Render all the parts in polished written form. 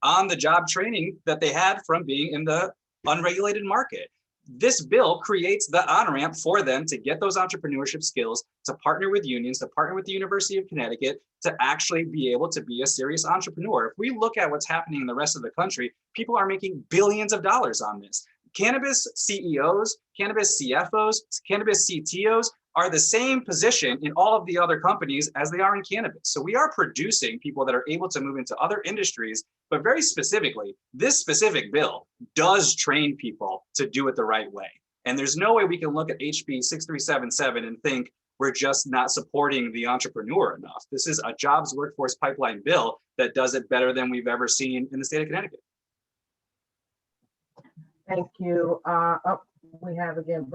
on-the-job training that they had from being in the unregulated market. This bill creates the on-ramp for them to get those entrepreneurship skills, to partner with unions, to partner with the University of Connecticut, to actually be able to be a serious entrepreneur. If we look at what's happening in the rest of the country, people are making billions of dollars on this. Cannabis CEOs, cannabis CFOs, cannabis CTOs are the same position in all of the other companies as they are in cannabis. So we are producing people that are able to move into other industries, but very specifically, this specific bill does train people to do it the right way. And there's no way we can look at HB 6377 and think we're just not supporting the entrepreneur enough. This is a jobs workforce pipeline bill that does it better than we've ever seen in the state of Connecticut. Thank you. We have again,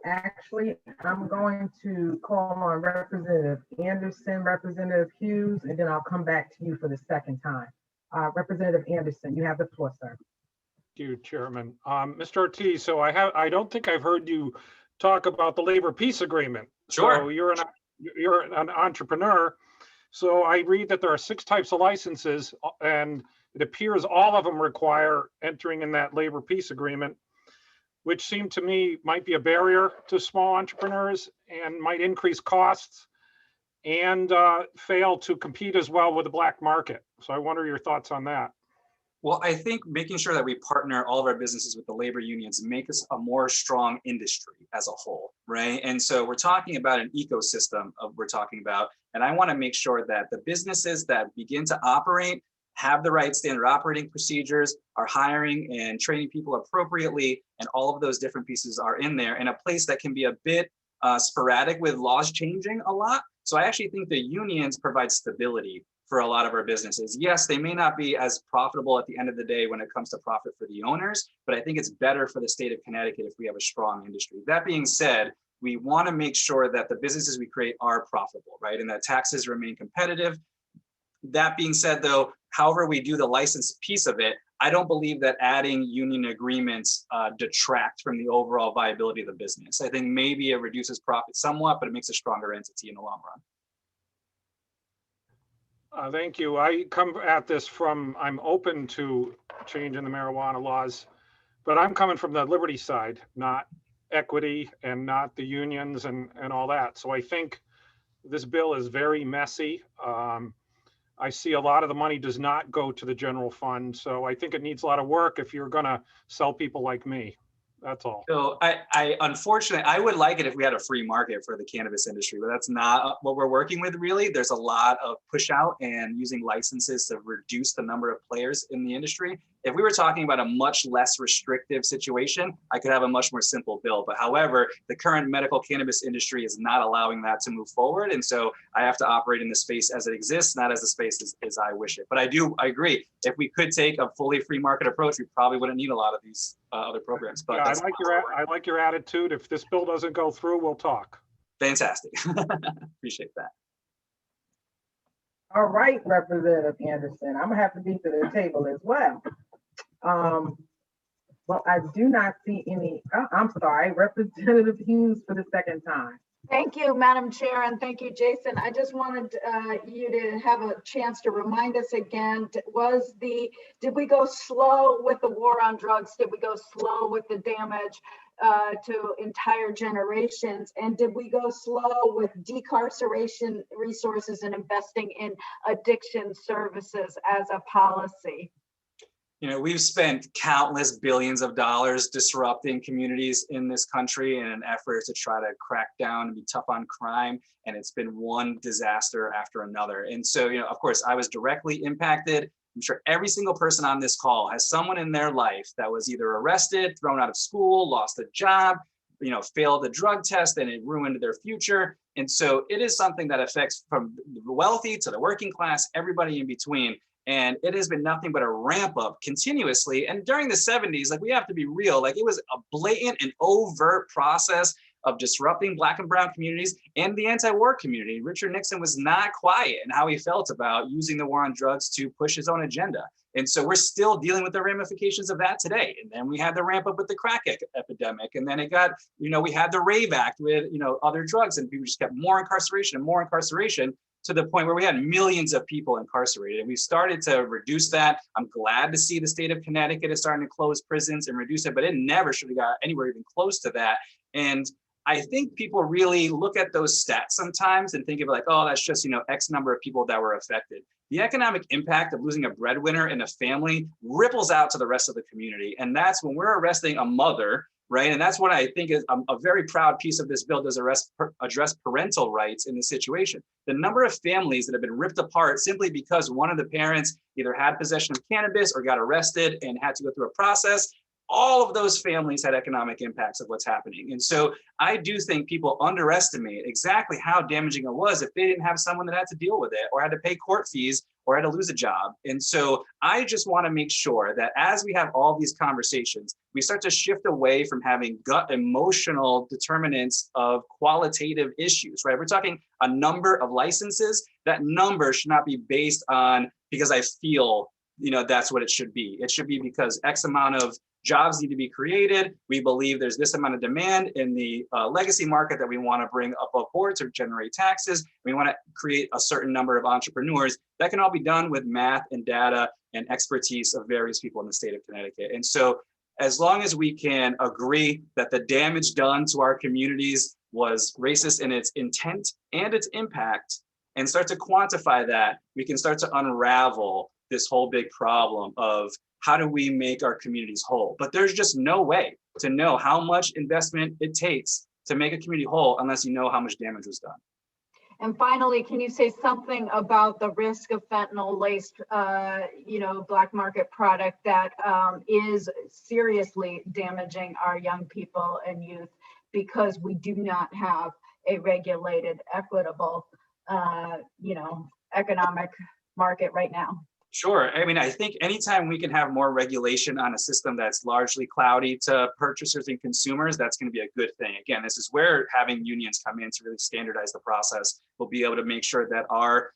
actually, I'm going to call on Representative Anderson, Representative Hughes, and then I'll come back to you for the second time. Representative Anderson, you have the floor, sir. Thank you, Chairman. Mr. Ortiz, so I don't think I've heard you talk about the labor peace agreement. Sure. So you're an entrepreneur. So I read that there are 6 types of licenses, and it appears all of them require entering in that labor peace agreement, which seemed to me might be a barrier to small entrepreneurs and might increase costs and fail to compete as well with the black market. So I wonder your thoughts on that. Well, I think making sure that we partner all of our businesses with the labor unions make us a more strong industry as a whole, right? And so we're talking about an ecosystem and I want to make sure that the businesses that begin to operate have the right standard operating procedures, are hiring and training people appropriately, and all of those different pieces are in there in a place that can be a bit sporadic with laws changing a lot. So I actually think the unions provide stability for a lot of our businesses. Yes, they may not be as profitable at the end of the day when it comes to profit for the owners, but I think it's better for the state of Connecticut if we have a strong industry. That being said, we want to make sure that the businesses we create are profitable, right? And that taxes remain competitive. That being said, though, however we do the license piece of it, I don't believe that adding union agreements detract from the overall viability of the business. I think maybe it reduces profit somewhat, but it makes a stronger entity in the long run. Thank you. I come at this from, I'm open to changing the marijuana laws, but I'm coming from the liberty side, not equity and not the unions and all that. So I think this bill is very messy. I see a lot of the money does not go to the general fund. So I think it needs a lot of work if you're gonna sell people like me. That's all. So I unfortunately, I would like it if we had a free market for the cannabis industry, but that's not what we're working with really. There's a lot of push out and using licenses to reduce the number of players in the industry. If we were talking about a much less restrictive situation, I could have a much more simple bill. But however, the current medical cannabis industry is not allowing that to move forward. And so I have to operate in the space as it exists, not as the space as I wish it. But I agree. If we could take a fully free market approach, we probably wouldn't need a lot of these other programs. But yeah, I like your attitude. If this bill doesn't go through, we'll talk. Fantastic. Appreciate that. All right, Representative Anderson, I'm gonna have to beat to the table as well. Well, I do not see any, I'm sorry, Representative Hughes for the second time. Thank you, Madam Chair, and thank you, Jason. I just wanted you to have a chance to remind us again, did we go slow with the war on drugs? Did we go slow with the damage to entire generations? And did we go slow with decarceration resources and investing in addiction services as a policy? You know, we've spent countless billions of dollars disrupting communities in this country in an effort to try to crack down and be tough on crime. And it's been one disaster after another. And so, you know, of course, I was directly impacted. I'm sure every single person on this call has someone in their life that was either arrested, thrown out of school, lost a job, you know, failed a drug test, and it ruined their future. And so it is something that affects from the wealthy to the working class, everybody in between. And it has been nothing but a ramp up continuously. And during the 70s, like, we have to be real, like, it was a blatant and overt process of disrupting Black and brown communities and the anti-war community. Richard Nixon was not quiet in how he felt about using the war on drugs to push his own agenda. And so we're still dealing with the ramifications of that today. And then we had the ramp up with the crack epidemic. And then it got, you know, we had the RAVE Act with, you know, other drugs, and people just kept more incarceration and more incarceration. to the point where we had millions of people incarcerated. And we started to reduce that. I'm glad to see the state of Connecticut is starting to close prisons and reduce it, but it never should have got anywhere even close to that. And I think people really look at those stats sometimes and think of like, oh, that's just, X number of people that were affected. The economic impact of losing a breadwinner in a family ripples out to the rest of the community. And that's when we're arresting a mother, right? And that's what I think is a very proud piece of this bill does address parental rights in this situation. The number of families that have been ripped apart simply because one of the parents either had possession of cannabis or got arrested and had to go through a process, all of those families had economic impacts of what's happening. And so I do think people underestimate exactly how damaging it was if they didn't have someone that had to deal with it or had to pay court fees or had to lose a job. And so I just want to make sure that as we have all these conversations, we start to shift away from having gut emotional determinants of qualitative issues, right? We're talking a number of licenses. That number should not be based on because I feel, that's what it should be. It should be because X amount of jobs need to be created. We believe there's this amount of demand in the legacy market that we want to bring above board to generate taxes. We want to create a certain number of entrepreneurs. That can all be done with math and data and expertise of various people in the state of Connecticut. And so as long as we can agree that the damage done to our communities was racist in its intent and its impact, and start to quantify that, we can start to unravel this whole big problem of how do we make our communities whole? But there's just no way to know how much investment it takes to make a community whole unless you know how much damage was done. And finally, can you say something about the risk of fentanyl-laced, black market product that is seriously damaging our young people and youth because we do not have a regulated, equitable, economic market right now? Sure. I mean, I think anytime we can have more regulation on a system that's largely cloudy to purchasers and consumers, that's going to be a good thing. Again, this is where having unions come in to really standardize the process. We'll be able to make sure that our,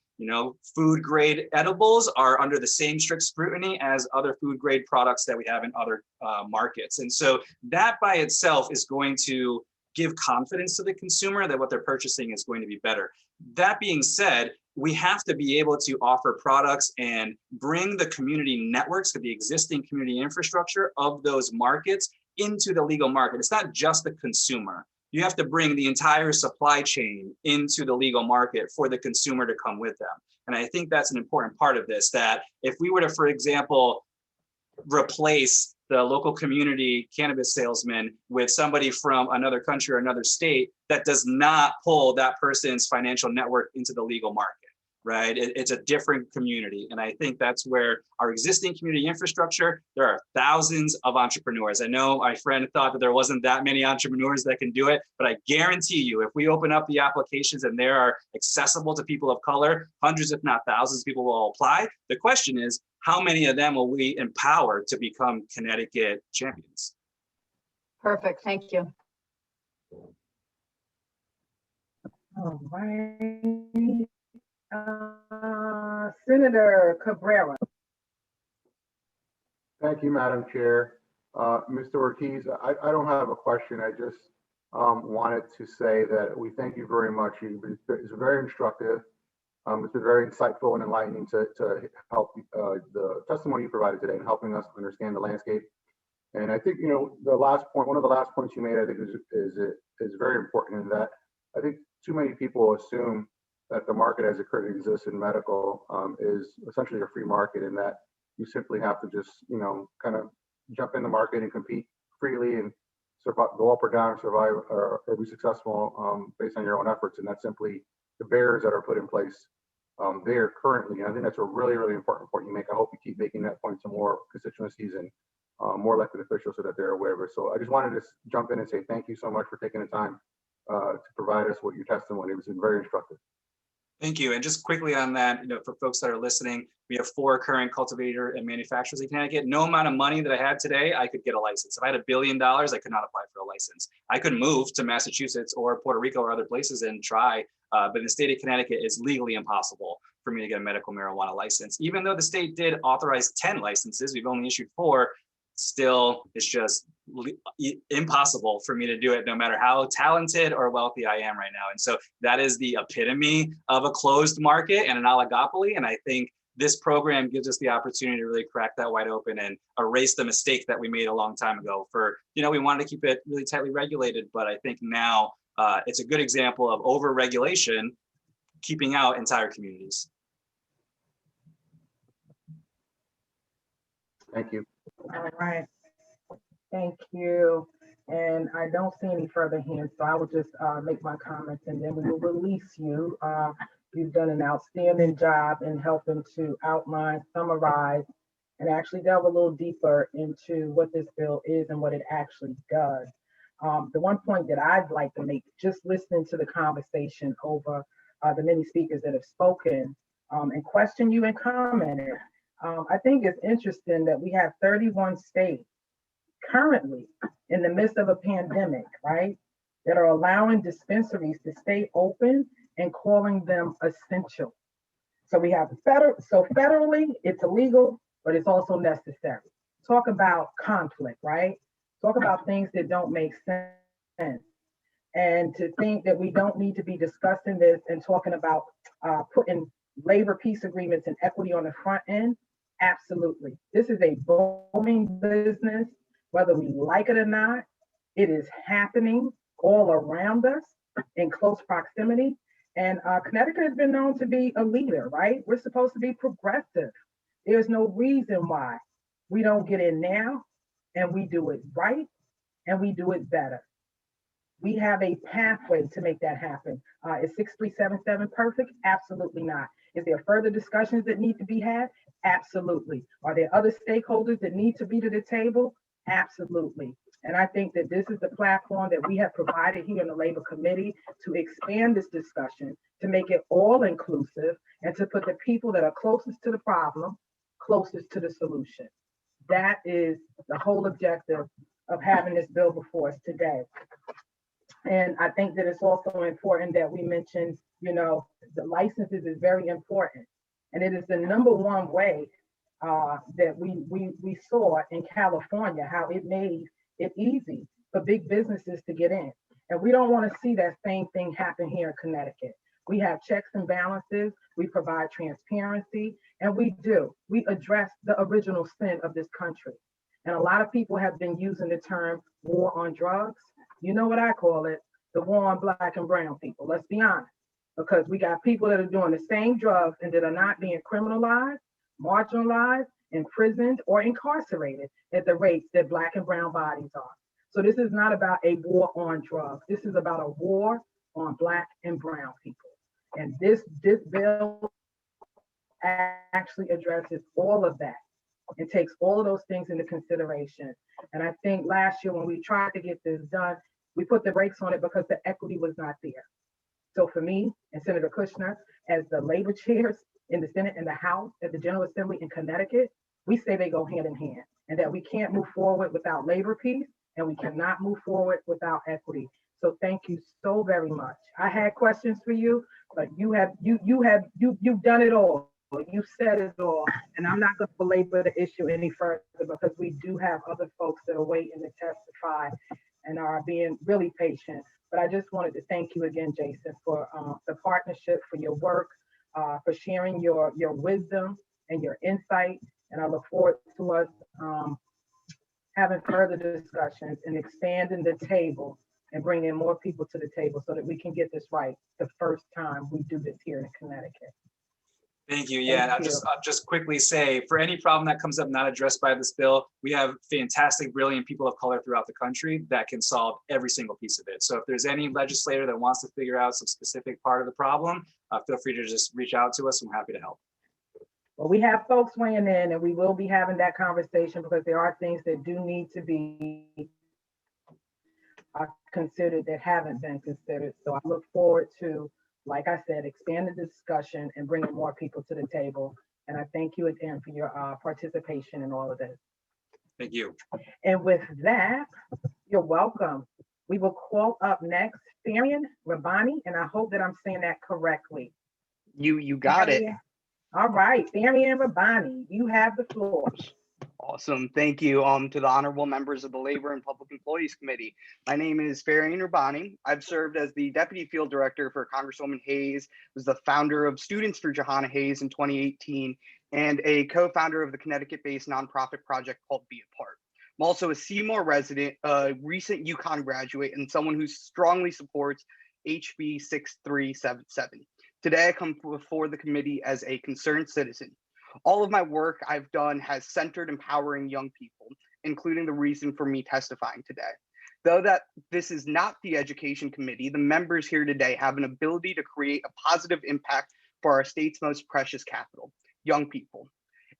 food grade edibles are under the same strict scrutiny as other food grade products that we have in other markets. And so that by itself is going to give confidence to the consumer that what they're purchasing is going to be better. That being said, we have to be able to offer products and bring the community networks, the existing community infrastructure of those markets into the legal market. It's not just the consumer. You have to bring the entire supply chain into the legal market for the consumer to come with them. And I think that's an important part of this, that if we were to, for example, replace the local community cannabis salesman with somebody from another country or another state, that does not pull that person's financial network into the legal market, right? It's a different community. And I think that's where our existing community infrastructure, there are thousands of entrepreneurs. I know my friend thought that there wasn't that many entrepreneurs that can do it, but I guarantee you, if we open up the applications and they are accessible to people of color, hundreds, if not thousands of people will apply. The question is, how many of them will we empower to become Connecticut champions? Perfect, thank you. All right. Senator Cabrera. Thank you, Madam Chair. Mr. Ortiz, I don't have a question. I just wanted to say that we thank you very much. It's very instructive. It's been very insightful and enlightening to help the testimony you provided today and helping us understand the landscape. And I think, the last point, one of the last points you made, I think is very important in that I think too many people assume that the market as it currently exists in medical is essentially a free market, and that you simply have to just, kind of jump in the market and compete freely and survive, go up or down, survive or be successful based on your own efforts. And that's simply the barriers that are put in place there currently. And I think that's a really, really important point you make. I hope you keep making that point to more constituencies and more elected officials so that they're aware of it. So I just wanted to jump in and say thank you so much for taking the time to provide us with your testimony. It was very instructive. Thank you. And just quickly on that, for folks that are listening, we have 4 current cultivator and manufacturers in Connecticut. No amount of money that I had today, I could get a license. If I had $1 billion, I could not apply for a license. I could move to Massachusetts or Puerto Rico or other places and try, but in the state of Connecticut, it's legally impossible for me to get a medical marijuana license. Even though the state did authorize 10 licenses, we've only issued 4. Still, it's just impossible for me to do it, no matter how talented or wealthy I am right now. And so that is the epitome of a closed market and an oligopoly. And I think this program gives us the opportunity to really crack that wide open and erase the mistake that we made a long time ago. For, we wanted to keep it really tightly regulated, but I think now it's a good example of over-regulation keeping out entire communities. Thank you. All right. Thank you. And I don't see any further hands, so I will just make my comments and then we will release you. You've done an outstanding job in helping to outline, summarize, and actually delve a little deeper into what this bill is and what it actually does. The one point that I'd like to make, just listening to the conversation over the many speakers that have spoken and questioned you and commented, I think it's interesting that we have 31 states currently in the midst of a pandemic, right, that are allowing dispensaries to stay open and calling them essential. So we have federally, it's illegal, but it's also necessary. Talk about conflict, right? Talk about things that don't make sense. And to think that we don't need to be discussing this and talking about putting labor peace agreements and equity on the front end, absolutely. This is a booming business, whether we like it or not. It is happening all around us in close proximity. And Connecticut has been known to be a leader, right? We're supposed to be progressive. There's no reason why we don't get in now and we do it right and we do it better. We have a pathway to make that happen. Is 6377 perfect? Absolutely not. Is there further discussions that need to be had? Absolutely. Are there other stakeholders that need to be to the table? Absolutely. And I think that this is the platform that we have provided here in the Labor Committee to expand this discussion, to make it all inclusive, and to put the people that are closest to the problem, closest to the solution. That is the whole objective of having this bill before us today. And I think that it's also important that we mention, the licenses is very important. And it is the number one way that we saw in California, how it made it easy for big businesses to get in. And we don't want to see that same thing happen here in Connecticut. We have checks and balances, we provide transparency, and we address the original sin of this country. And a lot of people have been using the term war on drugs. You know what I call it? The war on Black and brown people. Let's be honest, because we got people that are doing the same drugs and that are not being criminalized, marginalized, imprisoned, or incarcerated at the rates that Black and brown bodies are. So this is not about a war on drugs. This is about a war on Black and brown people. And this bill actually addresses all of that and takes all of those things into consideration. And I think last year when we tried to get this done, we put the brakes on it because the equity was not there. So for me and Senator Kushner, as the labor chairs in the Senate and the House at the General Assembly in Connecticut, we say they go hand in hand, and that we can't move forward without labor peace, and we cannot move forward without equity. So thank you so very much. I had questions for you, but you've done it all. You said it all, and I'm not going to belabor the issue any further because we do have other folks that are waiting to testify and are being really patient. But I just wanted to thank you again, Jason, for the partnership, for your work, for sharing your wisdom and your insight. And I look forward to us having further discussions and expanding the table and bringing more people to the table so that we can get this right the first time we do this here in Connecticut. Thank you. Yeah, and I'll just quickly say, for any problem that comes up not addressed by this bill, we have fantastic, brilliant people of color throughout the country that can solve every single piece of it. So if there's any legislator that wants to figure out some specific part of the problem, feel free to just reach out to us. I'm happy to help. Well, we have folks weighing in, and we will be having that conversation because there are things that do need to be considered that haven't been considered. So I look forward to, like I said, expanding the discussion and bringing more people to the table. And I thank you again for your participation in all of this. Thank you. And with that, you're welcome. We will call up next Farian Rabbani, and I hope that I'm saying that correctly. You got it. All right, Farian Rabbani, you have the floor. Awesome. Thank you to the honorable members of the Labor and Public Employees Committee. My name is Faraheen Rabbani. I've served as the Deputy Field Director for Congresswoman Hayes, was the founder of Students for Jahana Hayes in 2018, and a co-founder of the Connecticut-based nonprofit project called Be a Part. I'm also a Seymour resident, a recent UConn graduate, and someone who strongly supports HB 6377. Today, I come before the committee as a concerned citizen. All of my work I've done has centered empowering young people, including the reason for me testifying today. Though that this is not the education committee, the members here today have an ability to create a positive impact for our state's most precious capital, young people.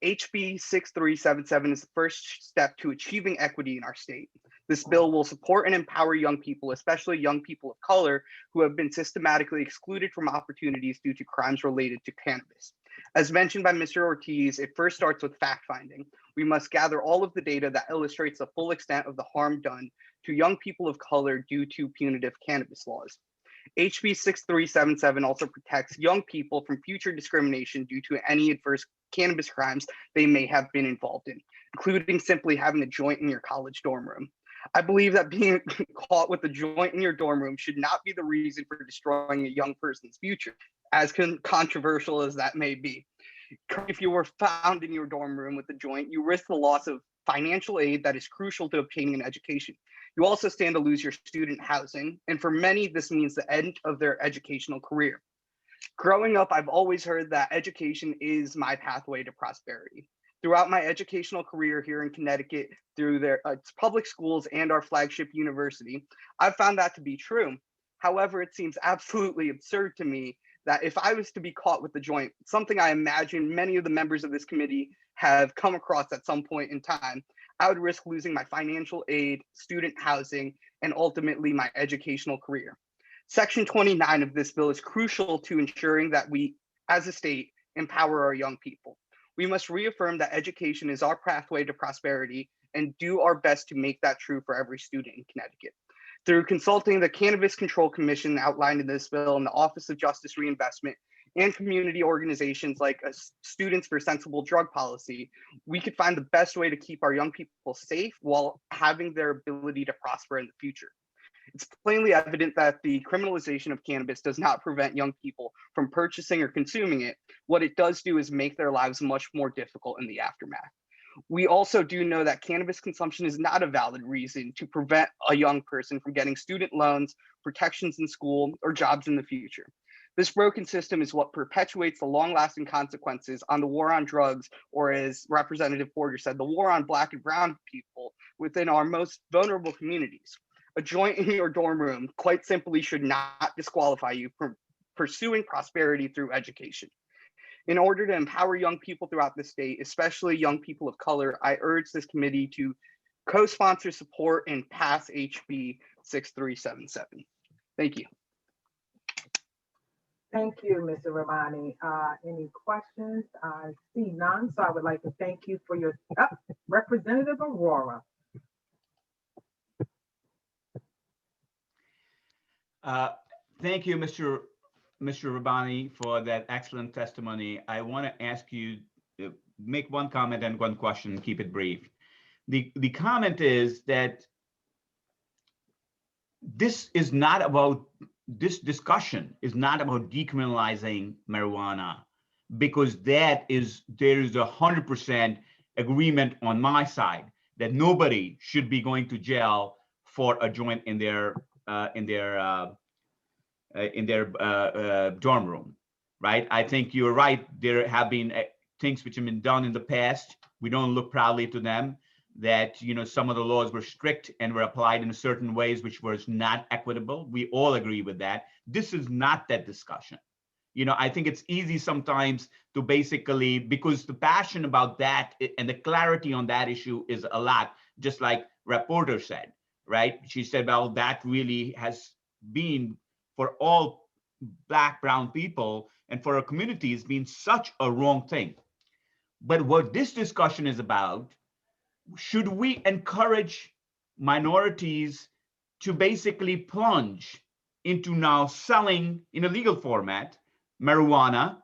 HB 6377 is the first step to achieving equity in our state. This bill will support and empower young people, especially young people of color who have been systematically excluded from opportunities due to crimes related to cannabis. As mentioned by Mr. Ortiz, it first starts with fact-finding. We must gather all of the data that illustrates the full extent of the harm done to young people of color due to punitive cannabis laws. HB 6377 also protects young people from future discrimination due to any adverse cannabis crimes they may have been involved in, including simply having a joint in your college dorm room. I believe that being caught with a joint in your dorm room should not be the reason for destroying a young person's future, as controversial as that may be. If you were found in your dorm room with a joint, you risk the loss of financial aid that is crucial to obtaining an education. You also stand to lose your student housing, and for many, this means the end of their educational career. Growing up, I've always heard that education is my pathway to prosperity. Throughout my educational career here in Connecticut, through their public schools and our flagship university, I've found that to be true. However, it seems absolutely absurd to me that if I was to be caught with the joint, something I imagine many of the members of this committee have come across at some point in time, I would risk losing my financial aid, student housing, and ultimately my educational career. Section 29 of this bill is crucial to ensuring that we, as a state, empower our young people. We must reaffirm that education is our pathway to prosperity and do our best to make that true for every student in Connecticut. Through consulting the Cannabis Control Commission outlined in this bill and the Office of Justice Reinvestment and community organizations like Students for Sensible Drug Policy, we could find the best way to keep our young people safe while having their ability to prosper in the future. It's plainly evident that the criminalization of cannabis does not prevent young people from purchasing or consuming it. What it does do is make their lives much more difficult in the aftermath. We also do know that cannabis consumption is not a valid reason to prevent a young person from getting student loans, protections in school, or jobs in the future. This broken system is what perpetuates the long-lasting consequences on the war on drugs, or as Representative Porter said, the war on Black and Brown people within our most vulnerable communities. A joint in your dorm room quite simply should not disqualify you from pursuing prosperity through education. In order to empower young people throughout the state, especially young people of color, I urge this committee to co-sponsor, support, and pass HB 6377. Thank you. Thank you, Mr. Rabbani. Any questions? I see none, so I would like to thank you for your Representative Aurora. Thank you, Mr. Rabbani, for that excellent testimony. I want to ask you to make one comment and one question, keep it brief. The comment is that this discussion is not about decriminalizing marijuana, because there is 100% agreement on my side that nobody should be going to jail for a joint in their dorm room, right? I think you're right. There have been things which have been done in the past. We don't look proudly to them. That some of the laws were strict and were applied in certain ways which was not equitable. We all agree with that. This is not that discussion. I think it's easy sometimes to basically, because the passion about that and the clarity on that issue is a lot, just like Reporter said, right? She said, well, that really has been for all Black, brown people and for our communities been such a wrong thing. But what this discussion is about, should we encourage minorities to basically plunge into now selling in a legal format marijuana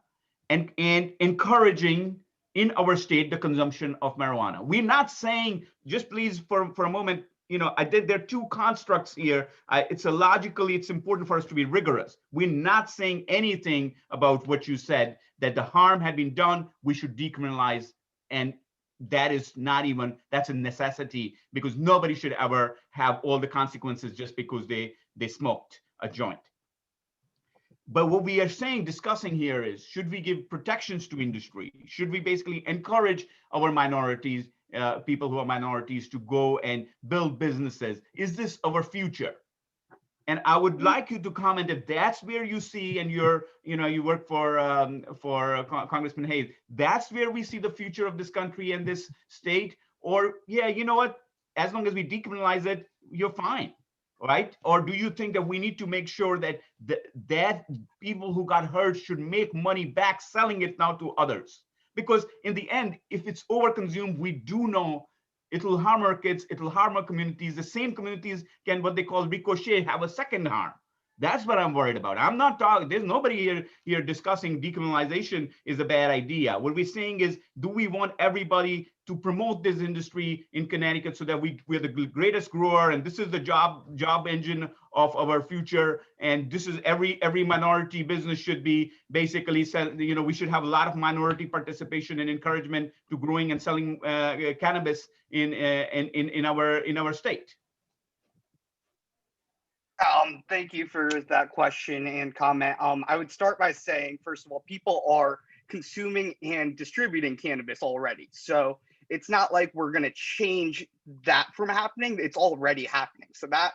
and encouraging in our state the consumption of marijuana. We're not saying, just please for a moment, there are two constructs here. It's important for us to be rigorous. We're not saying anything about what you said, that the harm had been done, we should decriminalize, and that is not even, that's a necessity, because nobody should ever have all the consequences just because they smoked a joint. But what we are discussing here is, should we give protections to industry? Should we basically encourage our minorities, people who are minorities, to go and build businesses? Is this our future? And I would like you to comment if that's where you see, and you work for Congressman Hayes, that's where we see the future of this country and this state, or yeah, you know what, as long as we decriminalize it, you're fine, right? Or do you think that we need to make sure that that people who got hurt should make money back selling it now to others? Because in the end, if it's overconsumed, we do know it'll harm our kids, it'll harm our communities. The same communities can, what they call ricochet, have a second harm. That's what I'm worried about. I'm not talking, there's nobody here discussing decriminalization is a bad idea. What we're saying is, do we want everybody to promote this industry in Connecticut so that we're the greatest grower, and this is the job engine of our future, and this is every minority business should be basically, we should have a lot of minority participation and encouragement to growing and selling cannabis in our state. Thank you for that question and comment. I would start by saying, first of all, people are consuming and distributing cannabis already. So it's not like we're going to change that from happening. It's already happening. So that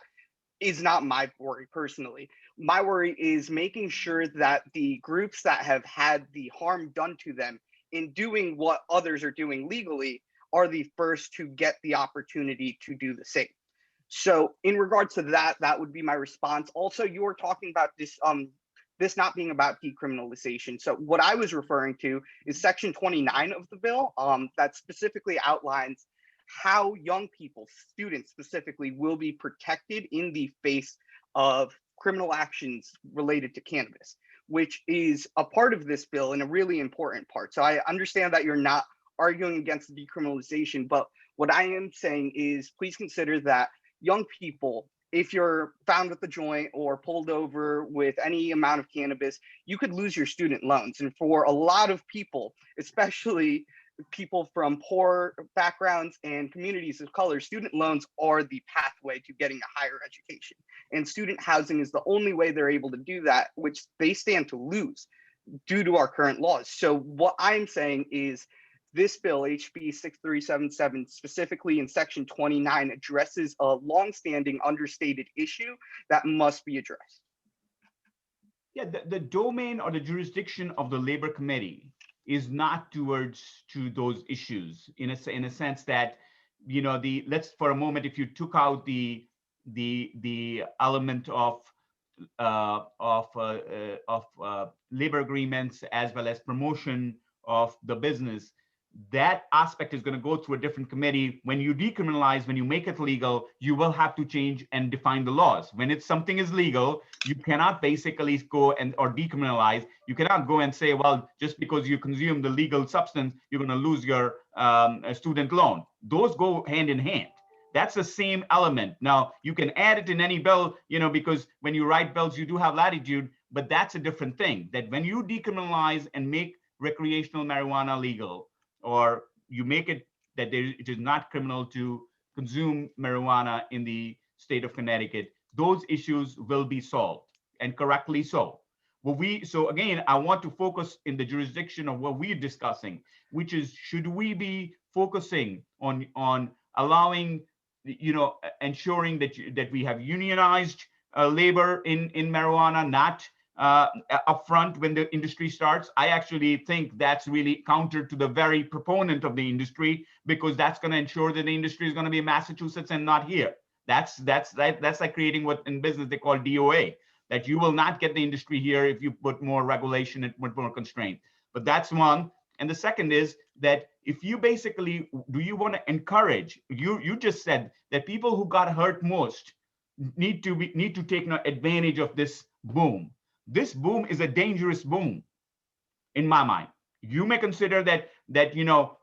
is not my worry personally. My worry is making sure that the groups that have had the harm done to them in doing what others are doing legally are the first to get the opportunity to do the same. So in regards to that, that would be my response. Also, you were talking about this not being about decriminalization. So what I was referring to is Section 29 of the bill that specifically outlines how young people, students specifically, will be protected in the face of criminal actions related to cannabis, which is a part of this bill and a really important part. So I understand that you're not arguing against decriminalization, but what I am saying is, please consider that young people, if you're found with a joint or pulled over with any amount of cannabis, you could lose your student loans. And for a lot of people, especially people from poor backgrounds and communities of color, student loans are the pathway to getting a higher education. And student housing is the only way they're able to do that, which they stand to lose due to our current laws. So what I'm saying is, this bill, HB 6377, specifically in Section 29, addresses a longstanding understated issue that must be addressed. Yeah, the domain or the jurisdiction of the Labor Committee is not to those issues in a sense that, let's for a moment, if you took out the element of labor agreements as well as promotion of the business, that aspect is going to go through a different committee. When you decriminalize, when you make it legal, you will have to change and define the laws. When something is legal, you cannot basically go or decriminalize. You cannot go and say, well, just because you consume the legal substance, you're going to lose your student loan. Those go hand in hand. That's the same element. Now, you can add it in any bill, because when you write bills, you do have latitude, but that's a different thing. That when you decriminalize and make recreational marijuana legal, or you make it that it is not criminal to consume marijuana in the state of Connecticut, those issues will be solved, and correctly so. So again, I want to focus in the jurisdiction of what we're discussing, which is, should we be focusing on allowing, ensuring that we have unionized labor in marijuana, not upfront when the industry starts? I actually think that's really counter to the very proponent of the industry, because that's going to ensure that the industry is going to be in Massachusetts and not here. That's like creating what in business they call DOA, that you will not get the industry here if you put more regulation and put more constraint. But that's one. And the second is that if you basically, do you want to encourage, you just said that people who got hurt most need to take advantage of this boom. This boom is a dangerous boom, in my mind. You may consider that that, you know,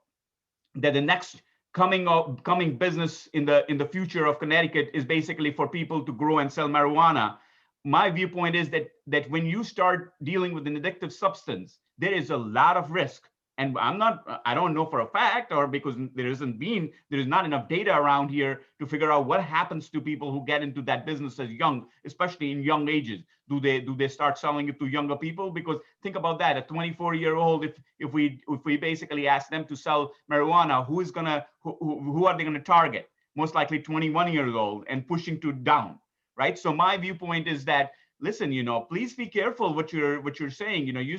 that the next coming business in the future of Connecticut is basically for people to grow and sell marijuana. My viewpoint is that when you start dealing with an addictive substance, there is a lot of risk. And I don't know for a fact, or because there is not enough data around here to figure out what happens to people who get into that business as young, especially in young ages. Do they start selling it to younger people? Because think about that, a 24-year-old, if we basically ask them to sell marijuana, who are they gonna target? Most likely 21 years old and pushing to down, right? So my viewpoint is that, listen, you know, please be careful what you're saying. You know, you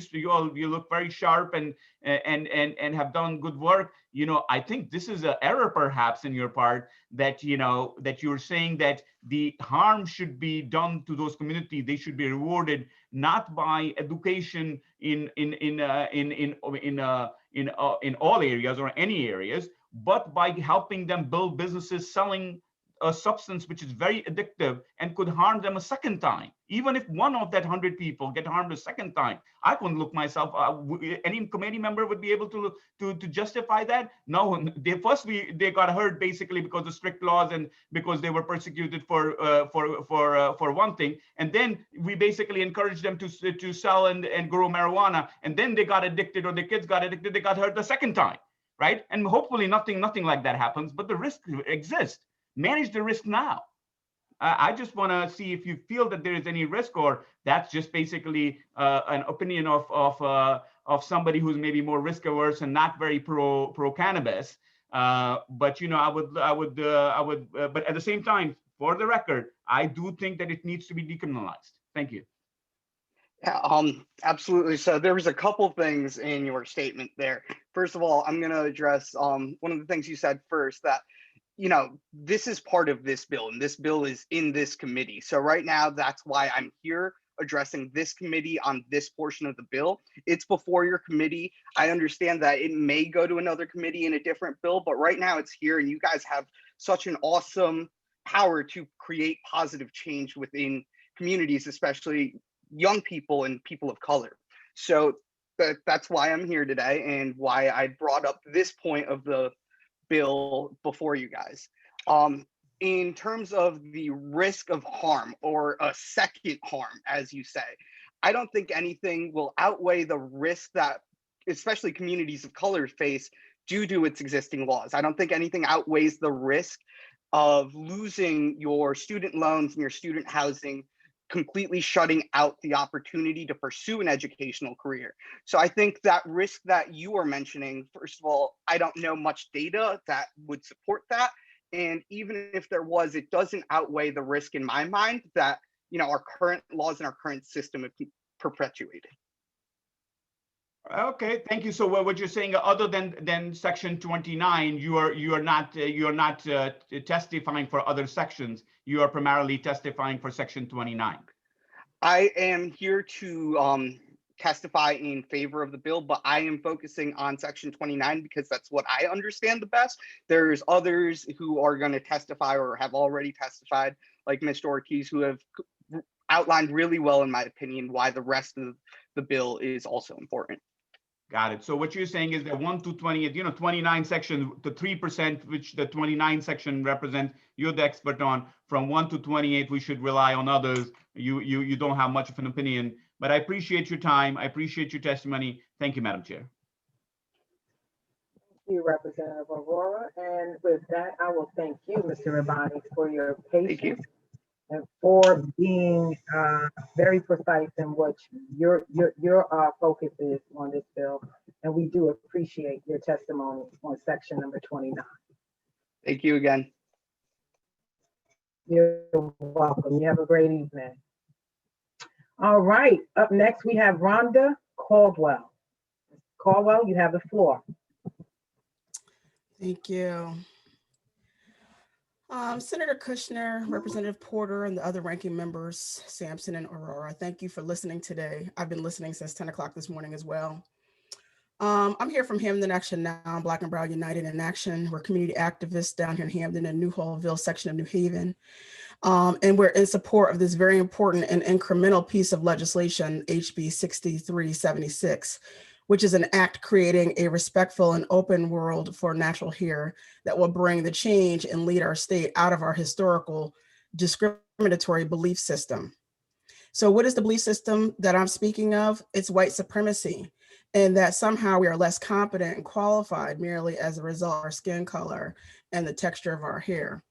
look very sharp and have done good work. You know, I think this is an error perhaps in your part that, you know, that you're saying that the harm should be done to those communities. They should be rewarded not by education in all areas or any areas, but by helping them build businesses selling a substance which is very addictive and could harm them a second time. Even if one of that 100 people get harmed a second time, I couldn't look myself, any committee member would be able to justify that? No, they got hurt basically because of strict laws and because they were persecuted for one thing. And then we basically encouraged them to sell and grow marijuana. And then they got addicted, or their kids got addicted, they got hurt the second time, right? And hopefully nothing like that happens, but the risk exists. Manage the risk now. I just want to see if you feel that there is any risk, or that's just basically an opinion of somebody who's maybe more risk averse and not very pro cannabis. But you know, I would. But at the same time, for the record, I do think that it needs to be decriminalized. Thank you. Yeah, absolutely. So there was a couple things in your statement there. First of all, I'm going to address one of the things you said first, that, you know, this is part of this bill, and this bill is in this committee. So right now, that's why I'm here addressing this committee on this portion of the bill. It's before your committee. I understand that it may go to another committee in a different bill, but right now it's here, and you guys have such an awesome power to create positive change within communities, especially young people and people of color. So that's why I'm here today, and why I brought up this point of the bill before you guys. In terms of the risk of harm, or a second harm, as you say, I don't think anything will outweigh the risk that especially communities of color face due to its existing laws. I don't think anything outweighs the risk of losing your student loans and your student housing, completely shutting out the opportunity to pursue an educational career. So I think that risk that you are mentioning, first of all, I don't know much data that would support that. And even if there was, it doesn't outweigh the risk in my mind that, you know, our current laws and our current system have perpetuated. Okay, thank you. So what you're saying, other than section 29, you are not testifying for other sections. You are primarily testifying for section 29. I am here to testify in favor of the bill, but I am focusing on section 29 because that's what I understand the best. There's others who are going to testify or have already testified, like Mr. Ortiz, who have outlined really well, in my opinion, why the rest of the bill is also important. Got it. So what you're saying is that 1 to 28, you know, 29 section, the 3%, which the 29 section represents, you're the expert on. From 1 to 28, we should rely on others. You don't have much of an opinion, but I appreciate your time. I appreciate your testimony. Thank you, Madam Chair. Thank you, Representative Aurora. And with that, I will thank you, Mr. Rabbani, for your patience and for being very precise in what your focus is on this bill. And we do appreciate your testimony on section number 29. Thank you again. You're welcome. You have a great evening. All right, up next we have Rhonda Caldwell. Caldwell, you have the floor. Thank you. Senator Kushner, Representative Porter, and the other ranking members, Sampson and Aurora, thank you for listening today. I've been listening since 10 o'clock this morning as well. I'm here from Hamden Action Now, Black and Brown United in Action. We're community activists down here in Hamden and New Hallville section of New Haven. And we're in support of this very important and incremental piece of legislation, HB 6376, which is an act creating a respectful and open world for natural hair that will bring the change and lead our state out of our historical discriminatory belief system. So what is the belief system that I'm speaking of? It's white supremacy, and that somehow we are less competent and qualified merely as a result of our skin color and the texture of our hair.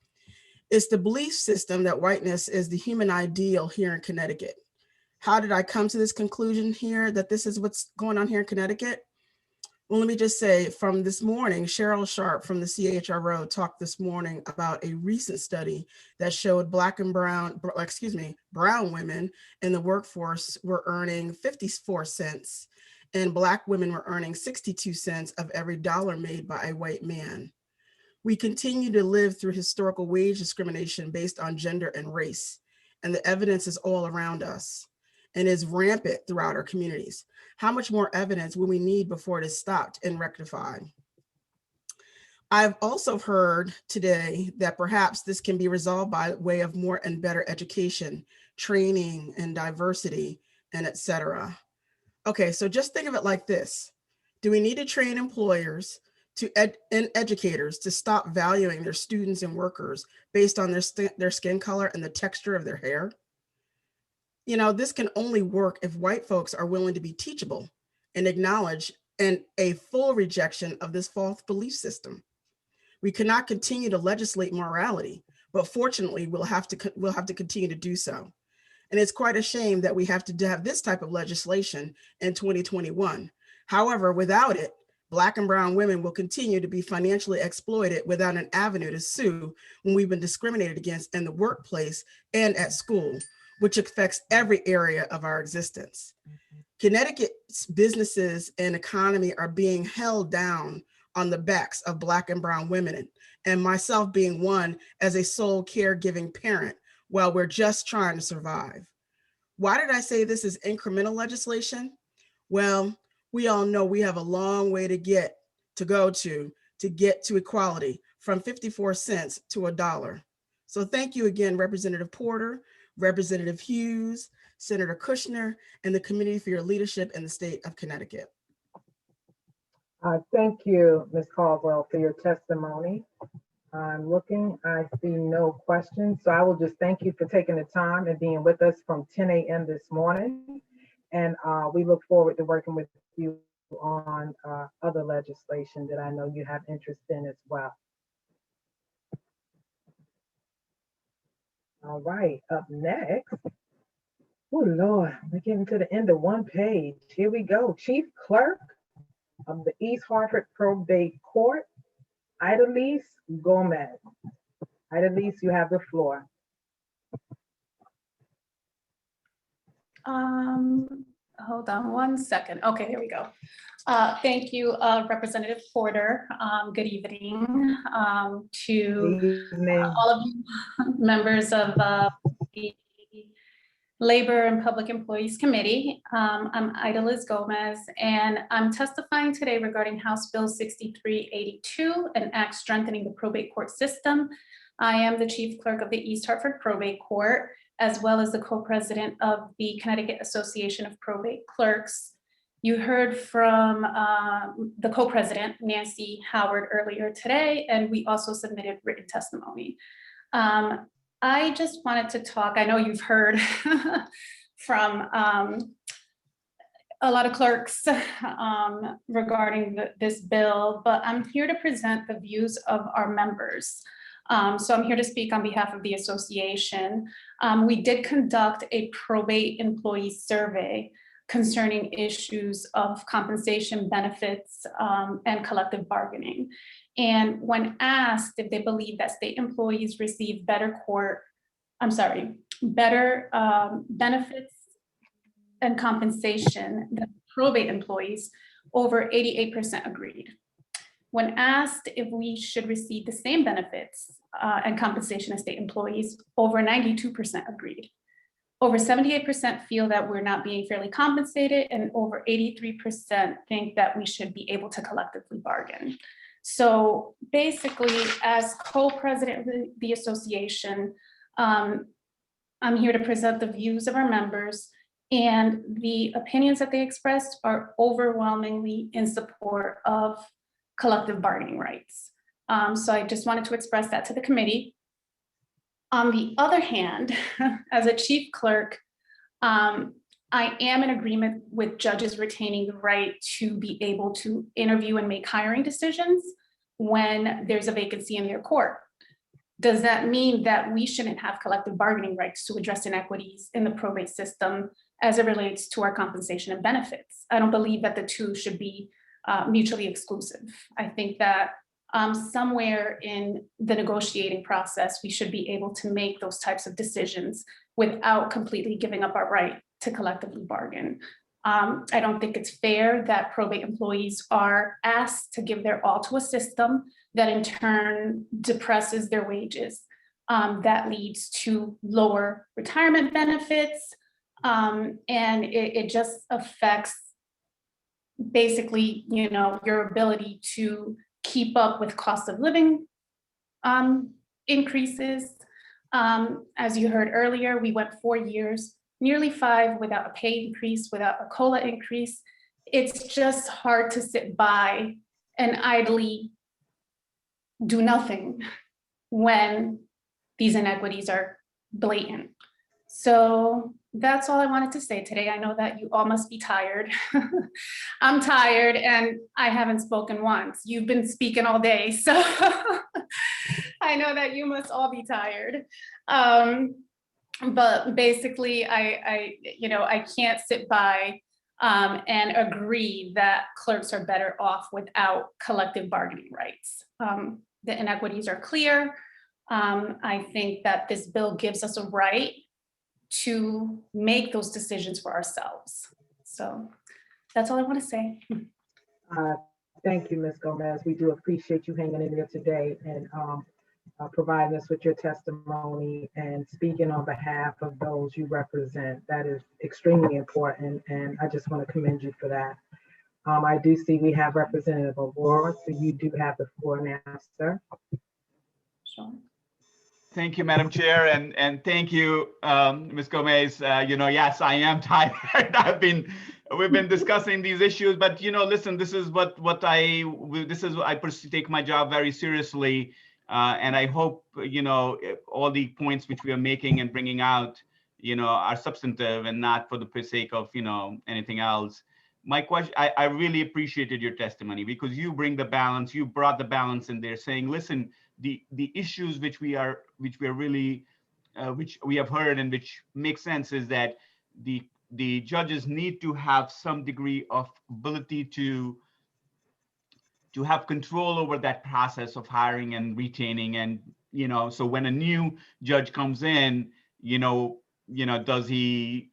It's the belief system that whiteness is the human ideal here in Connecticut. How did I come to this conclusion here that this is what's going on here in Connecticut? Well, let me just say from this morning, Cheryl Sharp from the CHRO talked this morning about a recent study that showed brown women in the workforce were earning 54 cents and Black women were earning 62 cents of every dollar made by a white man. We continue to live through historical wage discrimination based on gender and race, and the evidence is all around us and is rampant throughout our communities. How much more evidence will we need before it is stopped and rectified? I've also heard today that perhaps this can be resolved by way of more and better education, training, and diversity, and et cetera. Okay, so just think of it like this. Do we need to train employers and educators to stop valuing their students and workers based on their skin color and the texture of their hair? You know, this can only work if white folks are willing to be teachable and acknowledge a full rejection of this false belief system. We cannot continue to legislate morality, but fortunately we'll have to continue to do so. And it's quite a shame that we have to have this type of legislation in 2021. However, without it, Black and brown women will continue to be financially exploited without an avenue to sue when we've been discriminated against in the workplace and at school, which affects every area of our existence. Connecticut's businesses and economy are being held down on the backs of Black and brown women, and myself being one as a sole caregiving parent while we're just trying to survive. Why did I say this is incremental legislation? Well, we all know we have a long way to go to get to equality from 54 cents to $1. So thank you again, Representative Porter, Representative Hughes, Senator Kushner, and the committee for your leadership in the state of Connecticut. Thank you, Ms. Caldwell, for your testimony. I'm looking, I see no questions. So I will just thank you for taking the time and being with us from 10 a.m. this morning. And we look forward to working with you on other legislation that I know you have interest in as well. All right, up next. Oh Lord, we're getting to the end of one page. Here we go. Chief Clerk of the East Hartford Probate Court, Idalise Gomez. Idalise, you have the floor. Hold on one second. Okay, here we go. Thank you, Representative Porter. Good evening to all of you members of the Labor and Public Employees Committee. I'm Idalise Gomez, and I'm testifying today regarding House Bill 6382, an act strengthening the probate court system. I am the Chief Clerk of the East Hartford Probate Court, as well as the co-president of the Connecticut Association of Probate Clerks. You heard from the co-president, Nancy Howard, earlier today, and we also submitted written testimony. I just wanted to talk, I know you've heard from a lot of clerks regarding this bill, but I'm here to present the views of our members. So I'm here to speak on behalf of the association. We did conduct a probate employee survey concerning issues of compensation, benefits, and collective bargaining. And when asked if they believe that state employees receive better benefits and compensation than probate employees, over 88% agreed. When asked if we should receive the same benefits and compensation as state employees, over 92% agreed. Over 78% feel that we're not being fairly compensated, and over 83% think that we should be able to collectively bargain. So basically, as co-president of the association, I'm here to present the views of our members And the opinions that they expressed are overwhelmingly in support of collective bargaining rights. So I just wanted to express that to the committee. On the other hand, as a chief clerk, I am in agreement with judges retaining the right to be able to interview and make hiring decisions when there's a vacancy in their court. Does that mean that we shouldn't have collective bargaining rights to address inequities in the probate system as it relates to our compensation and benefits? I don't believe that the two should be mutually exclusive. I think that somewhere in the negotiating process, we should be able to make those types of decisions without completely giving up our right to collectively bargain. I don't think it's fair that probate employees are asked to give their all to a system that in turn depresses their wages. That leads to lower retirement benefits, and it just affects basically, your ability to keep up with cost of living increases. As you heard earlier, we went 4 years, nearly 5 without a pay increase, without a COLA increase. It's just hard to sit by and idly do nothing when these inequities are blatant. So that's all I wanted to say today. I know that you all must be tired. I'm tired and I haven't spoken once. You've been speaking all day, so I know that you must all be tired. But basically, I can't sit by and agree that clerks are better off without collective bargaining rights. The inequities are clear. I think that this bill gives us a right to make those decisions for ourselves. So that's all I want to say. Thank you, Ms. Gomez. We do appreciate you hanging in here today and providing us with your testimony and speaking on behalf of those you represent. That is extremely important, and I just want to commend you for that. I do see we have Representative Aurora, so you do have the floor now, sir. Sure. Thank you, Madam Chair, and thank you, Ms. Gomez. Yes, I am tired. We've been discussing these issues, but listen, this is I take my job very seriously, and I hope all the points which we are making and bringing out, are substantive and not for the sake of anything else. My question, I really appreciated your testimony because you bring the balance. You brought the balance in there, saying, listen, the issues which we have heard and which make sense is that the judges need to have some degree of ability to have control over that process of hiring and retaining. And so when a new judge comes in, does he,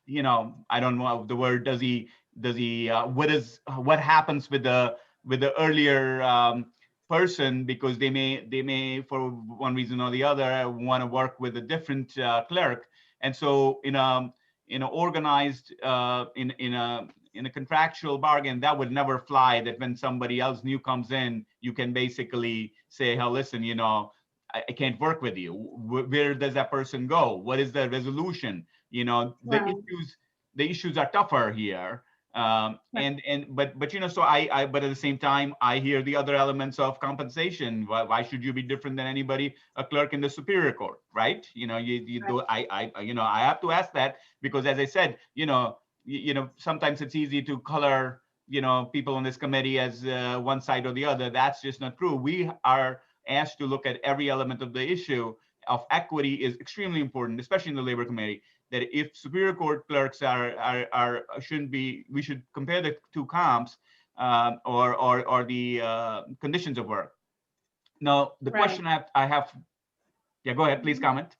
I don't know the word, does he what happens with the earlier person, because they may for one reason or the other want to work with a different clerk. And so in a organized in a contractual bargain, that would never fly, that when somebody else new comes in, you can basically say, hey, listen, I can't work with you. Where does that person go? What is the resolution? Right. The issues are tougher here. But at the same time, I hear the other elements of compensation. Why should you be different than a clerk in the Superior Court, right? I have to ask that because, as I said, sometimes it's easy to color, people on this committee as one side or the other. That's just not true. We are asked to look at every element of the issue of equity is extremely important, especially in the Labor Committee. That if Superior Court clerks shouldn't be, we should compare the two comps or the conditions of work. Now, the question I have, yeah, go ahead, please comment.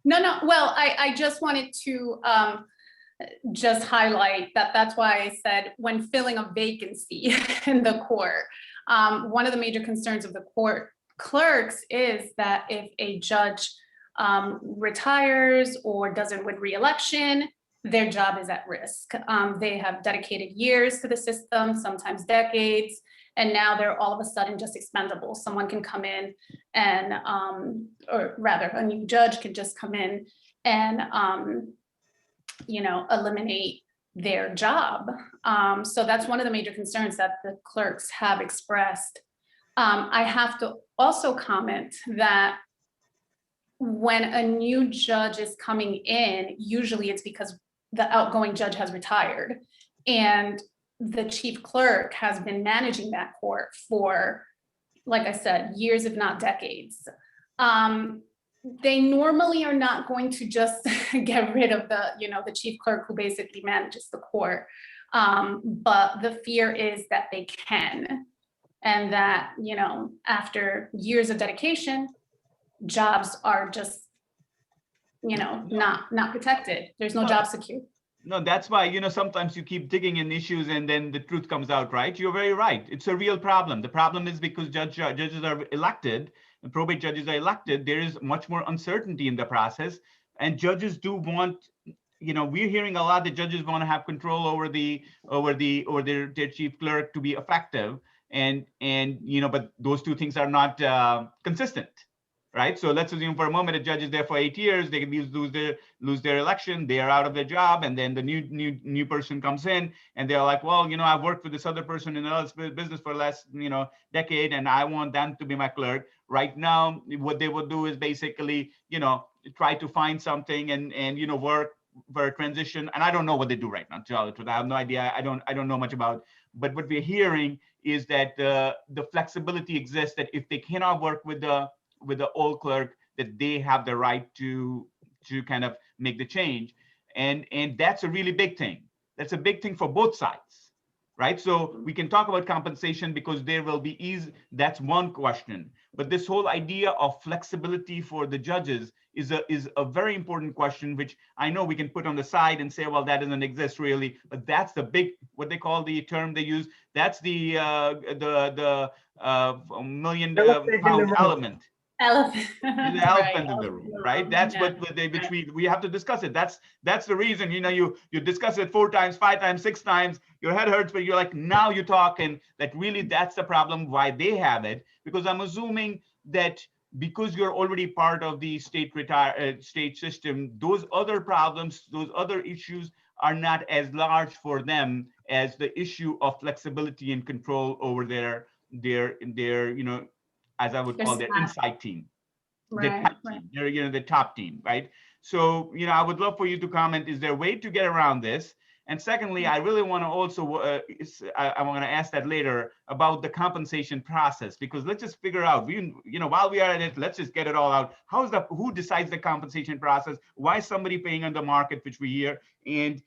No. Well, I just wanted to just highlight that's why I said when filling a vacancy in the court, one of the major concerns of the court clerks is that if a judge retires or doesn't win re-election, their job is at risk. They have dedicated years to the system, sometimes decades, and now they're all of a sudden just expendable. Someone can come in and, or rather a new judge can just come in and eliminate their job. So that's one of the major concerns that the clerks have expressed. I have to also comment that when a new judge is coming in, usually it's because the outgoing judge has retired. And the chief clerk has been managing that court for, like I said, years, if not decades. They normally are not going to just get rid of the chief clerk who basically manages the court. But the fear is that they can, and that, after years of dedication, jobs are just, not protected. There's no job security. No, that's why, sometimes you keep digging in issues and then the truth comes out, right? You're very right. It's a real problem. The problem is because judges are elected, and probate judges are elected, there is much more uncertainty in the process. And judges do want, we're hearing a lot that judges want to have control over their chief clerk to be effective. And but those two things are not consistent. Right. So let's assume for a moment a judge is there for 8 years, they can lose their election, they are out of their job, and then the new person comes in and they're like, well, I've worked with this other person in another business for the last decade, and I want them to be my clerk. Right now, what they would do is basically, try to find something and work for a transition. And I don't know what they do right now, to tell the truth. I have no idea. I don't know much about. But what we're hearing is that the flexibility exists, that if they cannot work with the old clerk, that they have the right to kind of make the change. And that's a really big thing. That's a big thing for both sides, right? So we can talk about compensation because there will be ease. That's one question. But this whole idea of flexibility for the judges is a very important question, which I know we can put on the side and say, well, that doesn't exist really. But that's the big, what they call the term they use. That's the million pound element. Elephant. The elephant in the room, right? That's which we have to discuss it. That's the reason, you discuss it 4 times, 5 times, 6 times, your head hurts, but you're like, now you're talking that really that's the problem why they have it. Because I'm assuming that because you're already part of the state system, those other problems, those other issues are not as large for them as the issue of flexibility and control over their as I would call their inside team, right, they're the top team, right? So, I would love for you to comment, is there a way to get around this? And secondly, I really want to also, I want to ask that later about the compensation process, because let's just figure out, while we are at it, let's just get it all out. Who decides the compensation process? Why is somebody paying on the market, which we hear? And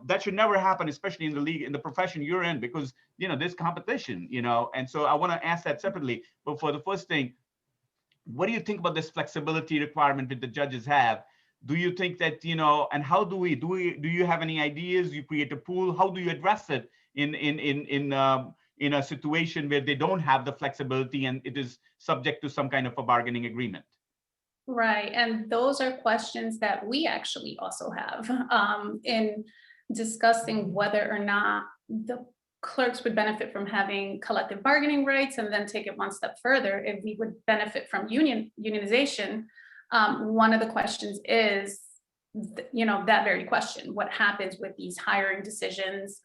that should never happen, especially in the league, in the profession you're in, because, there's competition, and so I want to ask that separately. But for the first thing, what do you think about this flexibility requirement that the judges have? Do you think that, and how do you have any ideas? You create a pool. How do you address it in a situation where they don't have the flexibility and it is subject to some kind of a bargaining agreement? Right, and those are questions that we actually also have in discussing whether or not the clerks would benefit from having collective bargaining rights, and then take it one step further, if we would benefit from unionization. One of the questions is, that very question: what happens with these hiring decisions?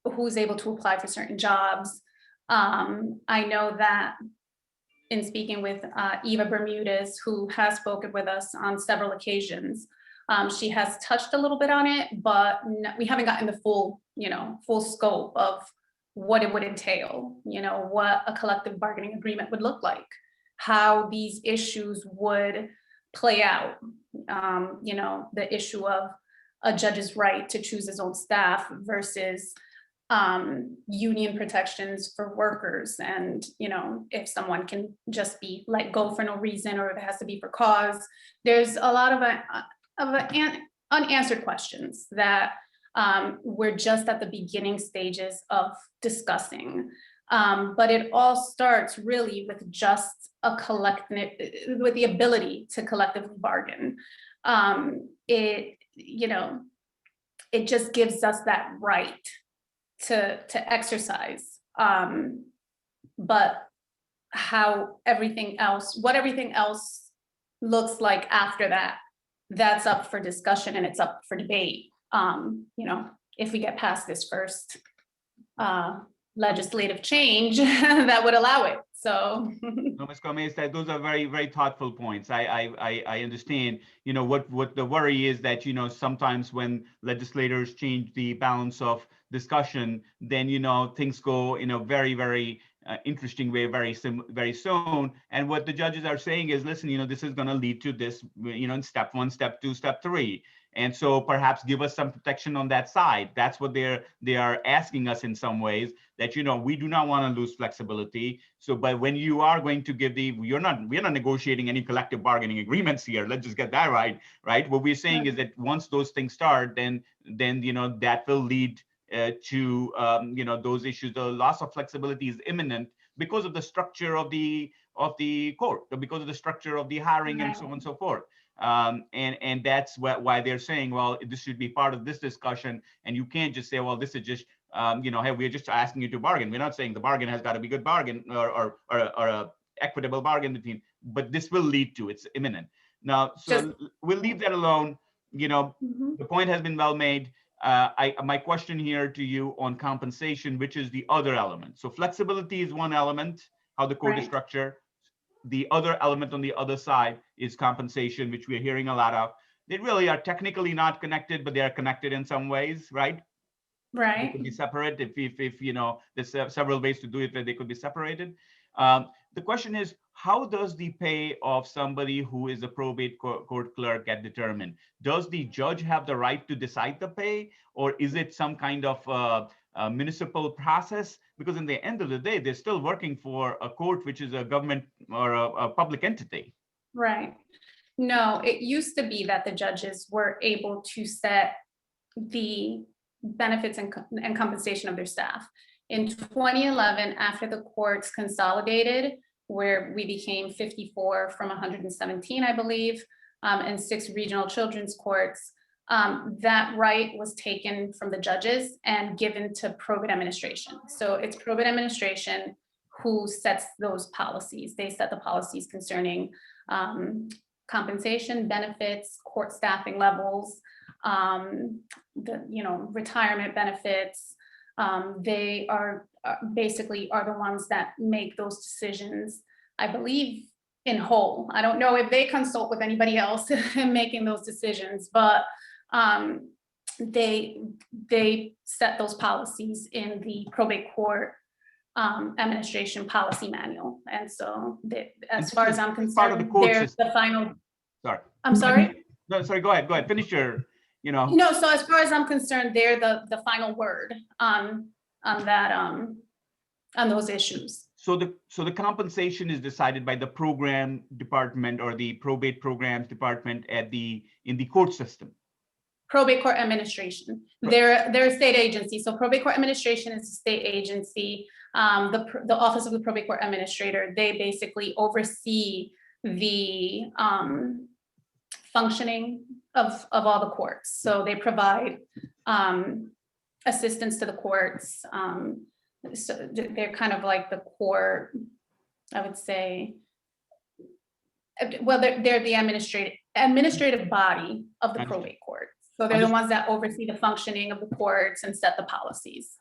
Who's able to apply for certain jobs? I know that in speaking with Eva Bermudez, who has spoken with us on several occasions, she has touched a little bit on it, but we haven't gotten the full scope of what it would entail, what a collective bargaining agreement would look like, how these issues would play out, the issue of a judge's right to choose his own staff versus union protections for workers, and if someone can just be let go for no reason, or if it has to be for cause. There's a lot of unanswered questions that we're just at the beginning stages of discussing. But it all starts really with just with the ability to collectively bargain. It just gives us that right to exercise. But what everything else looks like after that, that's up for discussion and it's up for debate. If we get past this first legislative change that would allow it. So. No, Ms. Gomez, those are very, very thoughtful points. I understand, what the worry is that, sometimes when legislators change the balance of discussion, then, things go in a very, very interesting way very soon. And what the judges are saying is, listen, this is going to lead to this, in step 1, step 2, step 3. And so perhaps give us some protection on that side. That's what they are asking us in some ways, that, we do not want to lose flexibility. So, but when you are going to give we're not negotiating any collective bargaining agreements here. Let's just get that right. What we're saying is that once those things start, then that will lead to, those issues. The loss of flexibility is imminent because of the structure of the court, because of the structure of the hiring and so on and so forth. And that's why they're saying, well, this should be part of this discussion. And you can't just say, well, this is just, hey, we're just asking you to bargain. We're not saying the bargain has got to be good bargain or a equitable bargain between, but this will lead to, it's imminent. Now, so we'll leave that alone. The point has been well made. My question here to you on compensation, which is the other element. So flexibility is one element, how the court is structured. The other element on the other side is compensation, which we're hearing a lot of. They really are technically not connected, but they are connected in some ways, right? Right. They could be separate if there's several ways to do it where they could be separated. The question is, how does the pay of somebody who is a probate court clerk get determined? Does the judge have the right to decide the pay, or is it some kind of municipal process? Because in the end of the day, they're still working for a court, which is a government or a public entity. Right. No, it used to be that the judges were able to set the benefits and compensation of their staff. In 2011, after the courts consolidated, where we became 54 from 117, I believe, and 6 regional children's courts, that right was taken from the judges and given to probate administration. So it's probate administration who sets those policies. They set the policies concerning compensation, benefits, court staffing levels, retirement benefits. They are basically are the ones that make those decisions, I believe, in whole. I don't know if they consult with anybody else in making those decisions, but they set those policies in the probate court administration policy manual. And so as far as I'm concerned, they're the final. Sorry. I'm sorry? No, sorry, go ahead. Finish your, No, so as far as I'm concerned, they're the final word on that, on those issues. So the compensation is decided by the program department or the probate programs department in the court system. Probate court administration. They're a state agency. So probate court administration is a state agency. The Office of the Probate Court Administrator, they basically oversee the functioning of all the courts. So they provide assistance to the courts. So they're kind of like the court, I would say. Well, they're the administrative body of the probate court. So they're the ones that oversee the functioning of the courts and set the policies.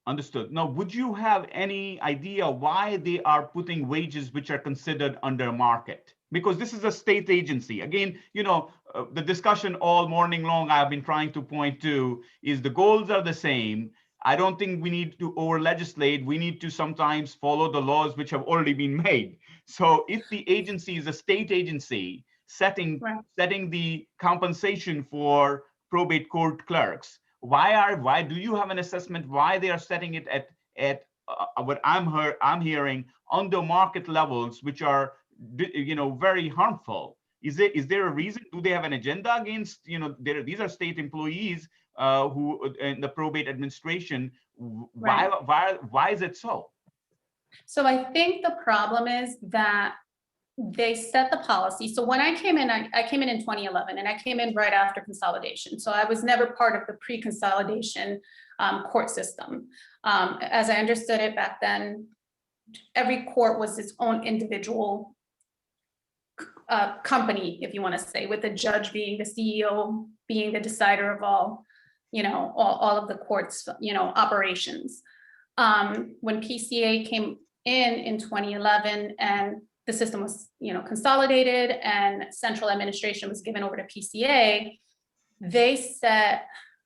Understood. Now, would you have any idea why they are putting wages which are considered under market? Because this is a state agency. Again, the discussion all morning long I've been trying to point to is the goals are the same. I don't think we need to over legislate. We need to sometimes follow the laws which have already been made. So if the agency is a state agency setting the compensation for probate court clerks, why do you have an assessment why they are setting it at what I'm hearing under market levels, which are very harmful? Is there a reason? Do they have an agenda against these are state employees who in the probate administration? Why is it so? So I think the problem is that they set the policy. So when I came in, I came in 2011, and I came in right after consolidation. So I was never part of the pre-consolidation court system. As I understood it back then, every court was its own individual company, if you want to say, with the judge being the CEO, being the decider of all, all of the courts, operations. When PCA came in 2011 and the system was, consolidated and central administration was given over to PCA, they set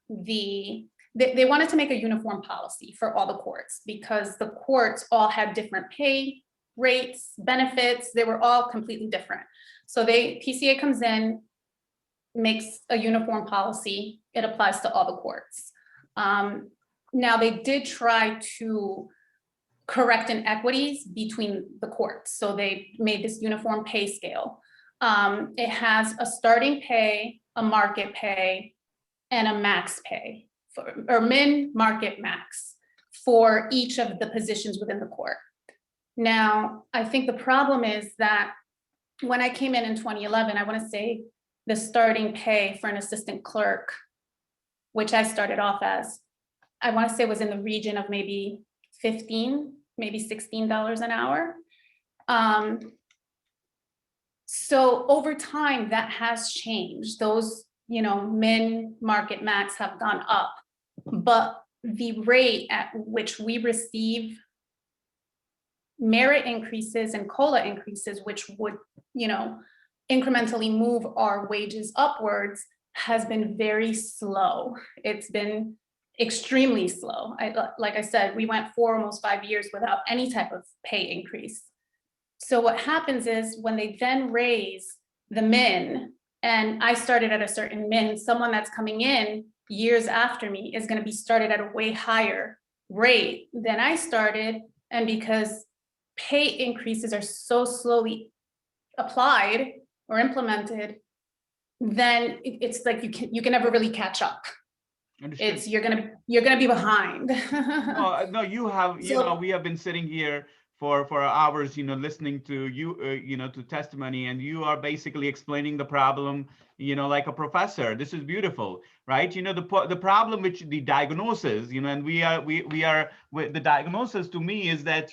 they wanted to make a uniform policy for all the courts because the courts all had different pay rates, benefits, they were all completely different. So PCA comes in, makes a uniform policy, it applies to all the courts. Now they did try to correct inequities between the courts. So they made this uniform pay scale. It has a starting pay, a market pay, and a max pay, or min, market, max for each of the positions within the court. Now, I think the problem is that when I came in 2011, I want to say the starting pay for an assistant clerk, which I started off as, I want to say was in the region of maybe $15, maybe $16 an hour. So over time, that has changed. Those, min, market, max have gone up, but the rate at which we receive merit increases and COLA increases, which would, incrementally move our wages upwards, has been very slow. It's been extremely slow. Like I said, we went almost 5 years without any type of pay increase. So what happens is when they then raise the min, and I started at a certain min, someone that's coming in years after me is going to be started at a way higher rate than I started. And because pay increases are so slowly applied or implemented, then it's like you can never really catch up. Understood. It's you're gonna be behind. No, you have, we have been sitting here for hours, listening to you, to testimony, and you are basically explaining the problem, like a professor. This is beautiful, right? The problem with the diagnosis, and we are with the diagnosis to me is that,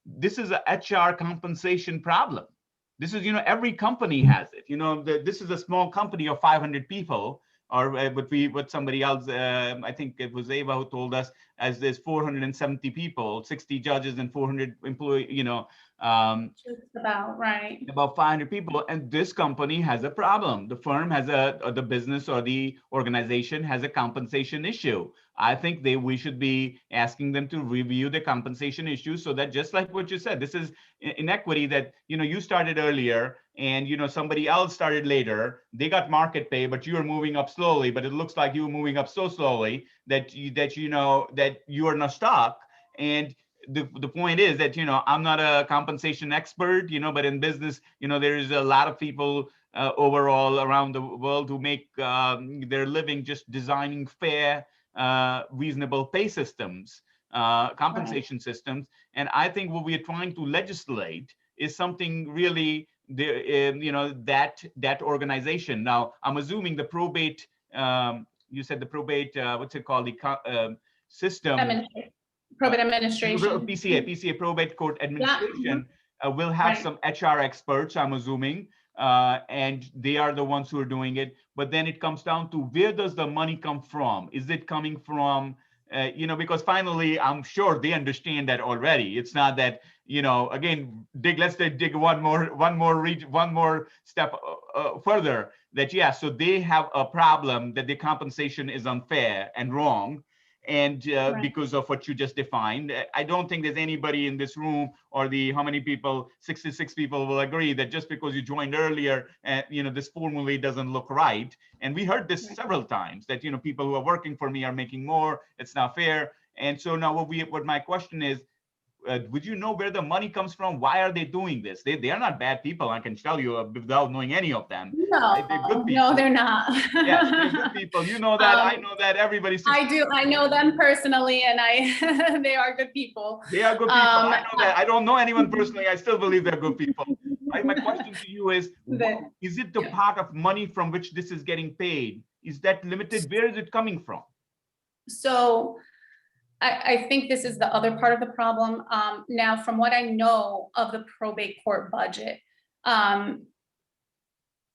this is a HR compensation problem. This is, every company has it. This is a small company of 500 people. Or what somebody else, I think it was Ava who told us, as there's 470 people, 60 judges and 400 employees, about right. About 500 people, and this company has a problem. The firm has the business or the organization has a compensation issue. I think we should be asking them to review the compensation issue so that, just like what you said, this is inequity that, you started earlier and, somebody else started later. They got market pay, but you are moving up slowly, but it looks like you were moving up so slowly that you are not stuck. And the point is that, I'm not a compensation expert, but in business, there's a lot of people overall around the world who make their living just designing fair, reasonable pay systems, compensation systems. And I think what we are trying to legislate is something really, that organization. Now, I'm assuming the probate, you said the probate, what's it called? The system. Probate administration. PCA, probate court administration, will have some HR experts, I'm assuming, and they are the ones who are doing it. But then it comes down to, where does the money come from? Is it coming from, because finally, I'm sure they understand that already. It's not that, again, let's dig one more step further, that, so they have a problem that the compensation is unfair and wrong. And right. Because of what you just defined, I don't think there's anybody in this room or how many people, 66 people will agree that just because you joined earlier, this formula doesn't look right. And we heard this several times that, people who are working for me are making more, it's not fair. And so now what my question is, would you know where the money comes from? Why are they doing this? They are not bad people, I can tell you, without knowing any of them. No, they're good people. No, they're not. Yes, they're good people. You know that. I know that. Everybody. I do. I know them personally, and they are good people. They are good people. I know that. I don't know anyone personally. I still believe they're good people. My question to you is it the part of money from which this is getting paid? Is that limited? Where is it coming from? So I think this is the other part of the problem. Now, from what I know of the probate court budget,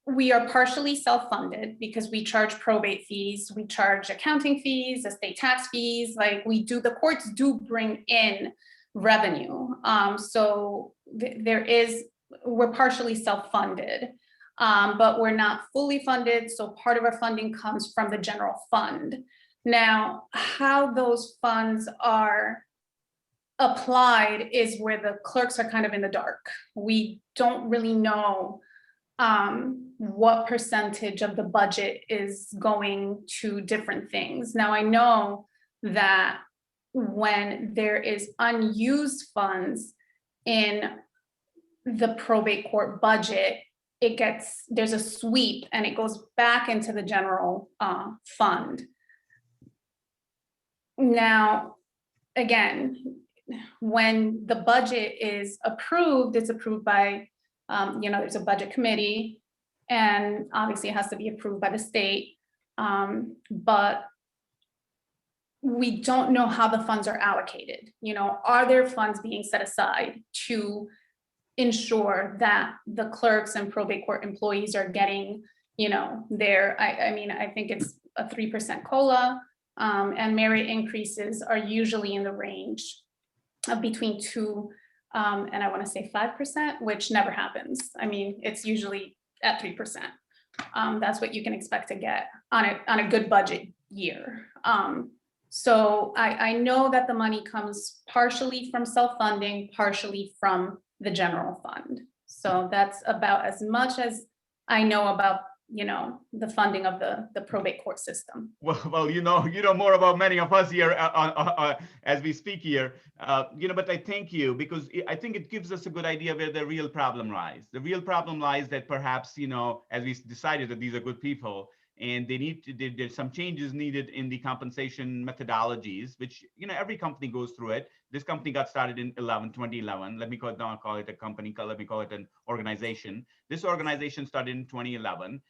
we are partially self-funded because we charge probate fees, we charge accounting fees, estate tax fees, like the courts do bring in revenue. So we're partially self-funded, but we're not fully funded. So part of our funding comes from the general fund. Now, how those funds are applied is where the clerks are kind of in the dark. We don't really know what percentage of the budget is going to different things. Now, I know that when there is unused funds in the probate court budget, there's a sweep and it goes back into the general fund. Now, again, when the budget is approved, it's approved by, there's a budget committee, and obviously it has to be approved by the state. But we don't know how the funds are allocated. Are there funds being set aside to ensure that the clerks and probate court employees are getting, I think it's a 3% COLA, and merit increases are usually in the range of between 2 and I want to say 5%, which never happens. I mean, it's usually at 3%. That's what you can expect to get on a good budget year. So I know that the money comes partially from self-funding, partially from the general fund. So that's about as much as I know about, the funding of the probate court system. Well, you know more about many of us here as we speak here, but I thank you because I think it gives us a good idea where the real problem lies. The real problem lies that perhaps, as we decided that these are good people and there's some changes needed in the compensation methodologies, which, every company goes through it. This company got started in 2011. Let me not call it a company, let me call it an organization. This organization started in 2011.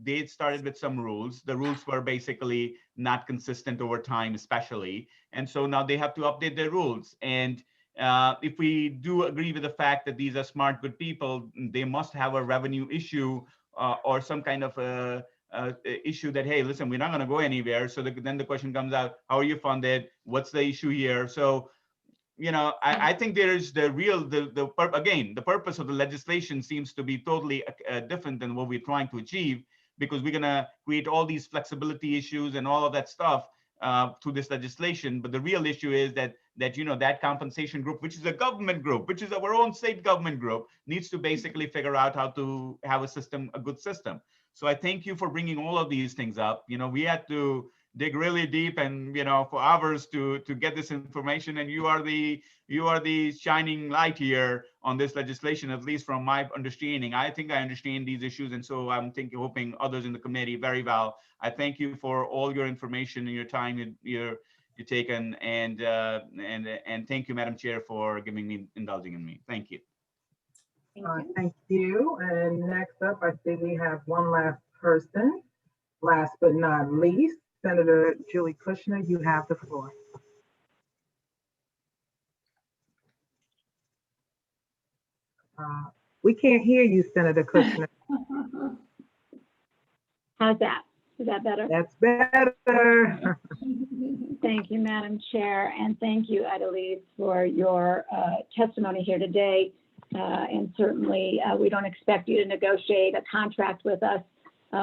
They started with some rules. The rules were basically not consistent over time, especially. And so now they have to update their rules. And if we do agree with the fact that these are smart, good people, they must have a revenue issue or some kind of a issue that, hey, listen, we're not going to go anywhere. So then the question comes out, how are you funded? What's the issue here? So, I think there is the purpose of the legislation seems to be totally different than what we're trying to achieve, because we're going to create all these flexibility issues and all of that stuff through this legislation. But the real issue is that compensation group, which is a government group, which is our own state government group, needs to basically figure out how to have a good system. So I thank you for bringing all of these things up. We had to dig really deep and, for hours to get this information. And you are the shining light here on this legislation, at least from my understanding. I think I understand these issues. And so I'm hoping others in the committee very well. I thank you for all your information and your time you're taken. And thank you, Madam Chair, for indulging in me. Thank you. Thank you. And next up, I think we have one last person. Last but not least, Senator Julie Kushner, you have the floor. We can't hear you, Senator Kushner. How's that? Is that better? That's better. Thank you, Madam Chair, and thank you, Adelise, for your testimony here today. And certainly, we don't expect you to negotiate a contract with us.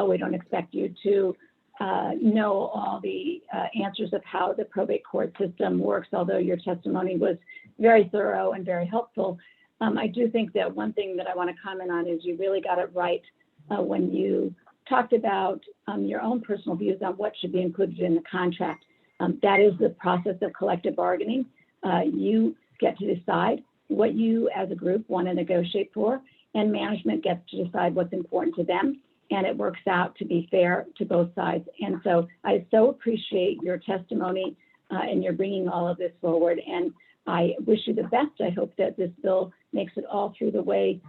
We don't expect you to know all the answers of how the probate court system works, although your testimony was very thorough and very helpful. I do think that one thing that I want to comment on is you really got it right when you talked about your own personal views on what should be included in the contract. That is the process of collective bargaining. You get to decide what you as a group want to negotiate for, and management gets to decide what's important to them, and it works out to be fair to both sides. And so I so appreciate your testimony and your bringing all of this forward, and I wish you the best. I hope that this bill makes it all through the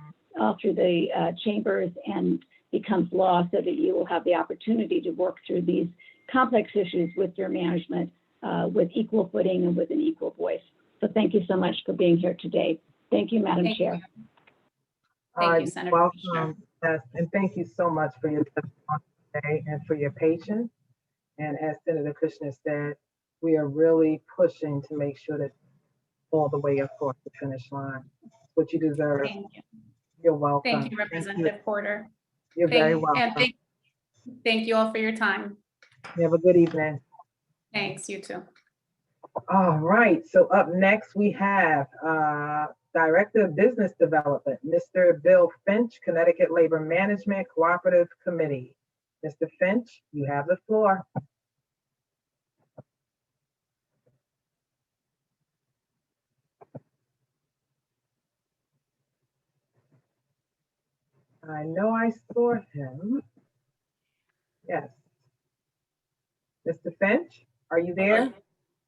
chambers and becomes law, so that you will have the opportunity to work through these complex issues with your management with equal footing and with an equal voice. So thank you so much for being here today. Thank you, Madam Chair. Thank you, Senator. Welcome. Yes, and thank you so much for your testimony today and for your patience. And as Senator Kushner said, we are really pushing to make sure that all the way across the finish line. What you deserve. Thank you. You're welcome. Thank you, Representative Porter. You're very And welcome. thank you all for your time. You have a good evening. Thanks, you too. All right, so up next we have Director of Business Development, Mr. Bill Finch, Connecticut Labor Management Cooperative Committee. Mr. Finch, you have the floor. I know I saw him. Yes. Mr. Finch, are you there?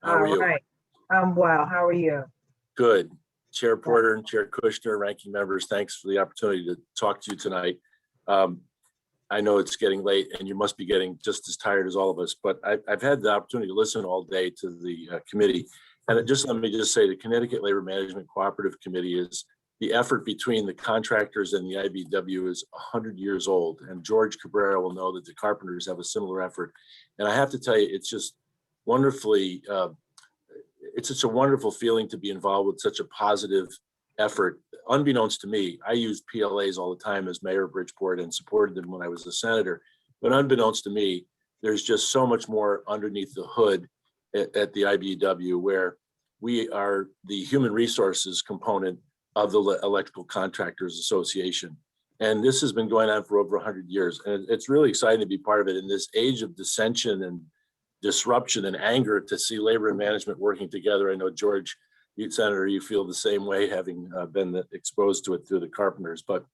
How are All you? right. I'm well. How are you? Good. Chair Porter and Chair Kushner, ranking members, thanks for the opportunity to talk to you tonight. I know it's getting late and you must be getting just as tired as all of us, but I've had the opportunity to listen all day to the committee. And let me just say the Connecticut Labor Management Cooperative Committee is the effort between the contractors and the IBEW is 100 years old. And George Cabrera will know that the carpenters have a similar effort. And I have to tell you, it's just wonderfully, it's such a wonderful feeling to be involved with such a positive effort. Unbeknownst to me, I used PLAs all the time as mayor of Bridgeport and supported them when I was a senator. But unbeknownst to me, there's just so much more underneath the hood at the IBEW, where we are the human resources component of the Electrical Contractors Association. And this has been going on for over 100 years. And it's really exciting to be part of it in this age of dissension and disruption and anger, to see labor and management working together. I know, George, you, Senator, you feel the same way, having been exposed to it through the carpenters. But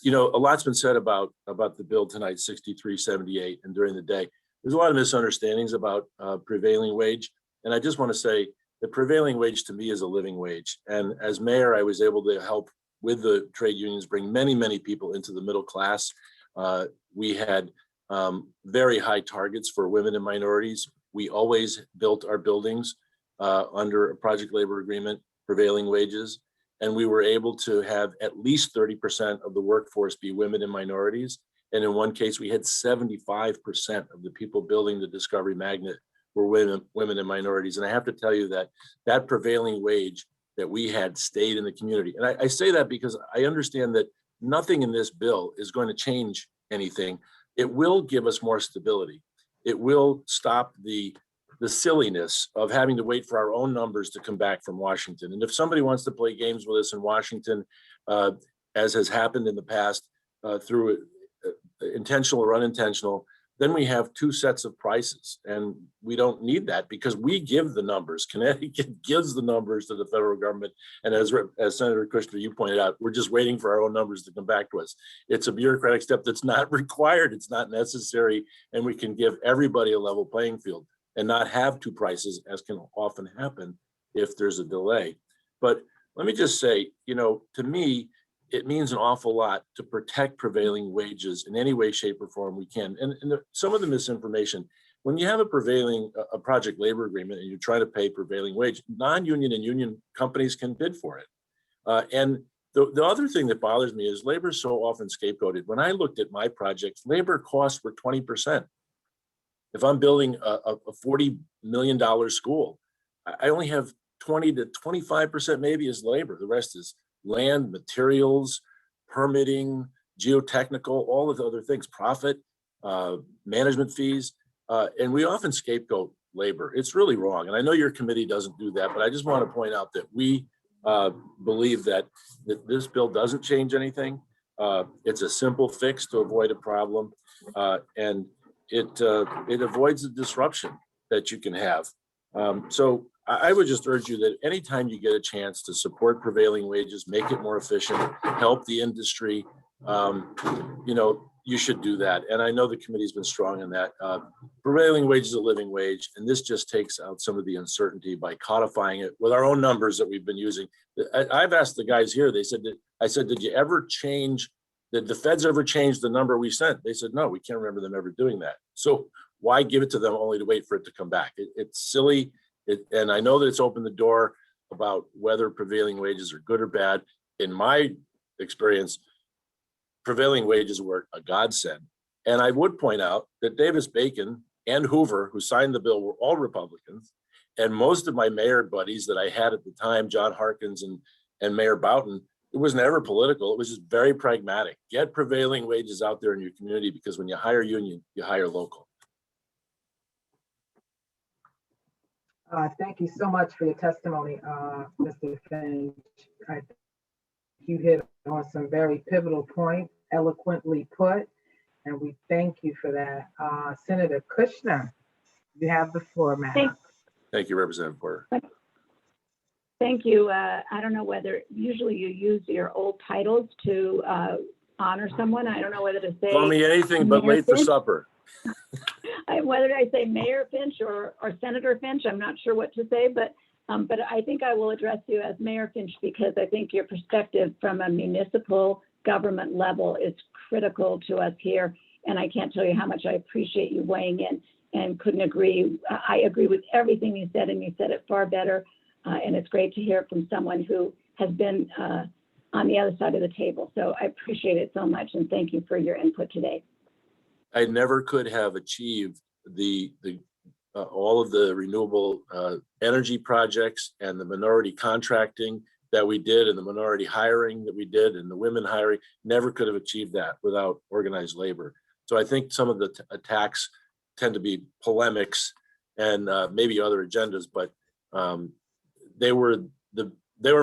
you know, a lot's been said about the bill tonight, 6378, and during the day. There's a lot of misunderstandings about prevailing wage. And I just want to say the prevailing wage to me is a living wage. And as mayor, I was able to help with the trade unions bring many, many people into the middle class. We had very high targets for women and minorities. We always built our buildings under a project labor agreement, prevailing wages. And we were able to have at least 30% of the workforce be women and minorities. And in one case, we had 75% of the people building the Discovery Magnet were women and minorities. And I have to tell you that that prevailing wage that we had stayed in the community. And I say that because I understand that nothing in this bill is going to change anything. It will give us more stability. It will stop the silliness of having to wait for our own numbers to come back from Washington. And if somebody wants to play games with us in Washington, as has happened in the past through intentional or unintentional, then we have two sets of prices. And we don't need that because we give the numbers. Connecticut gives the numbers to the federal government. And as Senator Kushner, you pointed out, we're just waiting for our own numbers to come back to us. It's a bureaucratic step that's not required. It's not necessary. And we can give everybody a level playing field and not have two prices, as can often happen if there's a delay. But let me just say, you know, to me, it means an awful lot to protect prevailing wages in any way, shape, or form we can. And some of the misinformation, when you have a project labor agreement and you try to pay prevailing wage, non-union and union companies can bid for it. And the other thing that bothers me is labor is so often scapegoated. When I looked at my projects, labor costs were 20%. If I'm building a $40 million school, I only have 20 to 25% maybe is labor. The rest is land, materials, permitting, geotechnical, all of the other things, profit, management fees. And we often scapegoat labor. It's really wrong. And I know your committee doesn't do that, but I just want to point out that we believe that this bill doesn't change anything. It's a simple fix to avoid a problem. And it avoids the disruption that you can have. So I would just urge you that anytime you get a chance to support prevailing wages, make it more efficient, help the industry, you know, you should do that. And I know the committee's been strong in that. Prevailing wage is a living wage, and this just takes out some of the uncertainty by codifying it with our own numbers that we've been using. I've asked the guys here, I said, did you ever change, did the feds ever change the number we sent? They said, no, we can't remember them ever doing that. So why give it to them only to wait for it to come back? It's silly. And I know that it's opened the door about whether prevailing wages are good or bad. In my experience, prevailing wages were a godsend. And I would point out that Davis-Bacon and Hoover, who signed the bill, were all Republicans. And most of my mayor buddies that I had at the time, John Harkins and Mayor Boughton, it was never political. It was just very pragmatic. Get prevailing wages out there in your community, because when you hire union, you hire local. Thank you so much for your testimony, Mr. Finch. You hit on some very pivotal points, eloquently put, and we thank you for that. Senator Kushner, you have the floor, ma'am. Thank you, Representative Porter. Thank you. I don't know whether usually you use your old titles to honor someone. I don't know whether to say. Call me anything but Mayor late for Finch. supper. Whether I say Mayor Finch or Senator Finch, I'm not sure what to say, but I think I will address you as Mayor Finch, because I think your perspective from a municipal government level is critical to us here. And I can't tell you how much I appreciate you weighing in, and couldn't agree. I agree with everything you said, and you said it far better. And it's great to hear from someone who has been on the other side of the table. So I appreciate it so much, and thank you for your input today. I never could have achieved all of the renewable energy projects and the minority contracting that we did, and the minority hiring that we did, and the women hiring. Never could have achieved that without organized labor. So I think some of the attacks tend to be polemics and maybe other agendas, but they were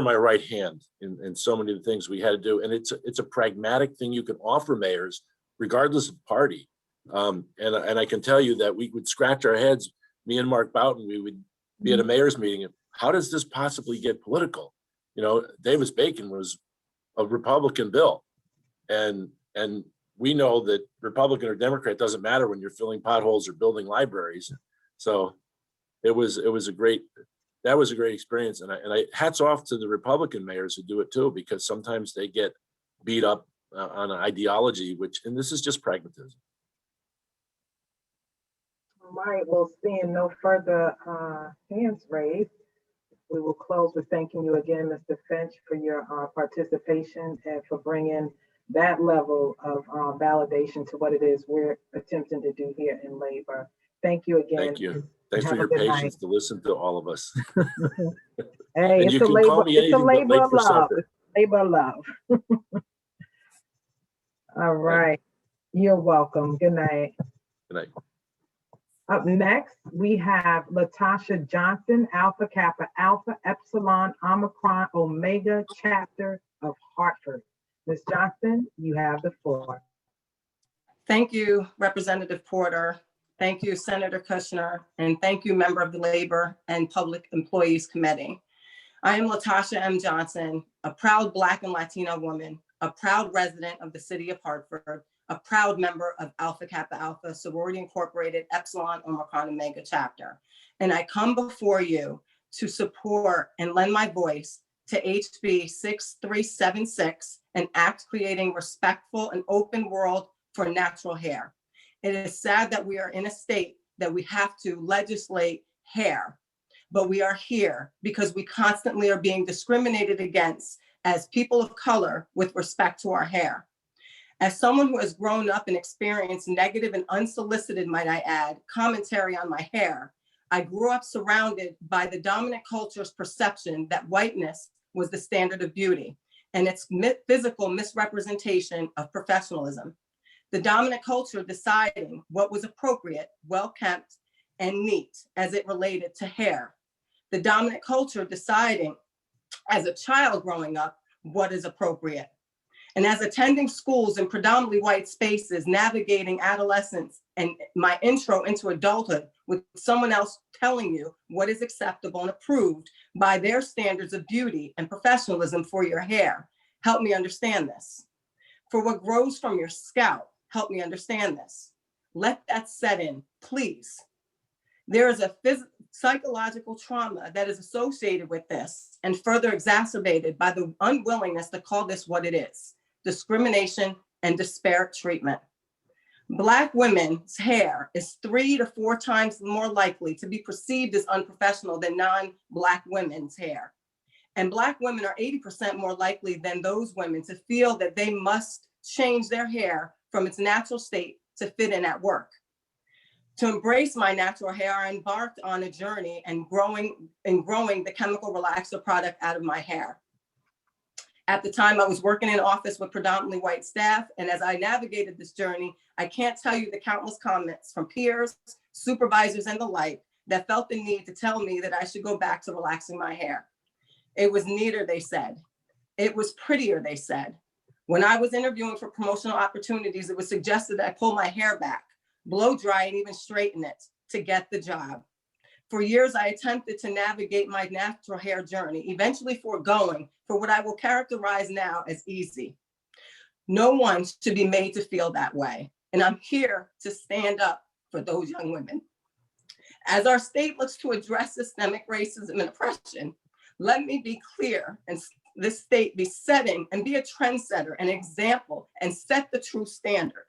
my right hand in so many of the things we had to do. And it's a pragmatic thing you can offer mayors, regardless of party. And I can tell you that we would scratch our heads, me and Mark Boughton, we would be at a mayor's meeting, and how does this possibly get political? You know, Davis-Bacon was a Republican bill, and we know that Republican or Democrat doesn't matter when you're filling potholes or building libraries. So that was a great experience. And I hats off to the Republican mayors who do it too, because sometimes they get beat up on an ideology, and this is just pragmatism. All right, well, seeing no further hands raised, we will close with thanking you again, Mr. Finch, for your participation and for bringing that level of validation to what it is we're attempting to do here in labor. Thank you again. Thank you. Thanks for your patience to listen to all of us. Hey, and it's you a can labor, call me it's a anything but labor late of for love. supper. It's labor of love. All right. You're welcome. Good night. Good night. Up next, we have Latasha Johnson, Alpha Kappa Alpha Epsilon Omicron Omega chapter of Hartford. Ms. Johnson, you have the floor. Thank you, Representative Porter. Thank you, Senator Kushner, and thank you, member of the Labor and Public Employees Committee. I am Latasha M. Johnson, a proud Black and Latina woman, a proud resident of the city of Hartford, a proud member of Alpha Kappa Alpha Sorority Incorporated Epsilon Omicron Omega chapter. And I come before you to support and lend my voice to HB 6376, an act creating respectful and open world for natural hair. It is sad that we are in a state that we have to legislate hair, but we are here because we constantly are being discriminated against as people of color with respect to our hair. As someone who has grown up and experienced negative and unsolicited, might I add, commentary on my hair, I grew up surrounded by the dominant culture's perception that whiteness was the standard of beauty and its physical misrepresentation of professionalism. The dominant culture deciding what was appropriate, well-kept, and neat as it related to hair. The dominant culture deciding as a child growing up what is appropriate. And as attending schools in predominantly white spaces, navigating adolescence and my intro into adulthood with someone else telling you what is acceptable and approved by their standards of beauty and professionalism for your hair, help me understand this. For what grows from your scalp, help me understand this. Let that set in, please. There is a psychological trauma that is associated with this and further exacerbated by the unwillingness to call this what it is: discrimination and disparate treatment. Black women's hair is 3 to 4 times more likely to be perceived as unprofessional than non-Black women's hair. And Black women are 80% more likely than those women to feel that they must change their hair from its natural state to fit in at work. To embrace my natural hair, I embarked on a journey and growing the chemical relaxer product out of my hair. At the time, I was working in an office with predominantly white staff, and as I navigated this journey, I can't tell you the countless comments from peers, supervisors, and the like that felt the need to tell me that I should go back to relaxing my hair. It was neater, they said. It was prettier, they said. When I was interviewing for promotional opportunities, it was suggested that I pull my hair back, blow dry, and even straighten it to get the job. For years, I attempted to navigate my natural hair journey, eventually foregoing for what I will characterize now as easy. No one should be made to feel that way, and I'm here to stand up for those young women. As our state looks to address systemic racism and oppression, let me be clear, and this state be setting and be a trendsetter, an example, and set the true standard.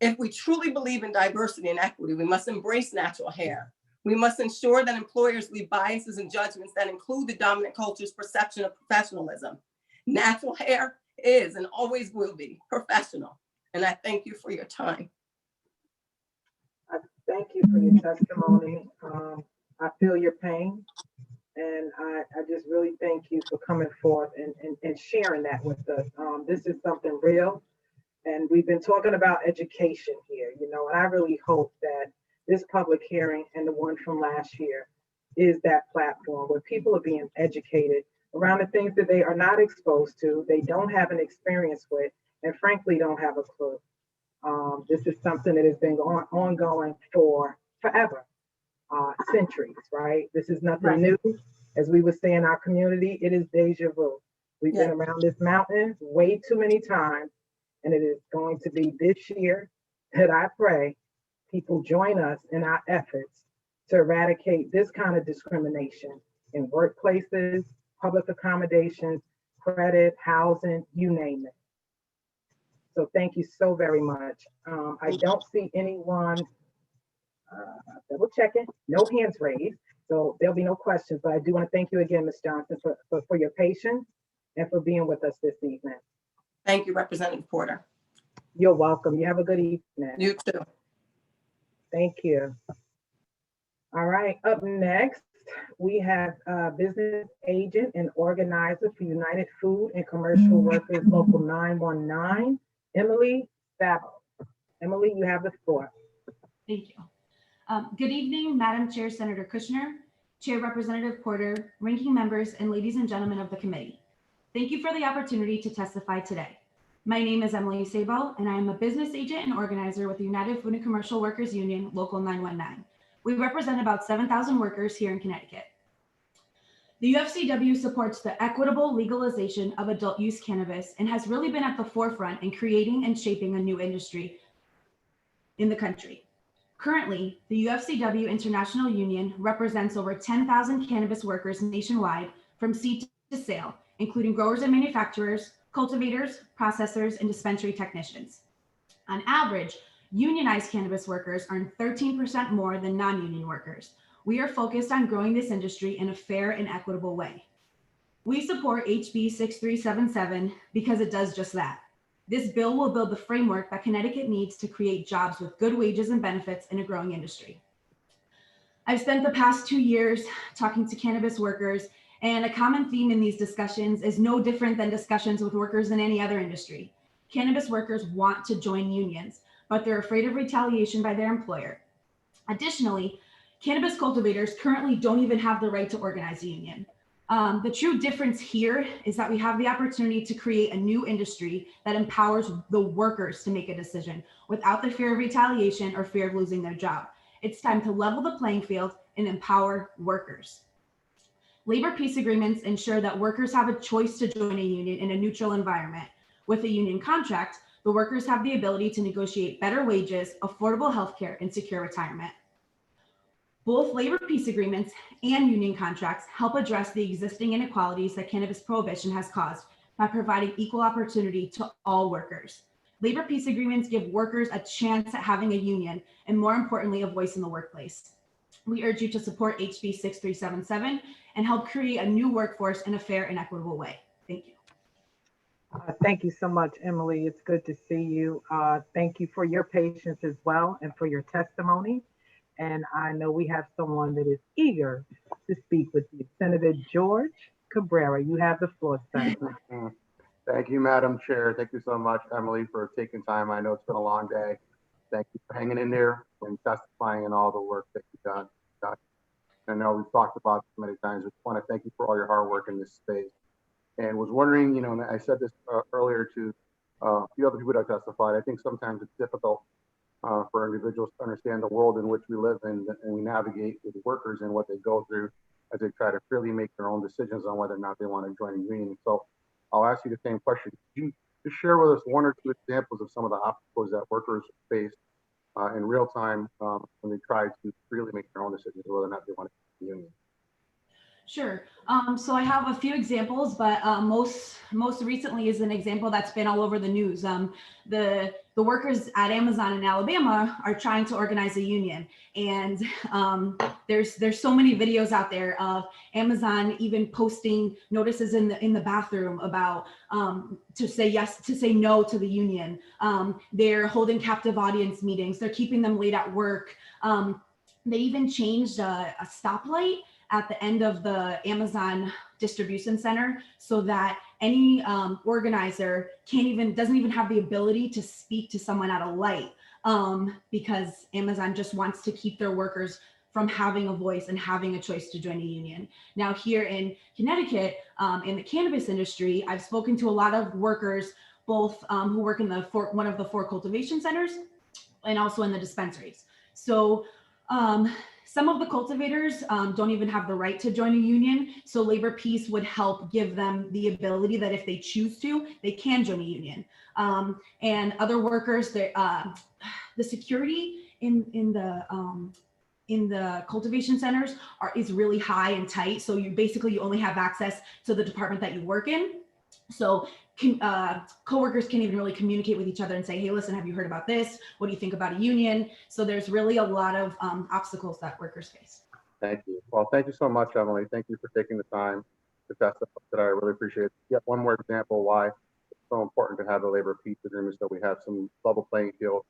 If we truly believe in diversity and equity, we must embrace natural hair. We must ensure that employers leave biases and judgments that include the dominant culture's perception of professionalism. Natural hair is and always will be professional. And I thank you for your time. I thank you for your testimony. I feel your pain. And I just really thank you for coming forth and sharing that with us. This is something real. And we've been talking about education here, you know, and I really hope that this public hearing and the one from last year is that platform where people are being educated around the things that they are not exposed to, they don't have an experience with, and frankly, don't have a clue. This is something that has been ongoing for forever, centuries, right? This is nothing new. As we would say in our community, it is deja vu. We've been around this mountain way too many times, and it is going to be this year that I pray people join us in our efforts to eradicate this kind of discrimination in workplaces, public accommodations, credit, housing, you name it. So thank you so very much. I don't see anyone double checking, no hands raised. So there'll be no questions, but I do want to thank you again, Ms. Johnson, for your patience and for being with us this evening. Thank you, Representative Porter. You're welcome. You have a good evening. You too. Thank you. All right, up next, we have business agent and organizer for United Food and Commercial Workers Local 919, Emily Sabo. Emily, you have the floor. Thank you. Good evening, Madam Chair, Senator Kushner, Chair Representative Porter, ranking members, and ladies and gentlemen of the committee. Thank you for the opportunity to testify today. My name is Emily Sabo, and I am a business agent and organizer with the United Food and Commercial Workers Union, Local 919. We represent about 7,000 workers here in Connecticut. The UFCW supports the equitable legalization of adult use cannabis and has really been at the forefront in creating and shaping a new industry in the country. Currently, the UFCW International Union represents over 10,000 cannabis workers nationwide from seed to sale, including growers and manufacturers, cultivators, processors, and dispensary technicians. On average, unionized cannabis workers earn 13% more than non-union workers. We are focused on growing this industry in a fair and equitable way. We support HB 6377 because it does just that. This bill will build the framework that Connecticut needs to create jobs with good wages and benefits in a growing industry. I've spent the past 2 years talking to cannabis workers, and a common theme in these discussions is no different than discussions with workers in any other industry. Cannabis workers want to join unions, but they're afraid of retaliation by their employer. Additionally, cannabis cultivators currently don't even have the right to organize a union. The true difference here is that we have the opportunity to create a new industry that empowers the workers to make a decision without the fear of retaliation or fear of losing their job. It's time to level the playing field and empower workers. Labor peace agreements ensure that workers have a choice to join a union in a neutral environment. With a union contract, the workers have the ability to negotiate better wages, affordable healthcare, and secure retirement. Both labor peace agreements and union contracts help address the existing inequalities that cannabis prohibition has caused by providing equal opportunity to all workers. Labor peace agreements give workers a chance at having a union and, more importantly, a voice in the workplace. We urge you to support HB 6377 and help create a new workforce in a fair and equitable way. Thank you. Thank you so much, Emily. It's good to see you. Thank you for your patience as well and for your testimony. And I know we have someone that is eager to speak with you. Senator George Cabrera, you have the floor, Senator. Thank you, Madam Chair. Thank you so much, Emily, for taking time. I know it's been a long day. Thank you for hanging in there and testifying and all the work that you've done. I know we've talked about this many times. I just want to thank you for all your hard work in this space. And was wondering, and I said this earlier to a few other people that testified, I think sometimes it's difficult for individuals to understand the world in which we live in and we navigate with workers and what they go through as they try to freely make their own decisions on whether or not they want to join a union. So I'll ask you the same question. Could you just share with us one or two examples of some of the obstacles that workers face in real time when they try to freely make their own decisions whether or not they want to join a union? Sure. So I have a few examples, but most recently is an example that's been all over the news. The workers at Amazon in Alabama are trying to organize a union, and there's so many videos out there of Amazon even posting notices in the bathroom about to say yes, to say no to the union. They're holding captive audience meetings. They're keeping them late at work. They even changed a stoplight at the end of the Amazon distribution center so that any organizer doesn't even have the ability to speak to someone at a light because Amazon just wants to keep their workers from having a voice and having a choice to join a union. Now here in Connecticut, in the cannabis industry, I've spoken to a lot of workers, both who work in one of the 4 cultivation centers and also in the dispensaries. So some of the cultivators don't even have the right to join a union. So Labor Peace would help give them the ability that if they choose to, they can join a union. And other workers, the security in the cultivation centers is really high and tight. So you only have access to the department that you work in. So coworkers can't even really communicate with each other and say, hey, listen, have you heard about this? What do you think about a union? So there's really a lot of obstacles that workers face. Thank you. Well, thank you so much, Emily. Thank you for taking the time to testify today. I really appreciate it. Yet one more example why it's so important to have a labor peace agreement so we have some level playing field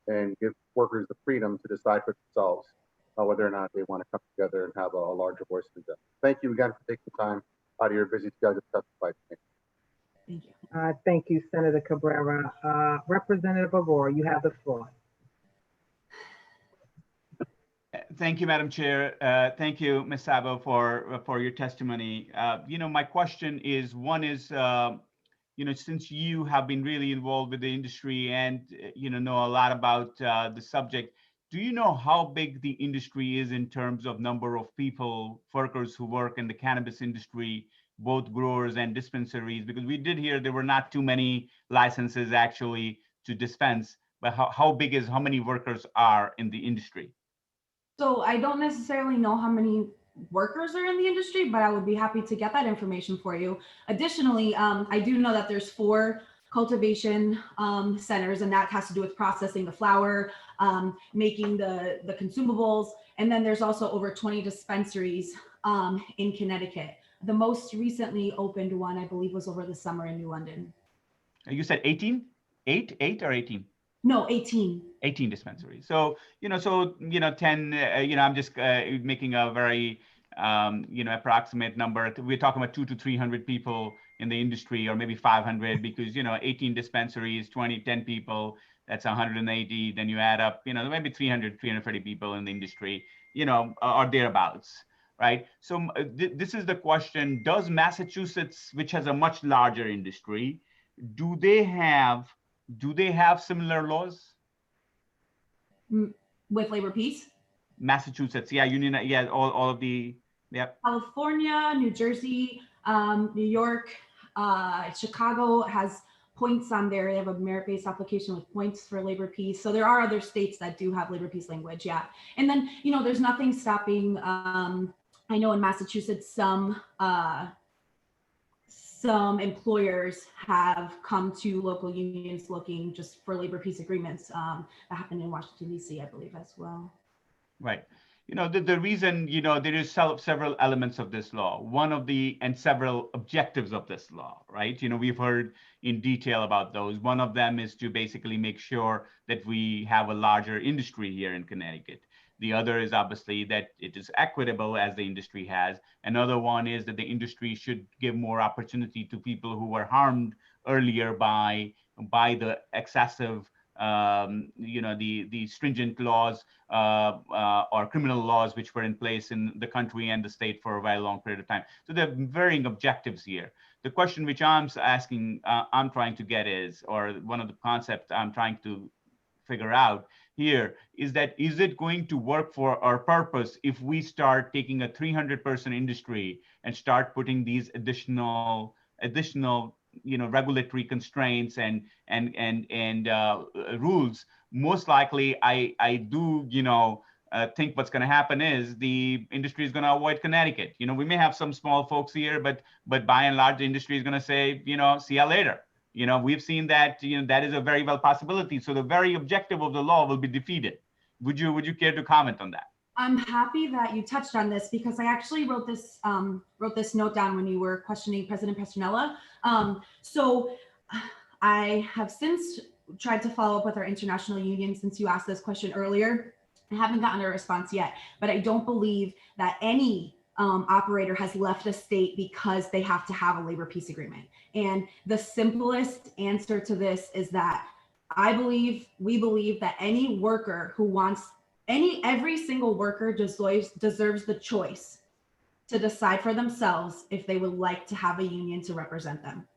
and give workers the freedom to decide for themselves whether or not they want to come together and have a larger voice in them. Thank you again for taking the time out of your busy schedule to testify today. Thank you. Thank you, Senator Cabrera. Representative Aurora, you have the floor. Thank you, Madam Chair. Thank you, Ms. Sabo, for your testimony. My question is, one is, since you have been really involved with the industry and, know a lot about the subject, do you know how big the industry is in terms of number of people, workers who work in the cannabis industry, both growers and dispensaries? Because we did hear there were not too many licenses actually to dispense, but how many workers are in the industry? So I don't necessarily know how many workers are in the industry, but I would be happy to get that information for you. Additionally, I do know that there's 4 cultivation centers, and that has to do with processing the flower, making the consumables. And then there's also over 20 dispensaries in Connecticut. The most recently opened one, I believe, was over the summer in New London. You said 18? 8 or 18? No, 18. 18 dispensaries. So, 10, I'm just making a very, approximate number. We're talking about 200 to 300 people in the industry, or maybe 500, because, 18 dispensaries, 10 people, that's 180. Then you add up, maybe 300, 330 people in the industry, or thereabouts. Right. So this is the question. Does Massachusetts, which has a much larger industry, do they have similar laws? With labor peace? Massachusetts, yeah, union, yeah, all of the, yeah. California, New Jersey, New York, Chicago has points on there. They have a merit-based application with points for labor peace. So there are other states that do have labor peace language, yeah. And then, there's nothing stopping, I know in Massachusetts, some employers have come to local unions looking just for labor peace agreements that happened in Washington, D.C., I believe, as well. Right. The reason, there is several elements of this law, and several objectives of this law, right? We've heard in detail about those. One of them is to basically make sure that we have a larger industry here in Connecticut. The other is obviously that it is equitable as the industry has. Another one is that the industry should give more opportunity to people who were harmed earlier by the excessive the stringent laws or criminal laws which were in place in the country and the state for a very long period of time. So there are varying objectives here. The question which I'm trying to get is, or one of the concepts I'm trying to figure out here is that, is it going to work for our purpose if we start taking a 300-person industry and start putting these additional regulatory constraints and rules? Most likely, I do think what's going to happen is the industry is going to avoid Connecticut. We may have some small folks here, but by and large, the industry is going to say, see you later. We've seen that, that is a very well possibility. So the very objective of the law will be defeated. Would you care to comment on that? I'm happy that you touched on this because I actually wrote this note down when you were questioning President Petronella. So I have since tried to follow up with our international union since you asked this question earlier. I haven't gotten a response yet, but I don't believe that any operator has left a state because they have to have a labor peace agreement. And the simplest answer to this is that we believe that any worker who wants every single worker deserves the choice to decide for themselves if they would like to have a union to represent them.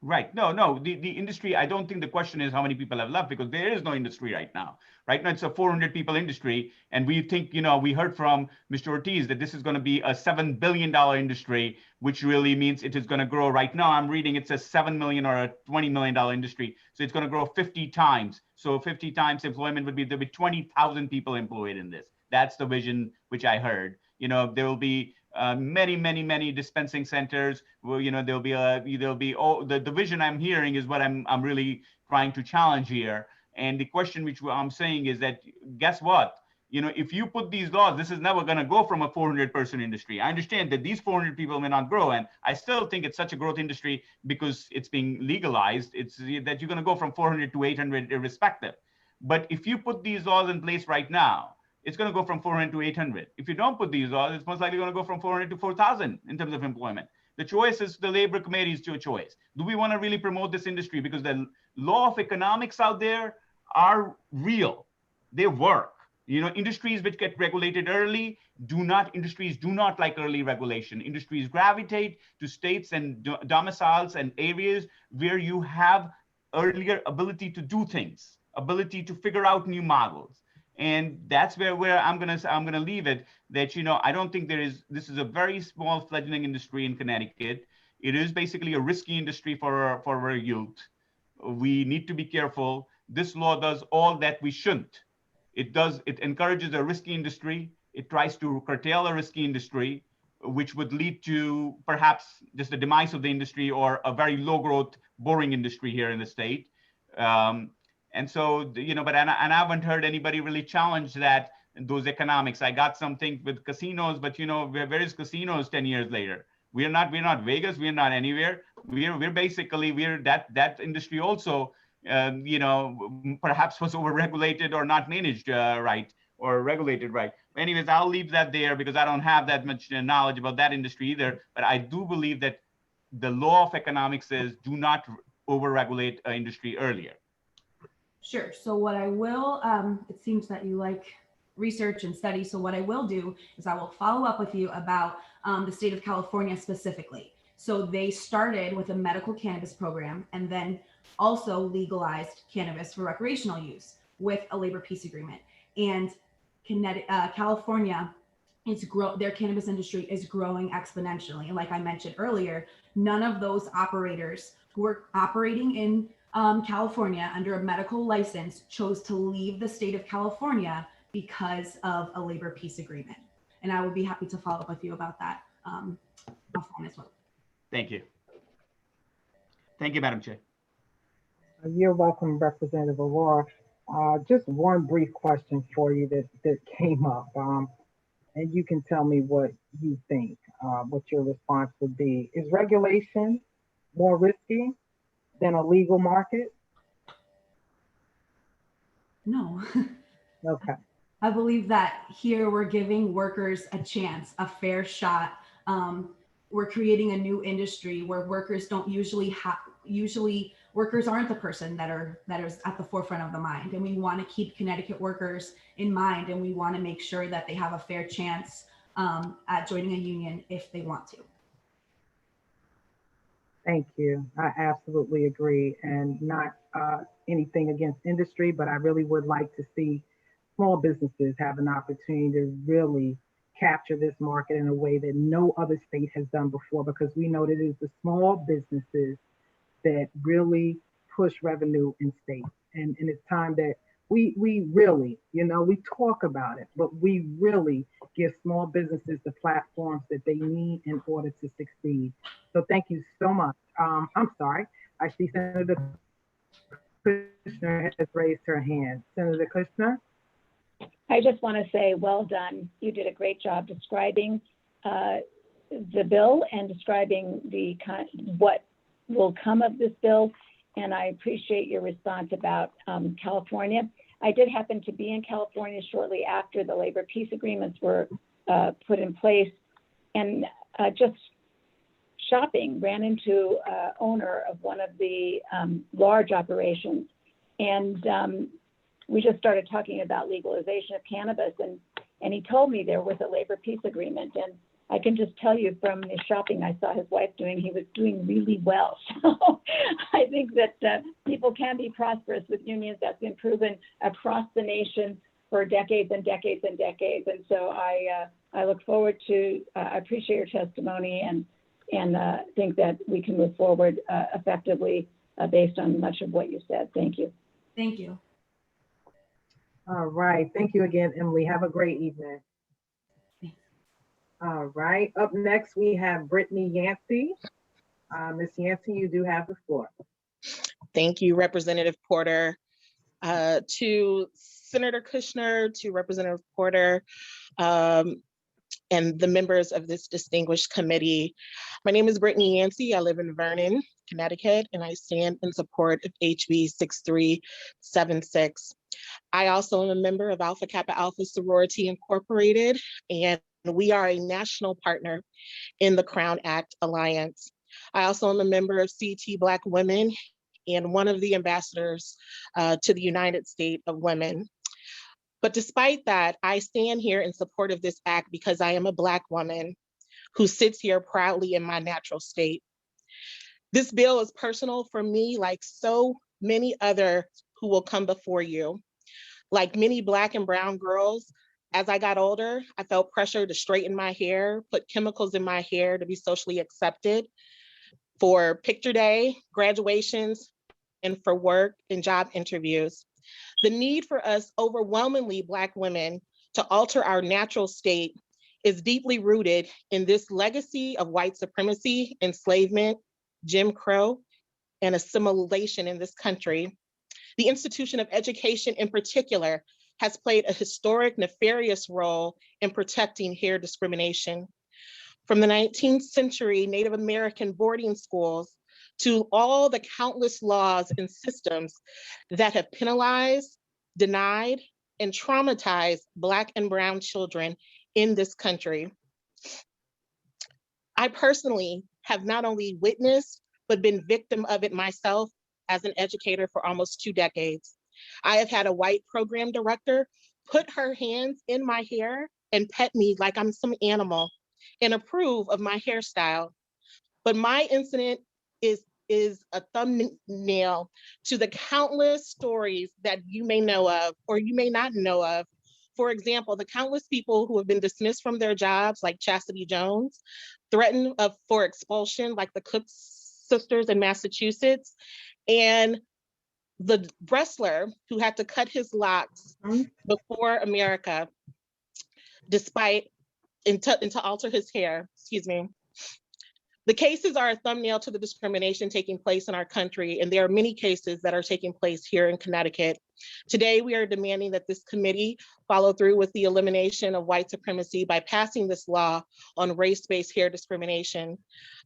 Right. No, the industry, I don't think the question is how many people have left, because there is no industry right now. Right now, it's a 400 people industry. And we think, we heard from Mr. Ortiz that this is going to be a $7 billion industry, which really means it is going to grow. Right now, I'm reading it says $7 million or a $20 million industry. So it's going to grow 50 times. So 50 times employment there'll be 20,000 people employed in this. That's the vision which I heard. There will be many dispensing centers. Well, there'll be the vision I'm hearing is what I'm really trying to challenge here. And the question which I'm saying is that, guess what? If you put these laws, this is never going to go from a 400-person industry. I understand that these 400 people may not grow, and I still think it's such a growth industry because it's being legalized. It's that you're going to go from 400 to 800 irrespective. But if you put these laws in place right now, it's going to go from 400 to 800. If you don't put these laws, it's most likely going to go from 400 to 4,000 in terms of employment. The choice is the labor committee's choice. Do we want to really promote this industry? Because the law of economics out there are real. They work. Industries which get regulated early industries do not like early regulation. Industries gravitate to states and domiciles and areas where you have earlier ability to do things, ability to figure out new models. And that's where I'm gonna leave it. That I don't think this is a very small fledgling industry in Connecticut. It is basically a risky industry for our youth. We need to be careful. This law does all that we shouldn't. It encourages a risky industry. It tries to curtail a risky industry, which would lead to perhaps just the demise of the industry or a very low growth, boring industry here in the state. And so, but I haven't heard anybody really challenge those economics. I got something with casinos, but where is casinos 10 years later? We're not Vegas. We're not anywhere. We're basically that industry also, perhaps was overregulated or not managed right or regulated right. Anyways, I'll leave that there because I don't have that much knowledge about that industry either. But I do believe that the law of economics says do not overregulate an industry earlier. Sure. So what I will, it seems that you like research and study. So what I will do is I will follow up with you about the state of California specifically. So they started with a medical cannabis program and then also legalized cannabis for recreational use with a labor peace agreement. And California their cannabis industry is growing exponentially. And like I mentioned earlier, none of those operators who are operating in California under a medical license chose to leave the state of California because of a labor peace agreement. And I will be happy to follow up with you about that offline as well. Thank you. Thank you, Madam Chair. You're welcome, Representative Aurora. Just one brief question for you that came up, and you can tell me what you think, what your response would be. Is regulation more risky than a legal market? No. Okay. I believe that here we're giving workers a chance, a fair shot. We're creating a new industry where workers don't usually workers aren't the person that is at the forefront of the mind. And we want to keep Connecticut workers in mind, and we want to make sure that they have a fair chance at joining a union if they want to. Thank you. I absolutely agree. And not anything against industry, but I really would like to see small businesses have an opportunity to really capture this market in a way that no other state has done before, because we know that it is the small businesses that really push revenue in states. And it's time that we really, we talk about it, but we really give small businesses the platforms that they need in order to succeed. So thank you so much. I'm sorry. I see Senator Kushner has raised her hand. Senator Kushner? I just want to say, well done. You did a great job describing the bill and describing what will come of this bill. And I appreciate your response about California. I did happen to be in California shortly after the labor peace agreements were put in place, and just shopping, ran into owner of one of the large operations. And we just started talking about legalization of cannabis, and he told me there was a labor peace agreement. And I can just tell you from the shopping I saw his wife doing, he was doing really well. So I think that people can be prosperous with unions. That's been proven across the nation for decades and decades and decades. And so I look forward to, I appreciate your testimony and think that we can move forward effectively based on much of what you said. Thank you. Thank you. All right. Thank you again, Emily. Have a great evening. All right. Up next, we have Brittany Yancey. Ms. Yancey, you do have the floor. Thank you, Representative Porter. To Senator Kushner, to Representative Porter, and the members of this distinguished committee. My name is Brittany Yancey. I live in Vernon, Connecticut, and I stand in support of HB 6376. I also am a member of Alpha Kappa Alpha Sorority Incorporated, and we are a national partner in the Crown Act Alliance. I also am a member of CT Black Women and one of the ambassadors to the United States of Women. But despite that, I stand here in support of this act because I am a Black woman who sits here proudly in my natural state. This bill is personal for me, like so many others who will come before you. Like many Black and brown girls, as I got older, I felt pressure to straighten my hair, put chemicals in my hair to be socially accepted for picture day, graduations, and for work and job interviews. The need for us overwhelmingly Black women to alter our natural state is deeply rooted in this legacy of white supremacy, enslavement, Jim Crow, and assimilation in this country. The institution of education in particular has played a historic, nefarious role in protecting hair discrimination. From the 19th century Native American boarding schools to all the countless laws and systems that have penalized, denied, and traumatized Black and brown children in this country. I personally have not only witnessed, but been victim of it myself as an educator for almost 2 decades. I have had a white program director put her hands in my hair and pet me like I'm some animal and approve of my hairstyle. But my incident is a thumbnail to the countless stories that you may know of or you may not know of. For example, the countless people who have been dismissed from their jobs, like Chastity Jones, threatened for expulsion, like the Cook sisters in Massachusetts, and the wrestler who had to cut his locks before America, despite, and to alter his hair, excuse me. The cases are a thumbnail to the discrimination taking place in our country, and there are many cases that are taking place here in Connecticut. Today, we are demanding that this committee follow through with the elimination of white supremacy by passing this law on race-based hair discrimination.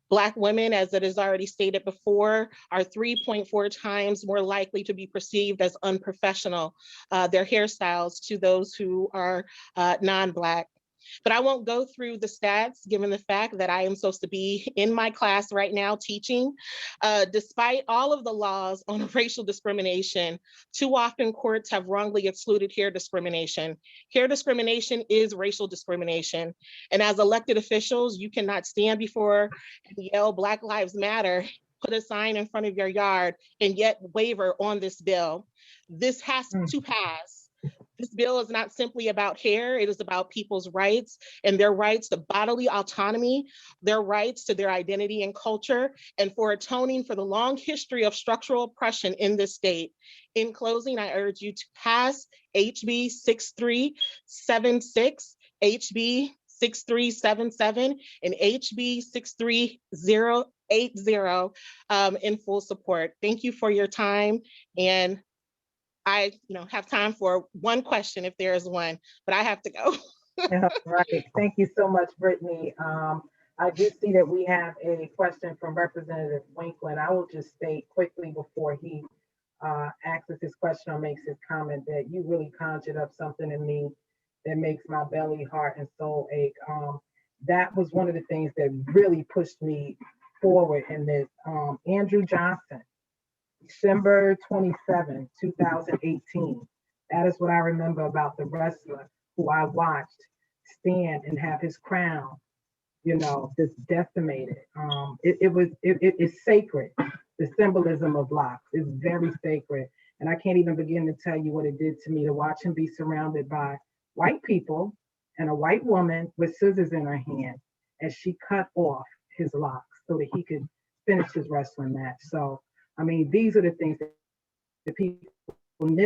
Black women, as it is already stated before, are 3.4 times more likely to be perceived as unprofessional, their hairstyles, to those who are non-Black. But I won't go through the stats, given the fact that I am supposed to be in my class right now teaching. Despite all of the laws on racial discrimination, too often courts have wrongly excluded hair discrimination. Hair discrimination is racial discrimination. And as elected officials, you cannot stand before and yell Black Lives Matter, put a sign in front of your yard, and yet waver on this bill. This has to pass. This bill is not simply about hair, it is about people's rights and their rights to bodily autonomy, their rights to their identity and culture, and for atoning for the long history of structural oppression in this state. In closing, I urge you to pass HB 6376, HB 6377, and HB 63080 in full support. Thank you for your time, and I have time for one question if there is one, but I have to go. Right. Thank you so much, Brittany. I do see that we have a question from Representative Winkler, and I will just state quickly before he asks his question or makes his comment that you really conjured up something in me that makes my belly, heart, and soul ache. That was one of the things that really pushed me forward in this. Andrew Johnson, December 27, 2018. That is what I remember about the wrestler who I watched stand and have his crown, just decimated. It's sacred. The symbolism of locks is very sacred. And I can't even begin to tell you what it did to me to watch him be surrounded by white people and a white woman with scissors in her hand as she cut off his locks so that he could finish his wrestling match. So, I mean, these are the things that people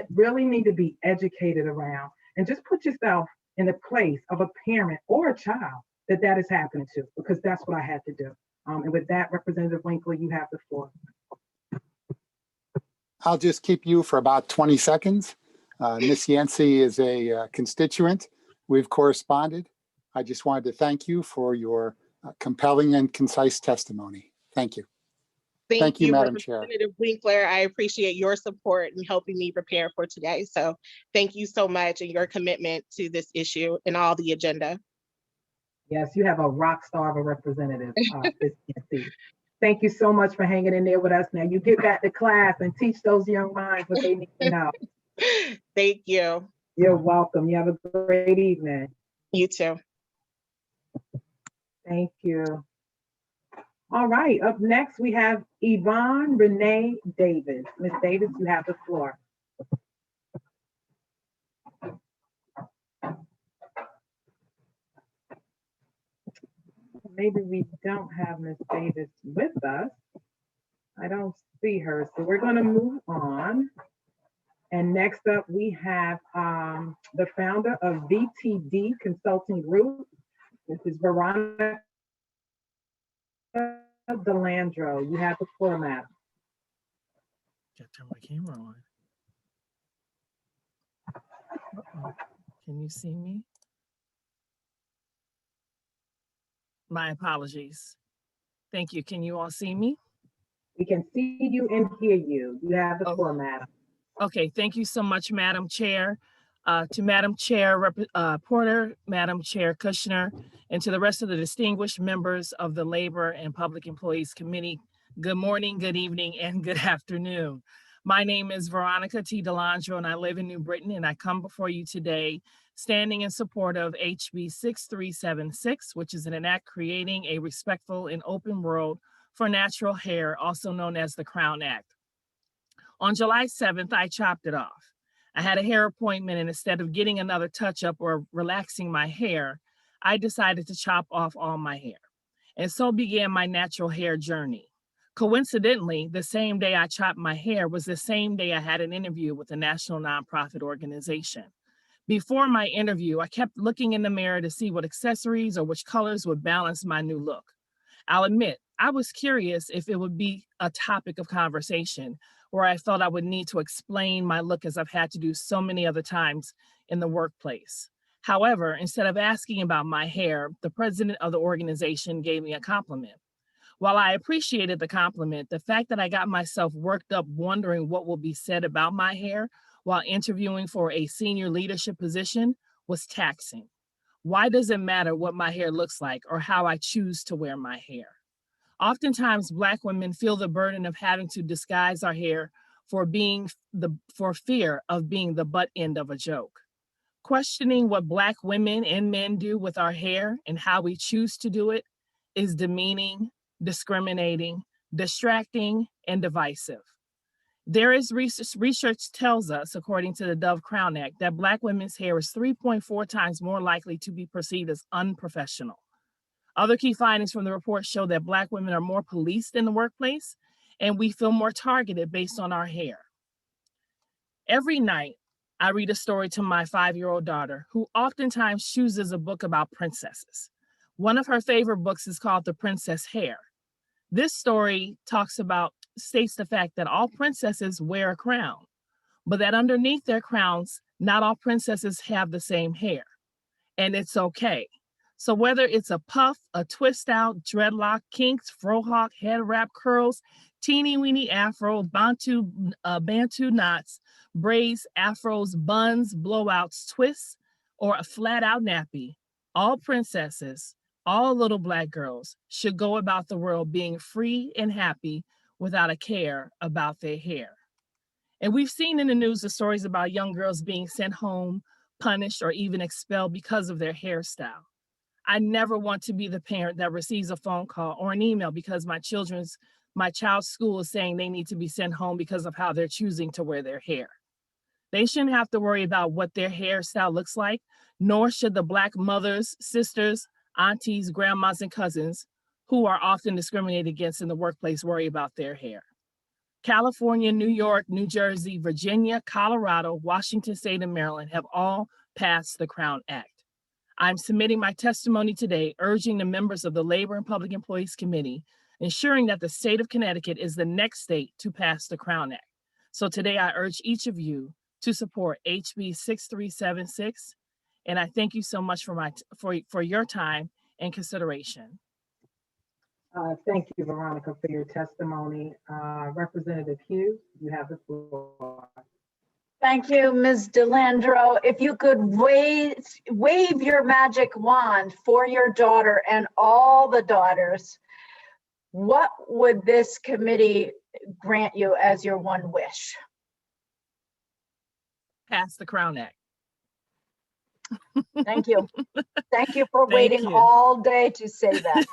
really need to be educated around, and just put yourself in the place of a parent or a child that is happening to, because that's what I had to do. And with that, Representative Winkler, you have the floor. I'll just keep you for about 20 seconds. Ms. Yancey is a constituent. We've corresponded. I just wanted to thank you for your compelling and concise testimony. Thank you. Thank you, Madam Chair. Representative Winkler. I appreciate your support in helping me prepare for today. So thank you so much, and your commitment to this issue and all the agenda. Yes, you have a rock star of a representative. Thank you so much for hanging in there with us. Now you get back to class and teach those young minds what they need to know. Thank you. You're welcome. You have a great evening. You too. Thank you. All right, up next we have Yvonne Renee Davis. Ms. Davis, you have the floor. Maybe we don't have Ms. Davis with us. I don't see her, so we're going to move on. And next up we have the founder of VTD Consulting Group. This is Veronica Delandro. You have the floor, madam. Gotta turn my camera on. Uh-oh. Can you see me? My apologies. Thank you. Can you all see me? We can see you and hear you. You have the floor, madam. Okay, thank you so much, Madam Chair. To Madam Chair Porter, Madam Chair Kushner, and to the rest of the distinguished members of the Labor and Public Employees Committee, good morning, good evening, and good afternoon. My name is Veronica T. Delandro, and I live in New Britain, and I come before you today standing in support of HB 6376, which is an act creating a respectful and open world for natural hair, also known as the Crown Act. On July 7th, I chopped it off. I had a hair appointment, and instead of getting another touch-up or relaxing my hair, I decided to chop off all my hair. And so began my natural hair journey. Coincidentally, the same day I chopped my hair was the same day I had an interview with a national nonprofit organization. Before my interview, I kept looking in the mirror to see what accessories or which colors would balance my new look. I'll admit, I was curious if it would be a topic of conversation where I felt I would need to explain my look as I've had to do so many other times in the workplace. However, instead of asking about my hair, the president of the organization gave me a compliment. While I appreciated the compliment, the fact that I got myself worked up wondering what will be said about my hair while interviewing for a senior leadership position was taxing. Why does it matter what my hair looks like or how I choose to wear my hair? Oftentimes, Black women feel the burden of having to disguise our hair for fear of being the butt end of a joke. Questioning what Black women and men do with our hair and how we choose to do it is demeaning, discriminating, distracting, and divisive. There is research tells us, according to the Dove Crown Act, that Black women's hair is 3.4 times more likely to be perceived as unprofessional. Other key findings from the report show that Black women are more policed in the workplace, and we feel more targeted based on our hair. Every night, I read a story to my 5-year-old daughter, who oftentimes chooses a book about princesses. One of her favorite books is called The Princess Hair. This story states the fact that all princesses wear a crown, but that underneath their crowns, not all princesses have the same hair, and it's okay. So whether it's a puff, a twist out, dreadlock, kinks, frohawk, head wrap, curls, teeny weeny afro, bantu knots, braids, afros, buns, blowouts, twists, or a flat out nappy, all princesses, all little Black girls should go about the world being free and happy without a care about their hair. And we've seen in the news the stories about young girls being sent home, punished, or even expelled because of their hairstyle. I never want to be the parent that receives a phone call or an email because my child's school is saying they need to be sent home because of how they're choosing to wear their hair. They shouldn't have to worry about what their hairstyle looks like, nor should the Black mothers, sisters, aunties, grandmas, and cousins who are often discriminated against in the workplace worry about their hair. California, New York, New Jersey, Virginia, Colorado, Washington State, and Maryland have all passed the Crown Act. I'm submitting my testimony today, urging the members of the Labor and Public Employees Committee, ensuring that the state of Connecticut is the next state to pass the Crown Act. So today I urge each of you to support HB 6376, and I thank you so much for your time and consideration. Thank you, Veronica, for your testimony. Representative Hughes, you have the floor. Thank you, Ms. DeLandro. If you could wave your magic wand for your daughter and all the daughters, what would this committee grant you as your one wish? Pass the Crown Act. Thank you. Thank you for waiting all day to say that.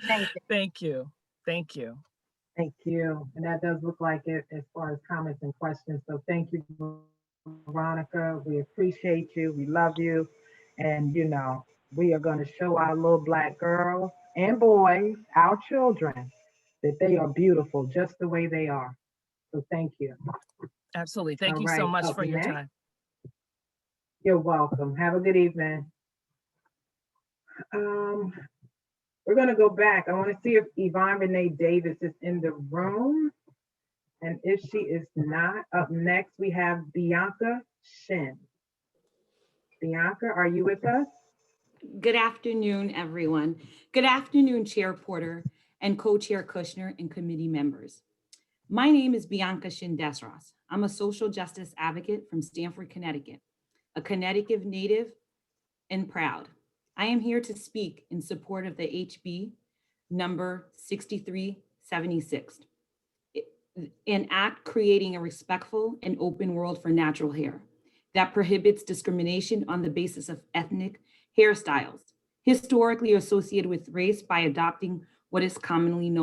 Thank you. Thank you. Thank you. Thank you. And that does look like it as far as comments and questions. So thank you, Veronica. We appreciate you. We love you. And you know, we are going to show our little Black girls and boys, our children, that they are beautiful just the way they are. So thank you. Absolutely. Thank you so much for your time. You're welcome. Have a good evening. We're going to go back. I want to see if Yvonne Renee Davis is in the room. And if she is not, up next we have Bianca Shin. Bianca, are you with us? Good afternoon, everyone. Good afternoon, Chair Porter and Co-Chair Kushner and committee members. My name is Bianca Shin Desros. I'm a social justice advocate from Stamford, Connecticut, a Connecticut native and proud. I am here to speak in support of the HB number 6376, an act creating a respectful and open world for natural hair that prohibits discrimination on the basis of ethnic hairstyles, historically associated with race, by adopting what is commonly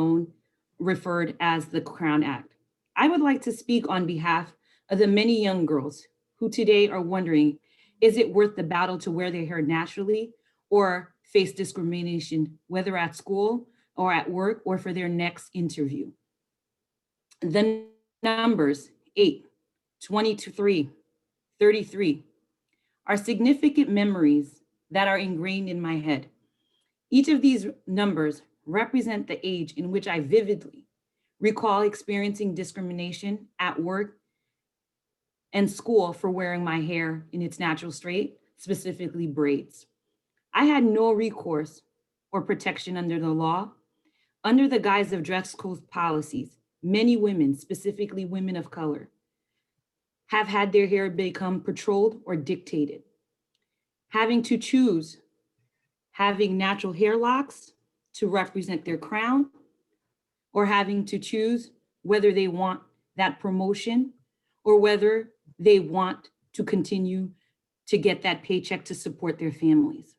referred as the Crown Act. I would like to speak on behalf of the many young girls who today are wondering, is it worth the battle to wear their hair naturally or face discrimination, whether at school or at work or for their next interview? The numbers 8, 23, 33 are significant memories that are ingrained in my head. Each of these numbers represent the age in which I vividly recall experiencing discrimination at work and school for wearing my hair in its natural state, specifically braids. I had no recourse or protection under the law. Under the guise of dress code policies, many women, specifically women of color, have had their hair become patrolled or dictated, having to choose having natural hair locks to represent their crown, or having to choose whether they want that promotion or whether they want to continue to get that paycheck to support their families.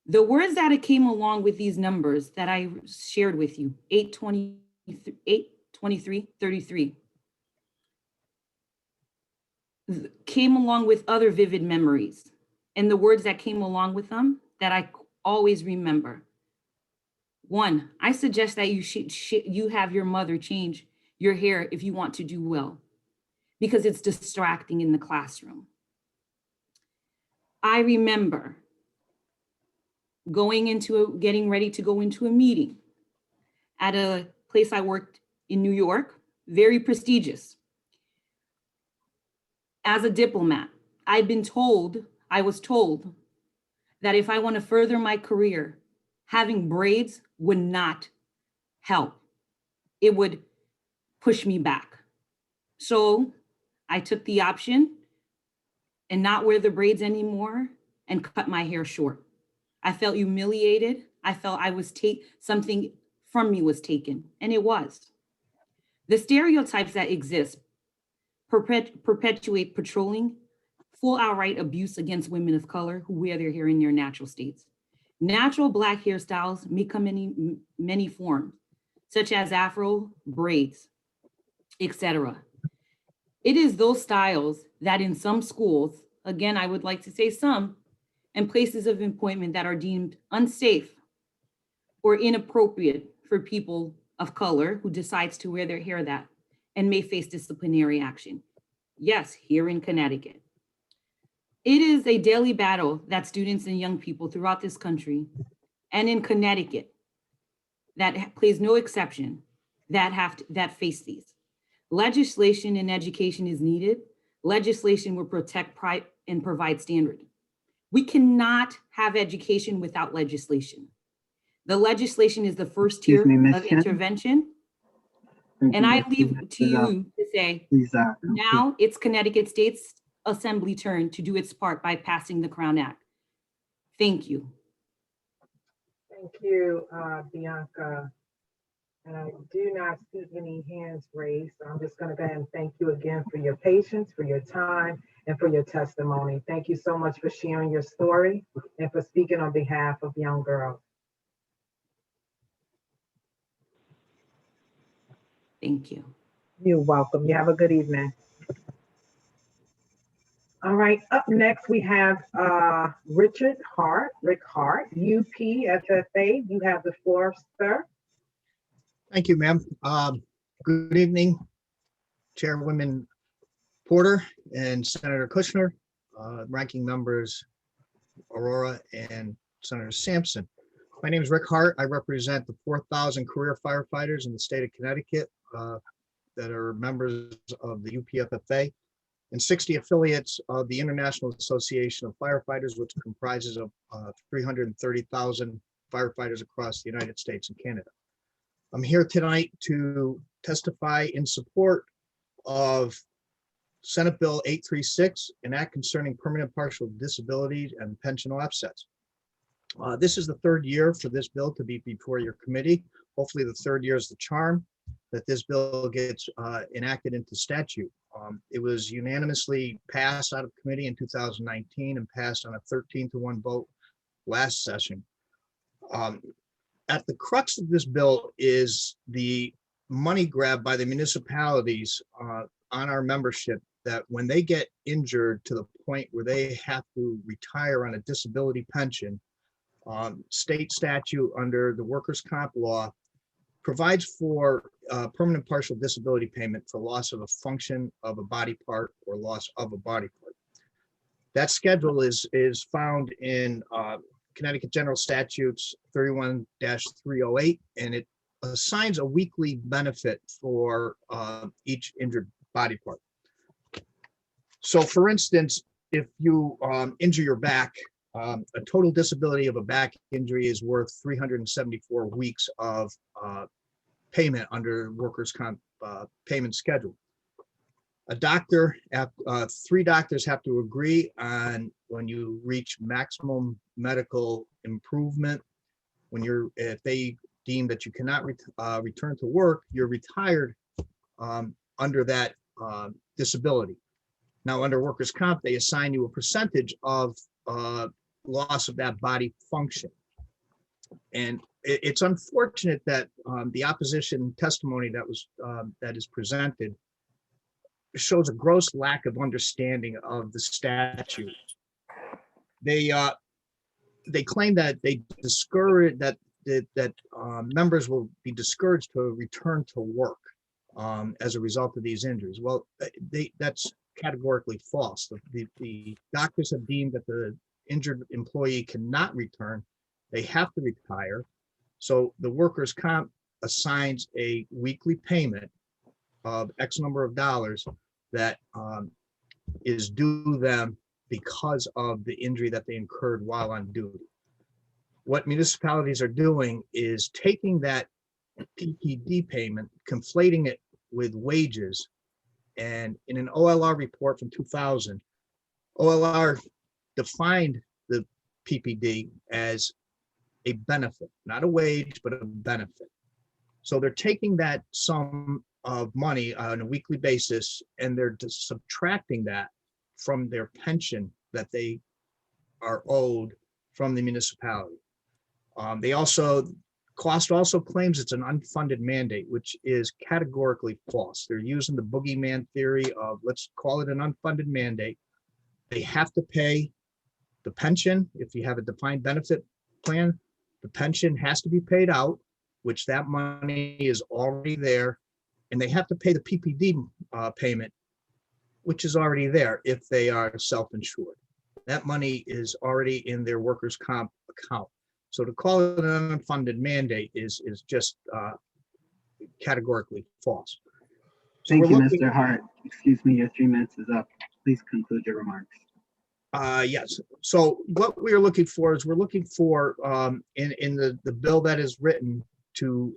The words that came along with these numbers that I shared with you, 823, came along with other vivid memories. And the words that came along with them that I always remember. One, I suggest that you have your mother change your hair if you want to do well, because it's distracting in the classroom. I remember getting ready to go into a meeting at a place I worked in New York, very prestigious. As a diplomat, I was told that if I want to further my career, having braids would not help. It would push me back. So I took the option and not wear the braids anymore and cut my hair short. I felt humiliated. I felt something from me was taken, and it was. The stereotypes that exist perpetuate patrolling, full outright abuse against women of color who wear their hair in their natural states. Natural Black hairstyles may come in many forms, such as afro, braids, etc. It is those styles that in some schools, again, I would like to say some, and places of employment that are deemed unsafe or inappropriate for people of color who decides to wear their hair that and may face disciplinary action. Yes, here in Connecticut. It is a daily battle that students and young people throughout this country and in Connecticut that plays no exception that face these. Legislation in education is needed. Legislation will protect pride and provide standard. We cannot have education without legislation. The legislation is the first tier of intervention. And I leave to you to say, now it's Connecticut State's Assembly turn to do its part by passing the Crown Act. Thank you. Thank you, Bianca. And I do not see any hands raised. So I'm just going to go ahead and thank you again for your patience, for your time, and for your testimony. Thank you so much for sharing your story and for speaking on behalf of young girls. Thank you. You're welcome. You have a good evening. All right, up next we have Rick Hart, UPFFA. You have the floor, sir. Thank you, ma'am. Good evening, Chairwoman Porter and Senator Kushner, ranking members Aurora and Senator Sampson. My name is Rick Hart. I represent the 4,000 career firefighters in the state of Connecticut that are members of the UPFFA and 60 affiliates of the International Association of Firefighters, which comprises of 330,000 firefighters across the United States and Canada. I'm here tonight to testify in support of Senate Bill 836, an act concerning permanent partial disability and pension offsets. This is the third year for this bill to be before your committee. Hopefully the third year is the charm that this bill gets enacted into statute. It was unanimously passed out of committee in 2019 and passed on a 13-1 vote last session. At the crux of this bill is the money grab by the municipalities on our membership, that when they get injured to the point where they have to retire on a disability pension, state statute under the workers' comp law provides for permanent partial disability payment for loss of a function of a body part or loss of a body part. That schedule is found in Connecticut General Statutes 31-308, and it assigns a weekly benefit for each injured body part. So for instance, if you injure your back, a total disability of a back injury is worth 374 weeks of payment under workers' comp payment schedule. A doctor, 3 doctors have to agree on when you reach maximum medical improvement. If they deem that you cannot return to work, you're retired under that disability. Now, under workers' comp, they assign you a percentage of loss of that body function. And it's unfortunate that the opposition testimony that is presented shows a gross lack of understanding of the statute. They claim that they discourage that members will be discouraged to return to work as a result of these injuries. Well, that's categorically false. The doctors have deemed that the injured employee cannot return. They have to retire. So the workers' comp assigns a weekly payment of X number of dollars that is due them because of the injury that they incurred while on duty. What municipalities are doing is taking that PPD payment, conflating it with wages, and in an OLR report from 2000, OLR defined the PPD as a benefit, not a wage, but a benefit. So they're taking that sum of money on a weekly basis and they're just subtracting that from their pension that they are owed from the municipality. Cost also claims it's an unfunded mandate, which is categorically false. They're using the boogeyman theory of, let's call it an unfunded mandate. They have to pay the pension. If you have a defined benefit plan, the pension has to be paid out, which that money is already there. And they have to pay the PPD payment, which is already there if they are self-insured. That money is already in their workers' comp account. So to call it an unfunded mandate is just categorically false. So Thank you, looking, Mr. Hart. Excuse me, your 3 minutes is up. Please conclude your remarks. Yes. So what we are looking for is we're looking for in the bill that is written to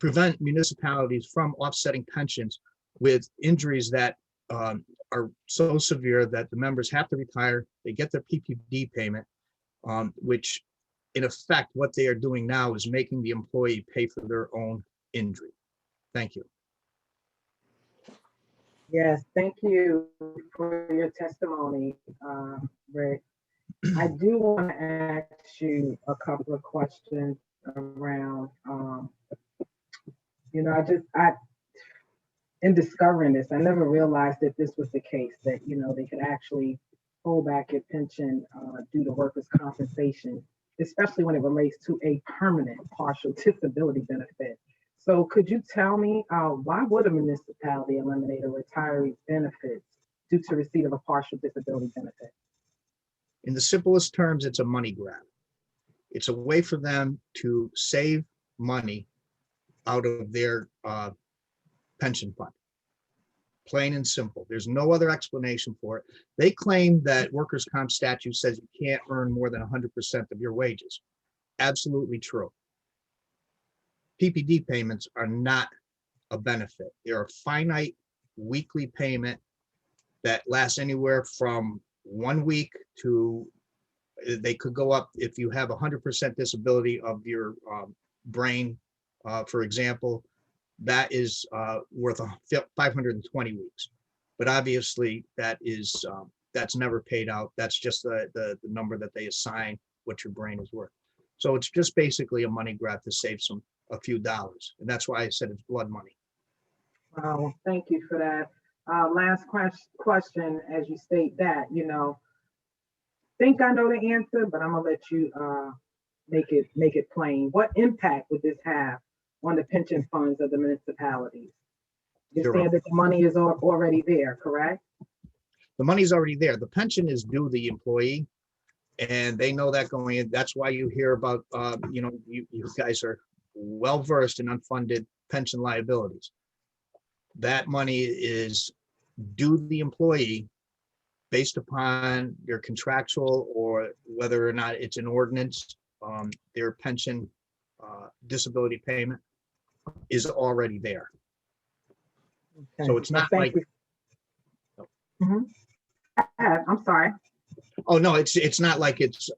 prevent municipalities from offsetting pensions with injuries that are so severe that the members have to retire. They get their PPD payment, which in effect, what they are doing now is making the employee pay for their own injury. Thank you. Yes, thank you for your testimony, Rick. I do want to ask you a couple of questions around, in discovering this, I never realized that this was the case, that, they could actually hold back your pension due to workers' compensation, especially when it relates to a permanent partial disability benefit. So could you tell me, why would a municipality eliminate a retiree's benefits due to receipt of a partial disability benefit? In the simplest terms, it's a money grab. It's a way for them to save money out of their pension fund. Plain and simple. There's no other explanation for it. They claim that workers' comp statute says you can't earn more than 100% of your wages. Absolutely true. PPD payments are not a benefit. They're a finite weekly payment that lasts anywhere from 1 week to, they could go up if you have 100% disability of your brain, for example, that is worth 520 weeks. But obviously that is, that's never paid out. That's just the number that they assign what your brain is worth. So it's just basically a money grab to save a few dollars. And that's why I said it's blood money. Wow, thank you for that. Last question, as you state that, think I know the answer, but I'm gonna let you make it plain. What impact would this have on the pension funds of the municipalities? You're saying that the money is already there, correct? The money's already there. The pension is due the employee. And they know that going in. That's why you hear about, you guys are well-versed in unfunded pension liabilities. That money is due the employee based upon their contractual or whether or not it's an ordinance, their pension disability payment is already there. So it's not Thank like, you. I'm sorry. oh, no, it's not like it's,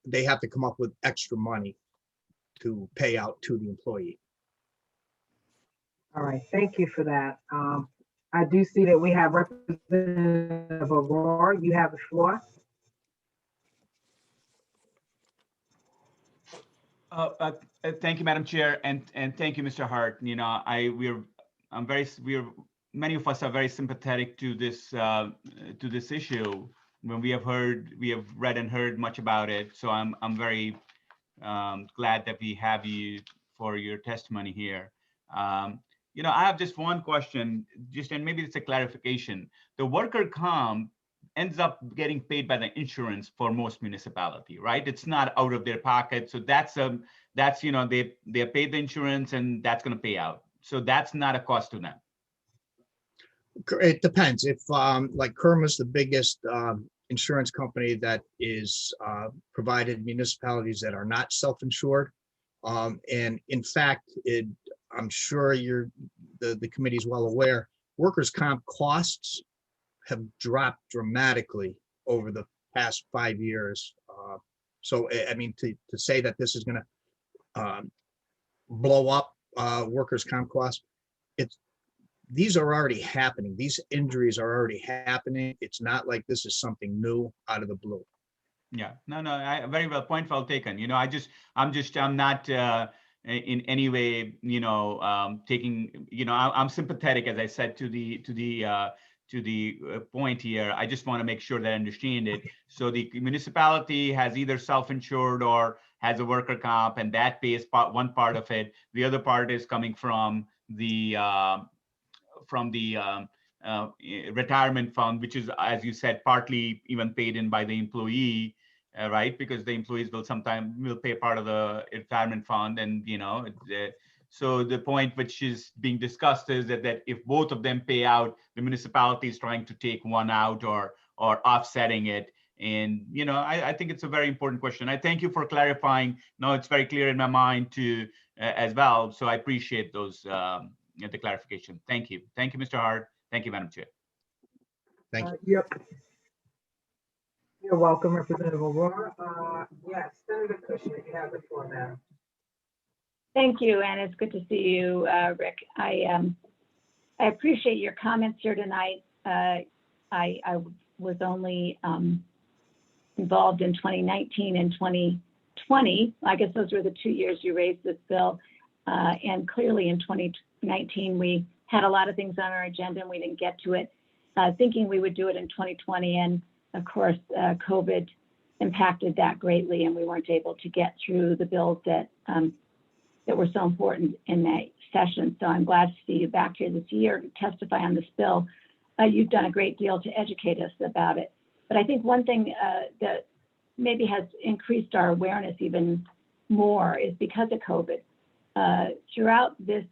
they have to come up with extra money to pay out to the employee. All right, thank you for that. I do see that we have Representative Aurora. You have the floor. Thank you, Madam Chair, and thank you, Mr. Hart. You know, many of us are very sympathetic to this issue. When we have read and heard much about it. So I'm very glad that we have you for your testimony here. You know, I have just one question, and maybe it's a clarification. The worker comp ends up getting paid by the insurance for most municipality, right? It's not out of their pocket. So that's you know, they paid the insurance and that's going to pay out. So that's not a cost to them. It depends. If like Kerma's the biggest insurance company that is provided municipalities that are not self-insured. And in fact, I'm sure the committee is well aware, workers' comp costs have dropped dramatically over the past 5 years. So, I mean, to say that this is going to blow up workers' comp costs, these are already happening. These injuries are already happening. It's not like this is something new out of the blue. Yeah, no, very well, point well taken. You know, I'm not in any way, you know, taking, you know, I'm sympathetic, as I said, to the point here. I just want to make sure that I understand it. So the municipality has either self-insured or has a worker comp, and that pays one part of it. The other part is coming from the retirement fund, which is, as you said, partly even paid in by the employee, right? Because the employees will pay part of the retirement fund, and you know, so the point which is being discussed is that if both of them pay out, the municipality is trying to take one out or offsetting it. And you know, I think it's a very important question. I thank you for clarifying. No, it's very clear in my mind too, as well. So I appreciate those. The clarification. Thank you. Thank you, Mr. Hart. Thank you, Madam Chair. Thank you. Yep. You're welcome, Representative Aurora. Yes, Senator Kushner, you have the floor now. Thank you, and it's good to see you, Rick. I appreciate your comments here tonight. I was only involved in 2019 and 2020. I guess those were the 2 years you raised this bill. And clearly in 2019, we had a lot of things on our agenda and we didn't get to it, thinking we would do it in 2020. And of course, COVID impacted that greatly and we weren't able to get through the bills that were so important in that session. So I'm glad to see you back here this year to testify on this bill. You've done a great deal to educate us about it. But I think one thing that maybe has increased our awareness even more is because of COVID. Throughout this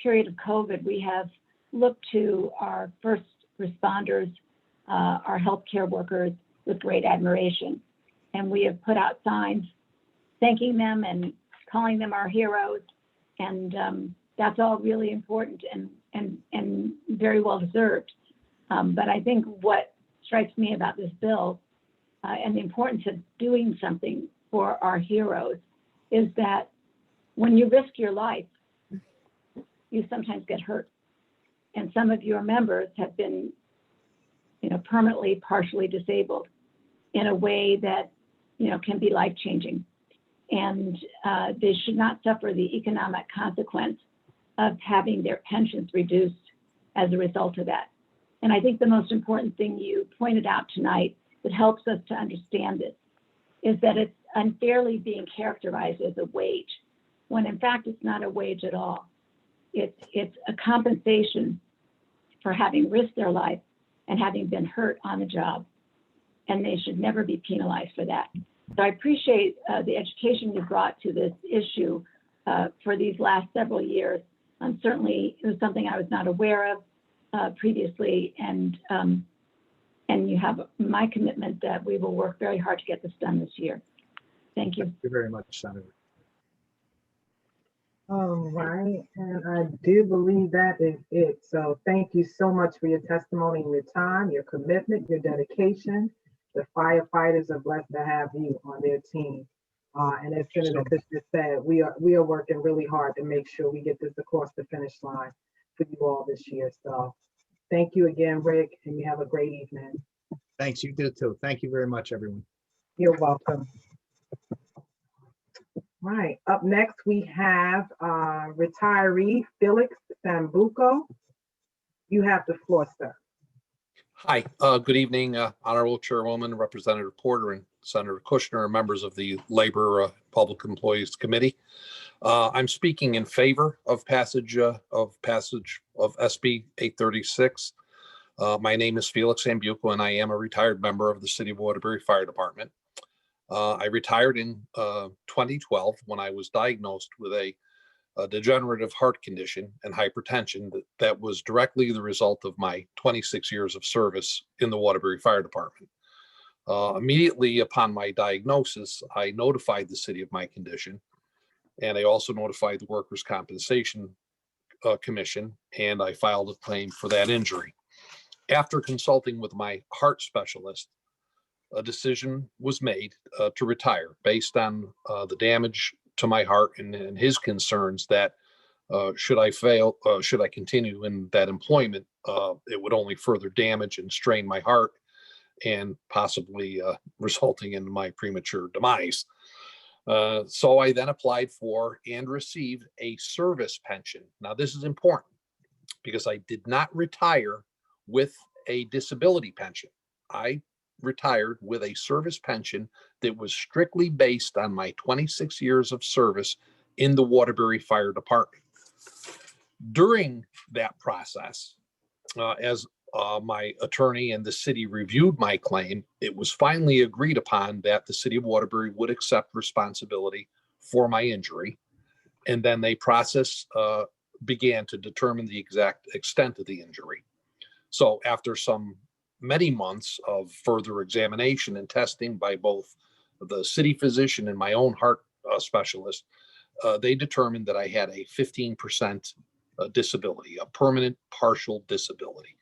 period of COVID, we have looked to our first responders, our healthcare workers with great admiration. And we have put out signs thanking them and calling them our heroes. And that's all really important and very well deserved. But I think what strikes me about this bill and the importance of doing something for our heroes is that when you risk your life, you sometimes get hurt. And some of your members have been, you know, permanently, partially disabled in a way that, you know, can be life-changing. And they should not suffer the economic consequence of having their pensions reduced as a result of that. And I think the most important thing you pointed out tonight that helps us to understand this is that it's unfairly being characterized as a wage, when in fact it's not a wage at all. It's a compensation for having risked their life and having been hurt on the job. and they should never be penalized for that. So I appreciate the education you brought to this issue for these last several years. Certainly, it was something I was not aware of previously, and you have my commitment that we will work very hard to get this done this year. Thank you. Thank you very much, Senator. All right, and I do believe that is it. So thank you so much for your testimony and your time, your commitment, your dedication. The firefighters are blessed to have you on their team. And as Senator Kushner said, we are working really hard to make sure we get this across the finish line for you all this year. So thank you again, Rick, and you have a great evening. Thanks, you did too. Thank you very much, everyone. You're welcome. Right, up next we have retiree Felix Sambuco. You have the floor, sir. Hi, good evening, Honorable Chairwoman, Representative Porter, and Senator Kushner, and members of the Labor Public Employees Committee. I'm speaking in favor of passage of SB 836. My name is Felix Sambuco, and I am a retired member of the City of Waterbury Fire Department. I retired in 2012 when I was diagnosed with a degenerative heart condition and hypertension that was directly the result of my 26 years of service in the Waterbury Fire Department. Immediately upon my diagnosis, I notified the city of my condition, and I also notified the Workers' Compensation Commission, and I filed a claim for that injury. After consulting with my heart specialist, a decision was made to retire based on the damage to my heart and his concerns that should I continue in that employment, it would only further damage and strain my heart and possibly resulting in my premature demise. So I then applied for and received a service pension. Now, this is important because I did not retire with a disability pension. I retired with a service pension that was strictly based on my 26 years of service in the Waterbury Fire Department. During that process, as my attorney and the city reviewed my claim, it was finally agreed upon that the city of Waterbury would accept responsibility for my injury. And then the process began to determine the exact extent of the injury. So after many months of further examination and testing by both the city physician and my own heart specialist, they determined that I had a 15% disability, a permanent partial disability.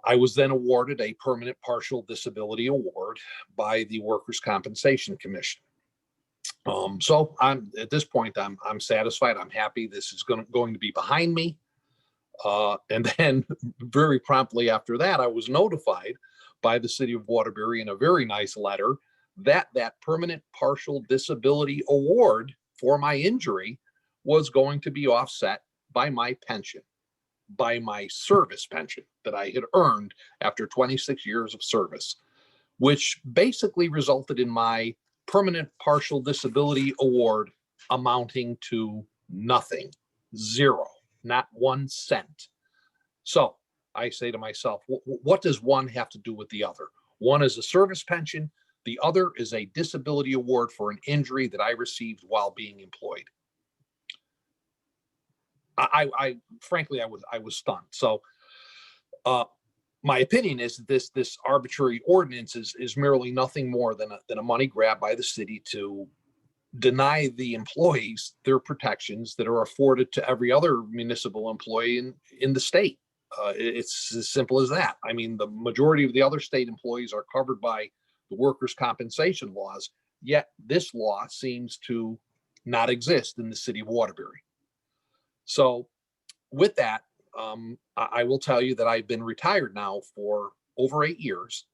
I was then awarded a permanent partial disability award by the Workers' Compensation Commission. So at this point, I'm satisfied. I'm happy this is going to be behind me. And then very promptly after that, I was notified by the city of Waterbury in a very nice letter that that permanent partial disability award for my injury was going to be offset by my pension, by my service pension that I had earned after 26 years of service, which basically resulted in my permanent partial disability award amounting to nothing, zero. Not 1 cent. So I say to myself, what does one have to do with the other? One is a service pension. The other is a disability award for an injury that I received while being employed. I frankly, I was stunned. So my opinion is that this arbitrary ordinance is merely nothing more than a money grab by the city to deny the employees their protections that are afforded to every other municipal employee in the state. It's as simple as that. I mean, the majority of the other state employees are covered by the workers' compensation laws, yet this law seems to not exist in the city of Waterbury. So with that, I will tell you that I've been retired now for over 8 years,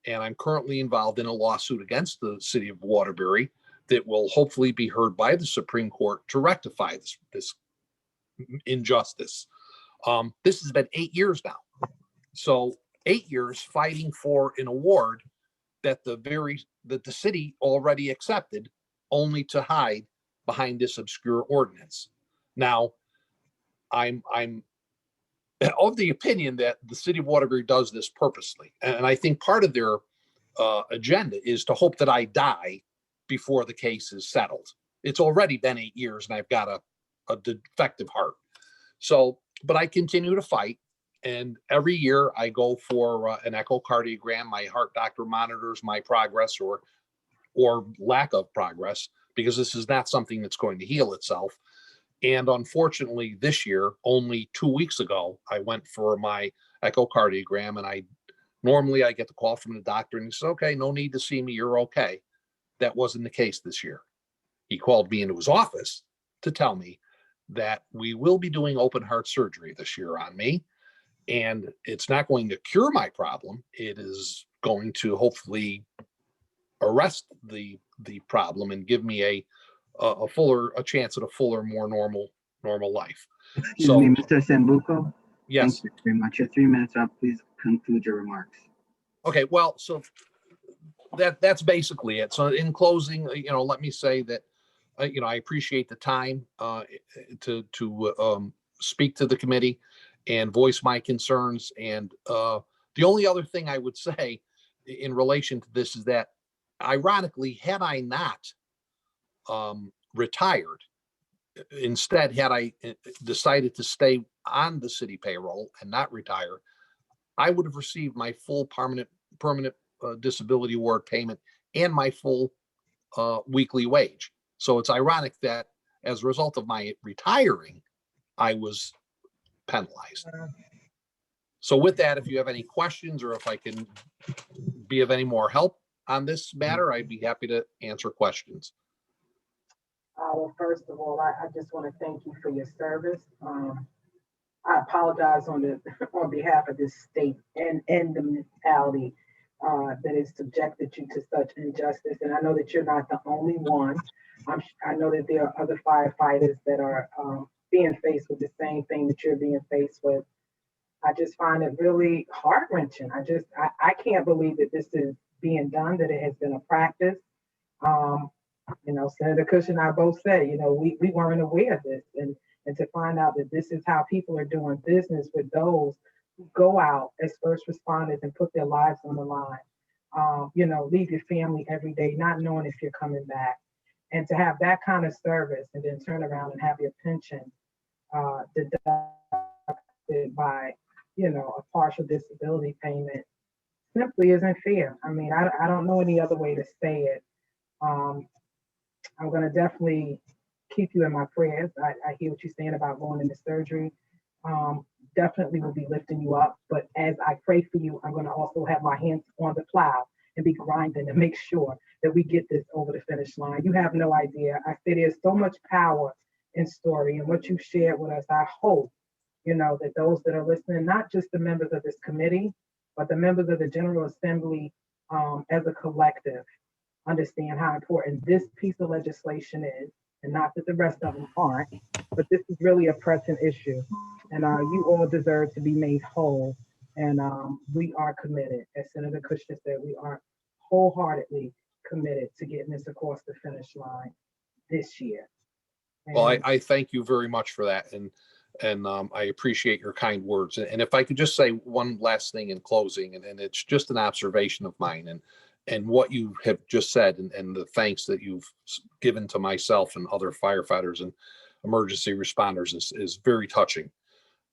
and I'm currently involved in a lawsuit against the city of Waterbury that will hopefully be heard by the Supreme Court to rectify this injustice. This has been 8 years now. So 8 years fighting for an award that the city already accepted, only to hide behind this obscure ordinance. Now, I'm of the opinion that the city of Waterbury does this purposely. And I think part of their agenda is to hope that I die before the case is settled. It's already been 8 years and I've got a defective heart. So, but I continue to fight. And every year I go for an echocardiogram. My heart doctor monitors my progress or lack of progress, because this is not something that's going to heal itself. And unfortunately, this year, only 2 weeks ago, I went for my echocardiogram, and normally I get the call from the doctor and he says, okay, no need to see me, you're okay. That wasn't the case this year. He called me into his office to tell me that we will be doing open heart surgery this year on me. And it's not going to cure my problem. It is going to hopefully arrest the problem and give me a chance at a fuller, more normal life. Excuse me, Mr. Sambuco. Yes. Thank you very much. Your 3 minutes up. Please conclude your remarks. Okay, well, so that's basically it. So in closing, let me say that I appreciate the time to speak to the committee and voice my concerns. And the only other thing I would say in relation to this is that, ironically, had I not retired, instead, had I decided to stay on the city payroll and not retire, I would have received my full permanent disability award payment and my full weekly wage. So it's ironic that as a result of my retiring, I was penalized. So with that, if you have any questions or if I can be of any more help on this matter, I'd be happy to answer questions. Well, first of all, I just want to thank you for your service. I apologize on behalf of this state and the municipality that has subjected you to such injustice. And I know that you're not the only one. I know that there are other firefighters that are being faced with the same thing that you're being faced with. I just find it really heart-wrenching. I can't believe that this is being done, that it has been a practice. Senator Cush and I both said, we weren't aware of this. And to find out that this is how people are doing business with those who go out as first responders and put their lives on the line. Leave your family every day, not knowing if you're coming back. And to have that kind of service and then turn around and have your pension deducted by, a partial disability payment simply isn't fair. I mean, I don't know any other way to say it. I'm going to definitely keep you in my prayers. I hear what you're saying about going into surgery. Definitely will be lifting you up. But as I pray for you, I'm going to also have my hands on the plow and be grinding to make sure that we get this over the finish line. You have no idea. I say there's so much power in story and what you shared with us. I hope, that those that are listening, not just the members of this committee, but the members of the General Assembly as a collective, understand how important this piece of legislation is, and not that the rest of them aren't, but this is really a pressing issue, and you all deserve to be made whole, and we are committed. As Senator Kushner said, we are wholeheartedly committed to getting this across the finish line this year. Well, I thank you very much for that, and I appreciate your kind words. And if I could just say one last thing in closing, and it's just an observation of mine, and what you have just said, and the thanks that you've given to myself and other firefighters and emergency responders is very touching.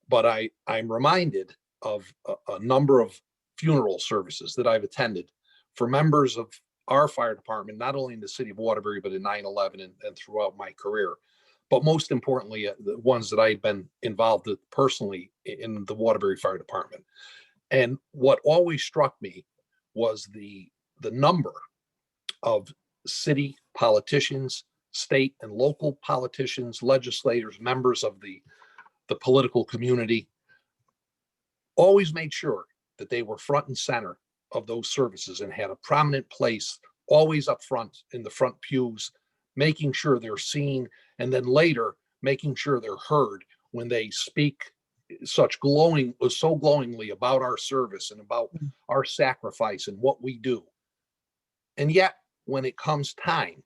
But I'm reminded of a number of funeral services that I've attended for members of our fire department, not only in the city of Waterbury, but in 9/11 and throughout my career. But most importantly, the ones that I've been involved with personally in the Waterbury Fire Department. And what always struck me was the number of city politicians, state and local politicians, legislators, members of the political community, always made sure that they were front and center of those services and had a prominent place, always up front in the front pews, making sure they're seen, and then later making sure they're heard when they speak so glowingly about our service and about our sacrifice and what we do. And yet, when it comes time,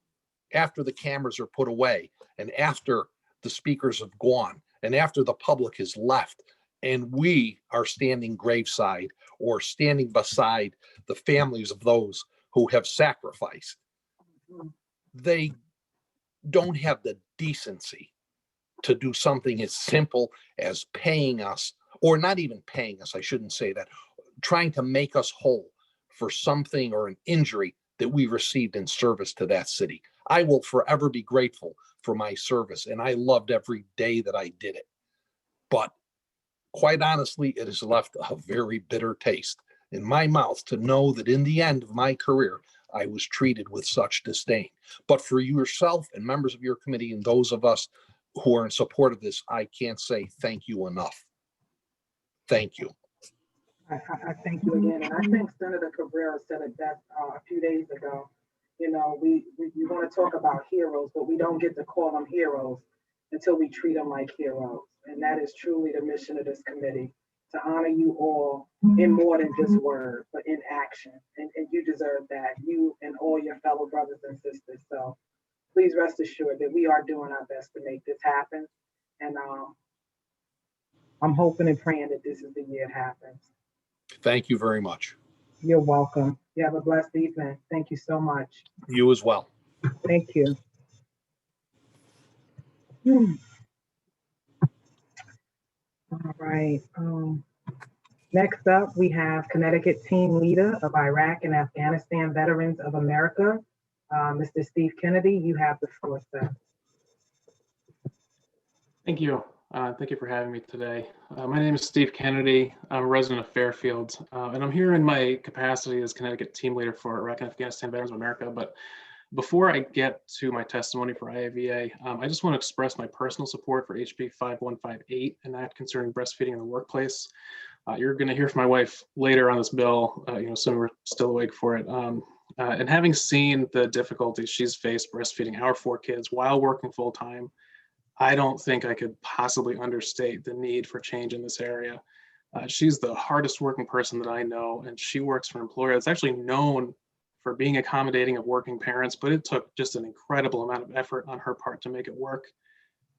after the cameras are put away and after the speakers have gone and after the public has left And we are standing graveside or standing beside the families of those who have sacrificed. They don't have the decency to do something as simple as paying us, or not even paying us, I shouldn't say that, trying to make us whole for something or an injury that we received in service to that city. I will forever be grateful for my service, and I loved every day that I did it. But quite honestly, it has left a very bitter taste in my mouth to know that in the end of my career, I was treated with such disdain. But for yourself and members of your committee and those of us who are in support of this, I can't say thank you enough. Thank you. I thank you again, and I think Senator Cabrera said it best a few days ago. You know, we want to talk about heroes, but we don't get to call them heroes until we treat them like heroes. And that is truly the mission of this committee, to honor you all in more than just word, but in action. And you deserve that, you and all your fellow brothers and sisters. So please rest assured that we are doing our best to make this happen. And I'm hoping and praying that this is the year it happens. Thank you very much. You're welcome. You have a blessed evening. Thank you so much. You as well. Thank you. All right. Next up, we have Connecticut Team Leader of Iraq and Afghanistan Veterans of America, Mr. Steve Kennedy. You have the floor, sir. Thank you. Thank you for having me today. My name is Steve Kennedy. I'm a resident of Fairfield, and I'm here in my capacity as Connecticut Team Leader for Iraq and Afghanistan Veterans of America. But before I get to my testimony for IAVA, I just want to express my personal support for HB 5158, an act concerning breastfeeding in the workplace. You're going to hear from my wife later on this bill, so we're still awake for it. And having seen the difficulties she's faced breastfeeding our 4 kids while working full time, I don't think I could possibly understate the need for change in this area. She's the hardest working person that I know, and she works for an employer that's actually known for being accommodating of working parents, but it took just an incredible amount of effort on her part to make it work.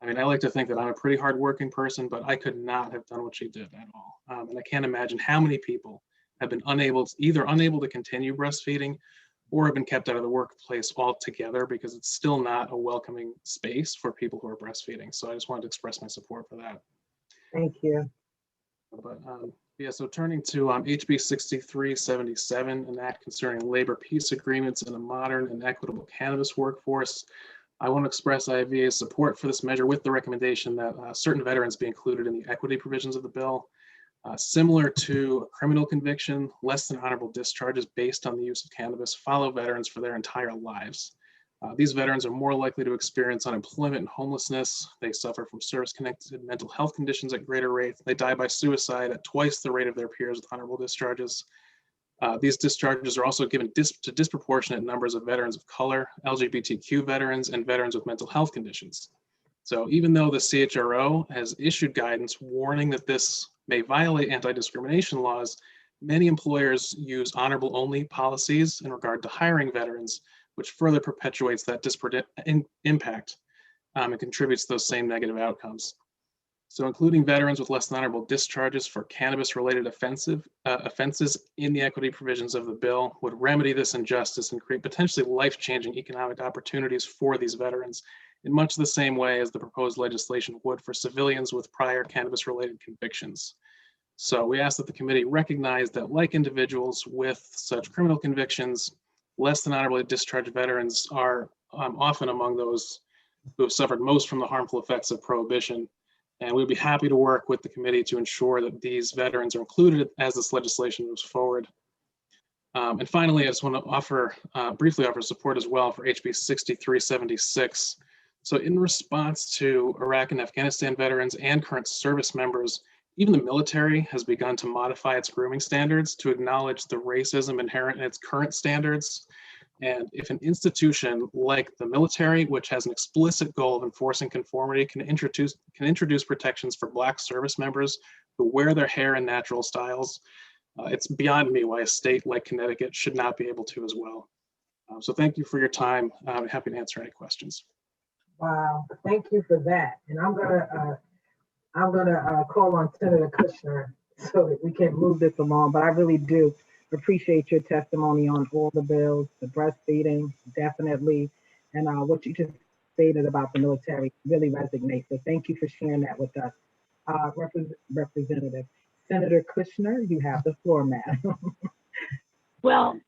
I mean, I like to think that I'm a pretty hardworking person, but I could not have done what she did at all. And I can't imagine how many people have been unable to continue breastfeeding or have been kept out of the workplace altogether because it's still not a welcoming space for people who are breastfeeding. So I just wanted to express my support for that. Thank you. But yeah, so turning to HB 6377, an act concerning labor peace agreements in a modern and equitable cannabis workforce. I want to express IAVA's support for this measure with the recommendation that certain veterans be included in the equity provisions of the bill. Similar to a criminal conviction, less than honorable discharges based on the use of cannabis follow veterans for their entire lives. These veterans are more likely to experience unemployment and homelessness. They suffer from service-connected mental health conditions at greater rates. They die by suicide at twice the rate of their peers with honorable discharges. These discharges are also given to disproportionate numbers of veterans of color, LGBTQ veterans, and veterans with mental health conditions. So even though the CHRO has issued guidance warning that this may violate anti-discrimination laws, many employers use honorable only policies in regard to hiring veterans, which further perpetuates that disparate impact and contributes to those same negative outcomes. So including veterans with less than honorable discharges for cannabis-related offenses in the equity provisions of the bill would remedy this injustice and create potentially life-changing economic opportunities for these veterans in much the same way as the proposed legislation would for civilians with prior cannabis-related convictions. So we ask that the committee recognize that like individuals with such criminal convictions, less than honorably discharged veterans are often among those who have suffered most from the harmful effects of prohibition. And we'd be happy to work with the committee to ensure that these veterans are included as this legislation moves forward. And finally, I just want to briefly offer support as well for HB 6376. So in response to Iraq and Afghanistan veterans and current service members, even the military has begun to modify its grooming standards to acknowledge the racism inherent in its current standards. And if an institution like the military, which has an explicit goal of enforcing conformity, can introduce protections for Black service members who wear their hair in natural styles, it's beyond me why a state like Connecticut should not be able to as well. So thank you for your time. I'm happy to answer any questions. Wow, thank you for that. And I'm gonna I'm gonna call on Senator Kushner so that we can move this along, but I really do appreciate your testimony on all the bills, the breastfeeding, definitely, and what you just stated about the military really resonates. So thank you for sharing that with us. Representative Senator Kushner, you have the floor, madam. Well,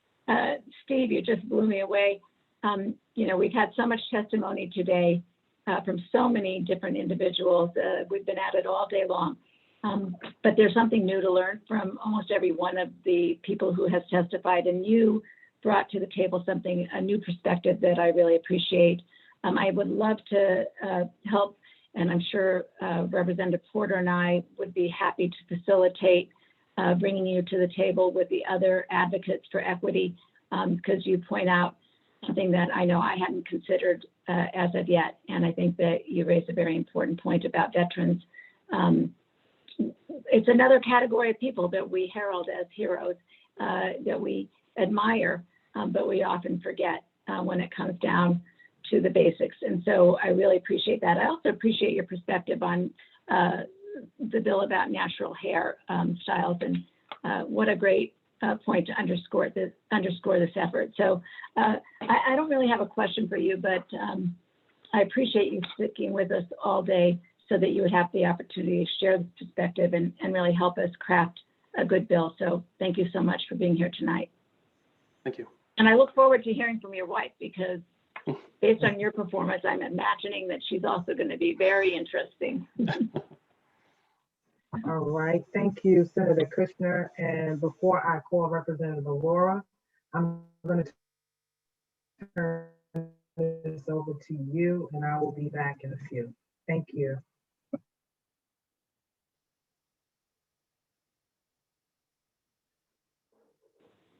Steve, you just blew me away. You know, we've had so much testimony today from so many different individuals. We've been at it all day long. But there's something new to learn from almost every one of the people who has testified, and you brought to the table something, a new perspective that I really appreciate. I would love to help, and I'm sure Representative Porter and I would be happy to facilitate bringing you to the table with the other advocates for equity, because you point out something that I know I hadn't considered as of yet. And I think that you raised a very important point about veterans. It's another category of people that we herald as heroes, that we admire, but we often forget when it comes down to the basics. And so I really appreciate that. I also appreciate your perspective on the bill about natural hair styles, and what a great point to underscore this effort. So I don't really have a question for you, but I appreciate you sticking with us all day so that you would have the opportunity to share the perspective and really help us craft a good bill. So thank you so much for being here tonight. Thank you. And I look forward to hearing from your wife, because based on your performance, I'm imagining that she's also going to be very interesting. All right, thank you, Senator Kushner. And before I call Representative Aurora, I'm going to turn this over to you, and I will be back in a few. Thank you.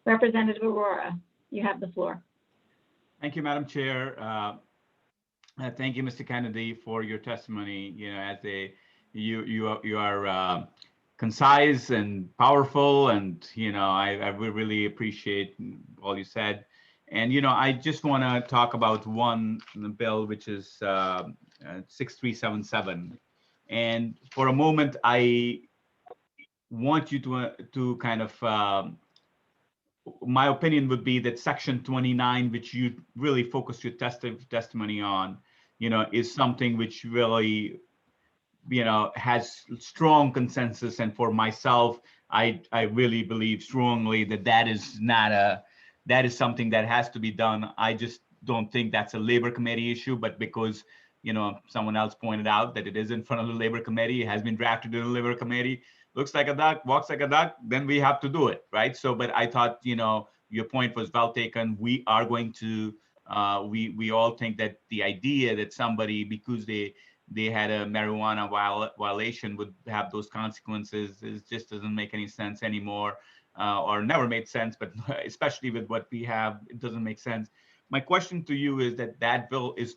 Representative Aurora, you have the floor. Thank you, Madam Chair. Thank you, Mr. Kennedy, for your testimony. You know, as you are concise and powerful, and you know, I really appreciate all you said. And you know, I just want to talk about one bill, which is 6377. And for a moment, I want you to kind of my opinion would be that section 29, which you really focused your testimony on, you know, is something which really, you know, has strong consensus. And for myself, I really believe strongly that that is something that has to be done. I just don't think that's a Labor Committee issue, but because, you know, someone else pointed out that it is in front of the Labor Committee, it has been drafted in the Labor Committee, looks like a duck, walks like a duck, then we have to do it, right? So, but I thought, you know, your point was well taken. We are going to, we all think that the idea that somebody, because they had a marijuana violation, would have those consequences just doesn't make any sense anymore, or never made sense, but especially with what we have, it doesn't make sense. My question to you is that bill is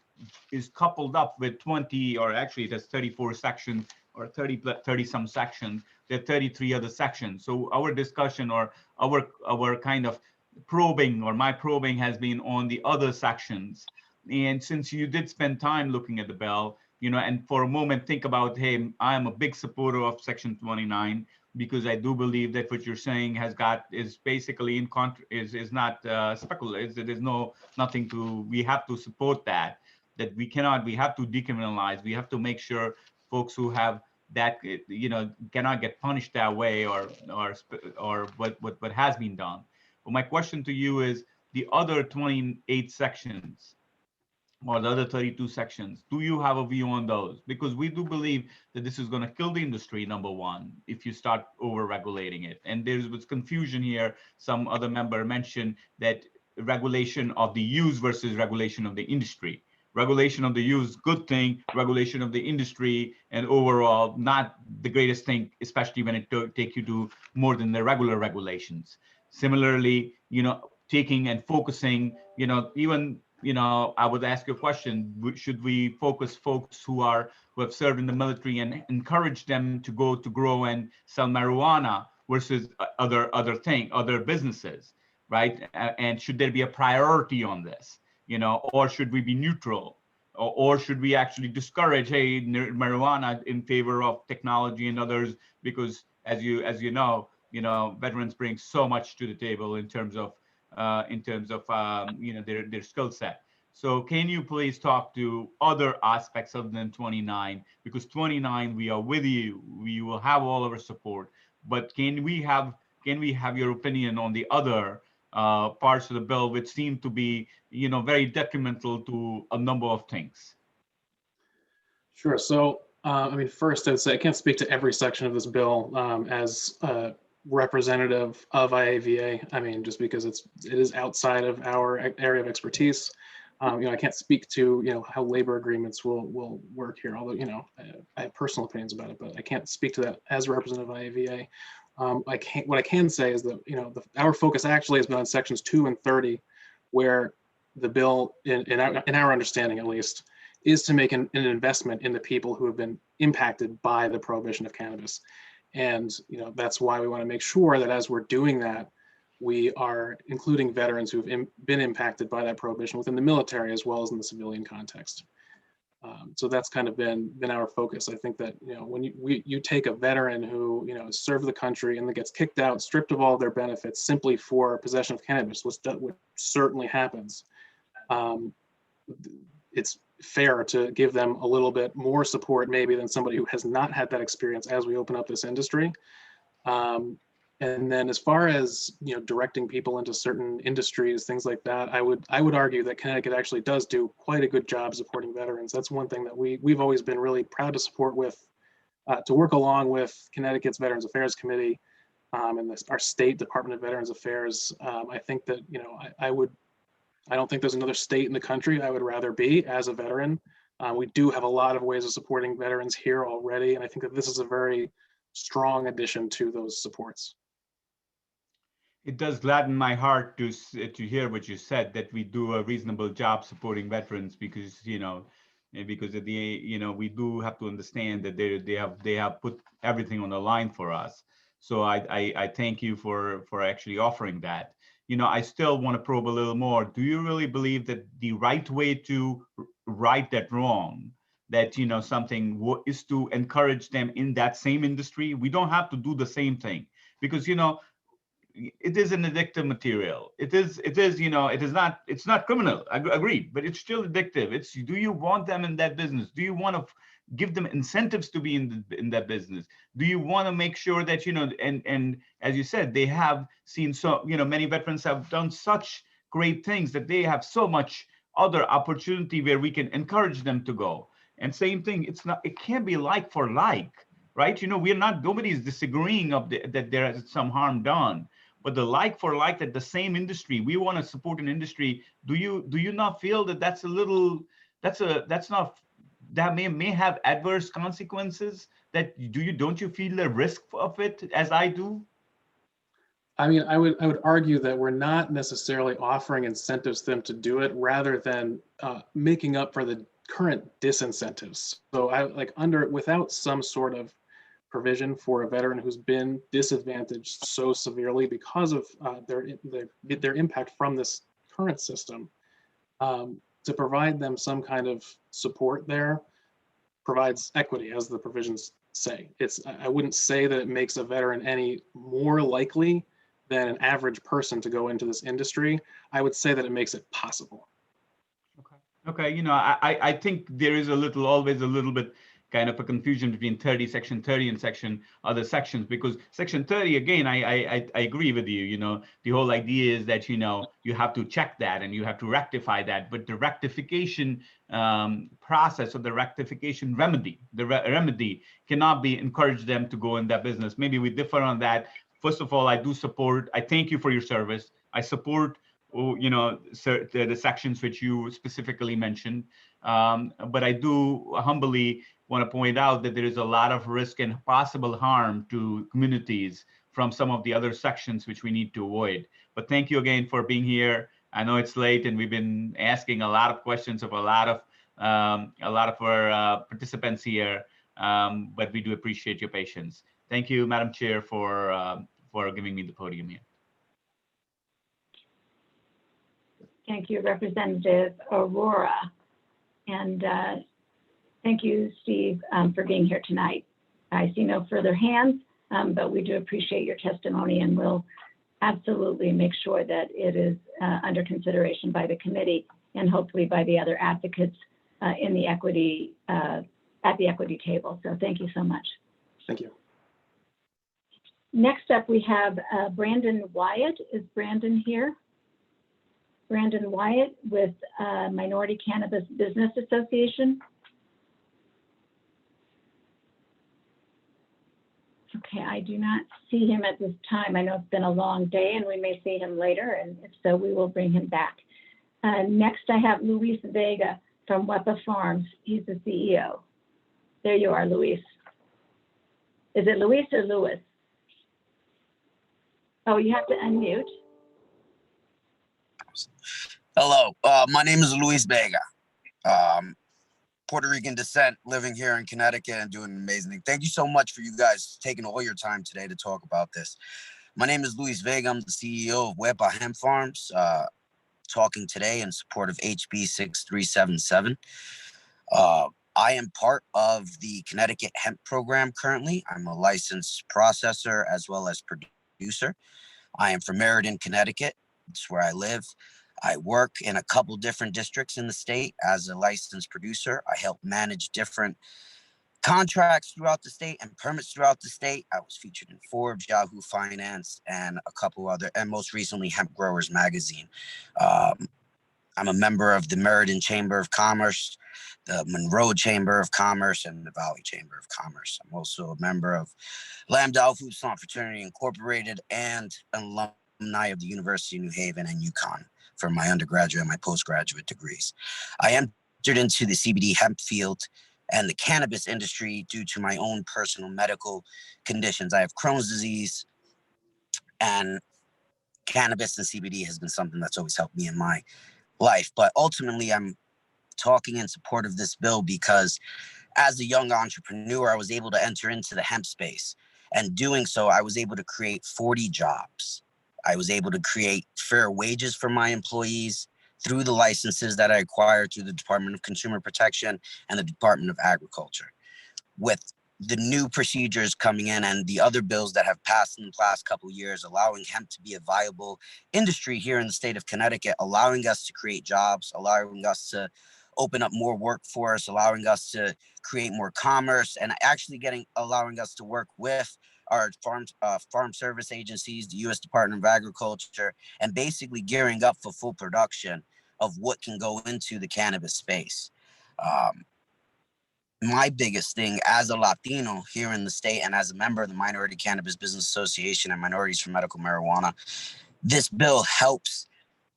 coupled up with 20, or actually it has 34 sections, or 30 some sections. There are 33 other sections. So our discussion, or our kind of probing, or my probing, has been on the other sections. And since you did spend time looking at the bill, you know, and for a moment think about, hey, I am a big supporter of section 29, because I do believe that what you're saying is basically is not speculative. There is nothing to, we have to support that we have to decriminalize. We have to make sure folks who have that, you know, cannot get punished that way, or what has been done. But my question to you is, the other 28 sections, or the other 32 sections, do you have a view on those? Because we do believe that this is going to kill the industry, number one, if you start over-regulating it. And there was confusion here. Some other member mentioned that regulation of the use versus regulation of the industry. Regulation of the use, good thing. Regulation of the industry and overall, not the greatest thing, especially when it take you to more than the regular regulations. Similarly, you know, taking and focusing, you know, even, you know, I would ask you a question: should we focus folks who have served in the military and encourage them to go to grow and sell marijuana versus other businesses, right? And should there be a priority on this? You know, or should we be neutral? or should we actually discourage, hey, marijuana in favor of technology and others? Because as you know, veterans bring so much to the table in terms of their skill set. So can you please talk to other aspects other than 29? Because 29, we are with you. We will have all of our support. But can we have your opinion on the other parts of the bill, which seem to be, very detrimental to a number of things? Sure. So, first, I'd say I can't speak to every section of this bill as representative of IAVA. Just because it is outside of our area of expertise. I can't speak to how labor agreements will work here. Although I have personal opinions about it, but I can't speak to that as representative of IAVA. What I can say is that our focus actually has been on sections 2 and 30, where the bill, in our understanding at least, is to make an investment in the people who have been impacted by the prohibition of cannabis. And that's why we want to make sure that as we're doing that, we are including veterans who have been impacted by that prohibition within the military as well as in the civilian context. So that's kind of been our focus. I think that when you take a veteran who served the country and then gets kicked out, stripped of all their benefits simply for possession of cannabis, which certainly happens, it's fair to give them a little bit more support maybe than somebody who has not had that experience as we open up this industry. And then as far as directing people into certain industries, things like that, I would argue that Connecticut actually does do quite a good job supporting veterans. That's one thing that we've always been really proud to support with, to work along with Connecticut's Veterans Affairs Committee and our state Department of Veterans Affairs. I think that I don't think there's another state in the country I would rather be as a veteran. We do have a lot of ways of supporting veterans here already, and I think that this is a very strong addition to those supports. It does gladden my heart to hear what you said, that we do a reasonable job supporting veterans, because because at the we do have to understand that they have put everything on the line for us. So I thank you for actually offering that. I still want to probe a little more. Do you really believe that the right way to right that wrong, that something is to encourage them in that same industry? We don't have to do the same thing, because it is an addictive material. It's not criminal, agreed, but it's still addictive. Do you want them in that business? Do you want to give them incentives to be in that business? Do you want to make sure that, and as you said, they have seen many veterans have done such great things that they have so much other opportunity where we can encourage them to go. And same thing, it can't be like for like, right? Nobody's disagreeing that there is some harm done. But the like for like, that the same industry, we want to support an industry. Do you not feel that that may have adverse consequences? Don't you feel the risk of it, as I do? I would argue that we're not necessarily offering incentives to them to do it, rather than making up for the current disincentives. So without some sort of provision for a veteran who's been disadvantaged so severely because of their impact from this current system, to provide them some kind of support there provides equity, as the provisions say. I wouldn't say that it makes a veteran any more likely than an average person to go into this industry. I would say that it makes it possible. Okay, I think there is always a little bit kind of a confusion between section 30 and other sections, because section 30, again, I agree with you. The whole idea is that you have to check that and you have to rectify that, but the rectification process, or the rectification remedy, remedy cannot be encourage them to go in that business. Maybe we differ on that. First of all, I thank you for your service. I support the sections which you specifically mentioned, but I do humbly want to point out that there is a lot of risk and possible harm to communities from some of the other sections which we need to avoid. But thank you again for being here. I know it's late and we've been asking a lot of questions of a lot of our participants here, but we do appreciate your patience. Thank you, Madam Chair, for giving me the podium here. Thank you, Representative Aurora. And thank you, Steve, for being here tonight. I see no further hands, but we do appreciate your testimony, and we'll absolutely make sure that it is under consideration by the committee and hopefully by the other advocates in the equity at the equity table. So thank you so much. Thank you. Next up, we have Brandon Wyatt. Is Brandon here? Brandon Wyatt with Minority Cannabis Business Association. Okay, I do not see him at this time. I know it's been a long day and we may see him later, and if so, we will bring him back. Next, I have Luis Vega from Wepa Farms. He's the CEO. There you are, Luis. Is it Luis or Louis? Oh, you have to unmute. Hello, my name is Luis Vega. Puerto Rican descent, living here in Connecticut and doing an amazing thing. Thank you so much for you guys taking all your time today to talk about this. My name is Luis Vega. I'm the CEO of Wepa Hemp Farms, talking today in support of HB 6377. I am part of the Connecticut Hemp Program currently. I'm a licensed processor as well as producer. I am from Meriden, Connecticut. It's where I live. I work in a couple different districts in the state as a licensed producer. I help manage different contracts throughout the state and permits throughout the state. I was featured in Forbes, Yahoo Finance, and a couple other, and most recently Hemp Growers Magazine. I'm a member of the Meriden Chamber of Commerce, the Monroe Chamber of Commerce, and the Valley Chamber of Commerce. I'm also a member of Lambda Alpha Upsilon Fraternity Incorporated and an alumni of the University of New Haven and UConn for my undergraduate and my postgraduate degrees. I entered into the CBD hemp field and the cannabis industry due to my own personal medical conditions. I have Crohn's disease, and cannabis and CBD has been something that's always helped me in my life. But ultimately, I'm talking in support of this bill because as a young entrepreneur, I was able to enter into the hemp space. And doing so, I was able to create 40 jobs. I was able to create fair wages for my employees through the licenses that I acquired through the Department of Consumer Protection and the Department of Agriculture. With the new procedures coming in and the other bills that have passed in the last couple of years, allowing hemp to be a viable industry here in the state of Connecticut, allowing us to create jobs, allowing us to open up more workforce, allowing us to create more commerce, and actually allowing us to work with our farm service agencies, the U.S. Department of Agriculture, and basically gearing up for full production of what can go into the cannabis space. My biggest thing as a Latino here in the state and as a member of the Minority Cannabis Business Association and Minorities for Medical Marijuana, this bill helps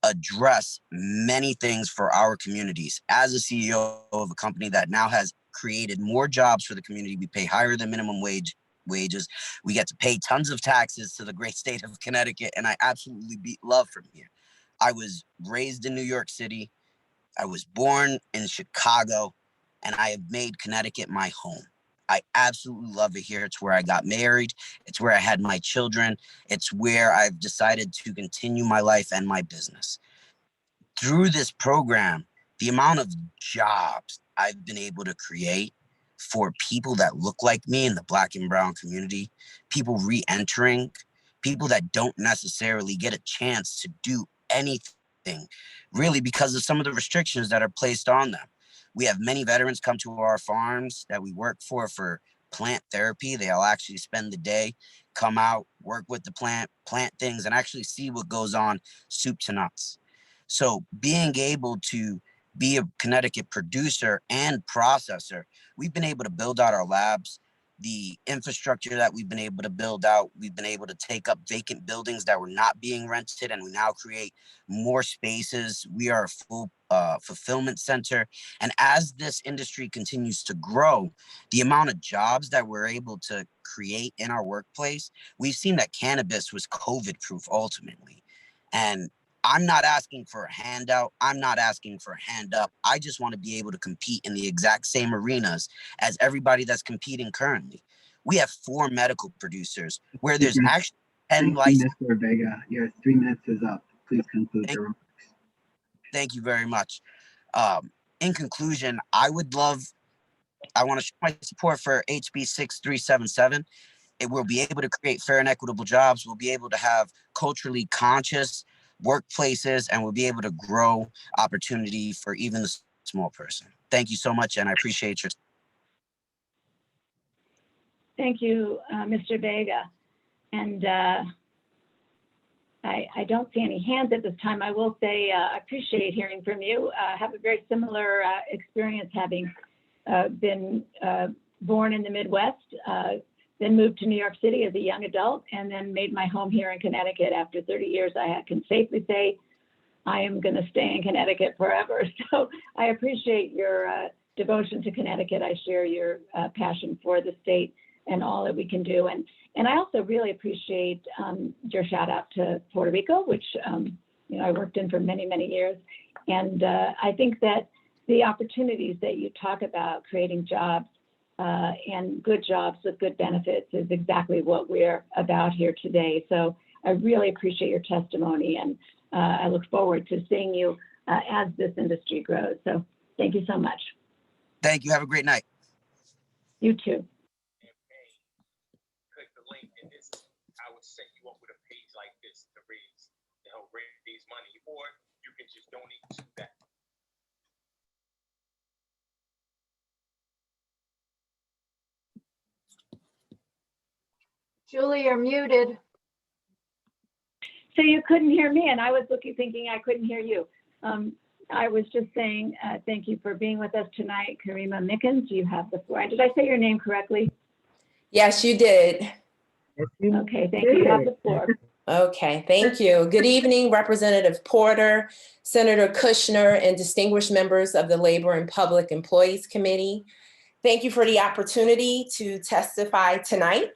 address many things for our communities. As a CEO of a company that now has created more jobs for the community, we pay higher than minimum wages. We get to pay tons of taxes to the great state of Connecticut, and I absolutely love from here. I was raised in New York City. I was born in Chicago, and I have made Connecticut my home. I absolutely love it here. It's where I got married. It's where I had my children. It's where I've decided to continue my life and my business. Through this program, the amount of jobs I've been able to create for people that look like me in the Black and brown community, people re-entering, people that don't necessarily get a chance to do anything, really because of some of the restrictions that are placed on them. We have many veterans come to our farms that we work for plant therapy. They'll actually spend the day, come out, work with the plant things, and actually see what goes on soup to nuts. So being able to be a Connecticut producer and processor, we've been able to build out our labs. The infrastructure that we've been able to build out, we've been able to take up vacant buildings that were not being rented, and we now create more spaces. We are a full fulfillment center. And as this industry continues to grow, the amount of jobs that we're able to create in our workplace, we've seen that cannabis was COVID-proof ultimately. And I'm not asking for a handout. I'm not asking for a hand up. I just want to be able to compete in the exact same arenas as everybody that's competing currently. We have 4 medical producers where there's actually 10 licenses. Mr. Vega, your 3 minutes is up. Please conclude your remarks. Thank you very much. in conclusion, I want to show my support for HB 6377. It will be able to create fair and equitable jobs. We'll be able to have culturally conscious workplaces, and we'll be able to grow opportunity for even the small person. Thank you so much, and I appreciate your time. Thank you, Mr. Vega. And I don't see any hands at this time. I will say I appreciate hearing from you. I have a very similar experience, having been born in the Midwest, then moved to New York City as a young adult, and then made my home here in Connecticut. After 30 years, I can safely say I am going to stay in Connecticut forever. So I appreciate your devotion to Connecticut. I share your passion for the state and all that we can do. And I also really appreciate your shout out to Puerto Rico, which I worked in for many, many years. And I think that the opportunities that you talk about, creating jobs and good jobs with good benefits, is exactly what we're about here today. So I really appreciate your testimony, and I look forward to seeing you as this industry grows. So thank you so much. Thank you. Have a great night. You too. Click the link in this. I would set you up with a page like this to help raise money, or you can just donate to that. Julie, you're muted. So you couldn't hear me, and I was thinking I couldn't hear you. I was just saying thank you for being with us tonight. Karima Mickens, you have the floor. Did I say your name correctly? Yes, you did. Okay, thank you. You have the floor. Okay, thank you. Good evening, Representative Porter, Senator Kushner, and distinguished members of the Labor and Public Employees Committee. Thank you for the opportunity to testify tonight.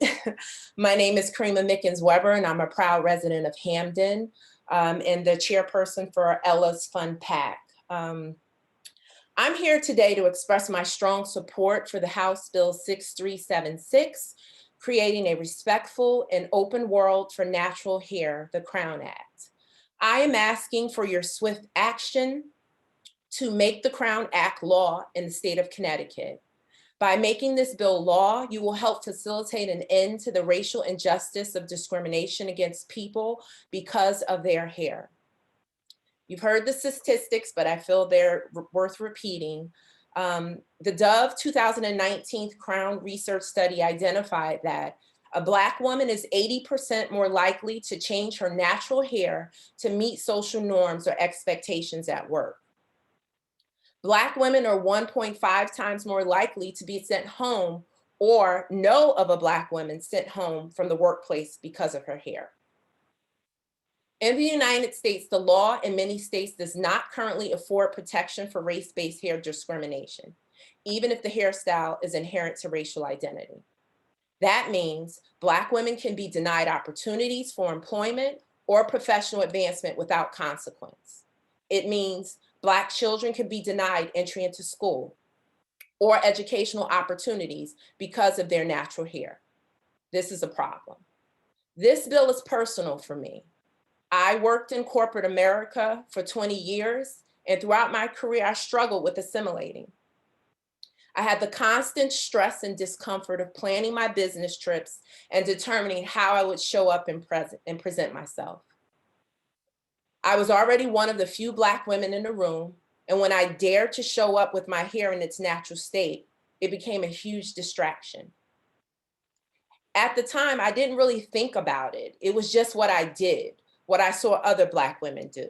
My name is Karima Mickens Weber, and I'm a proud resident of Hamden and the chairperson for Ella's Fun Pack. I'm here today to express my strong support for the House Bill 6376, creating a respectful and open world for natural hair, the Crown Act. I am asking for your swift action to make the Crown Act law in the state of Connecticut. By making this bill law, you will help facilitate an end to the racial injustice of discrimination against people because of their hair. You've heard the statistics, but I feel they're worth repeating. The Dove 2019 Crown Research Study identified that a Black woman is 80% more likely to change her natural hair to meet social norms or expectations at work. Black women are 1.5 times more likely to be sent home or know of a Black woman sent home from the workplace because of her hair. In the United States, the law in many states does not currently afford protection for race-based hair discrimination, even if the hairstyle is inherent to racial identity. That means Black women can be denied opportunities for employment or professional advancement without consequence. It means Black children can be denied entry into school or educational opportunities because of their natural hair. This is a problem. This bill is personal for me. I worked in corporate America for 20 years, and throughout my career, I struggled with assimilating. I had the constant stress and discomfort of planning my business trips and determining how I would show up and present myself. I was already one of the few Black women in the room, and when I dared to show up with my hair in its natural state, it became a huge distraction. At the time, I didn't really think about it. It was just what I did, what I saw other Black women do.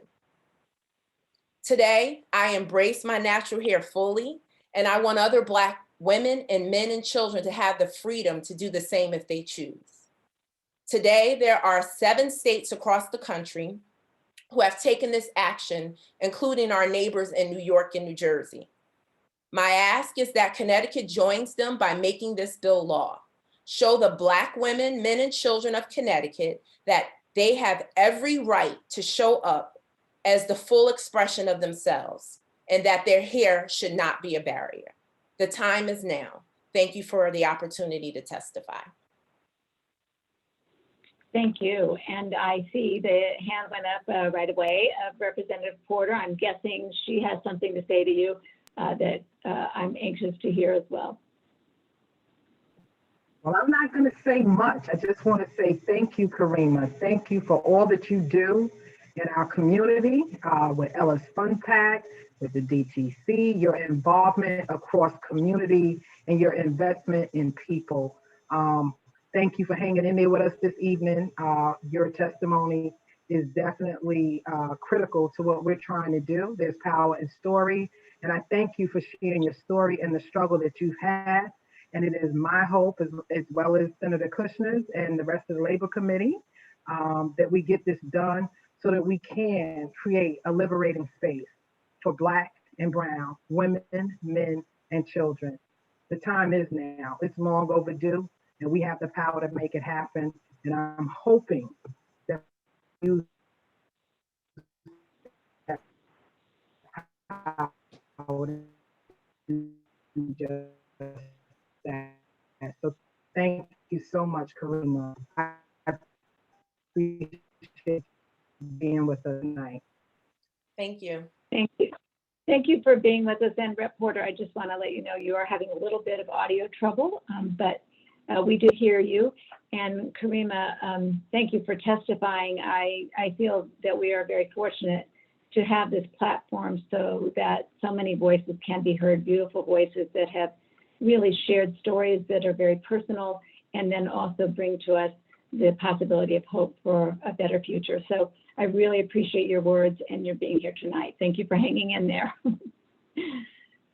Today, I embrace my natural hair fully, and I want other Black women and men and children to have the freedom to do the same if they choose. Today, there are 7 states across the country who have taken this action, including our neighbors in New York and New Jersey. My ask is that Connecticut joins them by making this bill law. Show the Black women, men, and children of Connecticut that they have every right to show up as the full expression of themselves and that their hair should not be a barrier. The time is now. Thank you for the opportunity to testify. Thank you. And I see the hand went up right away of Representative Porter. I'm guessing she has something to say to you. that I'm anxious to hear as well. Well, I'm not going to say much. I just want to say thank you, Karima. Thank you for all that you do in our community with Ellis Fun Pack, with the DTC, your involvement across community, and your investment in people. Thank you for hanging in there with us this evening. Your testimony is definitely critical to what we're trying to do. There's power in story, and I thank you for sharing your story and the struggle that you've had. And it is my hope, as well as Senator Kushner's and the rest of the Labor Committee, that we get this done so that we can create a liberating space for Black and Brown women, men, and children. The time is now. It's long overdue, and we have the power to make it happen. And I'm hoping that you have power to do just that. So thank you so much, Karima. I appreciate being with us tonight. Thank you. Thank you. Thank you for being with us. And Rep. Porter, I just want to let you know you are having a little bit of audio trouble, but we did hear you. And Karima, thank you for testifying. I feel that we are very fortunate to have this platform so that so many voices can be heard, beautiful voices that have really shared stories that are very personal and then also bring to us the possibility of hope for a better future. So I really appreciate your words and your being here tonight. Thank you for hanging in there.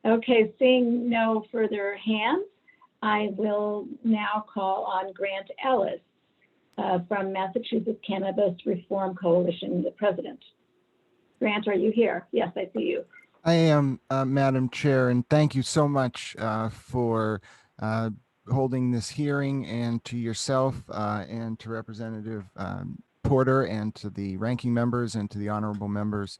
Okay, seeing no further hands, I will now call on Grant Ellis from Massachusetts Cannabis Reform Coalition, the president. Grant, are you here? Yes, I see you. I am, Madam Chair, and thank you so much for holding this hearing, and to yourself and to Representative Porter and to the ranking members and to the honorable members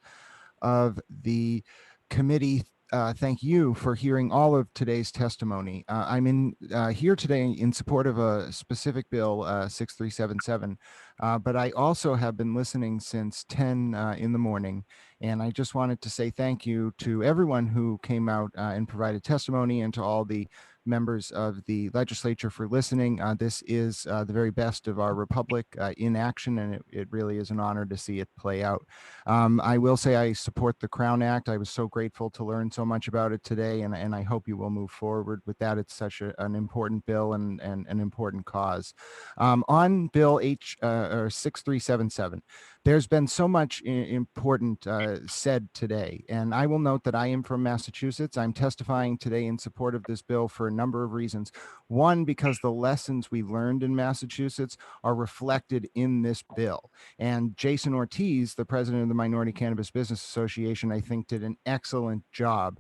of the committee. Thank you for hearing all of today's testimony. I'm here today in support of a specific bill, 6377, but I also have been listening since 10 in the morning, and I just wanted to say thank you to everyone who came out and provided testimony, and to all the members of the legislature for listening. This is the very best of our republic in action, and it really is an honor to see it play out. I will say I support the Crown Act. I was so grateful to learn so much about it today, and I hope you will move forward with that. It's such an important bill and an important cause. On Bill 6377, there's been so much important said today, and I will note that I am from Massachusetts. I'm testifying today in support of this bill for a number of reasons. One, because the lessons we learned in Massachusetts are reflected in this bill. And Jason Ortiz, the president of the Minority Cannabis Business Association, I think did an excellent job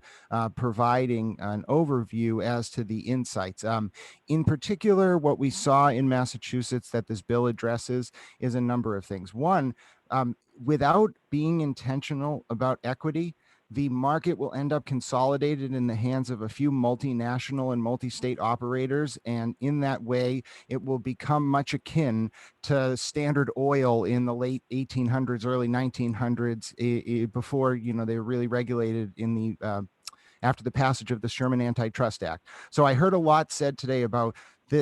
providing an overview as to the insights. In particular, what we saw in Massachusetts that this bill addresses is a number of things. One, without being intentional about equity, the market will end up consolidated in the hands of a few multinational and multi-state operators. And in that way, it will become much akin to Standard Oil in the late 1800s, early 1900s, before, they were really regulated in the after the passage of the Sherman Antitrust Act. So I heard a lot said today about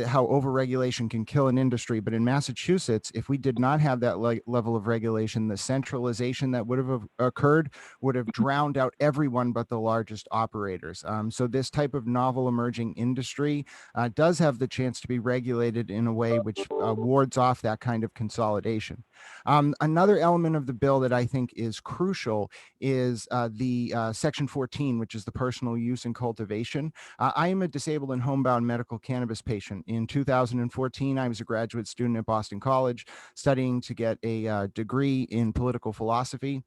how overregulation can kill an industry, but in Massachusetts, if we did not have that level of regulation, the centralization that would have occurred would have drowned out everyone but the largest operators. So this type of novel emerging industry does have the chance to be regulated in a way which wards off that kind of consolidation. Another element of the bill that I think is crucial is the Section 14, which is the personal use and cultivation. I am a disabled and homebound medical cannabis patient. In 2014, I was a graduate student at Boston College studying to get a degree in political philosophy.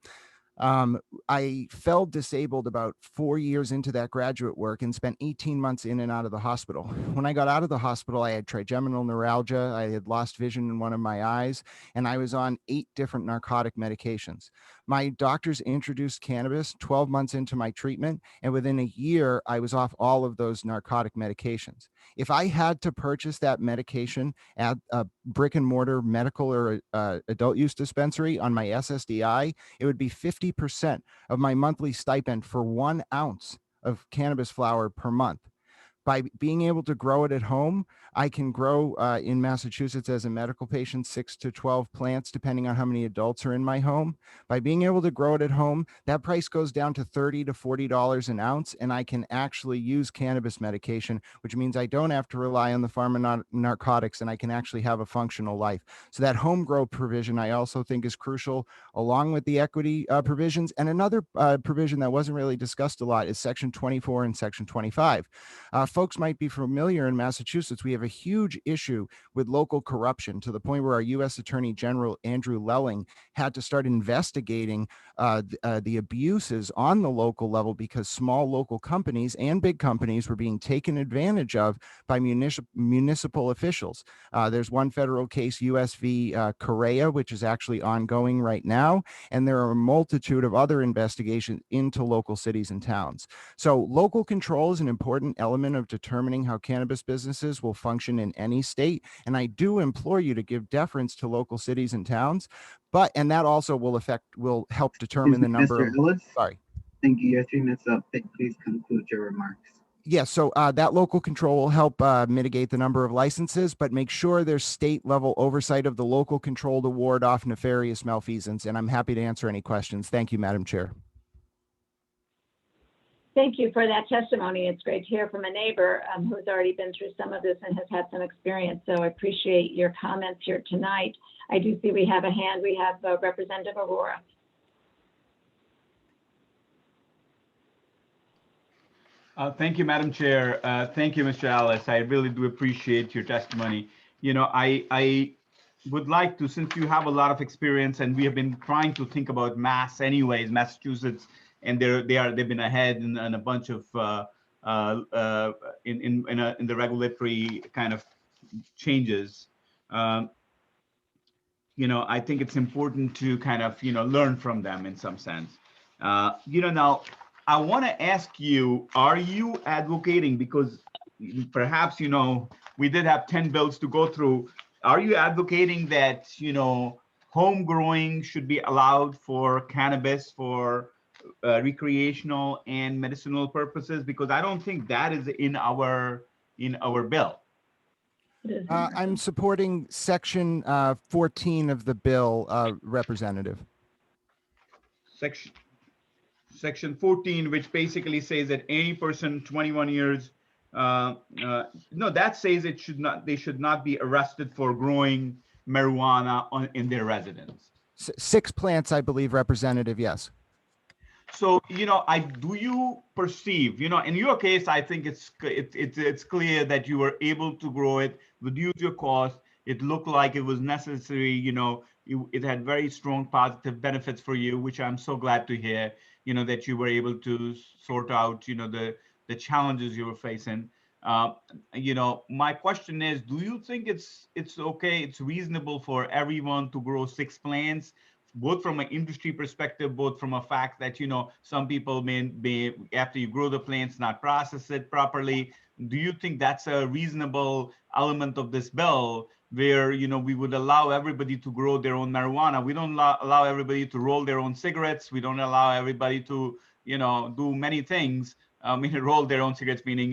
I fell disabled about 4 years into that graduate work and spent 18 months in and out of the hospital. When I got out of the hospital, I had trigeminal neuralgia, I had lost vision in one of my eyes, and I was on 8 different narcotic medications. My doctors introduced cannabis 12 months into my treatment, and within a year, I was off all of those narcotic medications. If I had to purchase that medication at a brick and mortar medical or adult use dispensary on my SSDI, it would be 50% of my monthly stipend for 1 ounce of cannabis flower per month. By being able to grow it at home, I can grow in Massachusetts as a medical patient 6 to 12 plants, depending on how many adults are in my home. By being able to grow it at home, that price goes down to $30 to $40 an ounce, and I can actually use cannabis medication, which means I don't have to rely on the pharma-narcotics, and I can actually have a functional life. So that home grow provision, I also think, is crucial, along with the equity provisions. And another provision that wasn't really discussed a lot is Section 24 and Section 25. Folks might be familiar in Massachusetts, we have a huge issue with local corruption to the point where our U.S. Attorney General Andrew Lelling had to start investigating the abuses on the local level because small local companies and big companies were being taken advantage of by municipal officials. There's one federal case, US v. Correa, which is actually ongoing right now, and there are a multitude of other investigations into local cities and towns. So local control is an important element of determining how cannabis businesses will function in any state. And I do implore you to give deference to local cities and towns, and that also will help determine the number Mr. of, Ellis? sorry. Thank you. Your 3 minutes up. Please conclude your remarks. Yes, so that local control will help mitigate the number of licenses, but make sure there's state level oversight of the local control to ward off nefarious malfeasance. And I'm happy to answer any questions. Thank you, Madam Chair. Thank you for that testimony. It's great to hear from a neighbor who's already been through some of this and has had some experience. So I appreciate your comments here tonight. I do see we have a hand. We have Representative Aurora. Thank you, Madam Chair. Thank you, Mr. Ellis. I really do appreciate your testimony. You know, I would like to, since you have a lot of experience and we have been trying to think about Massachusetts, and they've been ahead in a bunch of in the regulatory kind of changes. You know, I think it's important to kind of learn from them in some sense. Now I want to ask you: are you advocating, because perhaps we did have 10 bills to go through? Are you advocating that home growing should be allowed for cannabis for recreational and medicinal purposes? Because I don't think that is in our bill. I'm supporting Section 14 of the bill, Representative. Section 14, which basically says that any person 21 years, no, that says they should not be arrested for growing marijuana in their residence. 6 plants, I believe, Representative, yes. So, do you perceive, in your case, I think it's clear that you were able to grow it, reduce your cost. It looked like it was necessary, it had very strong positive benefits for you, which I'm so glad to hear, that you were able to sort out, the challenges you were facing. My question is, do you think it's okay, it's reasonable for everyone to grow 6 plants, both from an industry perspective, both from a fact that, some people may, after you grow the plants, not process it properly? Do you think that's a reasonable element of this bill where, we would allow everybody to grow their own marijuana? We don't allow everybody to roll their own cigarettes. We don't allow everybody to, do many things. Roll their own cigarettes, meaning,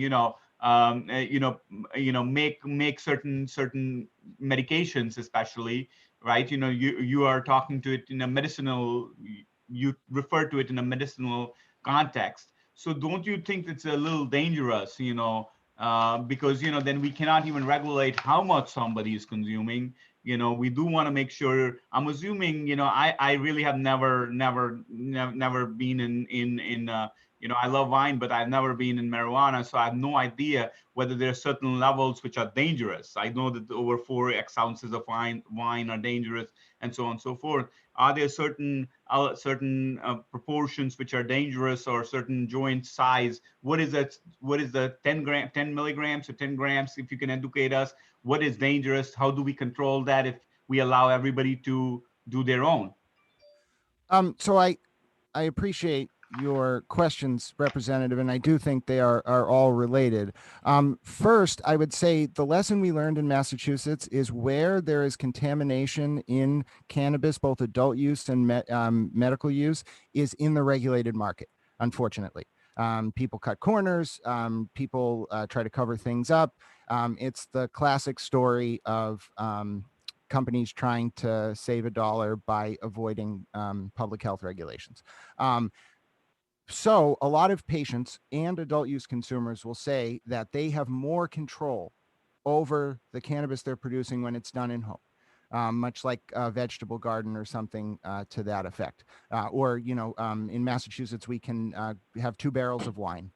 make certain medications, especially, right? You are talking to it in a medicinal, you refer to it in a medicinal context. So don't you think it's a little dangerous, because, then we cannot even regulate how much somebody is consuming. We do want to make sure, I'm assuming, I really have never been in I love wine, but I've never been in marijuana. So I have no idea whether there are certain levels which are dangerous. I know that over 4 ounces of wine are dangerous, and so on and so forth. Are there certain proportions which are dangerous, or certain joint size? What is that? What is the 10 milligrams or 10 grams? If you can educate us, what is dangerous? How do we control that if we allow everybody to do their own? So I appreciate your questions, Representative, and I do think they are all related. First, I would say the lesson we learned in Massachusetts is where there is contamination in cannabis, both adult use and medical use, is in the regulated market, unfortunately. People cut corners. People try to cover things up. It's the classic story of companies trying to save a dollar by avoiding public health regulations. So a lot of patients and adult use consumers will say that they have more control over the cannabis they're producing when it's done in home. Much like a vegetable garden or something to that effect. Or, in Massachusetts, we can have 2 barrels of wine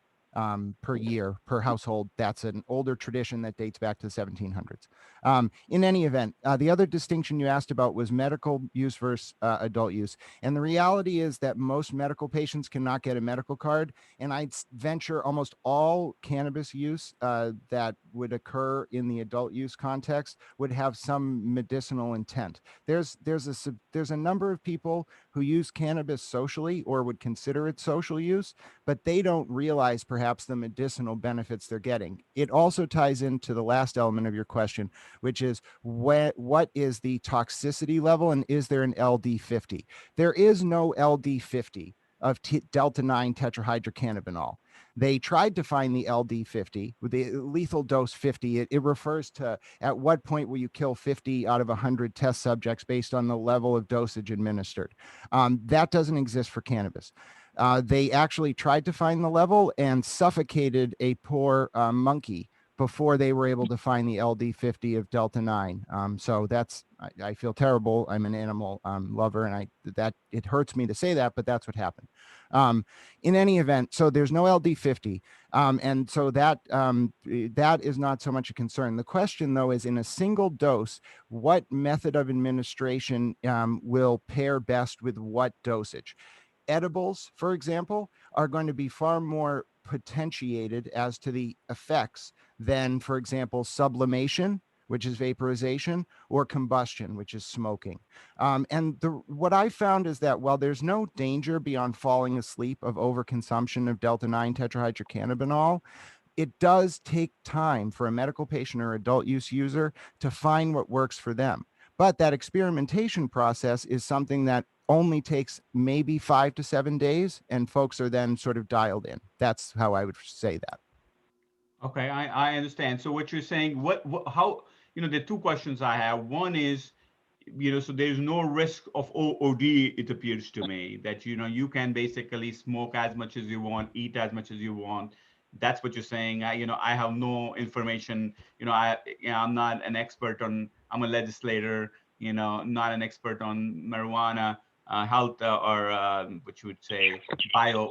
per year per household. That's an older tradition that dates back to the 1700s. In any event, the other distinction you asked about was medical use versus adult use. And the reality is that most medical patients cannot get a medical card. And I'd venture almost all cannabis use that would occur in the adult use context would have some medicinal intent. There's a number of people who use cannabis socially or would consider it social use, but they don't realize perhaps the medicinal benefits they're getting. It also ties into the last element of your question, which is what is the toxicity level and is there an LD50? There is no LD50 of delta-9 tetrahydrocannabinol. They tried to find the LD50 with the lethal dose 50. It refers to at what point will you kill 50 out of 100 test subjects based on the level of dosage administered. That doesn't exist for cannabis. They actually tried to find the level and suffocated a poor monkey before they were able to find the LD50 of delta-9. So that's, I feel terrible. I'm an animal lover, and it hurts me to say that, but that's what happened. In any event, so there's no LD50. And so that is not so much a concern. The question, though, is in a single dose, what method of administration will pair best with what dosage? Edibles, for example, are going to be far more potentiated as to the effects than, for example, sublimation, which is vaporization, or combustion, which is smoking. What I found is that while there's no danger beyond falling asleep of overconsumption of delta-9 tetrahydrocannabinol, it does take time for a medical patient or adult use user to find what works for them. But that experimentation process is something that only takes maybe 5 to 7 days, and folks are then sort of dialed in. That's how I would say that. Okay, I understand. So what you're saying, how, there are 2 questions I have. One is, so there's no risk of OD, it appears to me, that, you can basically smoke as much as you want, eat as much as you want. That's what you're saying. I have no information, I'm not an expert on, I'm a legislator, not an expert on marijuana health or what you would say, bio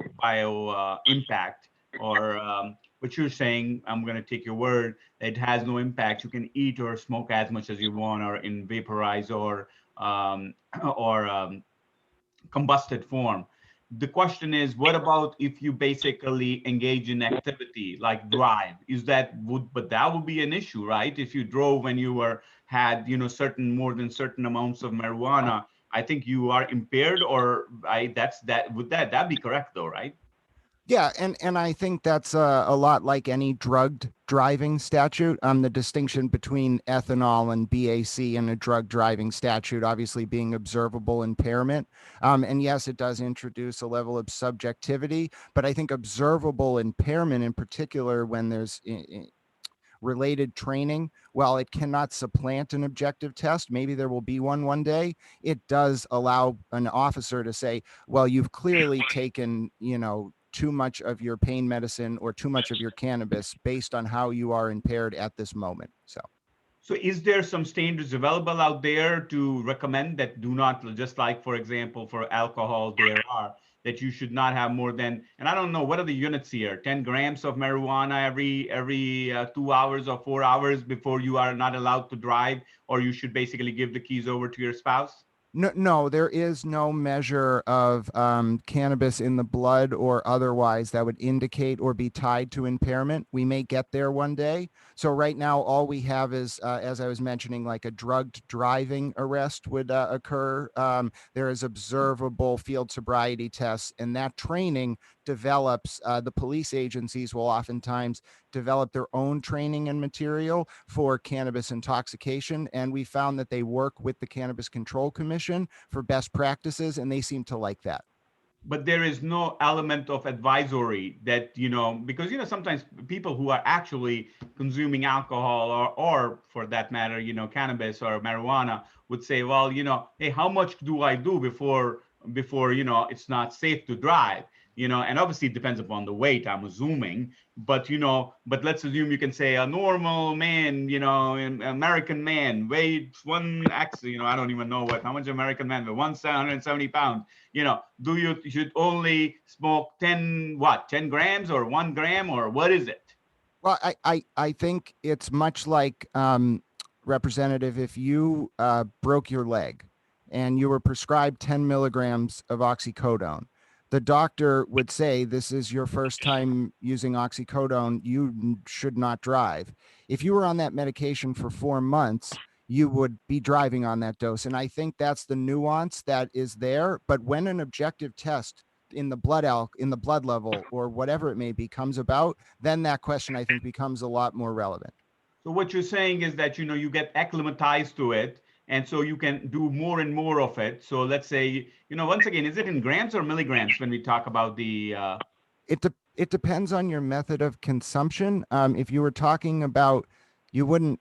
impact, or what you're saying, I'm going to take your word, it has no impact. You can eat or smoke as much as you want, or in vaporized or combusted form. The question is, what about if you basically engage in activity like drive? But that would be an issue, right? If you drove when you had more than certain amounts of marijuana, I think you are impaired, or would that be correct though, right? Yeah, and I think that's a lot like any drugged driving statute. The distinction between ethanol and BAC and a drug driving statute obviously being observable impairment. And yes, it does introduce a level of subjectivity, but I think observable impairment in particular when there's related training, while it cannot supplant an objective test, maybe there will be one day, it does allow an officer to say, well, you've clearly taken, too much of your pain medicine or too much of your cannabis based on how you are impaired at this moment. So is there some standards available out there to recommend that do not, just like, for example, for alcohol, there are, that you should not have more than, and I don't know, what are the units here? 10 grams of marijuana every 2 hours or 4 hours before you are not allowed to drive, or you should basically give the keys over to your spouse? No, there is no measure of cannabis in the blood or otherwise that would indicate or be tied to impairment. We may get there one day. So right now, all we have is, as I was mentioning, like a drugged driving arrest would occur. There is observable field sobriety tests, and that training develops, the police agencies will oftentimes develop their own training and material for cannabis intoxication. And we found that they work with the Cannabis Control Commission for best practices, and they seem to like that. but there is no element of advisory that, because, sometimes people who are actually consuming alcohol or for that matter, cannabis or marijuana would say, well, hey, how much do I do before, it's not safe to drive? And obviously it depends upon the weight, I'm assuming, but let's assume you can say a normal man, an American man weighs 1x, I don't even know how much American man, but 170 pounds, you should only smoke 10 grams or 1 gram, or what is it? Well, I think it's much like, Representative, if you broke your leg and you were prescribed 10 milligrams of oxycodone, the doctor would say, this is your first time using oxycodone, you should not drive. If you were on that medication for 4 months, you would be driving on that dose. And I think that's the nuance that is there. But when an objective test in the blood level or whatever it may be comes about, then that question I think becomes a lot more relevant. So what you're saying is that, you get acclimatized to it, and so you can do more and more of it. So let's say, once again, is it in grams or milligrams when we talk about the? It depends on your method of consumption. If you were talking about, you wouldn't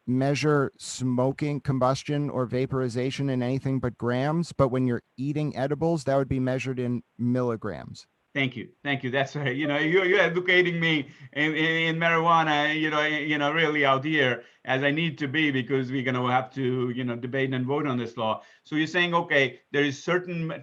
measure smoking, combustion, or vaporization in anything but grams. But when you're eating edibles, that would be measured in milligrams. Thank you. That's right. You're educating me in marijuana, really out here as I need to be, because we're going to have to, debate and vote on this law. So you're saying, okay, there is certain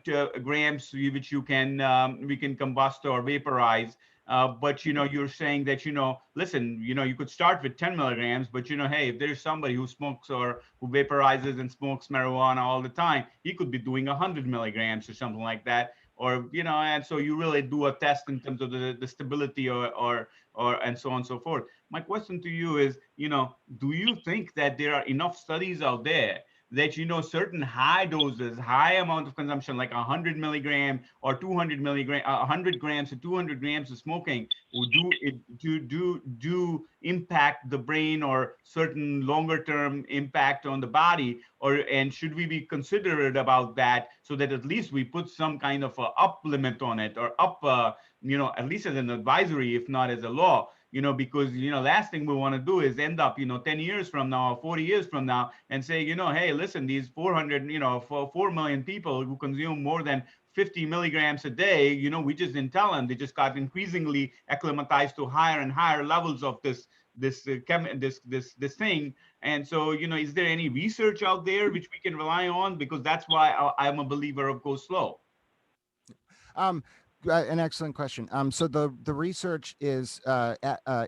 grams which we can combust or vaporize. But, you're saying that, listen, you could start with 10 milligrams, but, hey, if there's somebody who smokes or who vaporizes and smokes marijuana all the time, he could be doing 100 milligrams or something like that. Or, and so you really do a test in terms of the stability or and so on and so forth. My question to you is, do you think that there are enough studies out there that, certain high doses, high amount of consumption, like 100 milligram or 200 milligram, 100 grams to 200 grams of smoking will do impact the brain or certain longer term impact on the body, and should we be considerate about that so that at least we put some kind of a up limit on it, or up, at least as an advisory, if not as a law? Because, last thing we want to do is end up, 10 years from now, or 40 years from now, and say, hey, listen, these 4 million people who consume more than 50 milligrams a day, we just didn't tell them. They just got increasingly acclimatized to higher and higher levels of this thing. And so, is there any research out there which we can rely on? Because that's why I'm a believer of go slow. An excellent question. So the research is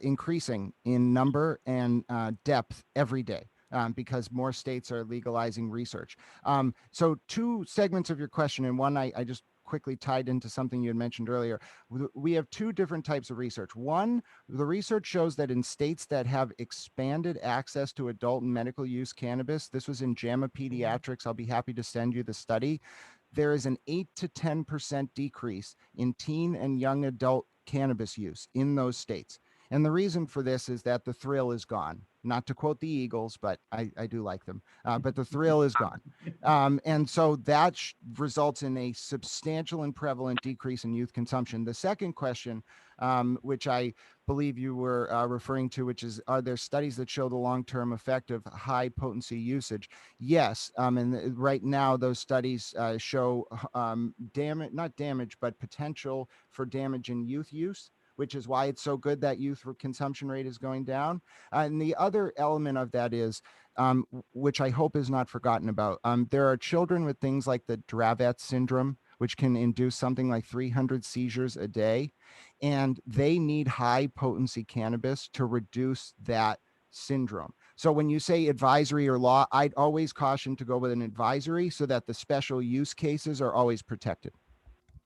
increasing in number and depth every day, because more states are legalizing research. So 2 segments of your question, and one I just quickly tied into something you had mentioned earlier. We have 2 different types of research. One, the research shows that in states that have expanded access to adult and medical use cannabis, this was in JAMA Pediatrics, I'll be happy to send you the study, there is an 8 to 10% decrease in teen and young adult cannabis use in those states. And the reason for this is that the thrill is gone. Not to quote the Eagles, but I do like them, but the thrill is gone. And so that results in a substantial and prevalent decrease in youth consumption. The second question, which I believe you were referring to, which is, are there studies that show the long-term effect of high potency usage? Yes, and right now those studies show not damage, but potential for damage in youth use, which is why it's so good that youth consumption rate is going down. And the other element of that is, which I hope is not forgotten about, there are children with things like the Dravet syndrome, which can induce something like 300 seizures a day. And they need high potency cannabis to reduce that syndrome. So when you say advisory or law, I'd always caution to go with an advisory so that the special use cases are always protected.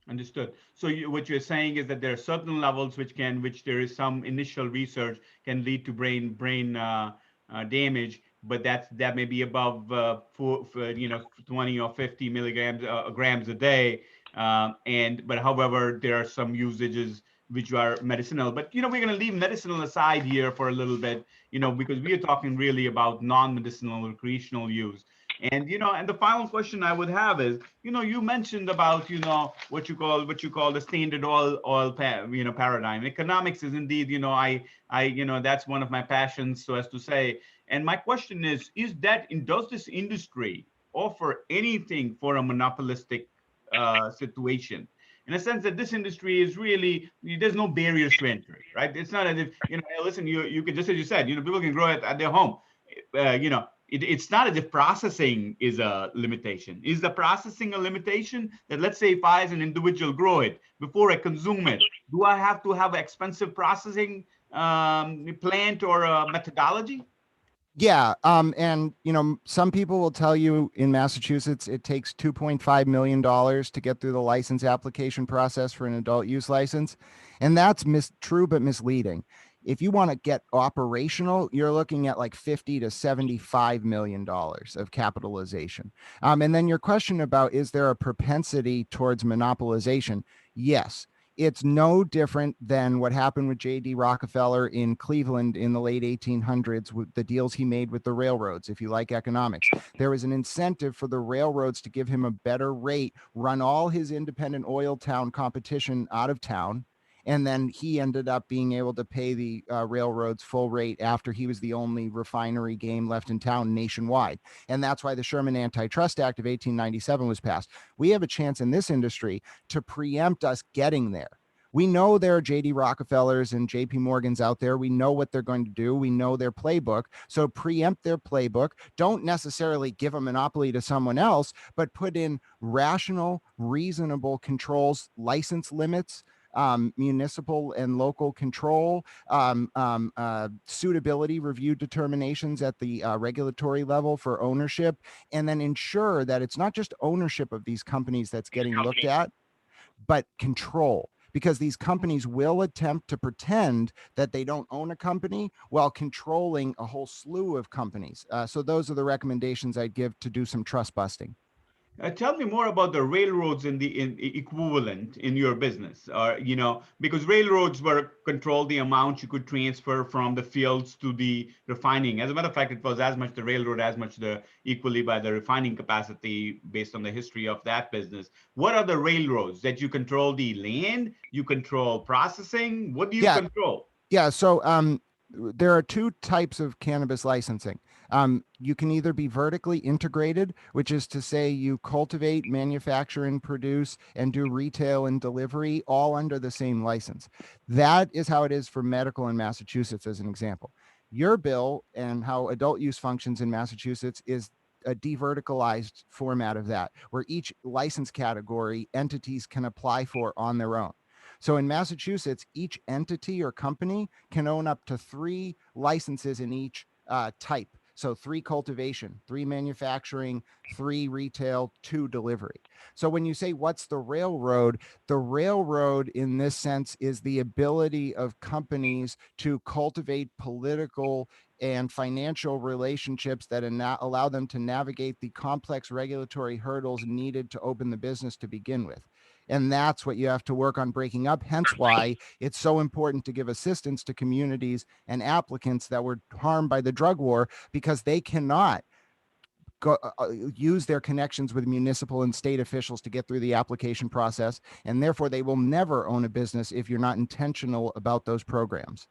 Understood. So what you're saying is that there are certain levels which there is some initial research can lead to brain damage, but that may be above 20 or 50 milligrams grams a day. But however, there are some usages which are medicinal. But we're going to leave medicinal aside here for a little bit, because we are talking really about non-medicinal recreational use. And, and the final question I would have is, you mentioned about, what you call the standard oil paradigm. Economics is indeed, that's one of my passions, so as to say. And my question is does this industry offer anything for a monopolistic situation? In a sense that this industry is really, there's no barriers to entry, right? It's not as if, hey, listen, you could, just as you said, people can grow it at their home. It's not as if processing is a limitation. Is the processing a limitation? That let's say if I as an individual grow it, before I consume it, do I have to have an expensive processing plant or a methodology? Yeah. And some people will tell you in Massachusetts, it takes $2.5 million to get through the license application process for an adult use license. And that's true, but misleading. If you want to get operational, you're looking at like $50 to $75 million of capitalization. And then your question about, is there a propensity towards monopolization? Yes. It's no different than what happened with J.D. Rockefeller in Cleveland in the late 1800s with the deals he made with the railroads. If you like economics, there was an incentive for the railroads to give him a better rate, run all his independent oil town competition out of town. And then he ended up being able to pay the railroads full rate after he was the only refinery game left in town nationwide. And that's why the Sherman Antitrust Act of 1897 was passed. We have a chance in this industry to preempt us getting there. We know there are J.D. Rockefellers and J.P. Morgans out there. We know what they're going to do. We know their playbook. So preempt their playbook. Don't necessarily give a monopoly to someone else, but put in rational, reasonable controls, license limits, municipal and local control, suitability review determinations at the regulatory level for ownership, and then ensure that it's not just ownership of these companies that's getting looked at, but control. Because these companies will attempt to pretend that they don't own a company while controlling a whole slew of companies. So those are the recommendations I'd give to do some trust busting. Tell me more about the railroads in equivalent in your business, because railroads were control the amount you could transfer from the fields to the refining. As a matter of fact, it was as much the railroad, as much equally by the refining capacity based on the history of that business. What are the railroads that you control? The land, you control processing? What do you control? Yeah, so there are two types of cannabis licensing. You can either be vertically integrated, which is to say you cultivate, manufacture, and produce and do retail and delivery all under the same license. That is how it is for medical in Massachusetts, as an example. Your bill and how adult use functions in Massachusetts is a deverticalized format of that, where each license category entities can apply for on their own. So in Massachusetts, each entity or company can own up to 3 licenses in each type. So 3 cultivation, 3 manufacturing, 3 retail, 2 delivery. So when you say what's the railroad in this sense is the ability of companies to cultivate political and financial relationships that allow them to navigate the complex regulatory hurdles needed to open the business to begin with. And that's what you have to work on breaking up. Hence why it's so important to give assistance to communities and applicants that were harmed by the drug war, because they cannot use their connections with municipal and state officials to get through the application process. And therefore, they will never own a business if you're not intentional about those programs.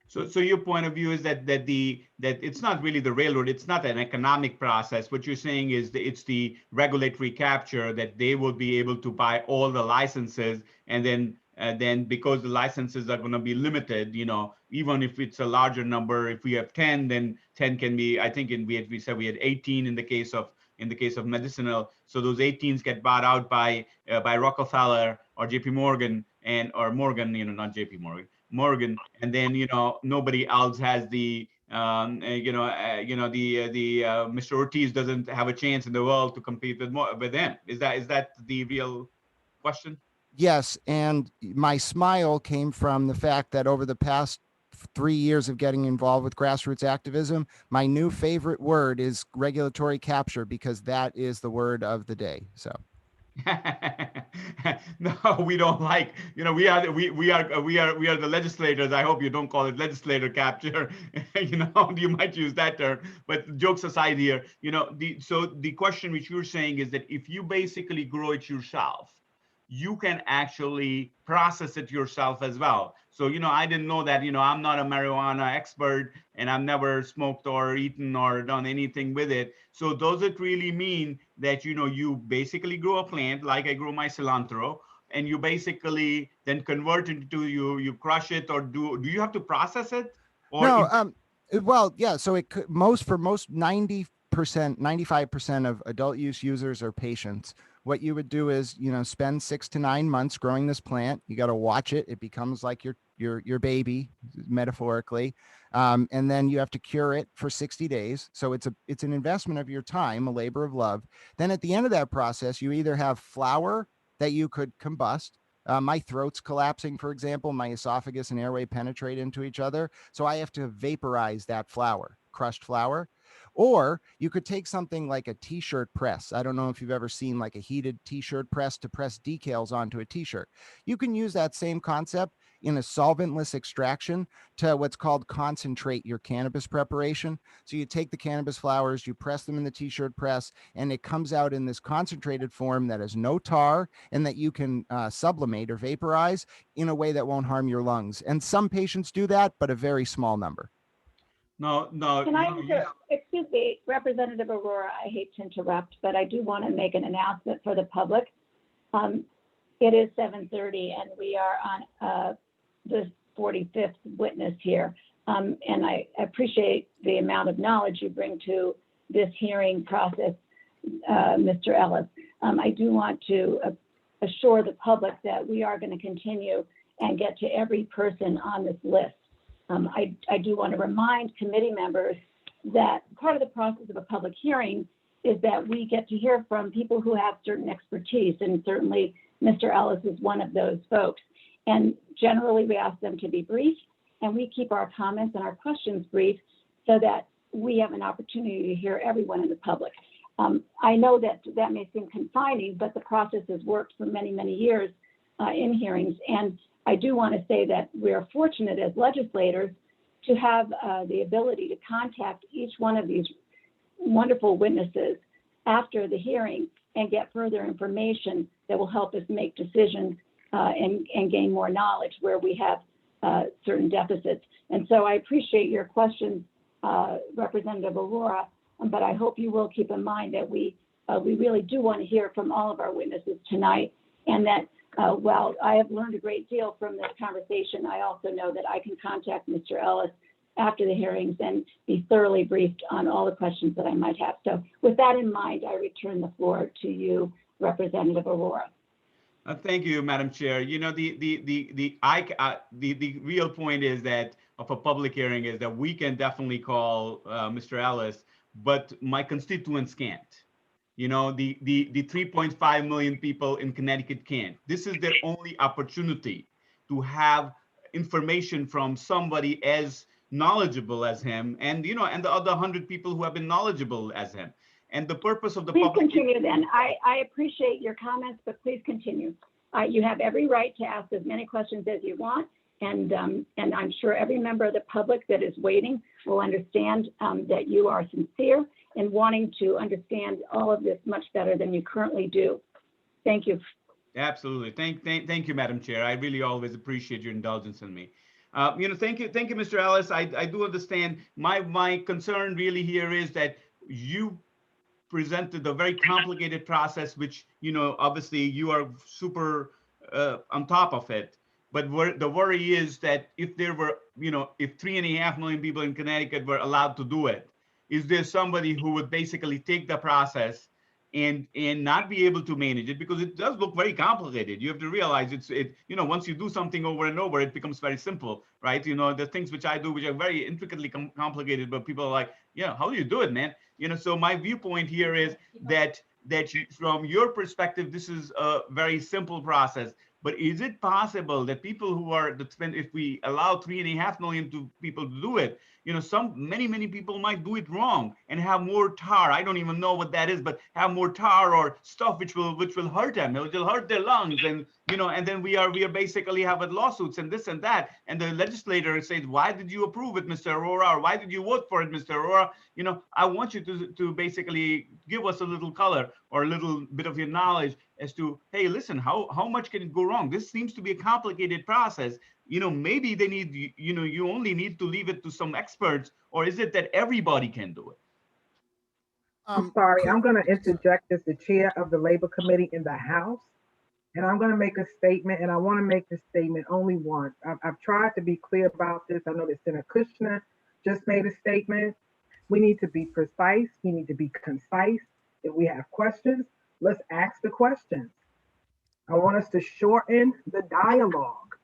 So your point of view is that it's not really the railroad, it's not an economic process. What you're saying is that it's the regulatory capture, that they will be able to buy all the licenses, and then because the licenses are going to be limited, even if it's a larger number, if we have 10, then 10 can be, I think we said we had 18 in the case of medicinal. So those 18s get bought out by Rockefeller or JP Morgan or Morgan, not JP Morgan, and then nobody else has the Mr. Ortiz doesn't have a chance in the world to compete with them. Is that the real question? Yes, and my smile came from the fact that over the past 3 years of getting involved with grassroots activism, my new favorite word is regulatory capture, because that is the word of the day. So. No, we don't like, we are the legislators. I hope you don't call it legislator capture. you know, you might use that term, but jokes aside here, you know, so the question which you're saying is that if you basically grow it yourself, you can actually process it yourself as well. So, you know, I didn't know that, you know, I'm not a marijuana expert and I've never smoked or eaten or done anything with it. So does it really mean that, you know, you basically grow a plant like I grow my cilantro, and you basically then convert it into you crush it, or do you have to process it? Or No, well, yeah. So it could, most 90%, 95% of adult use users are patients. What you would do is, you know, spend 6 to 9 months growing this plant. You got to watch it. It becomes like your baby, metaphorically. And then you have to cure it for 60 days. So it's an investment of your time, a labor of love. Then at the end of that process, you either have flower that you could combust. My throat's collapsing, for example, my esophagus and airway penetrate into each other. So I have to vaporize that flour, crushed flour. Or you could take something like a t-shirt press. I don't know if you've ever seen like a heated t-shirt press to press decals onto a t-shirt. You can use that same concept in a solventless extraction to what's called concentrate your cannabis preparation. So you take the cannabis flowers, you press them in the t-shirt press, and it comes out in this concentrated form that has no tar and that you can sublimate or vaporize in a way that won't harm your lungs. And some patients do that, but a very small number. No. Can I, excuse me, Representative Aurora, I hate to interrupt, but I do want to make an announcement for the public. It is 7:30 and we are on the 45th witness here. And I appreciate the amount of knowledge you bring to this hearing process, Mr. Ellis. I do want to assure the public that we are going to continue and get to every person on this list. I do want to remind committee members that part of the process of a public hearing is that we get to hear from people who have certain expertise, and certainly Mr. Ellis is one of those folks. And generally we ask them to be brief, and we keep our comments and our questions brief so that we have an opportunity to hear everyone in the public. I know that that may seem confining, but the process has worked for many, many years in hearings. And I do want to say that we are fortunate as legislators to have the ability to contact each one of these wonderful witnesses after the hearing and get further information that will help us make decisions and gain more knowledge where we have certain deficits. And so I appreciate your questions, Representative Aurora, but I hope you will keep in mind that we really do want to hear from all of our witnesses tonight, and that while I have learned a great deal from this conversation, I also know that I can contact Mr. Ellis after the hearings and be thoroughly briefed on all the questions that I might have. So with that in mind, I return the floor to you, Representative Aurora. Thank you, Madam Chair. You know, the real point is that of a public hearing is that we can definitely call Mr. Ellis, but my constituents can't. You know, the 3.5 million people in Connecticut can't. This is their only opportunity to have information from somebody as knowledgeable as him, and you know, and the other 100 people who have been knowledgeable as him. And the purpose of the Please public continue then. I appreciate your comments, but please continue. You have every right to ask as many questions as you want, and I'm sure every member of the public that is waiting will understand that you are sincere in wanting to understand all of this much better than you currently do. Thank you. Absolutely. Thank you, Madam Chair. I really always appreciate your indulgence in me. You know, thank you, Mr. Ellis. I do understand. My concern really here is that you presented a very complicated process, which, you know, obviously you are super on top of it. But the worry is that if there were, you know, if 3.5 million people in Connecticut were allowed to do it, is there somebody who would basically take the process and not be able to manage it? Because it does look very complicated. You have to realize you know, once you do something over and over, it becomes very simple, right? You know, the things which I do, which are very intricately complicated, but people are like, yeah, how do you do it, man? You know, so my viewpoint here is that from your perspective, this is a very simple process. But is it possible that people who are that spend, if we allow 3.5 million to people to do it, many people might do it wrong and have more tar. I don't even know what that is, but have more tar or stuff which will hurt them. It will hurt their lungs, and and then we are basically having lawsuits and this and that. And the legislator says, why did you approve it, Mr. Arora? Or why did you vote for it, Mr. Arora? I want you to basically give us a little color or a little bit of your knowledge as to, hey, listen, how much can it go wrong? This seems to be a complicated process. Maybe they need, you only need to leave it to some experts, or is it that everybody can do it? I'm sorry, I'm going to interject as the chair of the Labor Committee in the House. And I'm going to make a statement, and I want to make this statement only once. I've tried to be clear about this. I know that Senator Kushner just made a statement. We need to be precise. We need to be concise. If we have questions, let's ask the questions. I want us to shorten the dialogue.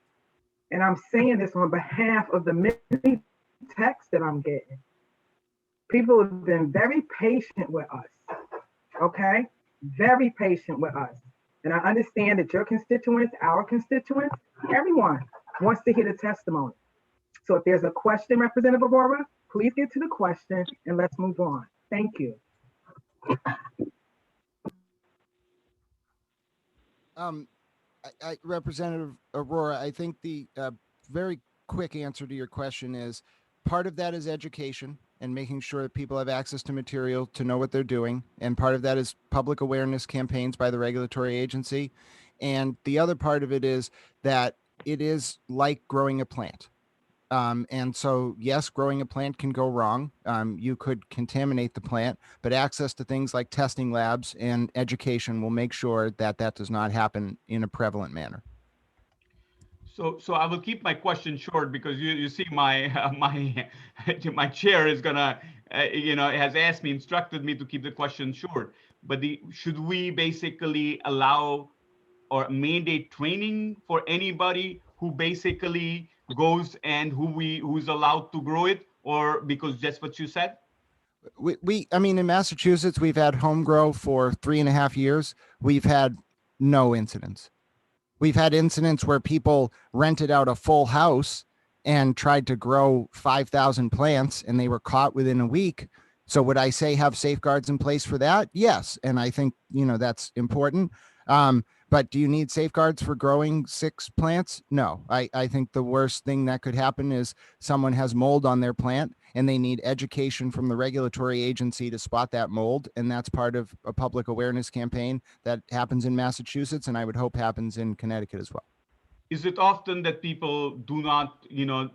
And I'm saying this on behalf of the many texts that I'm getting. People have been very patient with us, okay? Very patient with us. And I understand that your constituents, our constituents, everyone wants to hear the testimony. So if there's a question, Representative Arora, please get to the question and let's move on. Thank you. Representative Arora, I think the very quick answer to your question is part of that is education and making sure that people have access to material to know what they're doing. And part of that is public awareness campaigns by the regulatory agency. And the other part of it is that it is like growing a plant. And so, yes, growing a plant can go wrong. You could contaminate the plant, but access to things like testing labs and education will make sure that that does not happen in a prevalent manner. So I will keep my question short because you see my my chair is gonna has asked me, instructed me to keep the question short. But should we basically allow or mandate training for anybody who basically goes and who's allowed to grow it, or because that's what you said? I mean, in Massachusetts, we've had home grow for 3.5 years. We've had no incidents. We've had incidents where people rented out a full house and tried to grow 5,000 plants and they were caught within a week. So would I say have safeguards in place for that? Yes. And I think, that's important. But do you need safeguards for growing 6 plants? No. I think the worst thing that could happen is someone has mold on their plant and they need education from the regulatory agency to spot that mold. And that's part of a public awareness campaign that happens in Massachusetts, and I would hope happens in Connecticut as well. Is it often that people do not,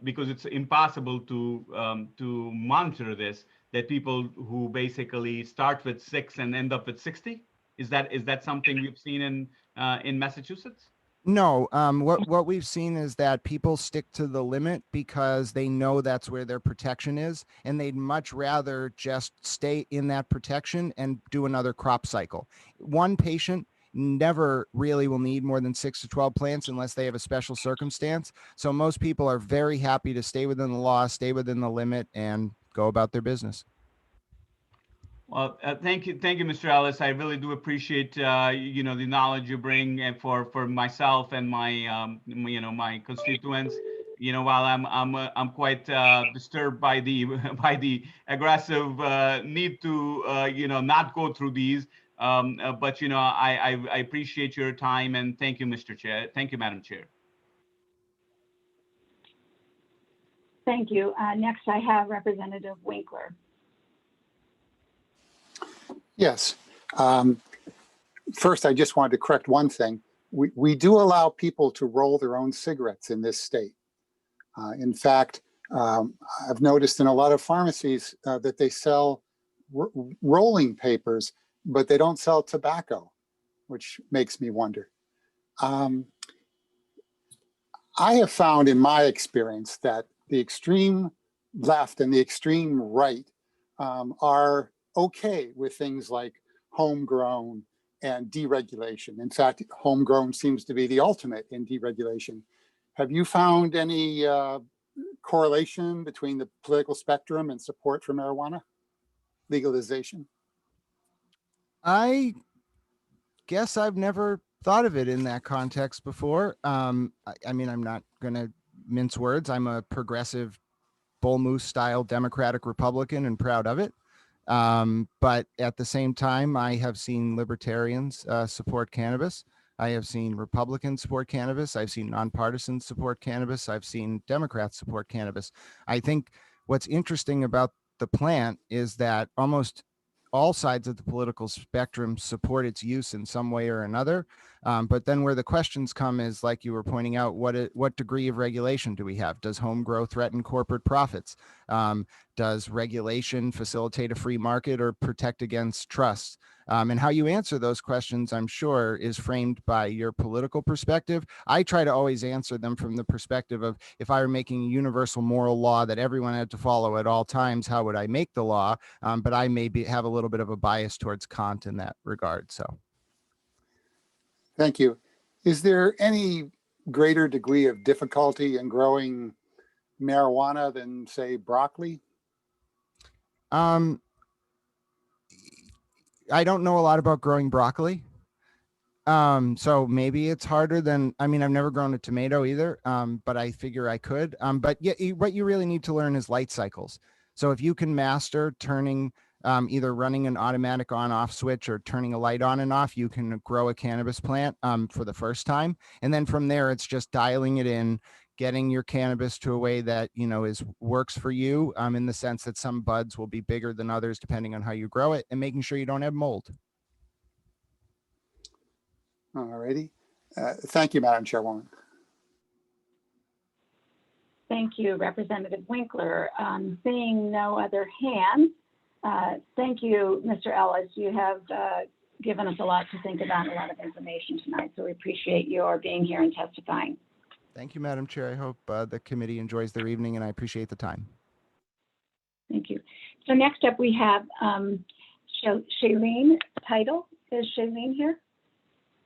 because it's impossible to monitor this, that people who basically start with 6 and end up with 60? Is that something you've seen in Massachusetts? No, what we've seen is that people stick to the limit because they know that's where their protection is, and they'd much rather just stay in that protection and do another crop cycle. One patient never really will need more than 6 to 12 plants unless they have a special circumstance. So most people are very happy to stay within the law, stay within the limit, and go about their business. Well, thank you, Mr. Ellis. I really do appreciate the knowledge you bring, and for myself and my my constituents. While I'm quite disturbed by the aggressive need to not go through these, but I appreciate your time, and thank you, Mr. Chair. Thank you, Madam Chair. Thank you. Next, I have Representative Winkler. Yes. First, I just wanted to correct one thing. We do allow people to roll their own cigarettes in this state. In fact, I've noticed in a lot of pharmacies that they sell rolling papers, but they don't sell tobacco, which makes me wonder. I have found in my experience that the extreme left and the extreme right are okay with things like homegrown and deregulation. In fact, homegrown seems to be the ultimate in deregulation. Have you found any correlation between the political spectrum and support for marijuana legalization? I guess I've never thought of it in that context before. I mean, I'm not going to mince words. I'm a progressive bull moose style Democratic Republican and proud of it. But at the same time, I have seen libertarians support cannabis. I have seen Republicans support cannabis. I've seen nonpartisans support cannabis. I've seen Democrats support cannabis. I think what's interesting about the plant is that almost all sides of the political spectrum support its use in some way or another. But then where the questions come is, like you were pointing out, what degree of regulation do we have? Does home grow threaten corporate profits? Does regulation facilitate a free market or protect against trusts? And how you answer those questions, I'm sure, is framed by your political perspective. I try to always answer them from the perspective of, if I were making a universal moral law that everyone had to follow at all times, how would I make the law? But I maybe have a little bit of a bias towards Kant in that regard. So. Thank you. Is there any greater degree of difficulty in growing marijuana than, say, broccoli? I don't know a lot about growing broccoli. So maybe it's harder than, I mean, I've never grown a tomato either, but I figure I could. But yeah, what you really need to learn is light cycles. So if you can master turning, either running an automatic on-off switch or turning a light on and off, you can grow a cannabis plant for the first time. And then from there, it's just dialing it in, getting your cannabis to a way that, you know, works for you, in the sense that some buds will be bigger than others depending on how you grow it, and making sure you don't have mold. All righty. Thank you, Madam Chairwoman. Thank you, Representative Winkler. Seeing no other hands, thank you, Mr. Ellis. You have given us a lot to think about, a lot of information tonight, so we appreciate your being here and testifying. Thank you, Madam Chair. I hope the committee enjoys their evening, and I appreciate the time. Thank you. So next up, we have Shailene Title. Is Shailene here?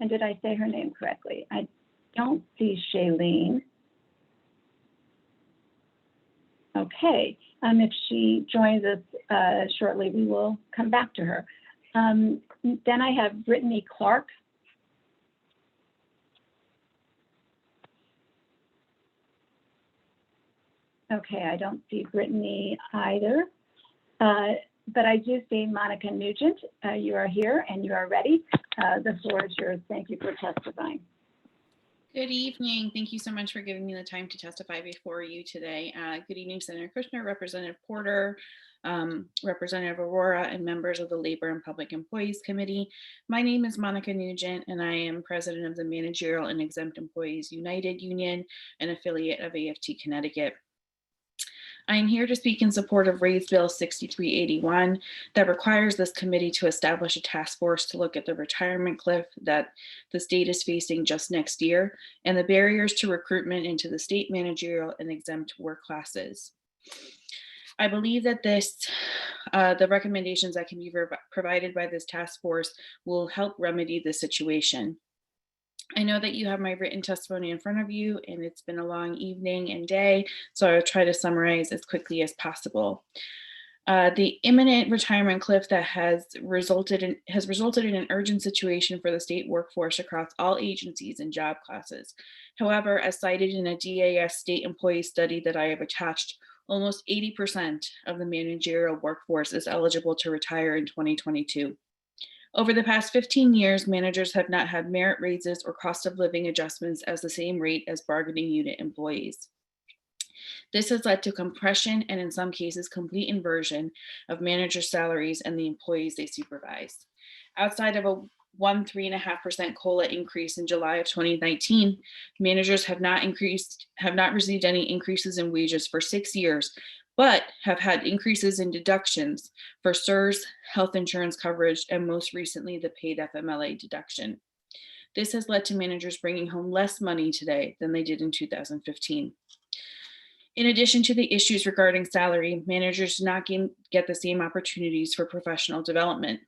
And did I say her name correctly? I don't see Shailene. Okay, if she joins us shortly, we will come back to her. Then I have Brittany Clark. Okay, I don't see Brittany either, but I do see Monica Nugent. You are here and you are ready. The floor is yours. Thank you for testifying. Good evening. Thank you so much for giving me the time to testify before you today. Good evening, Senator Kushner, Representative Porter, Representative Aurora, and members of the Labor and Public Employees Committee. My name is Monica Nugent, and I am president of the Managerial and Exempt Employees United Union, an affiliate of AFT Connecticut. I am here to speak in support of Raise Bill 6381 that requires this committee to establish a task force to look at the retirement cliff that the state is facing just next year and the barriers to recruitment into the state managerial and exempt work classes. I believe that the recommendations that can be provided by this task force will help remedy the situation. I know that you have my written testimony in front of you, and it's been a long evening and day, so I'll try to summarize as quickly as possible. The imminent retirement cliff that has resulted in an urgent situation for the state workforce across all agencies and job classes. However, as cited in a DAS state employee study that I have attached, almost 80% of the managerial workforce is eligible to retire in 2022. Over the past 15 years, managers have not had merit raises or cost of living adjustments as the same rate as bargaining unit employees. This has led to compression and in some cases complete inversion of manager salaries and the employees they supervise. Outside of a 3.5% COLA increase in July of 2019, managers have not received any increases in wages for 6 years, but have had increases in deductions for CSRS, health insurance coverage, and most recently, the paid FMLA deduction. This has led to managers bringing home less money today than they did in 2015. In addition to the issues regarding salary, managers do not get the same opportunities for professional development.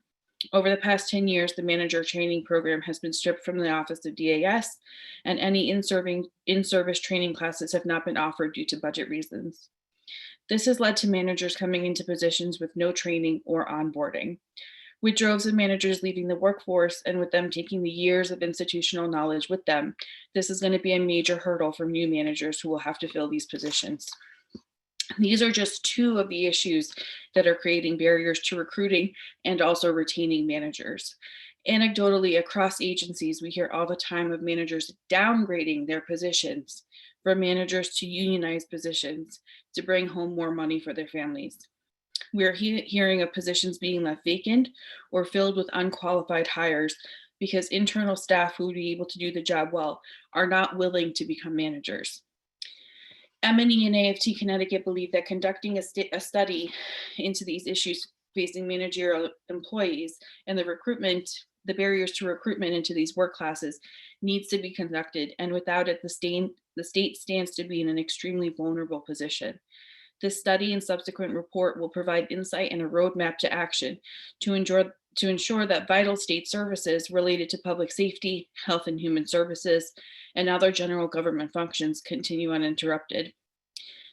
Over the past 10 years, the manager training program has been stripped from the Office of DAS, and any in-service training classes have not been offered due to budget reasons. This has led to managers coming into positions with no training or onboarding. with droves of managers leaving the workforce and with them taking the years of institutional knowledge with them, this is going to be a major hurdle for new managers who will have to fill these positions. These are just two of the issues that are creating barriers to recruiting and also retaining managers. Anecdotally, across agencies, we hear all the time of managers downgrading their positions from managers to unionized positions to bring home more money for their families. We're hearing of positions being left vacant or filled with unqualified hires because internal staff who would be able to do the job well are not willing to become managers. M&E and AFT Connecticut believe that conducting a study into these issues facing managerial employees and the barriers to recruitment into these work classes needs to be conducted, and without it, the state stands to be in an extremely vulnerable position. This study and subsequent report will provide insight and a roadmap to action to ensure that vital state services related to public safety, health and human services, and other general government functions continue uninterrupted.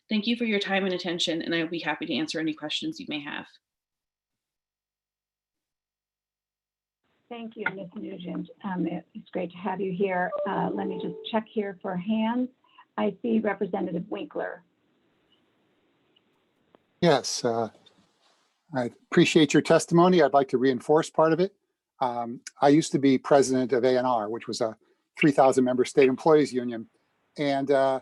Thank you for your time and attention, and I will be happy to answer any questions you may have. Thank you, Ms. Nugent. It's great to have you here. Let me just check here for hands. I see Representative Winkler. Yes, I appreciate your testimony. I'd like to reinforce part of it. I used to be president of ANR, which was a 3,000 member state employees union. And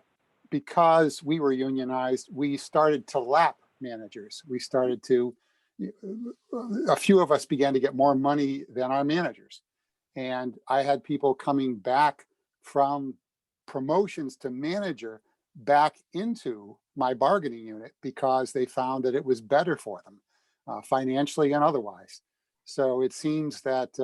because we were unionized, we started to lap managers. A few of us began to get more money than our managers. And I had people coming back from promotions to manager back into my bargaining unit because they found that it was better for them financially and otherwise. So it seems that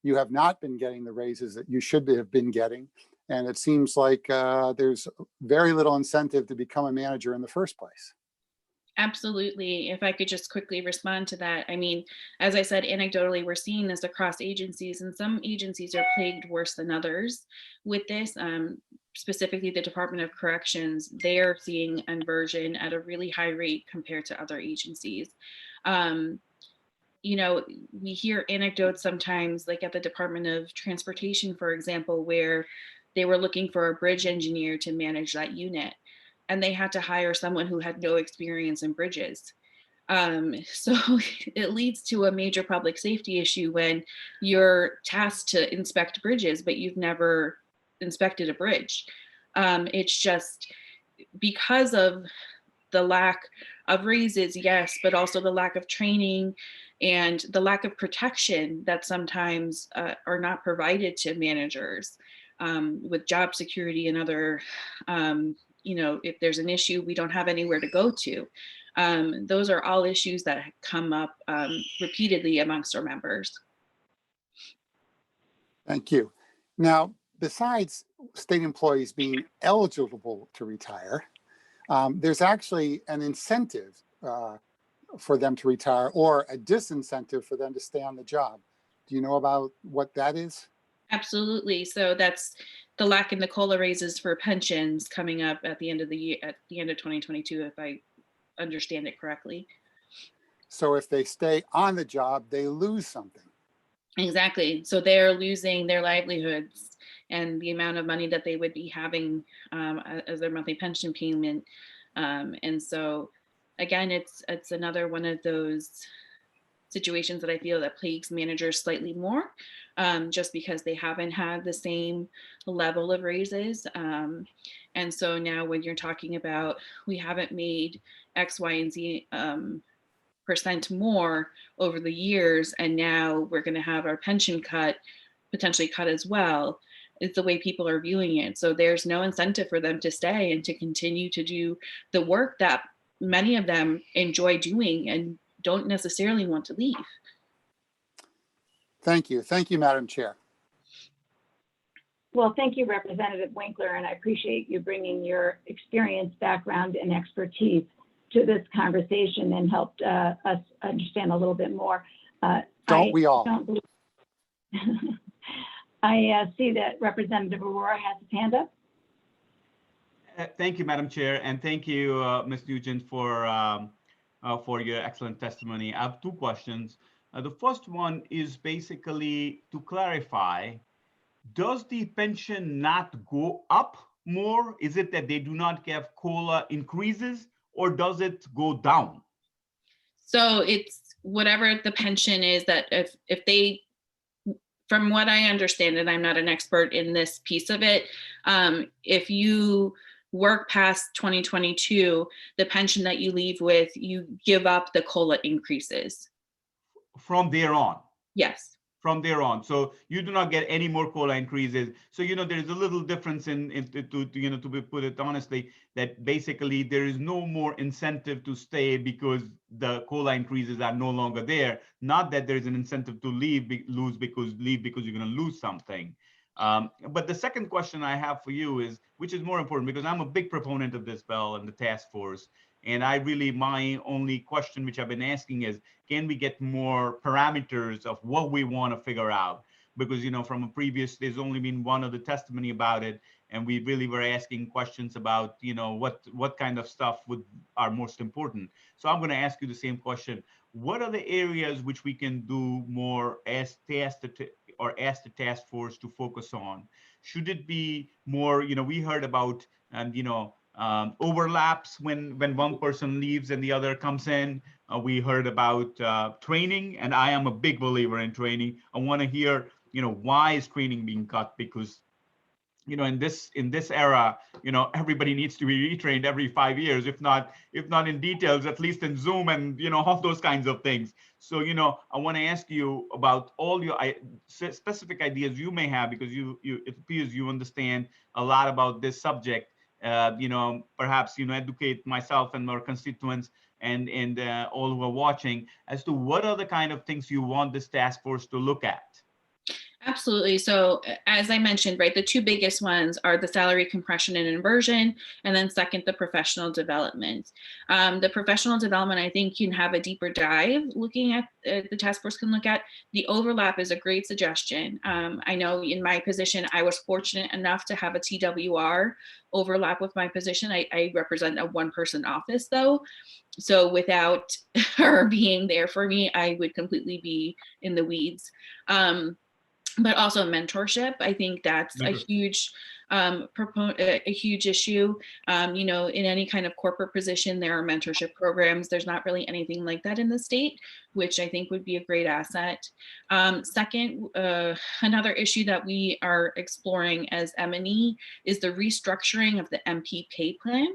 you have not been getting the raises that you should have been getting. And it seems like there's very little incentive to become a manager in the first place. Absolutely. If I could just quickly respond to that. I mean, as I said, anecdotally, we're seeing this across agencies, and some agencies are plagued worse than others with this. Specifically, the Department of Corrections, they are seeing inversion at a really high rate compared to other agencies. You know, we hear anecdotes sometimes, like at the Department of Transportation, for example, where they were looking for a bridge engineer to manage that unit, and they had to hire someone who had no experience in bridges. So it leads to a major public safety issue when you're tasked to inspect bridges, but you've never inspected a bridge. It's just because of the lack of raises, yes, but also the lack of training and the lack of protection that sometimes are not provided to managers with job security and other, you know, if there's an issue, we don't have anywhere to go to. Those are all issues that come up repeatedly amongst our members. Thank you. Now, besides state employees being eligible to retire, there's actually an incentive for them to retire or a disincentive for them to stay on the job. Do you know about what that is? Absolutely. So that's the lack in the COLA raises for pensions coming up at the end of the year, at the end of 2022, if I understand it correctly. So if they stay on the job, they lose something. Exactly. So they're losing their livelihoods and the amount of money that they would be having as their monthly pension payment. And so again, it's another one of those situations that I feel that plagues managers slightly more, just because they haven't had the same level of raises. And so now when you're talking about, we haven't made X, Y, and Z percent more over the years, and now we're going to have our pension cut, potentially cut as well, it's the way people are viewing it. So there's no incentive for them to stay and to continue to do the work that many of them enjoy doing and don't necessarily want to leave. Thank you. Thank you, Madam Chair. Well, thank you, Representative Winkler, and I appreciate you bringing your experience, background, and expertise to this conversation and helped us understand a little bit more. Don't we all? I see that Representative Arora has his hand up. Thank you, Madam Chair, and thank you, Ms. Nugent, for your excellent testimony. I have two questions. The first one is basically to clarify, does the pension not go up more? Is it that they do not get COLA increases, or does it go down? So it's whatever the pension is, that if they, from what I understand, and I'm not an expert in this piece of it, if you work past 2022, the pension that you leave with, you give up the COLA increases. From there on? Yes. From there on. So you do not get any more COLA increases. So, there's a little difference to put it honestly, that basically there is no more incentive to stay because the COLA increases are no longer there. Not that there's an incentive to leave because you're going to lose something. But the second question I have for you is, which is more important, because I'm a big proponent of this bill and the task force. And my only question, which I've been asking, is, can we get more parameters of what we want to figure out? Because, from a previous, there's only been one other testimony about it. And we really were asking questions about, what kind of stuff are most important. So I'm going to ask you the same question. What are the areas which we can do more ask the task force to focus on? Should it be more, we heard about, overlaps when one person leaves and the other comes in. We heard about training, and I am a big believer in training. I want to hear, why is training being cut? Because, in this era, everybody needs to be retrained every 5 years, if not in details, at least in Zoom and, all those kinds of things. So, I want to ask you about all your specific ideas you may have, because it appears you understand a lot about this subject. Perhaps, educate myself and our constituents and all who are watching as to what are the kind of things you want this task force to look at. Absolutely. So as I mentioned, right, the two biggest ones are the salary compression and inversion, and then second, the professional development. The professional development, I think, can have a deeper dive looking at, the task force can look at. The overlap is a great suggestion. I know in my position, I was fortunate enough to have a TWR overlap with my position. I represent a one-person office though. So without her being there for me, I would completely be in the weeds. But also mentorship, I think that's a huge a huge issue. In any kind of corporate position, there are mentorship programs. There's not really anything like that in the state, which I think would be a great asset. Second, another issue that we are exploring as M&E is the restructuring of the MP pay plan.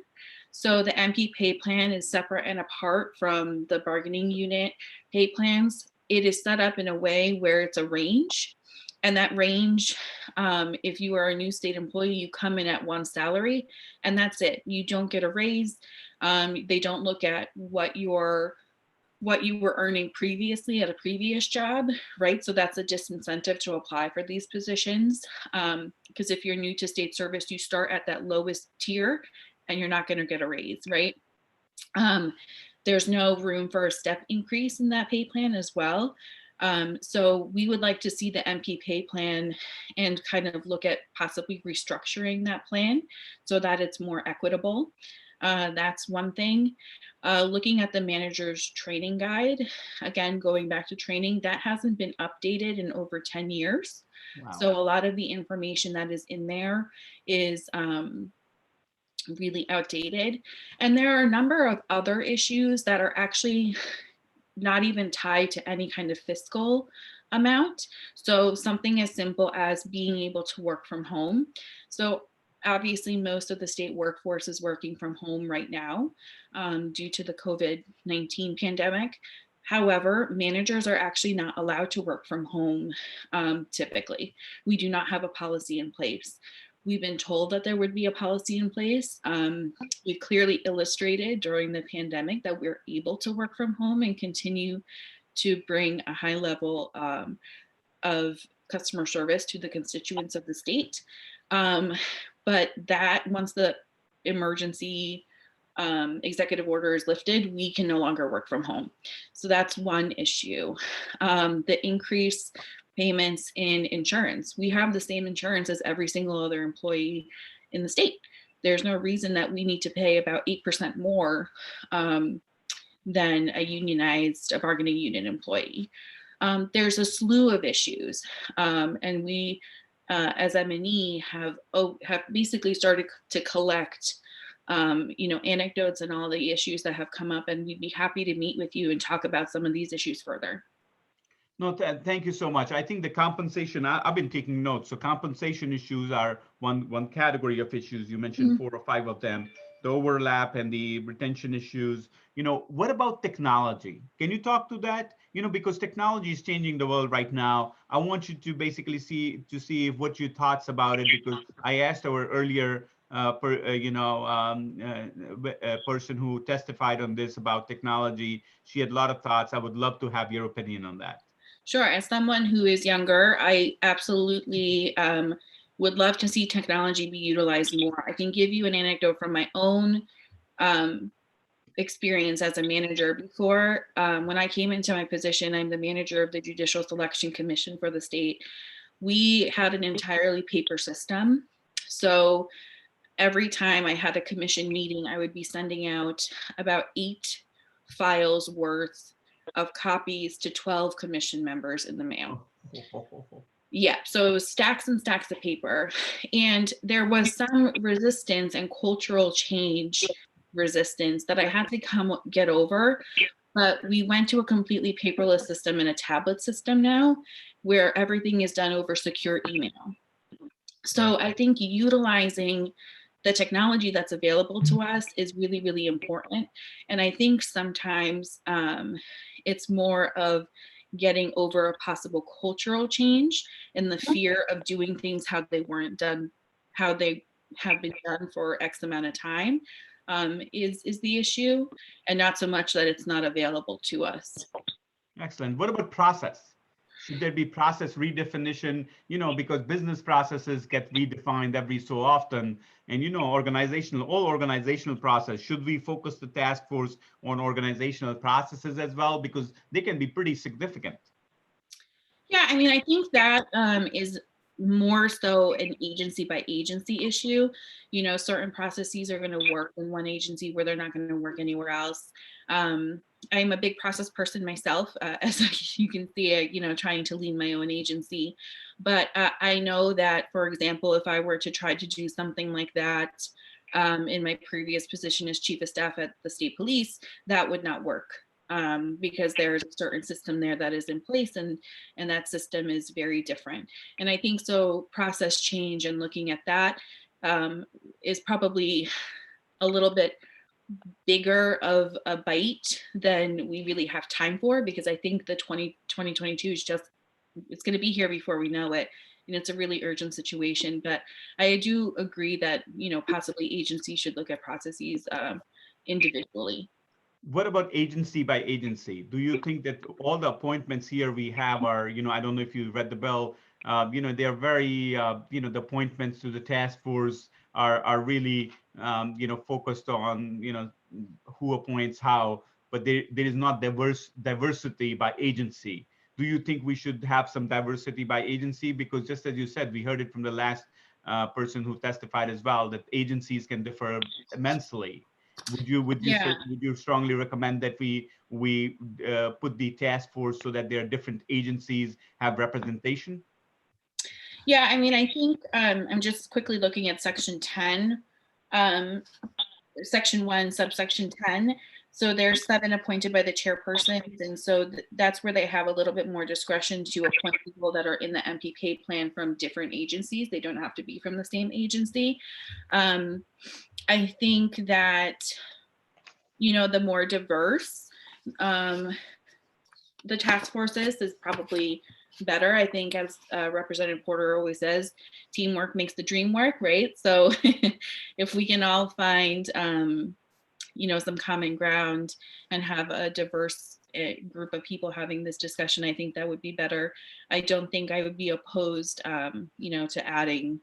So the MP pay plan is separate and apart from the bargaining unit pay plans. It is set up in a way where it's a range. And that range, if you are a new state employee, you come in at one salary and that's it. You don't get a raise. They don't look at what you were earning previously at a previous job, right? So that's a disincentive to apply for these positions. Because if you're new to state service, you start at that lowest tier and you're not going to get a raise, right? There's no room for a step increase in that pay plan as well. So we would like to see the MP pay plan and kind of look at possibly restructuring that plan so that it's more equitable. That's one thing. Looking at the manager's training guide, again, going back to training, that hasn't been updated in over 10 years. Wow. So a lot of the information that is in there is really outdated. And there are a number of other issues that are actually not even tied to any kind of fiscal amount. So something as simple as being able to work from home. So obviously most of the state workforce is working from home right now due to the COVID-19 pandemic. However, managers are actually not allowed to work from home typically. We do not have a policy in place. We've been told that there would be a policy in place. We've clearly illustrated during the pandemic that we're able to work from home and continue to bring a high level of customer service to the constituents of the state. But that once the emergency executive order is lifted, we can no longer work from home. So that's one issue. The increase payments in insurance. We have the same insurance as every single other employee in the state. There's no reason that we need to pay about 8% more than a bargaining unit employee. there's a slew of issues. And we, as M&E, have basically started to collect anecdotes and all the issues that have come up, and we'd be happy to meet with you and talk about some of these issues further. No, thank you so much. I think the compensation, I've been taking notes. So compensation issues are one category of issues. You mentioned 4 or 5 of them, the overlap and the retention issues. What about technology? Can you talk to that? Because technology is changing the world right now. I want you to basically see what your thoughts about it, because I asked our earlier person who testified on this about technology. She had a lot of thoughts. I would love to have your opinion on that. Sure. As someone who is younger, I absolutely would love to see technology be utilized more. I can give you an anecdote from my own experience as a manager. Before, when I came into my position, I'm the manager of the Judicial Selection Commission for the state. We had an entirely paper system. So every time I had a commission meeting, I would be sending out about 8 files worth of copies to 12 commission members in the mail. Yeah, so it was stacks and stacks of paper. And there was some resistance and cultural change resistance that I had to get over. But we went to a completely paperless system and a tablet system now, where everything is done over secure email. So I think utilizing the technology that's available to us is really, really important. And I think sometimes it's more of getting over a possible cultural change and the fear of doing things how they weren't done, how they have been done for X amount of time is the issue, and not so much that it's not available to us. Excellent. What about process? Should there be process redefinition, because business processes get redefined every so often, and all organizational process, should we focus the task force on organizational processes as well, because they can be pretty significant? Yeah, I mean, I think that is more so an agency by agency issue. Certain processes are going to work in one agency where they're not going to work anywhere else. I'm a big process person myself, as you can see, trying to lead my own agency. But I know that, for example, if I were to try to do something like that in my previous position as chief of staff at the state police, that would not work. Because there's a certain system there that is in place, and that system is very different. And I think so process change and looking at that is probably a little bit bigger of a bite than we really have time for, because I think the 2022 is it's going to be here before we know it. And it's a really urgent situation. But I do agree that, possibly agencies should look at processes individually. What about agency by agency? Do you think that all the appointments here we have are, I don't know if you read the bill, they're very, the appointments to the task force are really, focused on, who appoints how, but there is not diversity by agency. Do you think we should have some diversity by agency? Because just as you said, we heard it from the last person who testified as well, that agencies can differ immensely. Would you strongly recommend that we put the task force so that there are different agencies have representation? Yeah, I mean, I think I'm just quickly looking at section 10, section 1, subsection 10. So there's 7 appointed by the chairpersons, and so that's where they have a little bit more discretion to appoint people that are in the MPK plan from different agencies. They don't have to be from the same agency. I think that, the more diverse the task force is probably better. I think, as Representative Porter always says, teamwork makes the dream work, right? So if we can all find, some common ground and have a diverse group of people having this discussion, I think that would be better. I don't think I would be opposed, to adding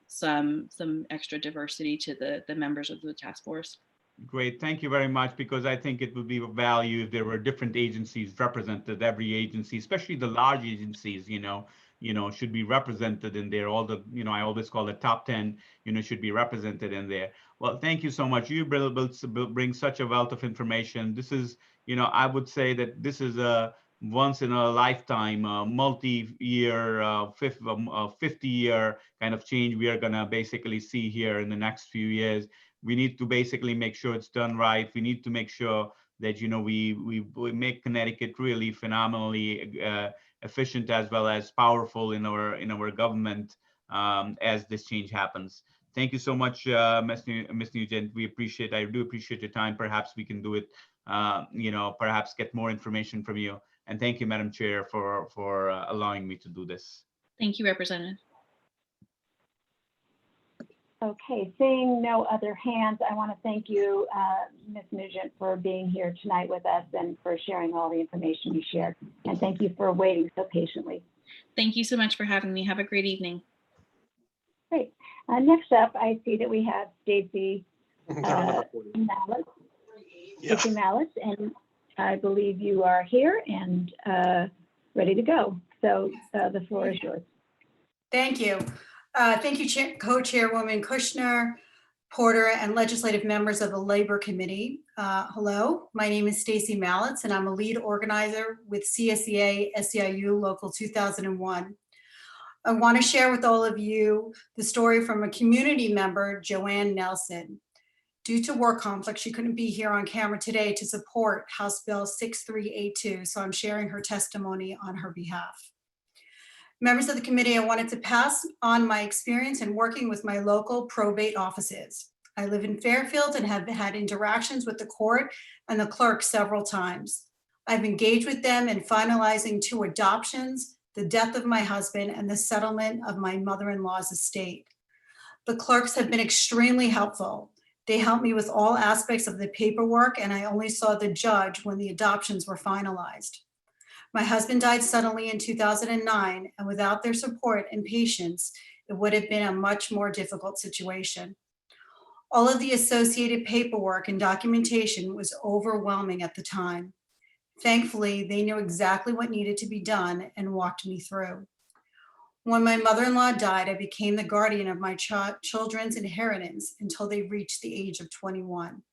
some extra diversity to the members of the task force. Great, thank you very much, because I think it would be of value if there were different agencies represented. Every agency, especially the large agencies, should be represented in there. All the, I always call it top 10, should be represented in there. Well, thank you so much. You bring such a wealth of information. This is, I would say that this is a once in a lifetime, multi-year, 50-year kind of change we are gonna basically see here in the next few years. We need to basically make sure it's done right. We need to make sure that, you know, we make Connecticut really phenomenally efficient as well as powerful in our government as this change happens. Thank you so much, Ms. Nugent. I do appreciate your time. Perhaps we can do it, you know, perhaps get more information from you. And thank you, Madam Chair, for allowing me to do this. Thank you, Representative. Okay, seeing no other hands, I want to thank you, Ms. Nugent, for being here tonight with us and for sharing all the information you shared. And thank you for waiting so patiently. Thank you so much for having me. Have a great evening. Great. Next up, I see that we have Stacy Mallett. Stacy Mallett, and I believe you are here and ready to go. So the floor is yours. Thank you. Thank you, Co-Chairwoman Kushner, Porter, and legislative members of the Labor Committee. Hello, my name is Stacy Mallett, and I'm a lead organizer with CSEA SEIU Local 2001. I want to share with all of you the story from a community member, Joanne Nelson. Due to work conflict, she couldn't be here on camera today to support House Bill 6382, so I'm sharing her testimony on her behalf. Members of the committee, I wanted to pass on my experience in working with my local probate offices. I live in Fairfield and have had interactions with the court and the clerk several times. I've engaged with them in finalizing 2 adoptions, the death of my husband, and the settlement of my mother-in-law's estate. The clerks have been extremely helpful. They helped me with all aspects of the paperwork, and I only saw the judge when the adoptions were finalized. My husband died suddenly in 2009, and without their support and patience, it would have been a much more difficult situation. All of the associated paperwork and documentation was overwhelming at the time. Thankfully, they knew exactly what needed to be done and walked me through. When my mother-in-law died, I became the guardian of my children's inheritance until they reached the age of 21.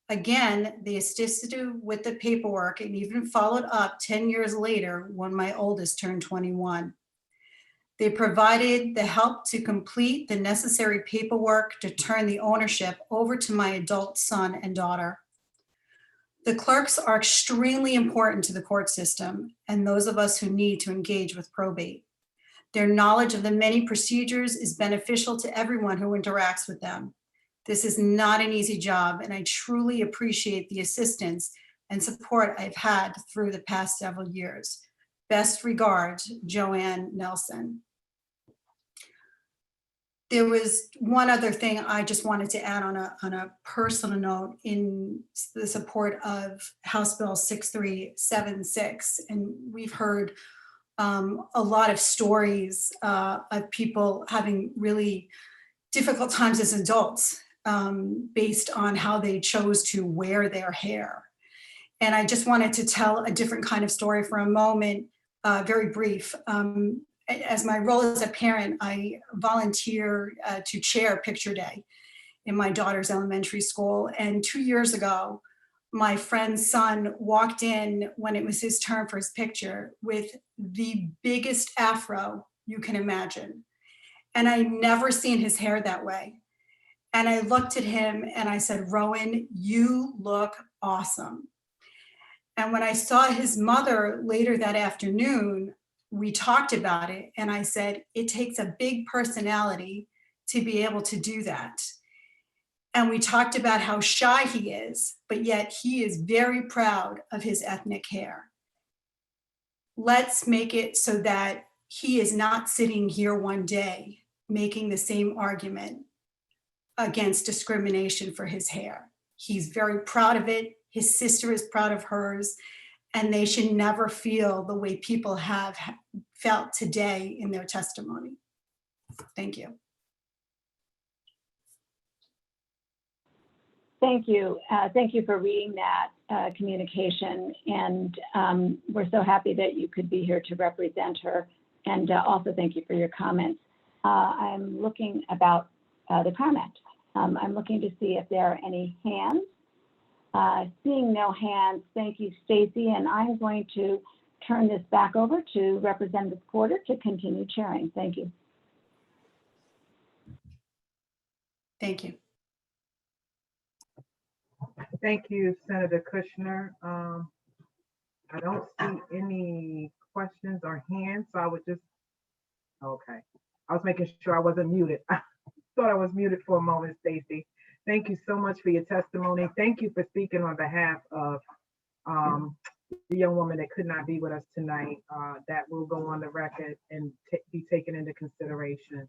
Again, they assisted with the paperwork and even followed up 10 years later when my oldest turned 21. They provided the help to complete the necessary paperwork to turn the ownership over to my adult son and daughter. The clerks are extremely important to the court system and those of us who need to engage with probate. Their knowledge of the many procedures is beneficial to everyone who interacts with them. This is not an easy job, and I truly appreciate the assistance and support I've had through the past several years. Best regards, Joanne Nelson. There was one other thing I just wanted to add on a personal note in the support of House Bill 6376. And we've heard a lot of stories of people having really difficult times as adults based on how they chose to wear their hair. And I just wanted to tell a different kind of story for a moment, very brief. As my role as a parent, I volunteer to chair Picture Day in my daughter's elementary school. And 2 years ago, my friend's son walked in when it was his turn for his picture with the biggest afro you can imagine. And I never seen his hair that way. And I looked at him and I said, Rowan, you look awesome. And when I saw his mother later that afternoon, we talked about it. And I said, it takes a big personality to be able to do that. And we talked about how shy he is, but yet he is very proud of his ethnic hair. Let's make it so that he is not sitting here one day making the same argument against discrimination for his hair. He's very proud of it. His sister is proud of hers, and they should never feel the way people have felt today in their testimony. Thank you. Thank you. Thank you for reading that communication. And we're so happy that you could be here to represent her. And also thank you for your comments. I'm looking about the comment. I'm looking to see if there are any hands. Seeing no hands, thank you, Stacy. And I'm going to turn this back over to Representative Porter to continue chairing. Thank you. Thank you. Thank you, Senator Kushner. I don't see any questions or hands, so I would just, okay. I was making sure I wasn't muted. I thought I was muted for a moment, Stacy. Thank you so much for your testimony. Thank you for speaking on behalf of the young woman that could not be with us tonight. That will go on the record and be taken into consideration.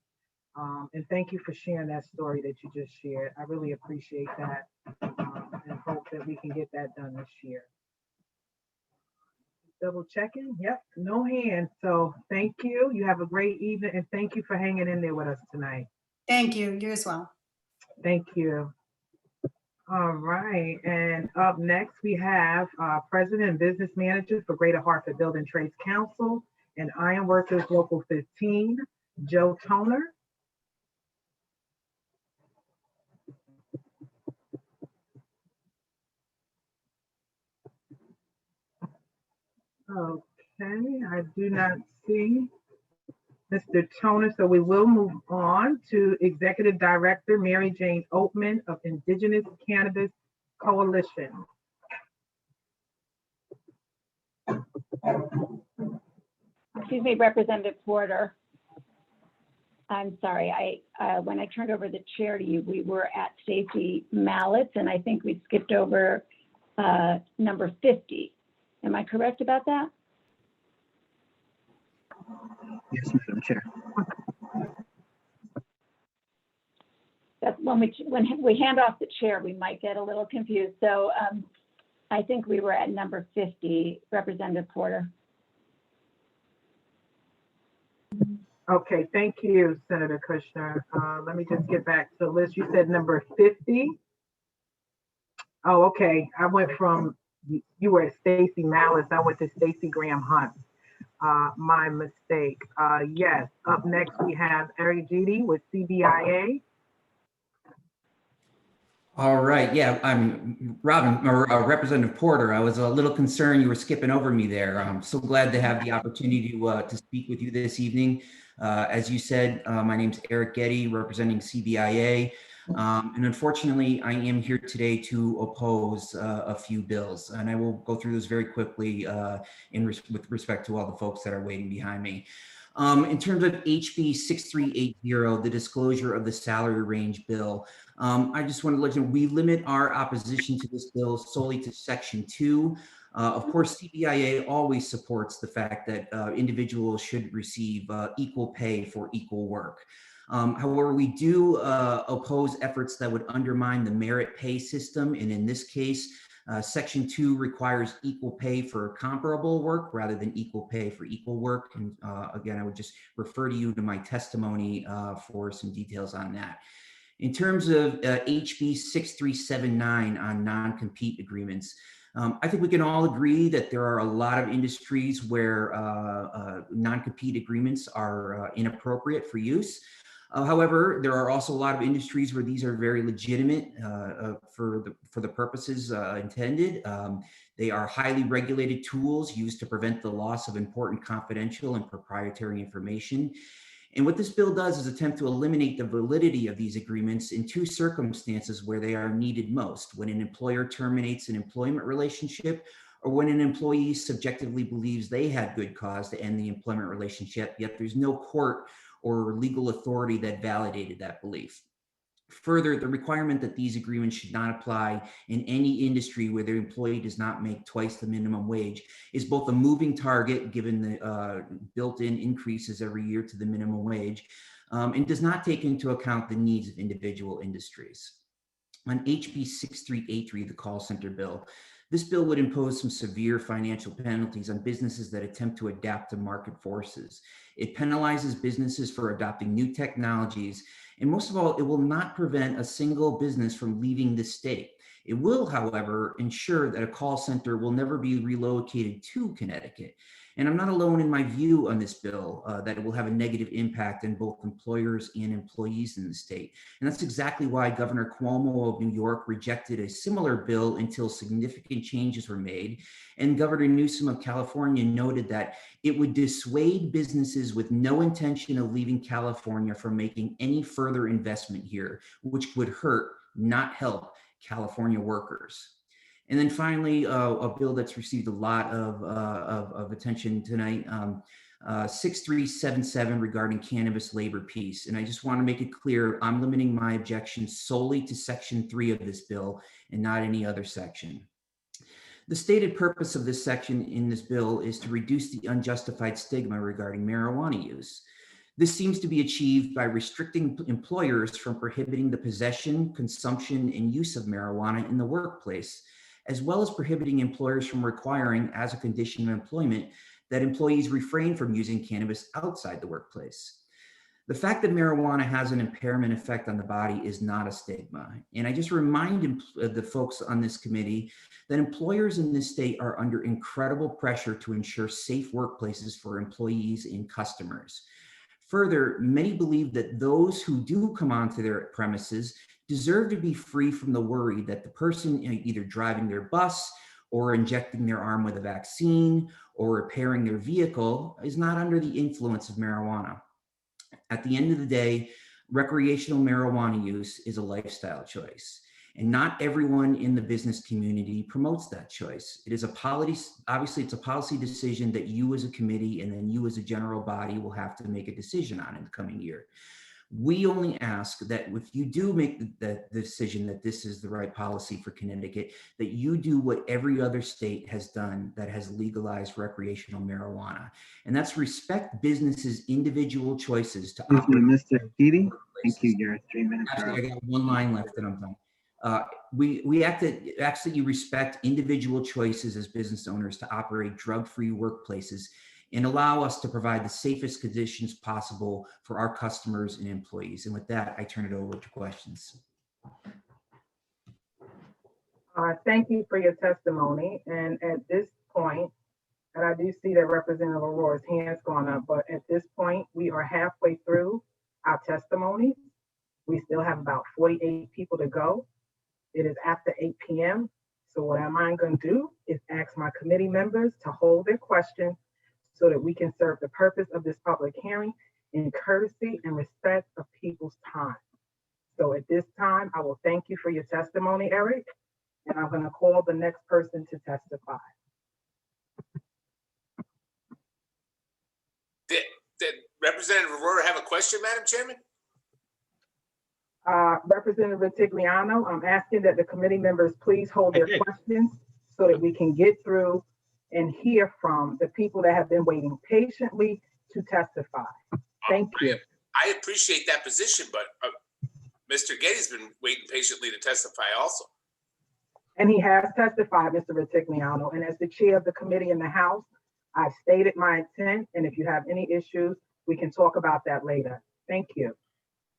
And thank you for sharing that story that you just shared. I really appreciate that, and hope that we can get that done this year. Double checking. Yep, no hands. So thank you. You have a great evening, and thank you for hanging in there with us tonight. Thank you. You as well. Thank you. All right, and up next we have President and Business Manager for Greater Hartford Building Trades Council and Iron Workers Local 15, Joe Toner. Okay, I do not see Mr. Toner, so we will move on to Executive Director Mary Jane Oatman of Indigenous Cannabis Coalition. Excuse me, Representative Porter. I'm sorry, when I turned over the chair to you, we were at Stacy Mallett, and I think we skipped over number 50. Am I correct about that? Yes, Madam Chair. That's when we hand off the chair, we might get a little confused. So I think we were at number 50, Representative Porter. Okay, thank you, Senator Kushner. Let me just get back to the list. You said number 50. Oh, okay. I went from, you were at Stacy Malice. I went to Stacey Graham Hunt. My mistake. Yes, up next we have Eric Judy with CBIA. All right, yeah, I'm Robin, or Representative Porter. I was a little concerned you were skipping over me there. I'm so glad to have the opportunity to speak with you this evening. As you said, my name's Eric Getty, representing CBIA. And unfortunately, I am here today to oppose a few bills, and I will go through this very quickly with respect to all the folks that are waiting behind me. In terms of HB 6380, the disclosure of the salary range bill, I just want to let you know, we limit our opposition to this bill solely to Section 2. Of course, CBIA always supports the fact that individuals should receive equal pay for equal work. However, we do oppose efforts that would undermine the merit pay system. And in this case, Section 2 requires equal pay for comparable work rather than equal pay for equal work. And again, I would just refer to you to my testimony for some details on that. In terms of HB 6379 on non-compete agreements, I think we can all agree that there are a lot of industries where non-compete agreements are inappropriate for use. However, there are also a lot of industries where these are very legitimate for the purposes intended. They are highly regulated tools used to prevent the loss of important confidential and proprietary information. And what this bill does is attempt to eliminate the validity of these agreements in two circumstances where they are needed most: when an employer terminates an employment relationship, or when an employee subjectively believes they had good cause to end the employment relationship, yet there's no court or legal authority that validated that belief. Further, the requirement that these agreements should not apply in any industry where their employee does not make twice the minimum wage is both a moving target, given the built-in increases every year to the minimum wage, and does not take into account the needs of individual industries. On HB 6383, the call center bill, this bill would impose some severe financial penalties on businesses that attempt to adapt to market forces. It penalizes businesses for adopting new technologies, and most of all, it will not prevent a single business from leaving the state. It will, however, ensure that a call center will never be relocated to Connecticut. And I'm not alone in my view on this bill that it will have a negative impact on both employers and employees in the state. And that's exactly why Governor Cuomo of New York rejected a similar bill until significant changes were made. And Governor Newsom of California noted that it would dissuade businesses with no intention of leaving California from making any further investment here, which would hurt, not help, California workers. And then finally, a bill that's received a lot of attention tonight, 6377 regarding cannabis labor peace. And I just want to make it clear, I'm limiting my objection solely to section 3 of this bill and not any other section. The stated purpose of this section in this bill is to reduce the unjustified stigma regarding marijuana use. This seems to be achieved by restricting employers from prohibiting the possession, consumption, and use of marijuana in the workplace, as well as prohibiting employers from requiring, as a condition of employment, that employees refrain from using cannabis outside the workplace. The fact that marijuana has an impairment effect on the body is not a stigma. And I just remind the folks on this committee that employers in this state are under incredible pressure to ensure safe workplaces for employees and customers. Further, many believe that those who do come onto their premises deserve to be free from the worry that the person either driving their bus or injecting their arm with a vaccine or repairing their vehicle is not under the influence of marijuana. At the end of the day, recreational marijuana use is a lifestyle choice, and not everyone in the business community promotes that choice. It is a policy, obviously it's a policy decision that you as a committee and then you as a general body will have to make a decision on in the coming year. We only ask that if you do make the decision that this is the right policy for Connecticut, that you do what every other state has done that has legalized recreational marijuana. And that's respect businesses' individual choices to operate. Mr. Keating, thank you. Your 3 minutes are Actually, up. I got one line left and I'm done. We ask that you respect individual choices as business owners to operate drug-free workplaces and allow us to provide the safest conditions possible for our customers and employees. And with that, I turn it over to questions. Thank you for your testimony. And at this point, and I do see that Representative Aurora's hand's gone up, but at this point, we are halfway through our testimony. We still have about 48 people to go. It is after 8 p.m. So what am I going to do is ask my committee members to hold their questions so that we can serve the purpose of this public hearing in courtesy and respect of people's time. So at this time, I will thank you for your testimony, Eric, and I'm going to call the next person to testify. Did Representative Aurora have a question, Madam Chairman? Representative Vitigliano, I'm asking that the committee members please hold their questions so that we can get through and hear from the people that have been waiting patiently to testify. Thank you. I appreciate that position, but Mr. Getty's been waiting patiently to testify also. And he has testified, Mr. Vitigliano, and as the chair of the committee in the House, I've stated my intent, and if you have any issues, we can talk about that later. Thank you.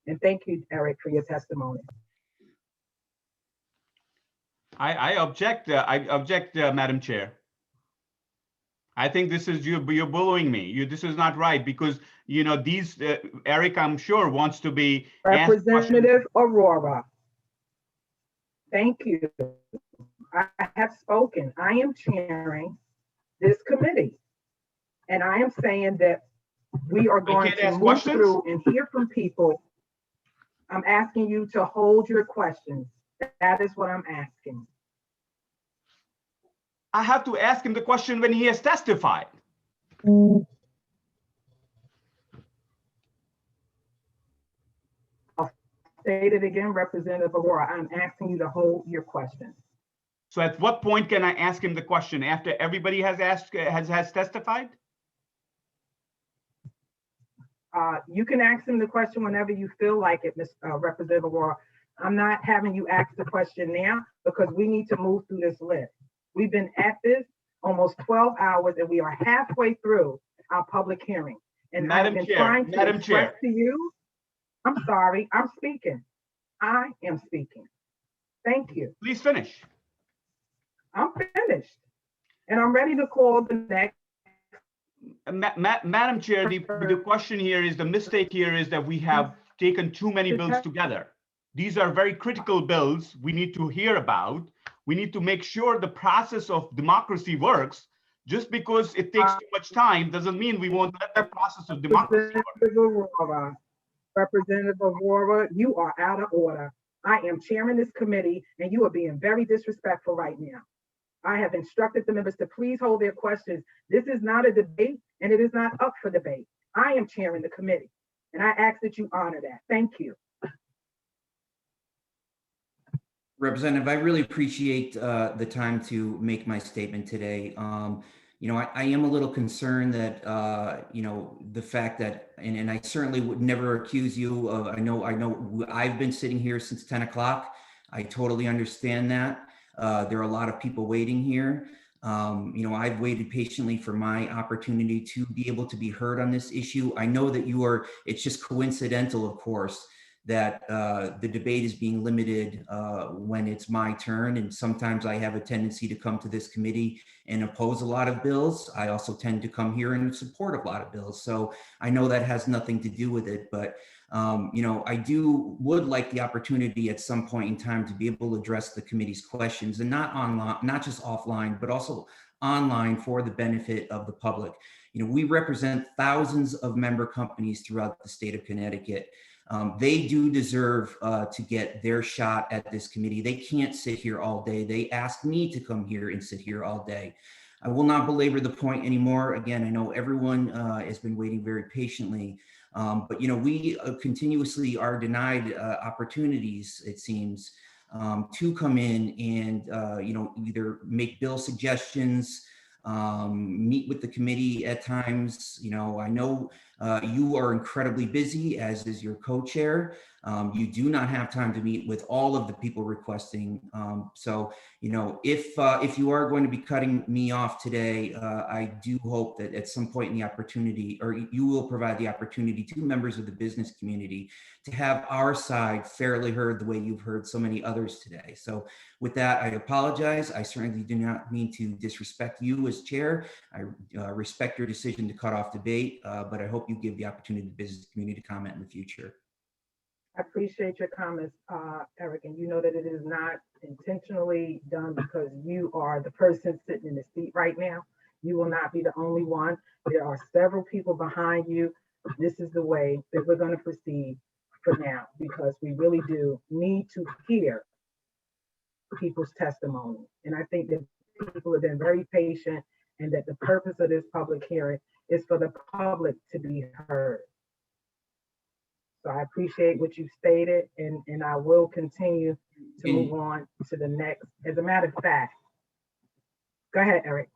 And thank you, Eric, for your testimony. I object, Madam Chair. I think this is you're bullying me. This is not right because these Eric, I'm sure, wants to be Representative Aurora. Thank you. I have spoken. I am chairing this committee, and I am saying that we are going to move through and hear from people. I'm asking you to hold your questions. That is what I'm asking. I have to ask him the question when he has testified. I'll state it again, Representative Aurora. I'm asking you to hold your questions. So at what point can I ask him the question? After everybody has testified? You can ask him the question whenever you feel like it, Representative Aurora. I'm not having you ask the question now because we need to move through this list. We've been at this almost 12 hours and we are halfway through our public hearing. And I've been trying to express to you, I'm sorry, I'm speaking. I am speaking. Thank you. Please finish. I'm finished. And I'm ready to call the next Madam Chair, the question here is, the mistake here is that we have taken too many bills together. These are very critical bills we need to hear about. We need to make sure the process of democracy works. Just because it takes too much time doesn't mean we won't let the process of democracy work. Representative Aurora, you are out of order. I am chairing this committee and you are being very disrespectful right now. I have instructed the members to please hold their questions. This is not a debate and it is not up for debate. I am chairing the committee and I ask that you honor that. Thank you. Representative, I really appreciate the time to make my statement today. You know, I am a little concerned that, you know, the fact that, and I certainly would never accuse you of, I know I've been sitting here since 10 o'clock. I totally understand that. There are a lot of people waiting here. You know, I've waited patiently for my opportunity to be able to be heard on this issue. I know that it's just coincidental, of course, that the debate is being limited when it's my turn. And sometimes I have a tendency to come to this committee and oppose a lot of bills. I also tend to come here and support a lot of bills. So I know that has nothing to do with it, but you know, I would like the opportunity at some point in time to be able to address the committee's questions, and not online, not just offline, but also online for the benefit of the public. You know, we represent thousands of member companies throughout the state of Connecticut. They do deserve to get their shot at this committee. They can't sit here all day. They asked me to come here and sit here all day. I will not belabor the point anymore. Again, I know everyone has been waiting very patiently, but you know, we continuously are denied opportunities, it seems, to come in and you know, either make bill suggestions, meet with the committee at times. You know, I know you are incredibly busy, as is your co-chair. You do not have time to meet with all of the people requesting. So, you know, if you are going to be cutting me off today, I do hope that at some point in the opportunity, or you will provide the opportunity to members of the business community to have our side fairly heard the way you've heard so many others today. So with that, I apologize. I certainly do not mean to disrespect you as chair. I respect your decision to cut off debate, but I hope you give the opportunity to the business community to comment in the future. I appreciate your comments, Eric, and you know that it is not intentionally done because you are the person sitting in the seat right now. You will not be the only one. There are several people behind you. This is the way that we're going to proceed for now, because we really do need to hear people's testimony. And I think that people have been very patient, and that the purpose of this public hearing is for the public to be heard. So I appreciate what you stated, and I will continue to move on to the next. As a matter of fact, go ahead, Eric.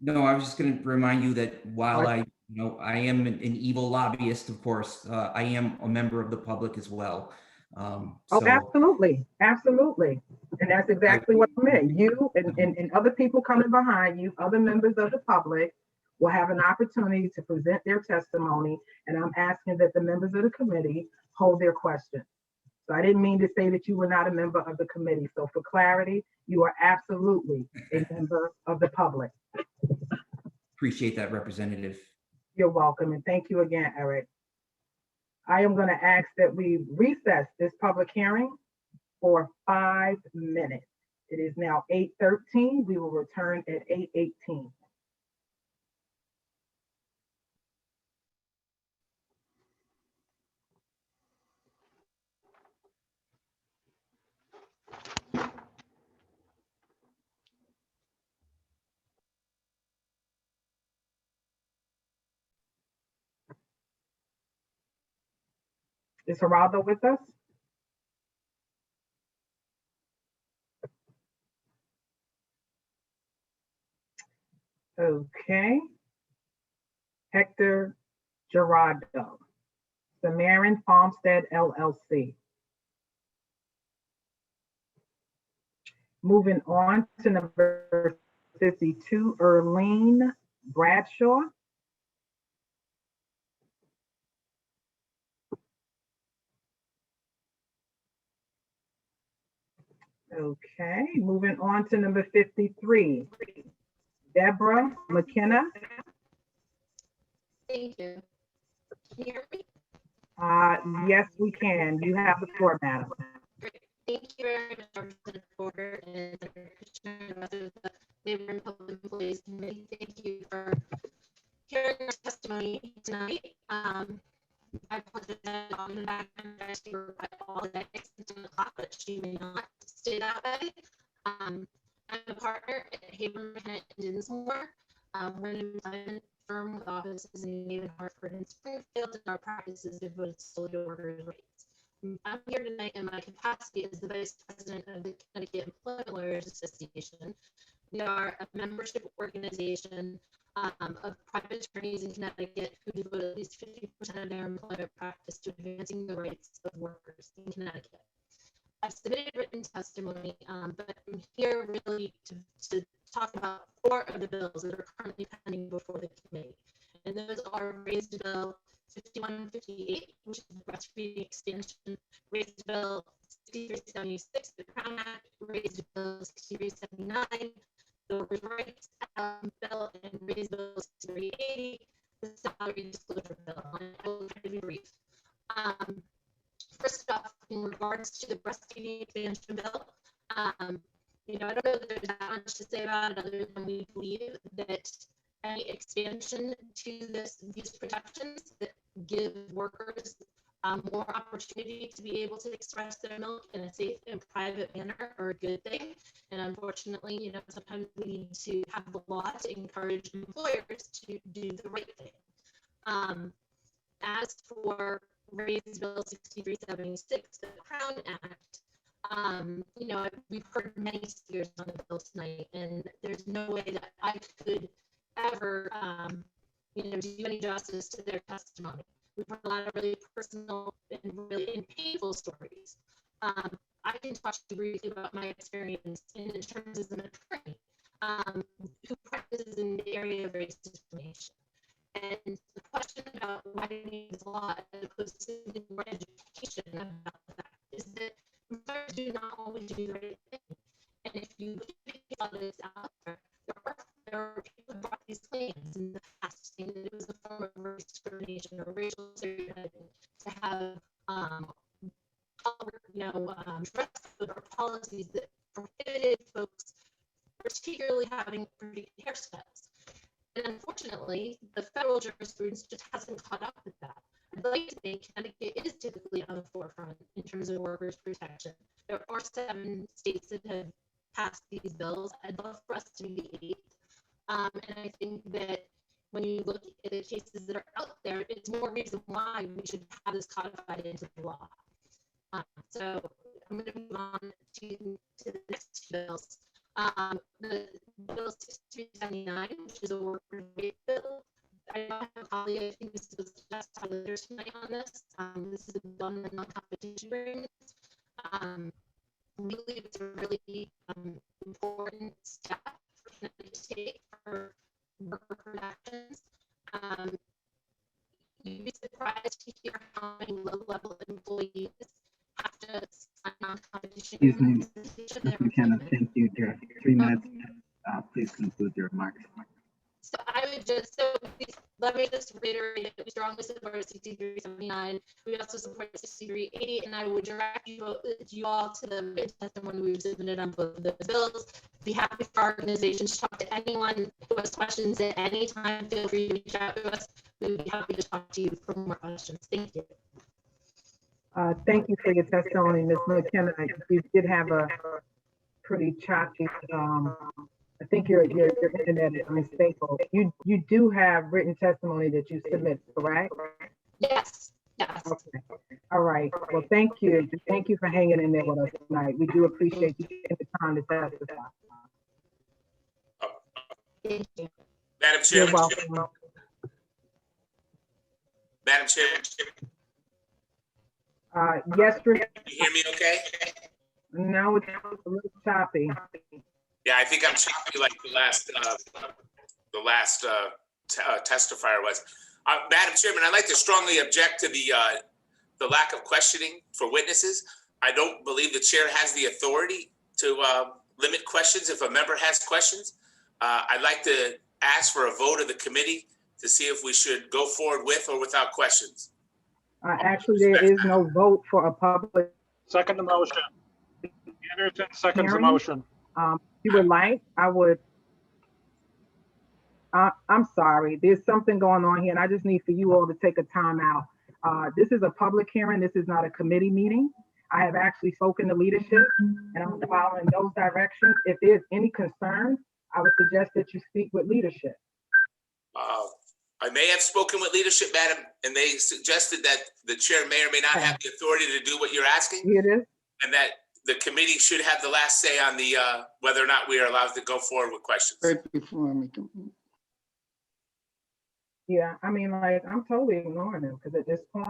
No, I was just going to remind you that while I am an evil lobbyist, of course, I am a member of the public as well. Oh, absolutely, absolutely. And that's exactly what I meant. You and other people coming behind you, other members of the public, will have an opportunity to present their testimony, and I'm asking that the members of the committee hold their questions. So I didn't mean to say that you were not a member of the committee. So for clarity, you are absolutely a member of the public. Appreciate that, Representative. You're welcome, and thank you again, Eric. I am going to ask that we recess this public hearing for 5 minutes. It is now 8:13. We will return at 8:18. Is Geraldo with us? Okay. Hector Geraldo, Samarin Farmstead LLC. Moving on to number 52, Erlene Bradshaw. Okay, moving on to number 53, Deborah McKenna. Thank you. Can you hear me? Yes, we can. You have the floor, madam. Great. Thank you very much, Representative Porter and Senator Kushner, and the rest of the Labor and Public Employees Committee. Thank you for hearing our testimony tonight. I apologize on the back end. I see her by all day since 10 o'clock, but she may not stay that way. I'm a partner at Haber, McKenna, and Dinsmore. We're an employment firm with offices in Haven, Hartford, and Springfield, and our practice is devoted solely to workers' rights. I'm here tonight in my capacity as the Vice President of the Connecticut Employment Lawyers Association. We are a membership organization of private attorneys in Connecticut who devote at least 50% of their employment practice to advancing the rights of workers in Connecticut. I've submitted written testimony, but I'm here really to talk about 4 of the bills that are currently pending before the committee. And those are Raised Bill 5158, which is the breastfeeding expansion, Raised Bill 6376, the Crown Act, Raised Bill 6379, the Workers' Rights Bill, and Raised Bill 6380, the Salary Disclosure Bill. And I will try to be brief. First off, in regards to the breastfeeding expansion bill, I don't know that there's that much to say about it other than we believe that any expansion to these protections that give workers more opportunity to be able to express their milk in a safe and private manner are a good thing. And unfortunately, sometimes we need to have the law to encourage employers to do the right thing. As for Raised Bill 6376, the Crown Act, we've heard many speakers on the bill tonight, and there's no way that I could ever, do any justice to their testimony. We've heard a lot of really personal and really painful stories. I can talk to you briefly about my experience in terms as an attorney who practices in the area of race discrimination. And the question about why do we need this law as opposed to more education about that is that employers do not always do the right thing. And if you think about this out there, there are people who brought these claims in the past saying that it was a form of race discrimination or racial stereotyping to have dress code or policies that prohibited folks, particularly having pretty hairstyles. And unfortunately, the federal jurisprudence just hasn't caught up with that. I'd like to think Connecticut is typically on the forefront in terms of workers' protection. There are 7 states that have passed these bills. I'd love for us to be the 8th. And I think that when you look at the cases that are out there, it's more reason why we should have this codified into the law. So I'm going to move on to the next 2 bills. The Bill 6379, which is a workers' rights bill. I have a colleague, I think this was just later tonight on this. This is a done non-competition agreement. We believe it's a really important step for Connecticut to take for worker protections. You'd be surprised to hear how many low-level employees have to sign non-competition Excuse me, agreements. Ms. McKenna, thank you. There are 3 minutes. Please conclude your remarks. So I would just, let me just reiterate that we strongly support 6379. We also support 6380, and I would direct you all to the written testimony we've submitted on both of those bills. Be happy for our organization to talk to anyone who has questions at any time. Feel free to reach out to us. We would be happy to talk to you for more questions. Thank you. Thank you for your testimony, Ms. McKenna. You did have a pretty choppy, I think your internet is unstable. You do have written testimony that you submit, correct? Yes. Yes. Okay. All right. Well, thank you. Thank you for hanging in there with us tonight. We do appreciate you taking the time to testify. Thank you. Madam Chairman. You're welcome. Madam Chairman. Yes, Rick. Can you hear me okay? No, it's a little choppy. Yeah, I think I'm choppy like the last testifier was. Madam Chairman, I'd like to strongly object to the lack of questioning for witnesses. I don't believe the chair has the authority to limit questions if a member has questions. I'd like to ask for a vote of the committee to see if we should go forward with or without questions. Actually, there is no vote for a public Second the motion. Anderson seconds the hearing. motion. If you would like, I would. I'm sorry, there's something going on here and I just need for you all to take a time out. This is a public hearing. This is not a committee meeting. I have actually spoken to leadership and I'm following those directions. If there's any concerns, I would suggest that you speak with leadership. I may have spoken with leadership, madam, and they suggested that the chair may or may not have the authority to do what you're asking. It is. And that the committee should have the last say on the whether or not we are allowed to go forward with questions. Right before me. Yeah, I mean, like, I'm totally ignoring them because at this point,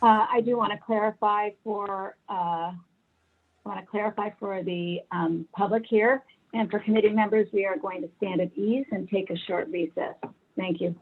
I do want to clarify for the public here, and for committee members, we are going to stand at ease and take a short recess. Thank you.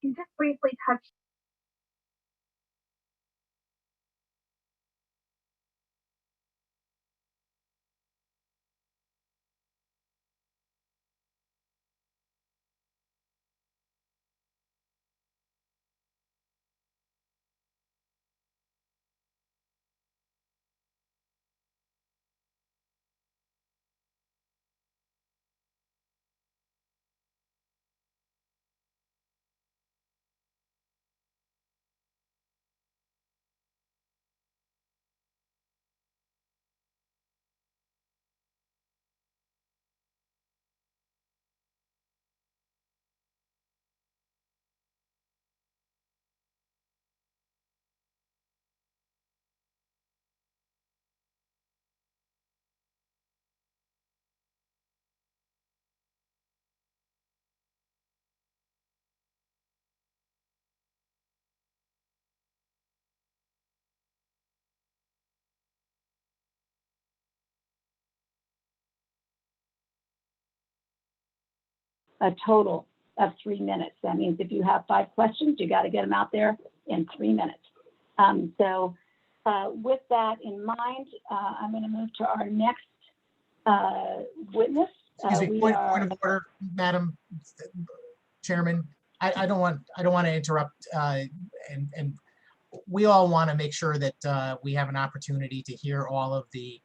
can just briefly touch a total of 3 minutes. That means if you have 5 questions, you got to get them out there in 3 minutes. With that in mind, I'm going to move to our next witness. Excuse me, point of order, Madam Chairman. I don't want to interrupt, and we all want to make sure that we have an opportunity to hear all of the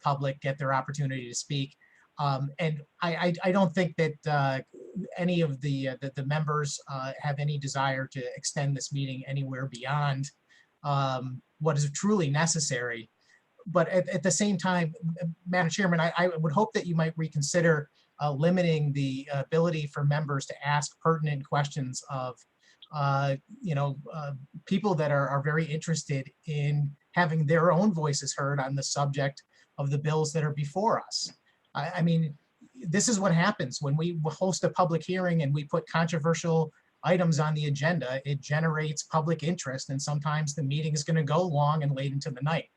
public get their opportunity to speak. And I don't think that any of the members have any desire to extend this meeting anywhere beyond what is truly necessary. But at the same time, Madam Chairman, I would hope that you might reconsider limiting the ability for members to ask pertinent questions of people that are very interested in having their own voices heard on the subject of the bills that are before us. I mean, this is what happens when we host a public hearing and we put controversial items on the agenda. It generates public interest, and sometimes the meeting is going to go long and late into the night.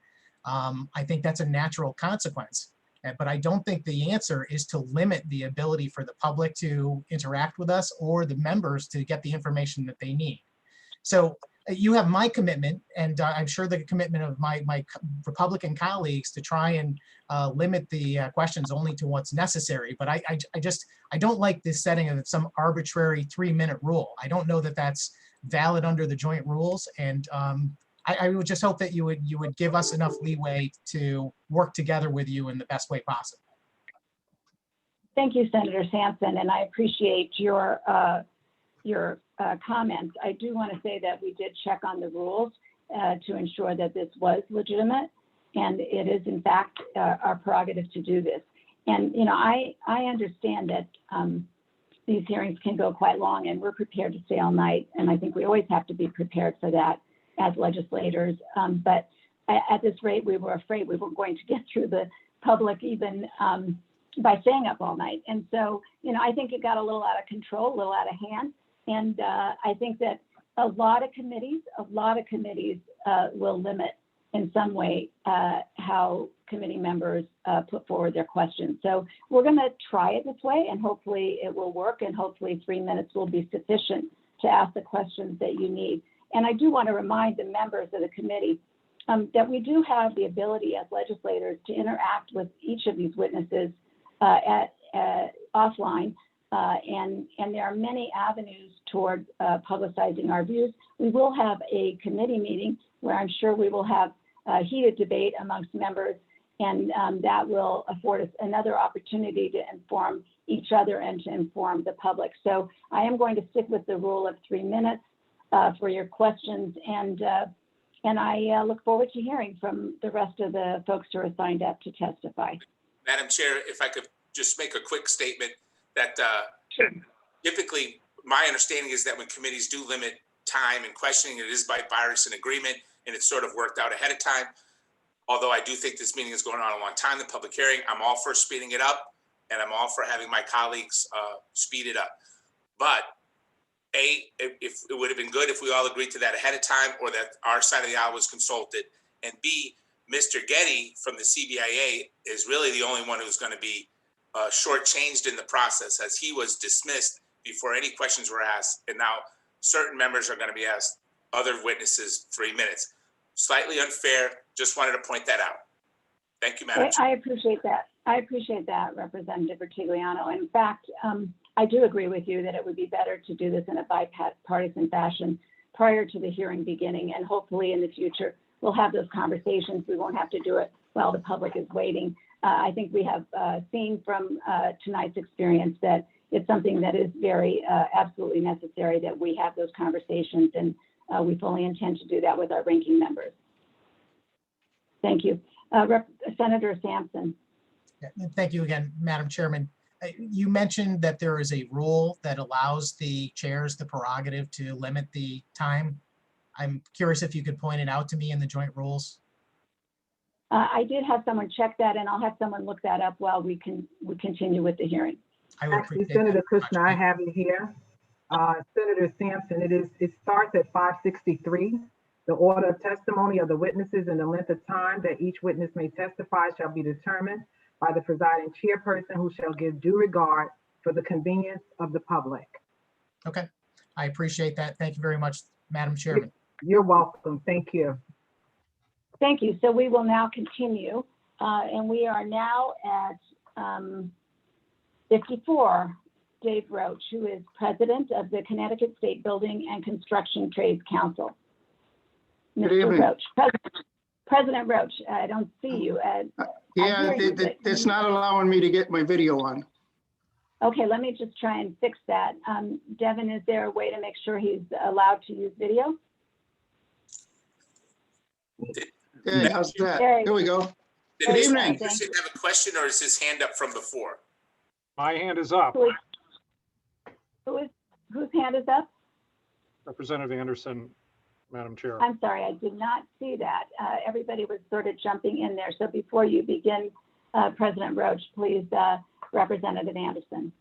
I think that's a natural consequence, but I don't think the answer is to limit the ability for the public to interact with us or the members to get the information that they need. So you have my commitment, and I'm sure the commitment of my Republican colleagues to try and limit the questions only to what's necessary. But I don't like this setting of some arbitrary 3-minute rule. I don't know that that's valid under the joint rules, and I would just hope that you would give us enough leeway to work together with you in the best way possible. Thank you, Senator Sampson, and I appreciate your comments. I do want to say that we did check on the rules to ensure that this was legitimate, and it is in fact our prerogative to do this. And I understand that these hearings can go quite long, and we're prepared to stay all night, and I think we always have to be prepared for that as legislators. But at this rate, we were afraid we weren't going to get through the public even by staying up all night. And so, I think it got a little out of control, a little out of hand. And I think that a lot of committees will limit in some way how committee members put forward their questions. So we're going to try it this way, and hopefully it will work, and hopefully 3 minutes will be sufficient to ask the questions that you need. And I do want to remind the members of the committee that we do have the ability as legislators to interact with each of these witnesses offline. And there are many avenues toward publicizing our views. We will have a committee meeting where I'm sure we will have heated debate amongst members, and that will afford us another opportunity to inform each other and to inform the public. So I am going to stick with the rule of 3 minutes for your questions, and I look forward to hearing from the rest of the folks who are signed up to testify. Madam Chair, if I could just make a quick statement that typically my understanding is that when committees do limit time and questioning, it is by bipartisan agreement, and it's sort of worked out ahead of time. Although I do think this meeting is going on a long time, the public hearing, I'm all for speeding it up, and I'm all for having my colleagues speed it up. But if it would have been good if we all agreed to that ahead of time, or that our side of the aisle was consulted. And B, Mr. Getty from the CBIA is really the only one who's going to be shortchanged in the process, as he was dismissed before any questions were asked. And now certain members are going to be asked, other witnesses 3 minutes. Slightly unfair. Just wanted to point that out. Thank you, Madam Chair. I appreciate that. I appreciate that, Representative Bertigliano. In fact, I do agree with you that it would be better to do this in a bipartisan fashion prior to the hearing beginning, and hopefully in the future, we'll have those conversations. We won't have to do it while the public is waiting. I think we have seen from tonight's experience that it's something that is very absolutely necessary that we have those conversations, and we fully intend to do that with our ranking members. Thank you. Senator Sampson. Yeah, thank you again, Madam Chairman. You mentioned that there is a rule that allows the chairs the prerogative to limit the time. I'm curious if you could point it out to me in the joint rules. I did have someone check that, and I'll have someone look that up while we continue with the hearing. Actually, Senator Kushner, I have it here. Senator Sampson, it starts at 563. The order of testimony of the witnesses and the length of time that each witness may testify shall be determined by the presiding chairperson, who shall give due regard for the convenience of the public. Okay, I appreciate that. Thank you very much, Madam Chairman. You're welcome. Thank you. Thank you. So we will now continue, and we are now at 54. Dave Roach, who is president of the Connecticut State Building and Construction Trades Council. Good Mr. evening. Roach, President Roach, I don't see you. Yeah, it's not allowing me to get my video on. Okay, let me just try and fix that. Devin, is there a way to make sure he's allowed to use video? Yeah, how's that? Here we go. Did Good Mr. evening. Anderson have a question, or is his hand up from before? My hand is up. Whose hand is up? Representative Anderson, Madam Chair. I'm sorry, I did not see that. Everybody was sort of jumping in there. So before you begin, President Roach, please, Representative Anderson.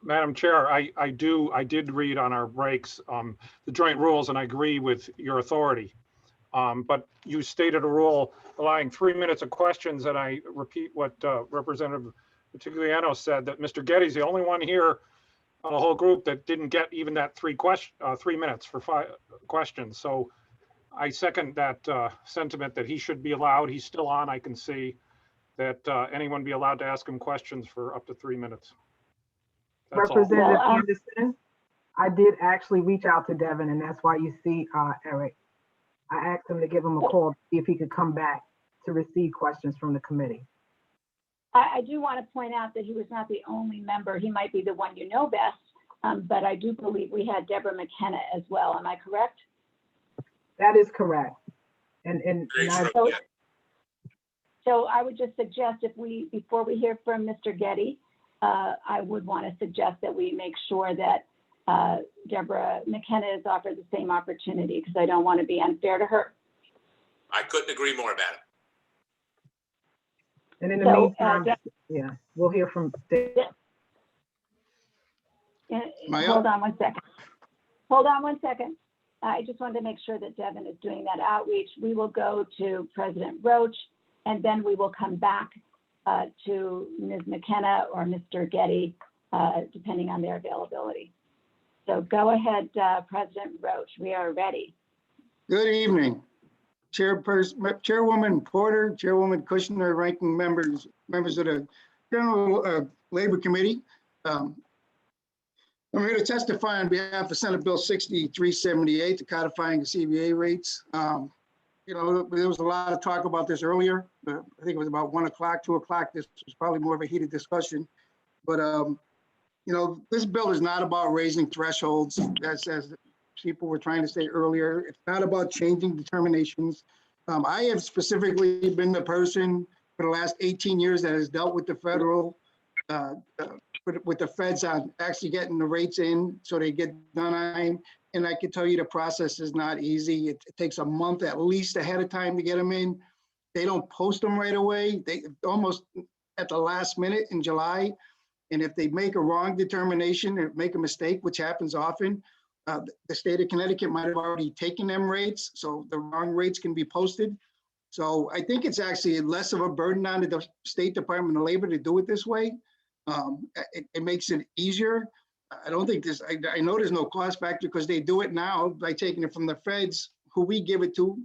Madam Chair, I did read on our breaks the joint rules, and I agree with your authority. But you stated a rule allowing 3 minutes of questions, and I repeat what Representative Bertigliano said, that Mr. Getty's the only one here on the whole group that didn't get even that 3 minutes for 5 questions. So I second that sentiment that he should be allowed. He's still on, I can see, that anyone be allowed to ask him questions for up to 3 minutes. That's all. Representative Anderson, I did actually reach out to Devin, and that's why you see Eric. I asked him to give him a call to see if he could come back to receive questions from the committee. I do want to point out that he was not the only member. He might be the one you know best, but I do believe we had Deborah McKenna as well. Am I correct? That is correct. So I would just suggest before we hear from Mr. Getty, I would want to suggest that we make sure that Deborah McKenna is offered the same opportunity, because I don't want to be unfair to her. I couldn't agree more about it. And in the meantime, yeah, we'll hear from Dave. Hold on one second. Hold on one second. I just wanted to make sure that Devin is doing that outreach. We will go to President Roach, and then we will come back to Ms. McKenna or Mr. Getty, depending on their availability. So go ahead, President Roach. We are ready. Good evening. Chairwoman Porter, Chairwoman Kushner, ranking members of the General Labor Committee. I'm here to testify on behalf of Senate Bill 6378, the codifying the CBA rates. You know, there was a lot of talk about this earlier. I think it was about 1 o'clock, 2 o'clock. This was probably more of a heated discussion. But, you know, this bill is not about raising thresholds, as people were trying to say earlier. It's not about changing determinations. I have specifically been the person for the last 18 years that has dealt with the federal, with the feds on actually getting the rates in so they get done on time. And I can tell you the process is not easy. It takes a month at least ahead of time to get them in. They don't post them right away. They almost at the last minute in July. And if they make a wrong determination or make a mistake, which happens often, the state of Connecticut might have already taken them rates, so the wrong rates can be posted. So I think it's actually less of a burden on the State Department of Labor to do it this way. It makes it easier. I don't think this, I know there's no cost factor because they do it now by taking it from the feds who we give it to.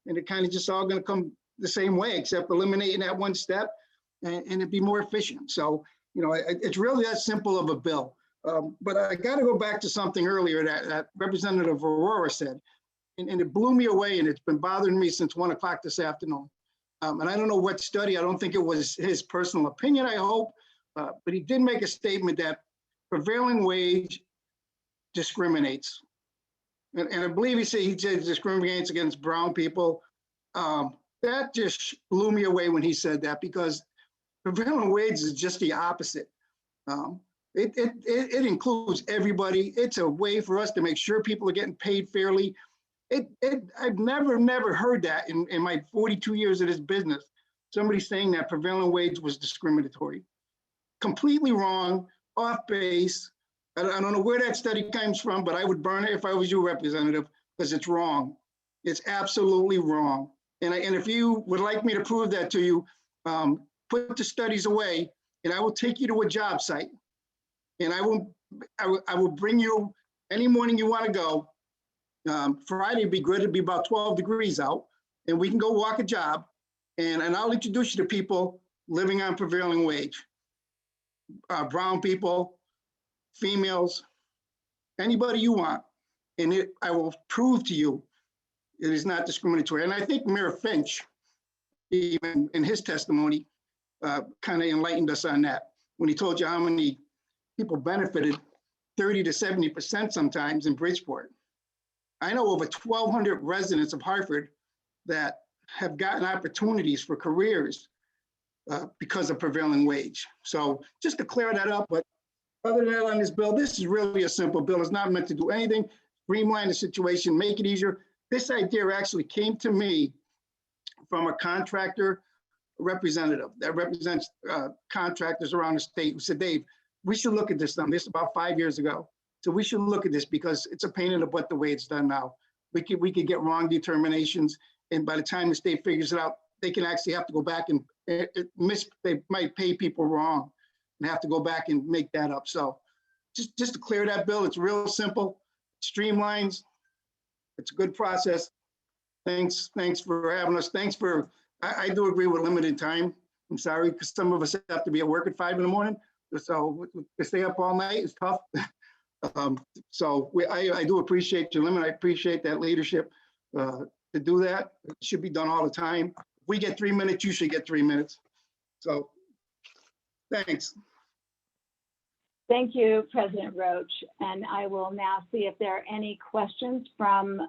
And it kind of just all gonna come the same way, except eliminating that one step and it'd be more efficient. So, you know, it's really that simple of a bill. But I gotta go back to something earlier that Representative Aurora said, and it blew me away, and it's been bothering me since 1 o'clock this afternoon. And I don't know what study, I don't think it was his personal opinion, I hope, but he did make a statement that prevailing wage discriminates. And I believe he said discriminates against brown people. That just blew me away when he said that, because prevailing wage is just the opposite. It includes everybody. It's a way for us to make sure people are getting paid fairly. I've never heard that in my 42 years of this business, somebody saying that prevailing wage was discriminatory. Completely wrong, off base. I don't know where that study comes from, but I would burn it if I was you, Representative, because it's wrong. It's absolutely wrong. And if you would like me to prove that to you, put the studies away, and I will take you to a job site, and I will bring you any morning you want to go. Friday would be good. It'd be about 12 degrees out, and we can go walk a job, and I'll introduce you to people living on prevailing wage. Brown people, females, anybody you want, and I will prove to you it is not discriminatory. And I think Mayor Finch, even in his testimony, kind of enlightened us on that when he told you how many people benefited, 30 to 70% sometimes in Bridgeport. I know over 1,200 residents of Hartford that have gotten opportunities for careers because of prevailing wage. So just to clear that up, but other than that on this bill, this is really a simple bill. It's not meant to do anything, streamline the situation, make it easier. This idea actually came to me from a contractor representative that represents contractors around the state who said, Dave, we should look at this now. This is about 5 years ago. So we should look at this because it's a pain in the butt the way it's done now. We could get wrong determinations, and by the time the state figures it out, they can actually have to go back and they might pay people wrong and have to go back and make that up. So just to clear that bill, it's real simple, streamlines. It's a good process. Thanks for having us. I do agree with limited time. I'm sorry, because some of us have to be at work at 5 in the morning. So to stay up all night is tough. I do appreciate your limit. I appreciate that leadership to do that. It should be done all the time. If we get 3 minutes, you should get 3 minutes. So thanks. Thank you, President Roach. And I will now see if there are any questions from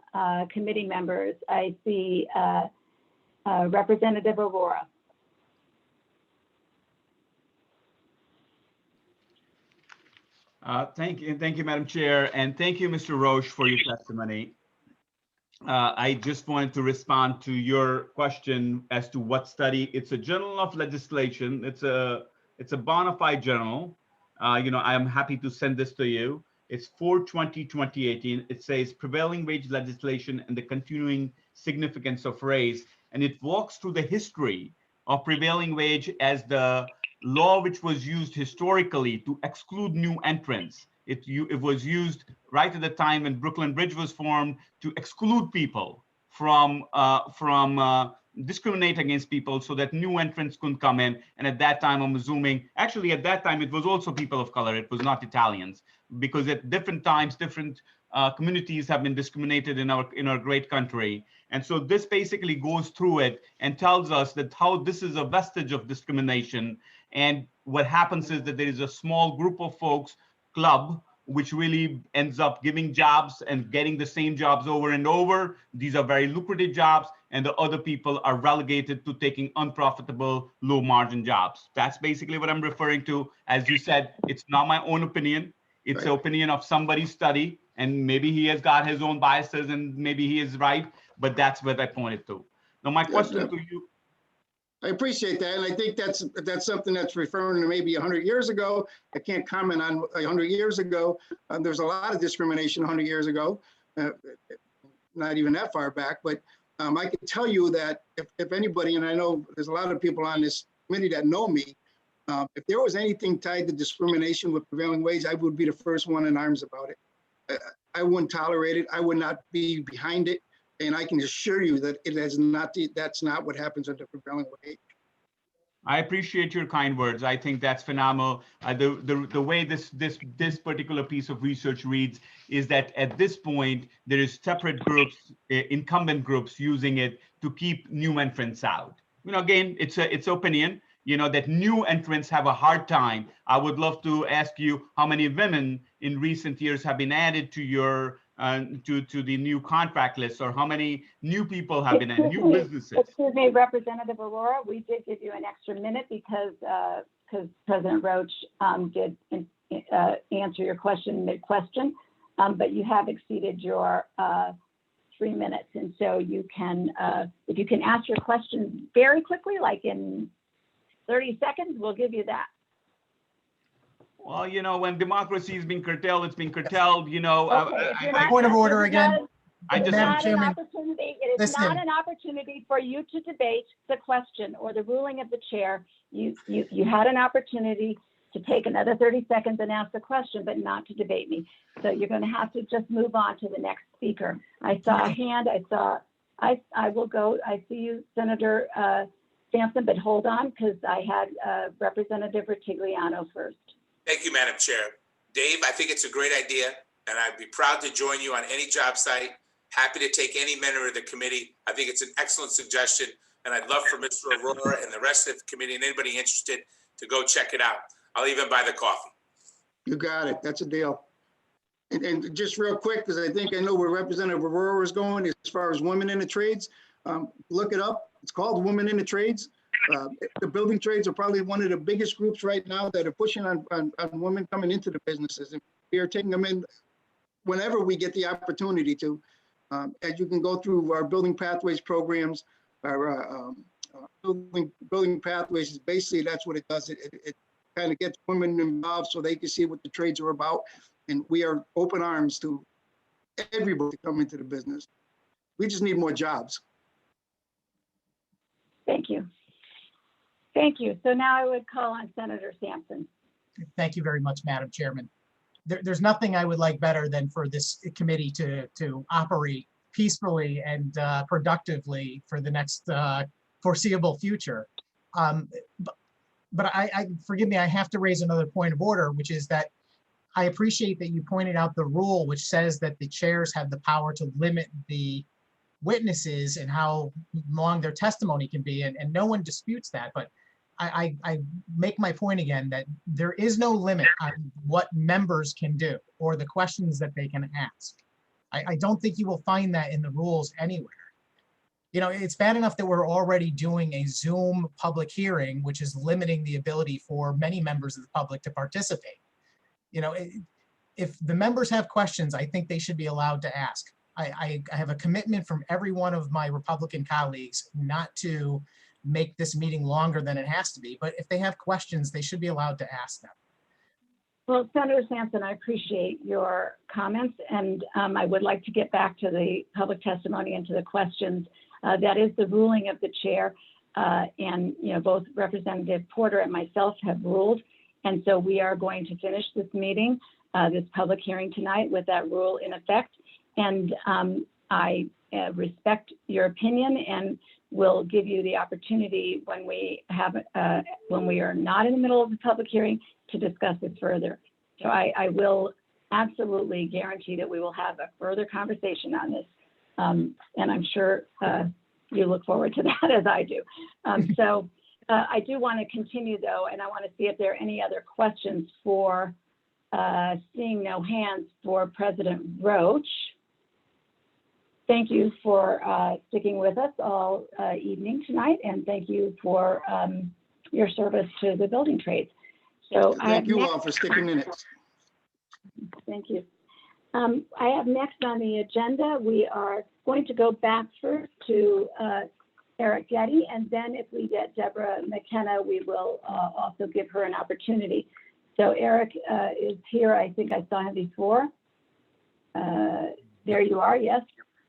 committee members. I see Representative Aurora. Thank you, Madam Chair, and thank you, Mr. Roche, for your testimony. I just wanted to respond to your question as to what study. It's a journal of legislation. It's a bona fide journal. I am happy to send this to you. It's 4/20/2018. It says prevailing wage legislation and the continuing significance of race, and it walks through the history of prevailing wage as the law which was used historically to exclude new entrants. It was used right at the time when Brooklyn Bridge was formed to exclude people from discriminate against people so that new entrants couldn't come in. And at that time, I'm assuming, actually at that time, it was also people of color. It was not Italians, because at different times, different communities have been discriminated in our great country. And so this basically goes through it and tells us that how this is a vestige of discrimination. And what happens is that there is a small group of folks, club, which really ends up giving jobs and getting the same jobs over and over. These are very lucrative jobs, and the other people are relegated to taking unprofitable, low margin jobs. That's basically what I'm referring to. As you said, it's not my own opinion. It's the opinion of somebody's study, and maybe he has got his own biases and maybe he is right, but that's what I pointed to. Now, my question to you. I appreciate that, and I think that's something that's referring to maybe 100 years ago. I can't comment on 100 years ago. There's a lot of discrimination 100 years ago, not even that far back. But I can tell you that if anybody, and I know there's a lot of people on this committee that know me, If there was anything tied to discrimination with prevailing wage, I would be the first one in arms about it. I wouldn't tolerate it. I would not be behind it. And I can assure you that that's not what happens under prevailing wage. I appreciate your kind words. I think that's phenomenal. The way this particular piece of research reads is that at this point, there is separate groups, incumbent groups using it to keep new entrants out. Again, it's opinion, that new entrants have a hard time. I would love to ask you how many women in recent years have been added to your to the new contract list, or how many new people have been added, new businesses. Excuse me, Representative Aurora, we did give you an extra minute because President Roach did answer your question mid-question, but you have exceeded your 3 minutes. And so you can, if you can ask your question very quickly, like in 30 seconds, we'll give you that. Well, when democracy is being curtailed, it's being curtailed, Point of order again. It is Madam not an Chairman, opportunity. It is listen. not an opportunity for you to debate the question or the ruling of the chair. You had an opportunity to take another 30 seconds and ask the question, but not to debate me. So you're going to have to just move on to the next speaker. I saw a hand. I will go. I see you, Senator Sampson, but hold on, because I had Representative Ritigliano first. Thank you, Madam Chair. Dave, I think it's a great idea, and I'd be proud to join you on any job site. Happy to take any member of the committee. I think it's an excellent suggestion, and I'd love for Mr. Aurora and the rest of the committee and anybody interested to go check it out. I'll even buy the coffee. You got it. That's a deal. And just real quick, because I know where Representative Aurora is going as far as women in the trades. Look it up. It's called Women in the Trades. The building trades are probably one of the biggest groups right now that are pushing on women coming into the businesses. And we are taking them in whenever we get the opportunity to. As you can go through our Building Pathways programs, our building pathways, basically that's what it does. It kind of gets women involved so they can see what the trades are about. And we are open arms to everybody to come into the business. We just need more jobs. Thank you. Thank you. So now I would call on Senator Sampson. Thank you very much, Madam Chairman. There's nothing I would like better than for this committee to operate peacefully and productively for the next foreseeable future. But I forgive me, I have to raise another point of order, which is that I appreciate that you pointed out the rule which says that the chairs have the power to limit the witnesses and how long their testimony can be, and no one disputes that. But I make my point again that there is no limit on what members can do or the questions that they can ask. I don't think you will find that in the rules anywhere. It's bad enough that we're already doing a Zoom public hearing, which is limiting the ability for many members of the public to participate. If the members have questions, I think they should be allowed to ask. I have a commitment from every one of my Republican colleagues not to make this meeting longer than it has to be, but if they have questions, they should be allowed to ask them. Well, Senator Sampson, I appreciate your comments, and I would like to get back to the public testimony and to the questions. That is the ruling of the chair, and both Representative Porter and myself have ruled, and so we are going to finish this meeting, this public hearing tonight with that rule in effect. And I respect your opinion and will give you the opportunity when we are not in the middle of the public hearing to discuss this further. So I will absolutely guarantee that we will have a further conversation on this. And I'm sure you look forward to that as I do. So I do want to continue though, and I want to see if there are any other questions for seeing no hands for President Roach. Thank you for sticking with us all evening tonight, and thank you for your service to the building trades. So thank you all for sticking in it. Thank you. I have next on the agenda, we are going to go back first to Eric Getty, and then if we get Deborah McKenna, we will also give her an opportunity. So Eric is here. I think I saw him before. There you are, yes.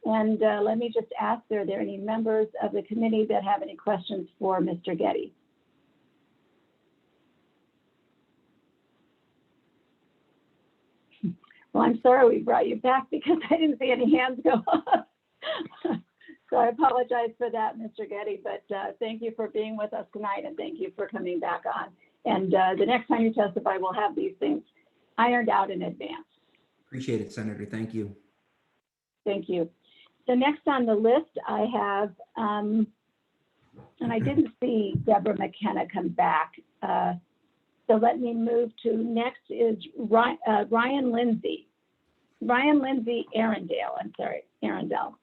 And let me just ask, are there any members of the committee that have any questions for Mr. Getty? Well, I'm sorry we brought you back because I didn't see any hands go up. So I apologize for that, Mr. Getty, but thank you for being with us tonight and thank you for coming back on. And the next time you testify, we'll have these things ironed out in advance. Appreciate it, Senator. Thank you. Thank you. So next on the list, I have, and I didn't see Deborah McKenna come back. So let me move to next is Ryan Lindsay. Ryan Lindsay Arundel, I'm sorry, Arundel.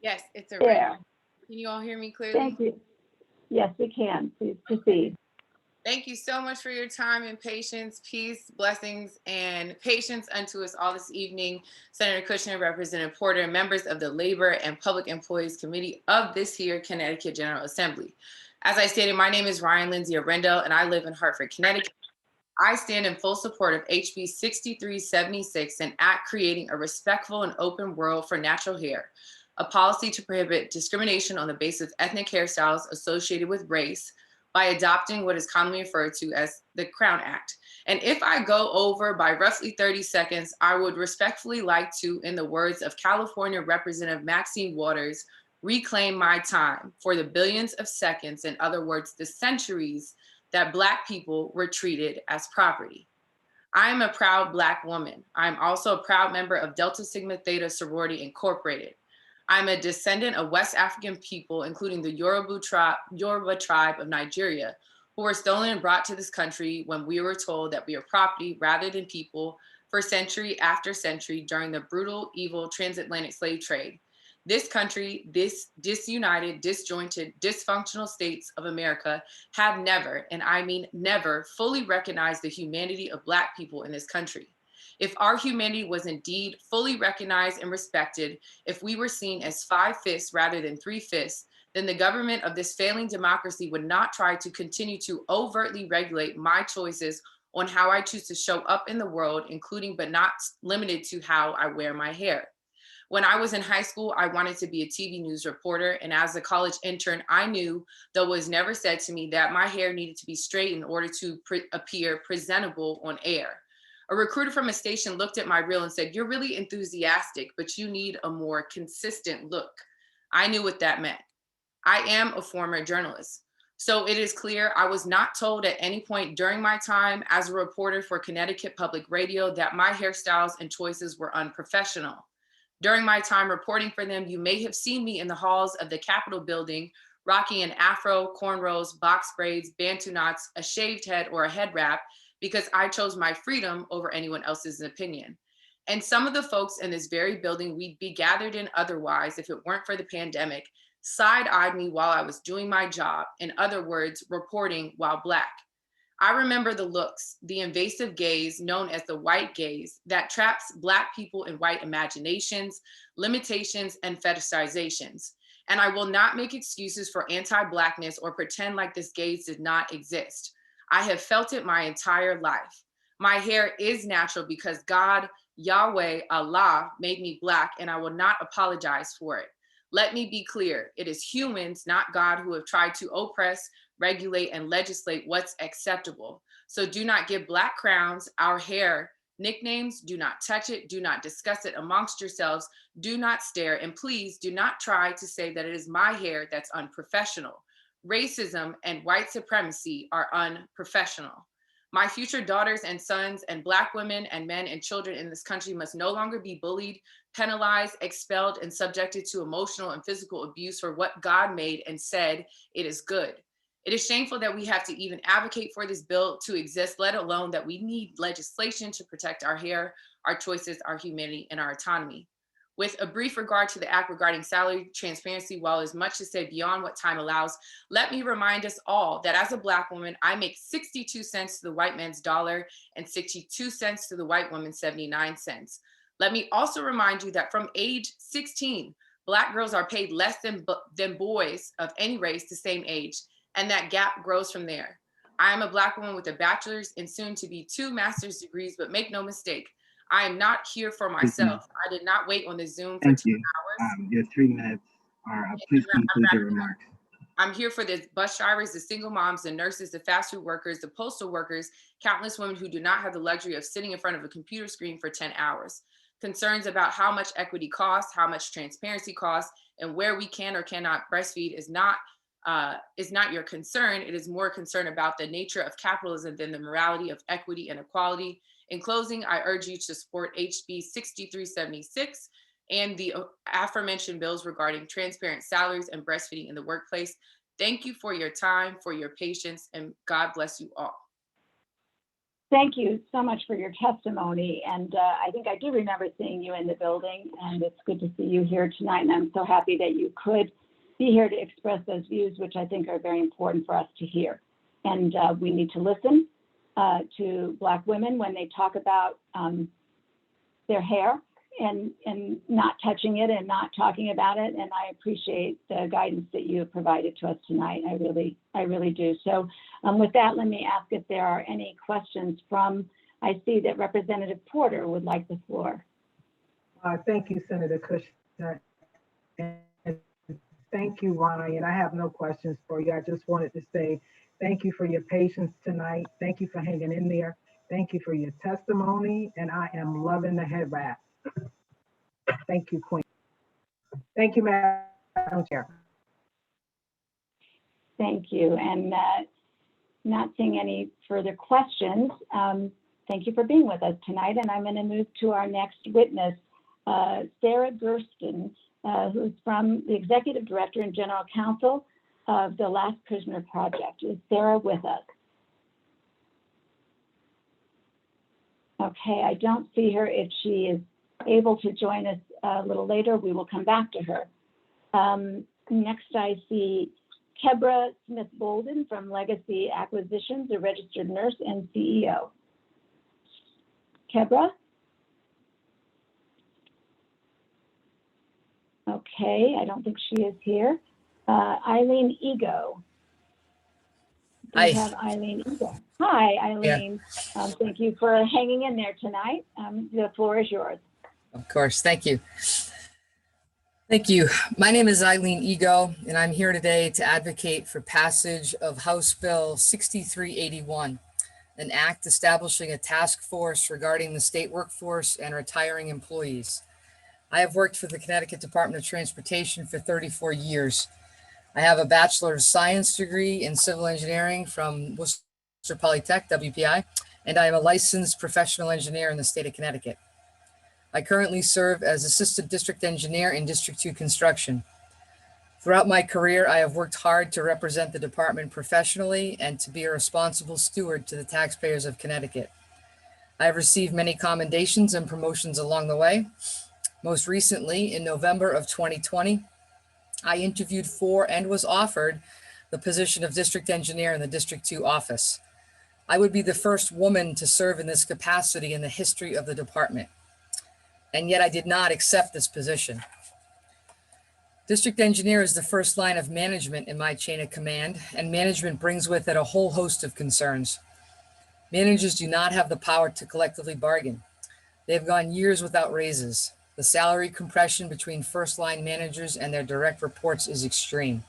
Yes, it's a There. red. Can you all hear me clearly? Thank you. Yes, we can. Please proceed. Thank you so much for your time and patience, peace, blessings, and patience unto us all this evening. Senator Kushner, Representative Porter, and members of the Labor and Public Employees Committee of this here Connecticut General Assembly. As I stated, my name is Ryan Lindsay Arundel, and I live in Hartford, Connecticut. I stand in full support of HB 6376, an act creating a respectful and open world for natural hair, a policy to prohibit discrimination on the basis of ethnic hairstyles associated with race by adopting what is commonly referred to as the Crown Act. And if I go over by roughly 30 seconds, I would respectfully like to, in the words of California Representative Maxine Waters, reclaim my time for the billions of seconds, in other words, the centuries that Black people were treated as property. I am a proud Black woman. I'm also a proud member of Delta Sigma Theta Sorority Incorporated. I'm a descendant of West African people, including the Yoruba tribe of Nigeria, who were stolen and brought to this country when we were told that we are property rather than people for century after century during the brutal, evil transatlantic slave trade. This country, this disunited, disjointed, dysfunctional states of America have never, and I mean never, fully recognized the humanity of Black people in this country. If our humanity was indeed fully recognized and respected, if we were seen as 5/5 rather than 3/5, then the government of this failing democracy would not try to continue to overtly regulate my choices on how I choose to show up in the world, including but not limited to how I wear my hair. When I was in high school, I wanted to be a TV news reporter, and as a college intern, I knew, though it was never said to me, that my hair needed to be straight in order to appear presentable on air. A recruiter from a station looked at my reel and said, "You're really enthusiastic, but you need a more consistent look." I knew what that meant. I am a former journalist. So it is clear I was not told at any point during my time as a reporter for Connecticut Public Radio that my hairstyles and choices were unprofessional. During my time reporting for them, you may have seen me in the halls of the Capitol building rocking an afro, cornrows, box braids, bantu knots, a shaved head, or a head wrap, because I chose my freedom over anyone else's opinion. And some of the folks in this very building we'd be gathered in otherwise if it weren't for the pandemic, side-eyed me while I was doing my job, in other words, reporting while Black. I remember the looks, the invasive gaze known as the white gaze that traps Black people in white imaginations, limitations, and fetishizations. And I will not make excuses for anti-Blackness or pretend like this gaze did not exist. I have felt it my entire life. My hair is natural because God, Yahweh, Allah made me Black, and I will not apologize for it. Let me be clear, it is humans, not God, who have tried to oppress, regulate, and legislate what's acceptable. So do not give Black crowns, our hair, nicknames. Do not touch it. Do not discuss it amongst yourselves. Do not stare. And please do not try to say that it is my hair that's unprofessional. Racism and white supremacy are unprofessional. My future daughters and sons and Black women and men and children in this country must no longer be bullied, penalized, expelled, and subjected to emotional and physical abuse for what God made and said it is good. It is shameful that we have to even advocate for this bill to exist, let alone that we need legislation to protect our hair, our choices, our humanity, and our autonomy. With a brief regard to the act regarding salary transparency, while there's much to say beyond what time allows, let me remind us all that as a Black woman, I make 62 cents to the white man's dollar and 62 cents to the white woman's 79 cents. Let me also remind you that from age 16, Black girls are paid less than boys of any race the same age, and that gap grows from there. I am a Black woman with a bachelor's and soon to be 2 master's degrees, but make no mistake, I am not here for myself. I did not wait on the Zoom for 2 hours. Your 3 minutes are, please conclude your remarks. I'm here for the bus drivers, the single moms, the nurses, the fast food workers, the postal workers, countless women who do not have the luxury of sitting in front of a computer screen for 10 hours. Concerns about how much equity costs, how much transparency costs, and where we can or cannot breastfeed is not your concern. It is more concern about the nature of capitalism than the morality of equity and equality. In closing, I urge you to support HB 6376 and the aforementioned bills regarding transparent salaries and breastfeeding in the workplace. Thank you for your time, for your patience, and God bless you all. Thank you so much for your testimony. And I think I do remember seeing you in the building, and it's good to see you here tonight. And I'm so happy that you could be here to express those views, which I think are very important for us to hear. And we need to listen to Black women when they talk about their hair and not touching it and not talking about it. And I appreciate the guidance that you have provided to us tonight. I really do. So with that, let me ask if there are any questions from, I see that Representative Porter would like the floor. Thank you, Senator Kushner. And thank you, Ryan. I have no questions for you. I just wanted to say thank you for your patience tonight. Thank you for hanging in there. Thank you for your testimony. And I am loving the head wrap. Thank you, Queen. Thank you, Madam Chair. Thank you. And not seeing any further questions, thank you for being with us tonight. And I'm going to move to our next witness, Sarah Gersten, who's from the Executive Director and General Counsel of the Last Prisoner Project. Is Sarah with us? Okay, I don't see her. If she is able to join us a little later, we will come back to her. Next, I see Kebra Smith-Bolden from Legacy Acquisitions, a registered nurse and CEO. Kebra? Okay, I don't think she is here. Eileen Ego. Hi. We have Eileen Ego. Hi, Eileen. Yeah. Thank you for hanging in there tonight. The floor is yours. Of course, thank you. Thank you. My name is Eileen Ego, and I'm here today to advocate for passage of House Bill 6381, an act establishing a task force regarding the state workforce and retiring employees. I have worked for the Connecticut Department of Transportation for 34 years. I have a Bachelor of Science degree in Civil Engineering from Worcester Polytech, WPI, and I am a licensed professional engineer in the state of Connecticut. I currently serve as Assistant District Engineer in District 2 Construction. Throughout my career, I have worked hard to represent the department professionally and to be a responsible steward to the taxpayers of Connecticut. I have received many commendations and promotions along the way. Most recently, in November of 2020, I interviewed for and was offered the position of District Engineer in the District 2 office. I would be the first woman to serve in this capacity in the history of the department. And yet I did not accept this position. District Engineer is the first line of management in my chain of command, and management brings with it a whole host of concerns. Managers do not have the power to collectively bargain. They have gone years without raises. The salary compression between first line managers and their direct reports is extreme.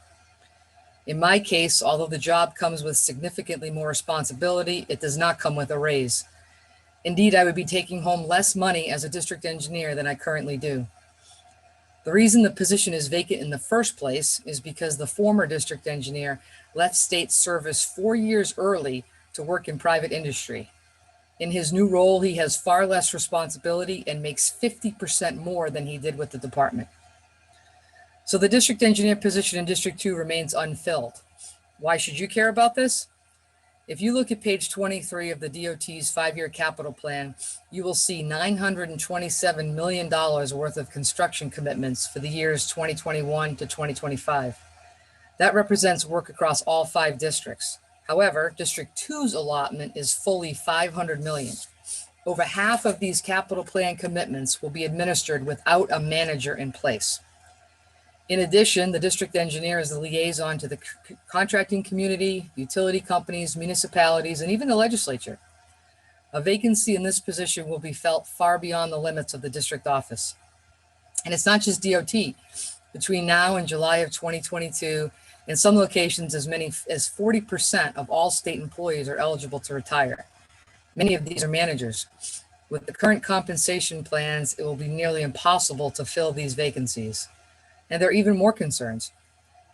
In my case, although the job comes with significantly more responsibility, it does not come with a raise. Indeed, I would be taking home less money as a district engineer than I currently do. The reason the position is vacant in the first place is because the former district engineer left state service 4 years early to work in private industry. In his new role, he has far less responsibility and makes 50% more than he did with the department. So the district engineer position in District 2 remains unfilled. Why should you care about this? If you look at page 23 of the DOT's 5-year capital plan, you will see $927 million worth of construction commitments for the years 2021 to 2025. That represents work across all 5 districts. However, District 2's allotment is fully $500 million. Over half of these capital plan commitments will be administered without a manager in place. In addition, the district engineer is the liaison to the contracting community, utility companies, municipalities, and even the legislature. A vacancy in this position will be felt far beyond the limits of the district office. And it's not just DOT. Between now and July of 2022, In some locations, as many as 40% of all state employees are eligible to retire. Many of these are managers. With the current compensation plans, it will be nearly impossible to fill these vacancies. And there are even more concerns.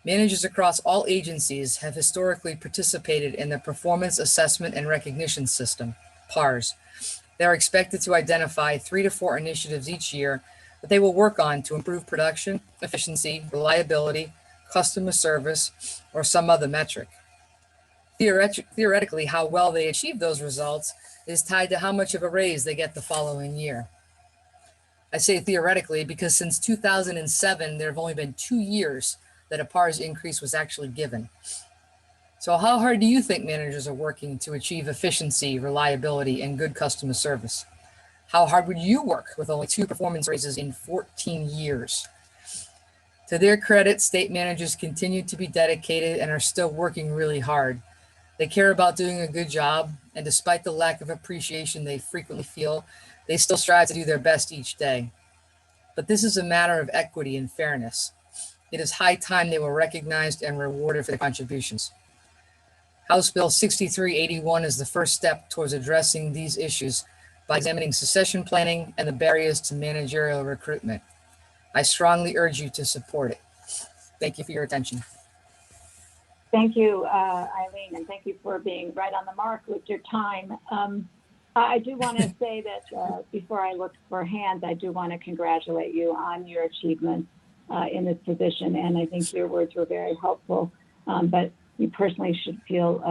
Managers across all agencies have historically participated in the Performance Assessment and Recognition System, PARS. They are expected to identify 3 to 4 initiatives each year that they will work on to improve production, efficiency, reliability, customer service, or some other metric. Theoretically, how well they achieve those results is tied to how much of a raise they get the following year. I say theoretically because since 2007, there have only been 2 years that a PARS increase was actually given. So how hard do you think managers are working to achieve efficiency, reliability, and good customer service? How hard would you work with only 2 performance raises in 14 years? To their credit, state managers continue to be dedicated and are still working really hard. They care about doing a good job, and despite the lack of appreciation they frequently feel, they still strive to do their best each day. But this is a matter of equity and fairness. It is high time they were recognized and rewarded for their contributions. House Bill 6381 is the first step towards addressing these issues by examining succession planning and the barriers to managerial recruitment. I strongly urge you to support it. Thank you for your attention. Thank you, Eileen, and thank you for being right on the mark with your time. I do want to say that before I look for hands, I do want to congratulate you on your achievements in this position, and I think your words were very helpful. But you personally should feel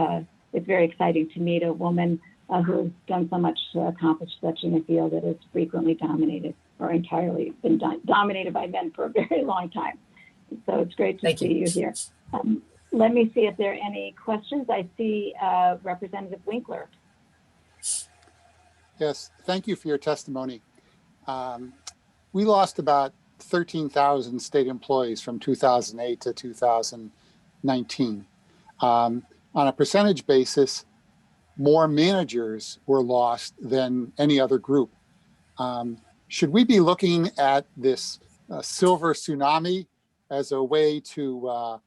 it's very exciting to meet a woman who has done so much to accomplish such in a field that is frequently dominated or entirely been dominated by men for a very long time. So it's great to see you here. Let me see if there are any questions. I see Representative Winkler. Yes, thank you for your testimony. We lost about 13,000 state employees from 2008 to 2019. On a percentage basis, more managers were lost than any other group. Should we be looking at this silver tsunami as a way to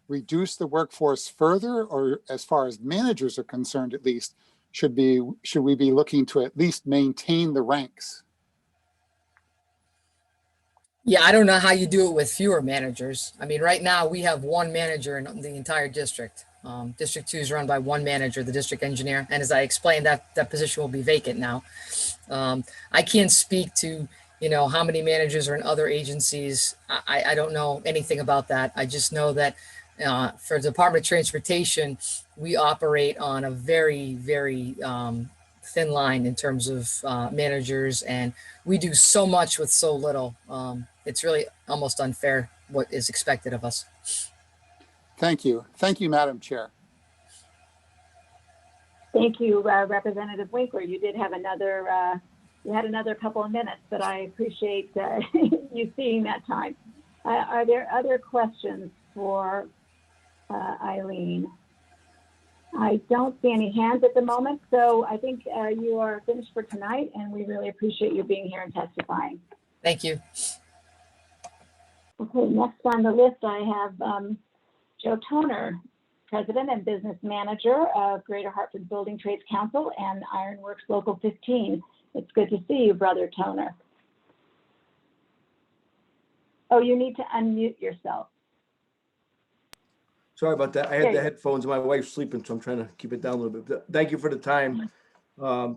reduce the workforce further, or as far as managers are concerned, at least, should we be looking to at least maintain the ranks? Yeah, I don't know how you do it with fewer managers. I mean, right now we have 1 manager in the entire district. District 2 is run by 1 manager, the district engineer. And as I explained, that position will be vacant now. I can't speak to, how many managers are in other agencies. I don't know anything about that. I just know that for the Department of Transportation, we operate on a very, very thin line in terms of managers, and we do so much with so little. It's really almost unfair what is expected of us. Thank you. Thank you, Madam Chair. Thank you, Representative Winkler. You did have another, you had another couple of minutes, but I appreciate you seeing that time. Are there other questions for Eileen? I don't see any hands at the moment, so I think you are finished for tonight, and we really appreciate you being here and testifying. Thank you. Okay, next on the list, I have Joe Toner, President and Business Manager of Greater Hartford Building Trades Council and Ironworks Local 15. It's good to see you, Brother Toner. Oh, you need to unmute yourself. Sorry about that. I had the headphones. My wife's sleeping, so I'm trying to keep it down a little bit. Thank you for the time.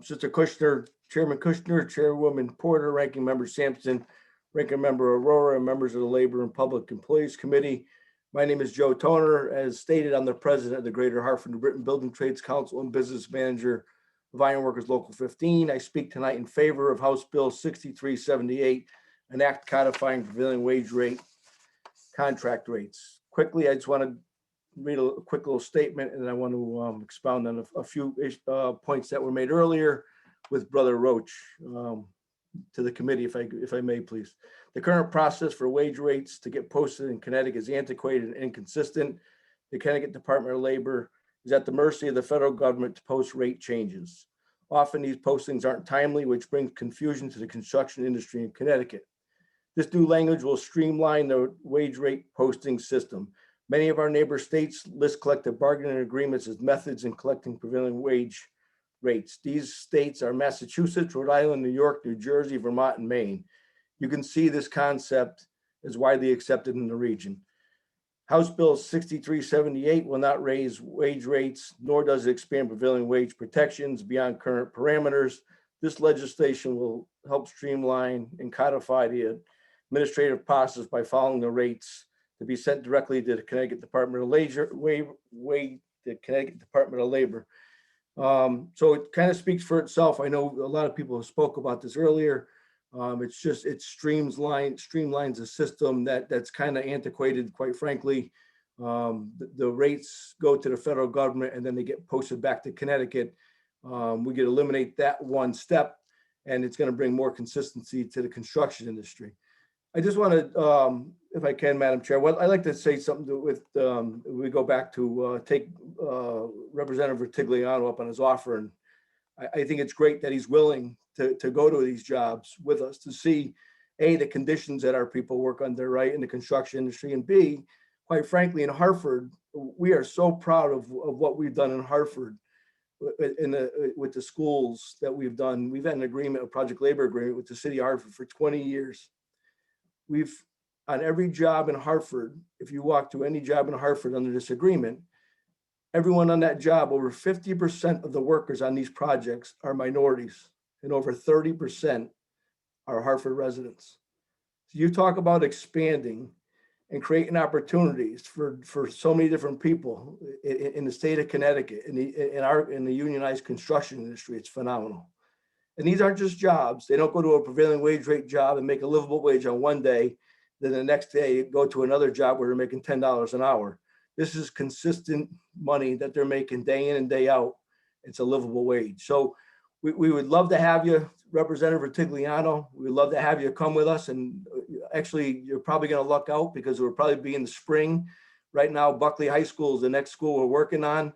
Sister Kushner, Chairman Kushner, Chairwoman Porter, Ranking Member Sampson, Ranking Member Aurora, and members of the Labor and Public Employees Committee. My name is Joe Toner. As stated, I'm the president of the Greater Hartford and Britain Building Trades Council and business manager of Ironworkers Local 15. I speak tonight in favor of House Bill 6378, an act codifying prevailing wage rate contract rates. Quickly, I just want to read a quick little statement, and I want to expound on a few points that were made earlier with Brother Roach to the committee, if I may, please. The current process for wage rates to get posted in Connecticut is antiquated and inconsistent. The Connecticut Department of Labor is at the mercy of the federal government to post rate changes. Often these postings aren't timely, which brings confusion to the construction industry in Connecticut. This new language will streamline the wage rate posting system. Many of our neighbor states list collective bargaining agreements as methods in collecting prevailing wage rates. These states are Massachusetts, Rhode Island, New York, New Jersey, Vermont, and Maine. You can see this concept is widely accepted in the region. House Bill 6378 will not raise wage rates, nor does it expand prevailing wage protections beyond current parameters. This legislation will help streamline and codify the administrative process by following the rates to be sent directly to the Connecticut Department of Labor. So it kind of speaks for itself. I know a lot of people spoke about this earlier. It streamlines a system that's kind of antiquated, quite frankly. The rates go to the federal government and then they get posted back to Connecticut. We could eliminate that one step, and it's going to bring more consistency to the construction industry. I just want to, if I can, Madam Chair, I'd like to say something with, we go back to take Representative Rutigliano up on his offer. And I think it's great that he's willing to go to these jobs with us to see, A, the conditions that our people work under, right, in the construction industry, and B, quite frankly, in Hartford, we are so proud of what we've done in Hartford with the schools that we've done. We've had an agreement, a project labor agreement with the city of Hartford for 20 years. We've, on every job in Hartford, if you walk to any job in Hartford under this agreement, everyone on that job, over 50% of the workers on these projects are minorities, and over 30% are Hartford residents. So you talk about expanding and creating opportunities for so many different people in the state of Connecticut, in the unionized construction industry. It's phenomenal. And these aren't just jobs. They don't go to a prevailing wage rate job and make a livable wage on one day, then the next day go to another job where they're making $10 an hour. This is consistent money that they're making day in and day out. It's a livable wage. So we would love to have you, Representative Rutigliano. We'd love to have you come with us. And actually, you're probably going to luck out because it will probably be in the spring. Right now, Buckley High School is the next school we're working on.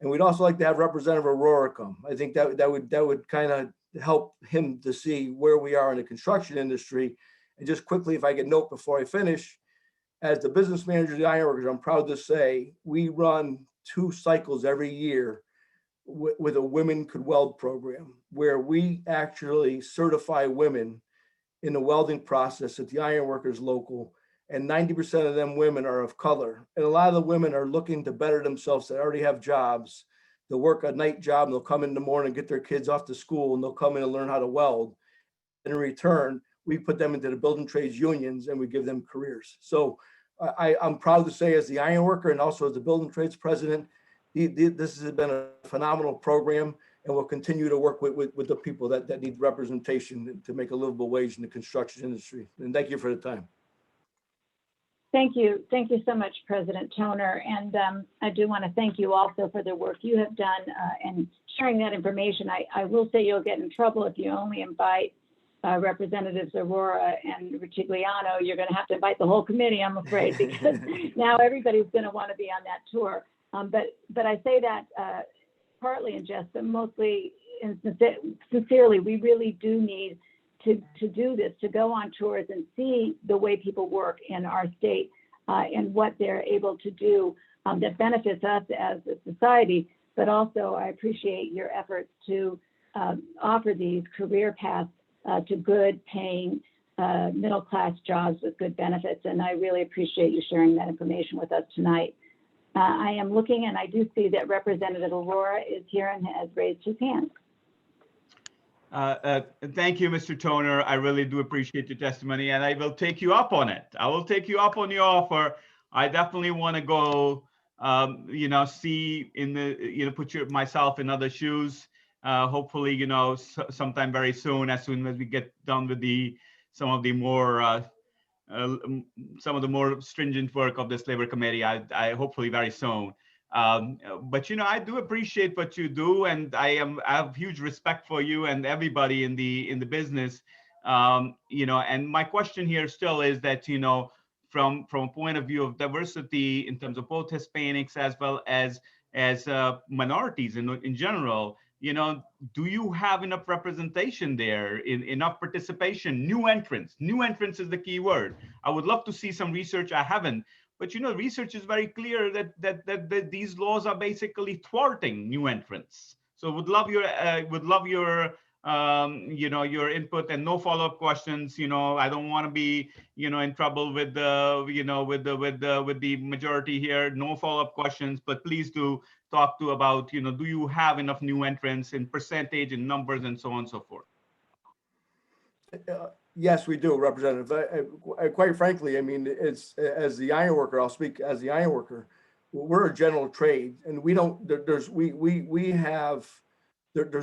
And we'd also like to have Representative Aurora come. I think that would kind of help him to see where we are in the construction industry. And just quickly, if I could note before I finish, as the business manager of the Ironworkers, I'm proud to say we run 2 cycles every year with a Women Could Weld program, where we actually certify women in the welding process at the Ironworkers local, and 90% of them women are of color. And a lot of the women are looking to better themselves. They already have jobs. They'll work a night job and they'll come in the morning, get their kids off to school, and they'll come in and learn how to weld. And in return, we put them into the building trades unions and we give them careers. So I'm proud to say, as the ironworker and also as the building trades president, this has been a phenomenal program, and we'll continue to work with the people that need representation to make a livable wage in the construction industry. And thank you for the time. Thank you. Thank you so much, President Toner. And I do want to thank you also for the work you have done and sharing that information. I will say you'll get in trouble if you only invite Representatives Aurora and Rutigliano. You're going to have to invite the whole committee, I'm afraid, because now everybody's going to want to be on that tour. But I say that partly in jest, but mostly sincerely. We really do need to do this, to go on tours and see the way people work in our state and what they're able to do that benefits us as a society. But also, I appreciate your efforts to offer these career paths to good paying middle-class jobs with good benefits. And I really appreciate you sharing that information with us tonight. I am looking, and I do see that Representative Aurora is here and has raised his hand. Thank you, Mr. Toner. I really do appreciate your testimony, and I will take you up on it. I will take you up on your offer. I definitely want to go, see in the, put myself in other shoes. Hopefully, sometime very soon, as soon as we get done with some of the more stringent work of this labor committee. I hopefully very soon. But I do appreciate what you do, and I have huge respect for you and everybody in the business. And my question here still is that from a point of view of diversity in terms of both Hispanics as well as minorities in general, do you have enough representation there, enough participation? New entrants is the key word. I would love to see some research. I haven't. But research is very clear that these laws are basically thwarting new entrants. So would love your your input, and no follow-up questions. I don't want to be in trouble with the majority here. No follow-up questions, but please do talk to about do you have enough new entrants in percentage and numbers and so on and so forth. Yes, we do, Representative. Quite frankly, I mean, it's as the iron worker. I'll speak as the iron worker. We're a general trade, and we don't. There's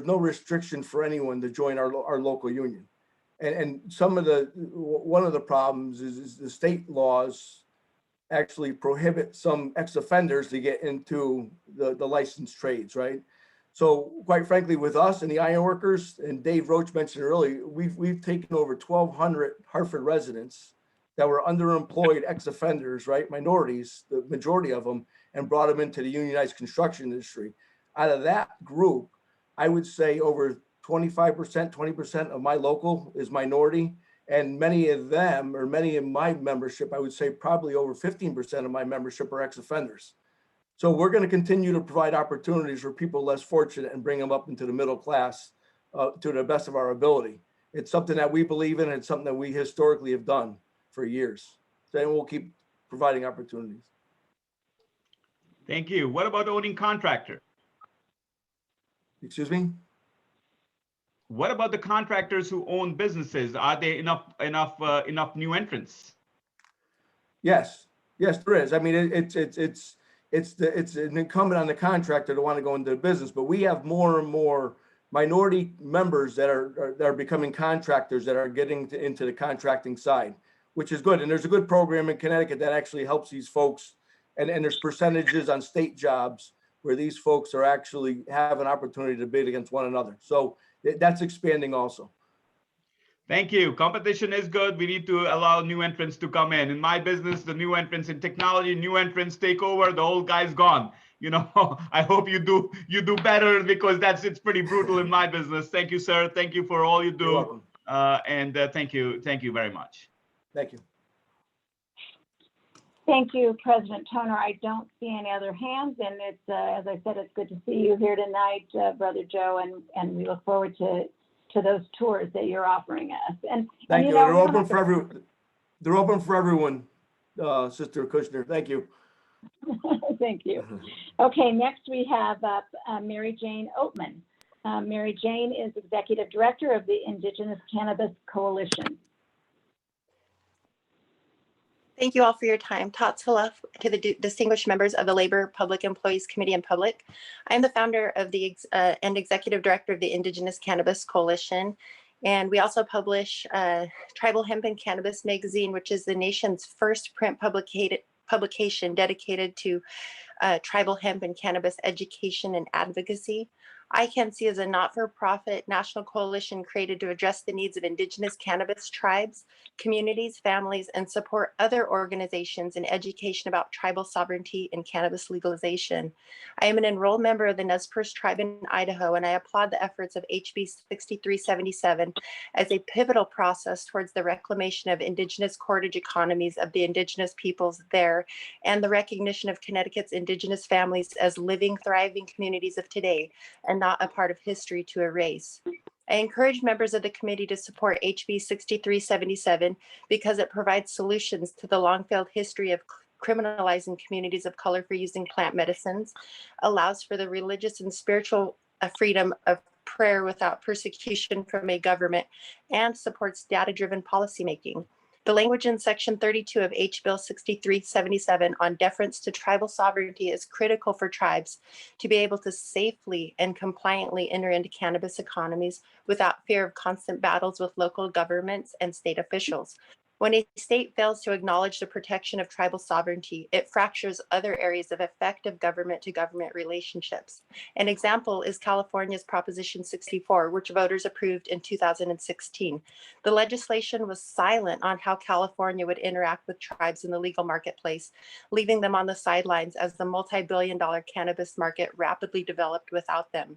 no restriction for anyone to join our local union, and one of the problems is the state laws actually prohibit some ex-offenders to get into the licensed trades, right? So quite frankly, with us and the iron workers, and Dave Roach mentioned earlier, we've taken over 1,200 Hartford residents that were underemployed ex-offenders, right? Minorities, the majority of them, and brought them into the unionized construction industry. Out of that group, I would say over 25%, 20% of my local is minority. And many of them, or many of my membership, I would say probably over 15% of my membership are ex-offenders. So we're going to continue to provide opportunities for people less fortunate and bring them up into the middle class to the best of our ability. It's something that we believe in. And it's something that we historically have done for years. So we'll keep providing opportunities. Thank you. What about owning contractor? Excuse me? What about the contractors who own businesses? Are there enough new entrants? Yes, there is. I mean, it's an incumbent on the contractor to want to go into the business, but we have more and more minority members that are becoming contractors that are getting into the contracting side, which is good. And there's a good program in Connecticut that actually helps these folks. And there's percentages on state jobs where these folks are actually have an opportunity to bid against one another. So that's expanding also. Thank you. Competition is good. We need to allow new entrants to come in. In my business, the new entrants in technology, new entrants take over, the old guy's gone. I hope you do better, because it's pretty brutal in my business. Thank you, sir. Thank you for all you do. You're welcome. Thank you very much. Thank you. Thank you, President Toner. I don't see any other hands, and it's, as I said, it's good to see you here tonight, Brother Joe, and we look forward to those tours that you're offering us. Thank you. They're open for everyone. They're open for everyone, Sister Kushner. Thank you. Thank you. Okay, next we have Mary Jane Oatman. Mary Jane is Executive Director of the Indigenous Cannabis Coalition. Thank you all for your time. Tatsala to the distinguished members of the Labor Public Employees Committee and Public. I am the founder of and Executive Director of the Indigenous Cannabis Coalition. And we also publish Tribal Hemp and Cannabis Magazine, which is the nation's first print publication dedicated to tribal hemp and cannabis education and advocacy. ICANC is a not-for-profit national coalition created to address the needs of Indigenous cannabis tribes, communities, families, and support other organizations in education about tribal sovereignty and cannabis legalization. I am an enrolled member of the Nez Perce tribe in Idaho, and I applaud the efforts of HB 6377 as a pivotal process towards the reclamation of Indigenous cordage economies of the Indigenous peoples there, and the recognition of Connecticut's Indigenous families as living, thriving communities of today, and not a part of history to erase. I encourage members of the committee to support HB 6377 because it provides solutions to the long-failed history of criminalizing communities of color for using plant medicines, allows for the religious and spiritual freedom of prayer without persecution from a government, and supports data-driven policymaking. The language in Section 32 of H. Bill 6377 on deference to tribal sovereignty is critical for tribes to be able to safely and compliantly enter into cannabis economies without fear of constant battles with local governments and state officials. When a state fails to acknowledge the protection of tribal sovereignty, it fractures other areas of effective government-to-government relationships. An example is California's Proposition 64, which voters approved in 2016. The legislation was silent on how California would interact with tribes in the legal marketplace, leaving them on the sidelines as the multi-billion-dollar cannabis market rapidly developed without them.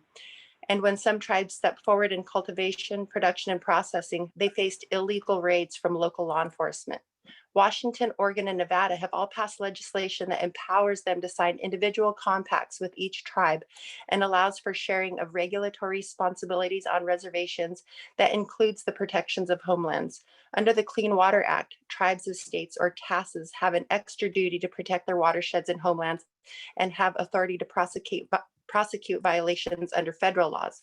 And when some tribes stepped forward in cultivation, production, and processing, they faced illegal raids from local law enforcement. Washington, Oregon, and Nevada have all passed legislation that empowers them to sign individual compacts with each tribe and allows for sharing of regulatory responsibilities on reservations that includes the protections of homelands. Under the Clean Water Act, tribes of states or TASs have an extra duty to protect their watersheds and homelands and have authority to prosecute violations under federal laws.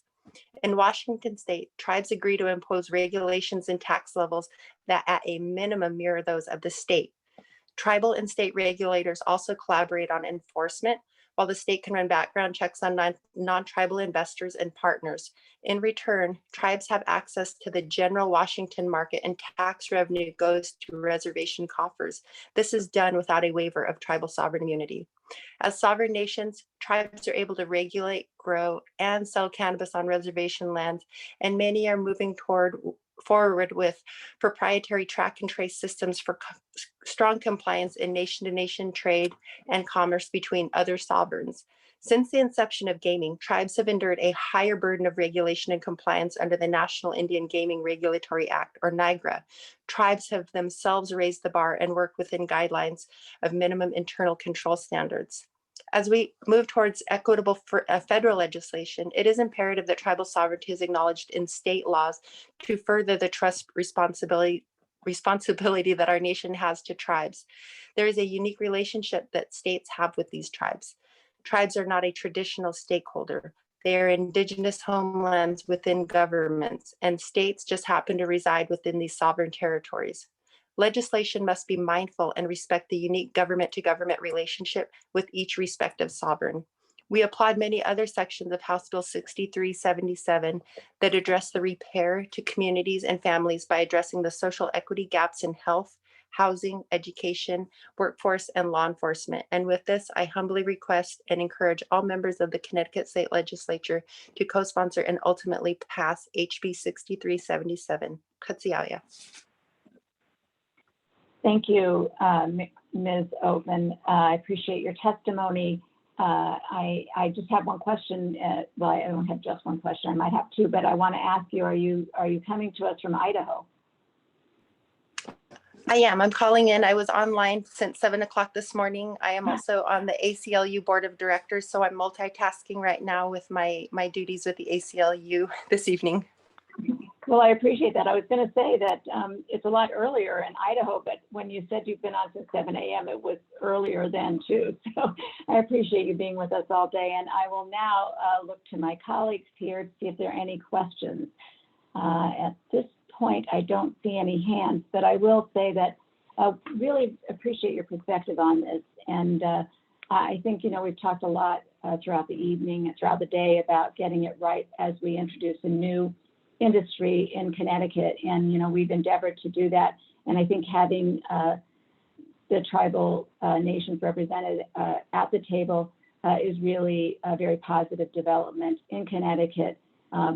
In Washington state, tribes agree to impose regulations and tax levels that at a minimum mirror those of the state. Tribal and state regulators also collaborate on enforcement, while the state can run background checks on non-tribal investors and partners. In return, tribes have access to the general Washington market and tax revenue goes to reservation coffers. This is done without a waiver of tribal sovereign immunity. As sovereign nations, tribes are able to regulate, grow, and sell cannabis on reservation lands, and many are moving forward with proprietary track and trace systems for strong compliance in nation-to-nation trade and commerce between other sovereigns. Since the inception of gaming, tribes have endured a higher burden of regulation and compliance under the National Indian Gaming Regulatory Act, or NIGRA. Tribes have themselves raised the bar and work within guidelines of minimum internal control standards. As we move towards equitable federal legislation, it is imperative that tribal sovereignty is acknowledged in state laws to further the trust responsibility that our nation has to tribes. There is a unique relationship that states have with these tribes. Tribes are not a traditional stakeholder. They are indigenous homelands within governments, and states just happen to reside within these sovereign territories. Legislation must be mindful and respect the unique government-to-government relationship with each respective sovereign. We applaud many other sections of House Bill 6377 that address the repair to communities and families by addressing the social equity gaps in health, housing, education, workforce, and law enforcement. And with this, I humbly request and encourage all members of the Connecticut State Legislature to co-sponsor and ultimately pass HB 6377. Katsialia. Thank you, Ms. Oven. I appreciate your testimony. I just have one question. Well, I don't have just one question. I might have two, but I want to ask you, are you coming to us from Idaho? I am. I'm calling in. I was online since 7 o'clock this morning. I am also on the ACLU Board of Directors, so I'm multitasking right now with my duties with the ACLU this evening. Well, I appreciate that. I was going to say that it's a lot earlier in Idaho, but when you said you've been on since 7 a.m., it was earlier then too. So I appreciate you being with us all day. And I will now look to my colleagues here to see if there are any questions. At this point, I don't see any hands, but I will say that I really appreciate your perspective on this. And I think, we've talked a lot throughout the evening and throughout the day about getting it right as we introduce a new industry in Connecticut. And, we've endeavored to do that. And I think having the tribal nations represented at the table is really a very positive development in Connecticut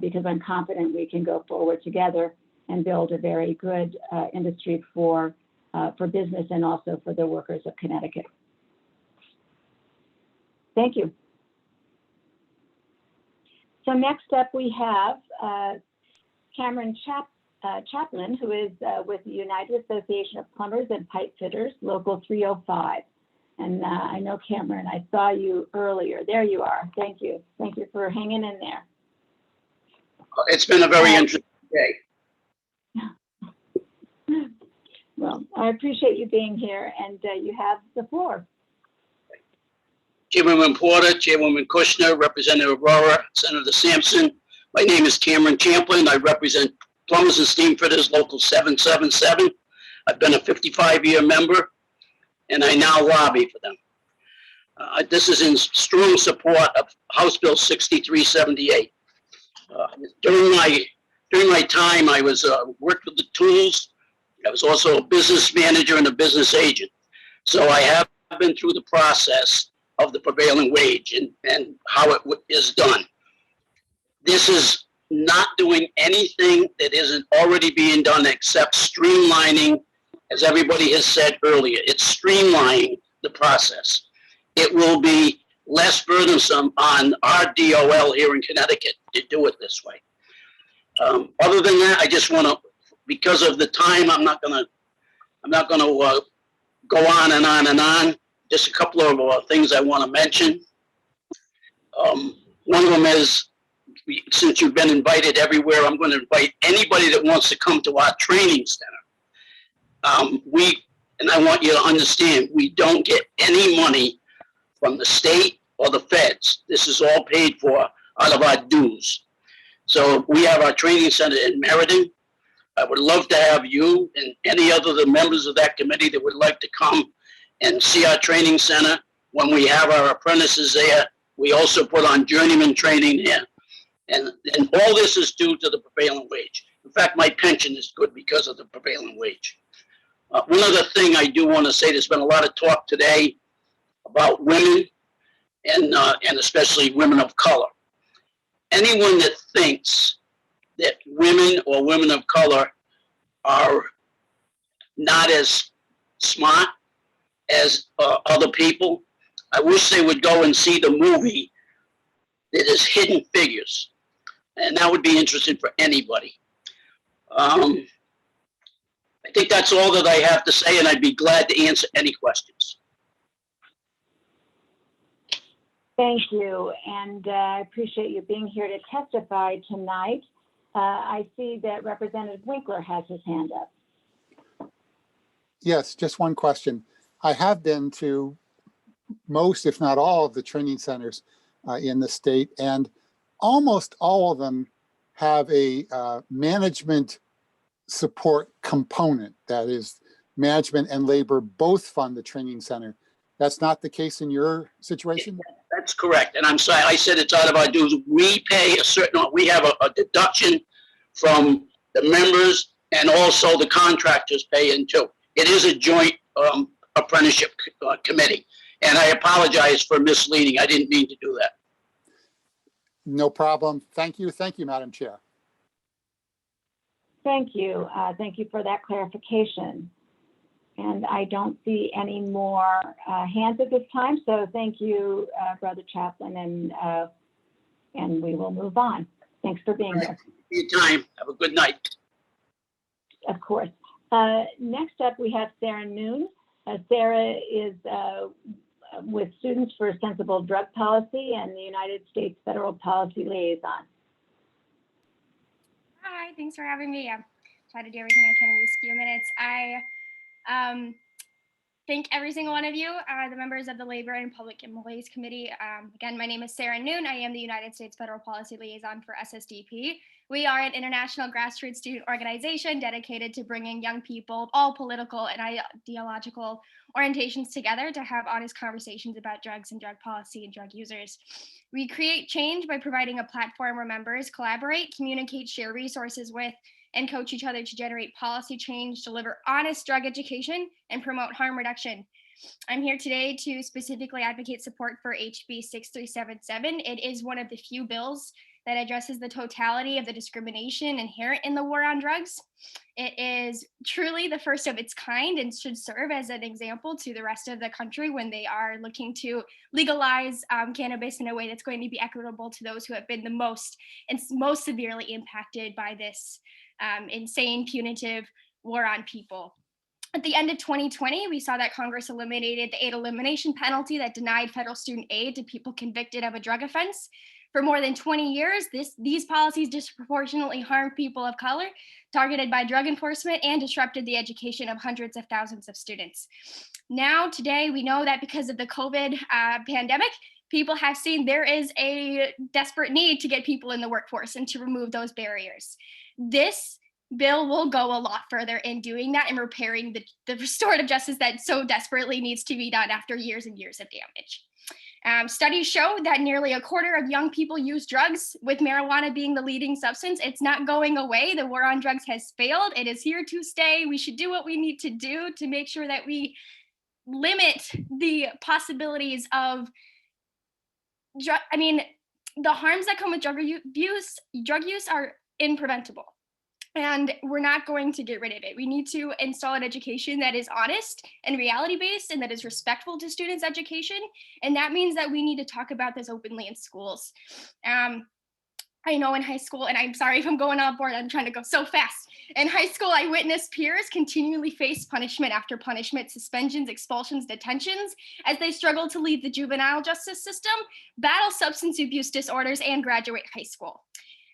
because I'm confident we can go forward together and build a very good industry for business and also for the workers of Connecticut. Thank you. So next up we have Cameron Chaplin, who is with the United Association of Plumbers and Pipe Fitters, Local 305. And I know, Cameron, I saw you earlier. There you are. Thank you. Thank you for hanging in there. It's been a very interesting day. Well, I appreciate you being here, and you have the floor. Chairwoman Porter, Chairwoman Kushner, Representative Aurora, Senator Sampson. My name is Cameron Champlin. I represent Plumbers and Steam Fitters, Local 777. I've been a 55-year member, and I now lobby for them. This is in strong support of House Bill 6378. During my time, I was worked with the tools. I was also a business manager and a business agent. So I have been through the process of the prevailing wage and how it is done. This is not doing anything that isn't already being done except streamlining, as everybody has said earlier. It's streamlining the process. It will be less burdensome on our DOL here in Connecticut to do it this way. Other than that, I just want to, because of the time, I'm not going to I'm not going to go on and on and on. Just a couple of things I want to mention. One of them is, since you've been invited everywhere, I'm going to invite anybody that wants to come to our training center. And I want you to understand, we don't get any money from the state or the feds. This is all paid for out of our dues. So we have our training center in Meriden. I would love to have you and any other of the members of that committee that would like to come and see our training center. When we have our apprentices there, we also put on journeyman training there. And all this is due to the prevailing wage. In fact, my pension is good because of the prevailing wage. One other thing I do want to say, there's been a lot of talk today about women and especially women of color. Anyone that thinks that women or women of color are not as smart as other people, I wish they would go and see the movie that is Hidden Figures. And that would be interesting for anybody. I think that's all that I have to say, and I'd be glad to answer any questions. Thank you, and I appreciate you being here to testify tonight. I see that Representative Winkler has his hand up. Yes, just one question. I have been to most, if not all, of the training centers in the state, and almost all of them have a management support component. That is, management and labor both fund the training center. That's not the case in your situation? That's correct. And I'm sorry, I said it's out of our dues. We pay a certain, we have a deduction from the members, and also the contractors pay in too. It is a joint apprenticeship committee. And I apologize for misleading. I didn't mean to do that. No problem. Thank you. Thank you, Madam Chair. Thank you. Thank you for that clarification. And I don't see any more hands at this time. So thank you, Brother Chaplain, and we will move on. Thanks for being here. Your time. Have a good night. Of course. Next up, we have Sarah Noon. Sarah is with Students for Sensible Drug Policy and the United States Federal Policy Liaison. Hi, thanks for having me. I'll try to do everything I can in these few minutes. I thank every single one of you, the members of the Labor and Public Employees Committee. Again, my name is Sarah Noon. I am the United States Federal Policy Liaison for SSDP. We are an international grassroots student organization dedicated to bringing young people of all political and ideological orientations together to have honest conversations about drugs and drug policy and drug users. We create change by providing a platform where members collaborate, communicate, share resources with, and coach each other to generate policy change, deliver honest drug education, and promote harm reduction. I'm here today to specifically advocate support for HB 6377. It is one of the few bills that addresses the totality of the discrimination inherent in the war on drugs. It is truly the first of its kind and should serve as an example to the rest of the country when they are looking to legalize cannabis in a way that's going to be equitable to those who have been the most severely impacted by this insane, punitive war on people. At the end of 2020, we saw that Congress eliminated the aid elimination penalty that denied federal student aid to people convicted of a drug offense. For more than 20 years, these policies disproportionately harmed people of color, targeted by drug enforcement, and disrupted the education of hundreds of thousands of students. Now, today, we know that because of the COVID pandemic, people have seen there is a desperate need to get people in the workforce and to remove those barriers. This bill will go a lot further in doing that and repairing the restorative justice that so desperately needs to be done after years and years of damage. Studies show that nearly a quarter of young people use drugs, with marijuana being the leading substance. It's not going away. The war on drugs has failed. It is here to stay. We should do what we need to do to make sure that we limit the possibilities of the harms that come with drug use are impreventable. And we're not going to get rid of it. We need to install an education that is honest and reality-based and that is respectful to students' education. And that means that we need to talk about this openly in schools. I know in high school, and I'm sorry if I'm going on board, I'm trying to go so fast. In high school, I witnessed peers continually face punishment after punishment, suspensions, expulsions, detentions, as they struggle to leave the juvenile justice system, battle substance abuse disorders, and graduate high school.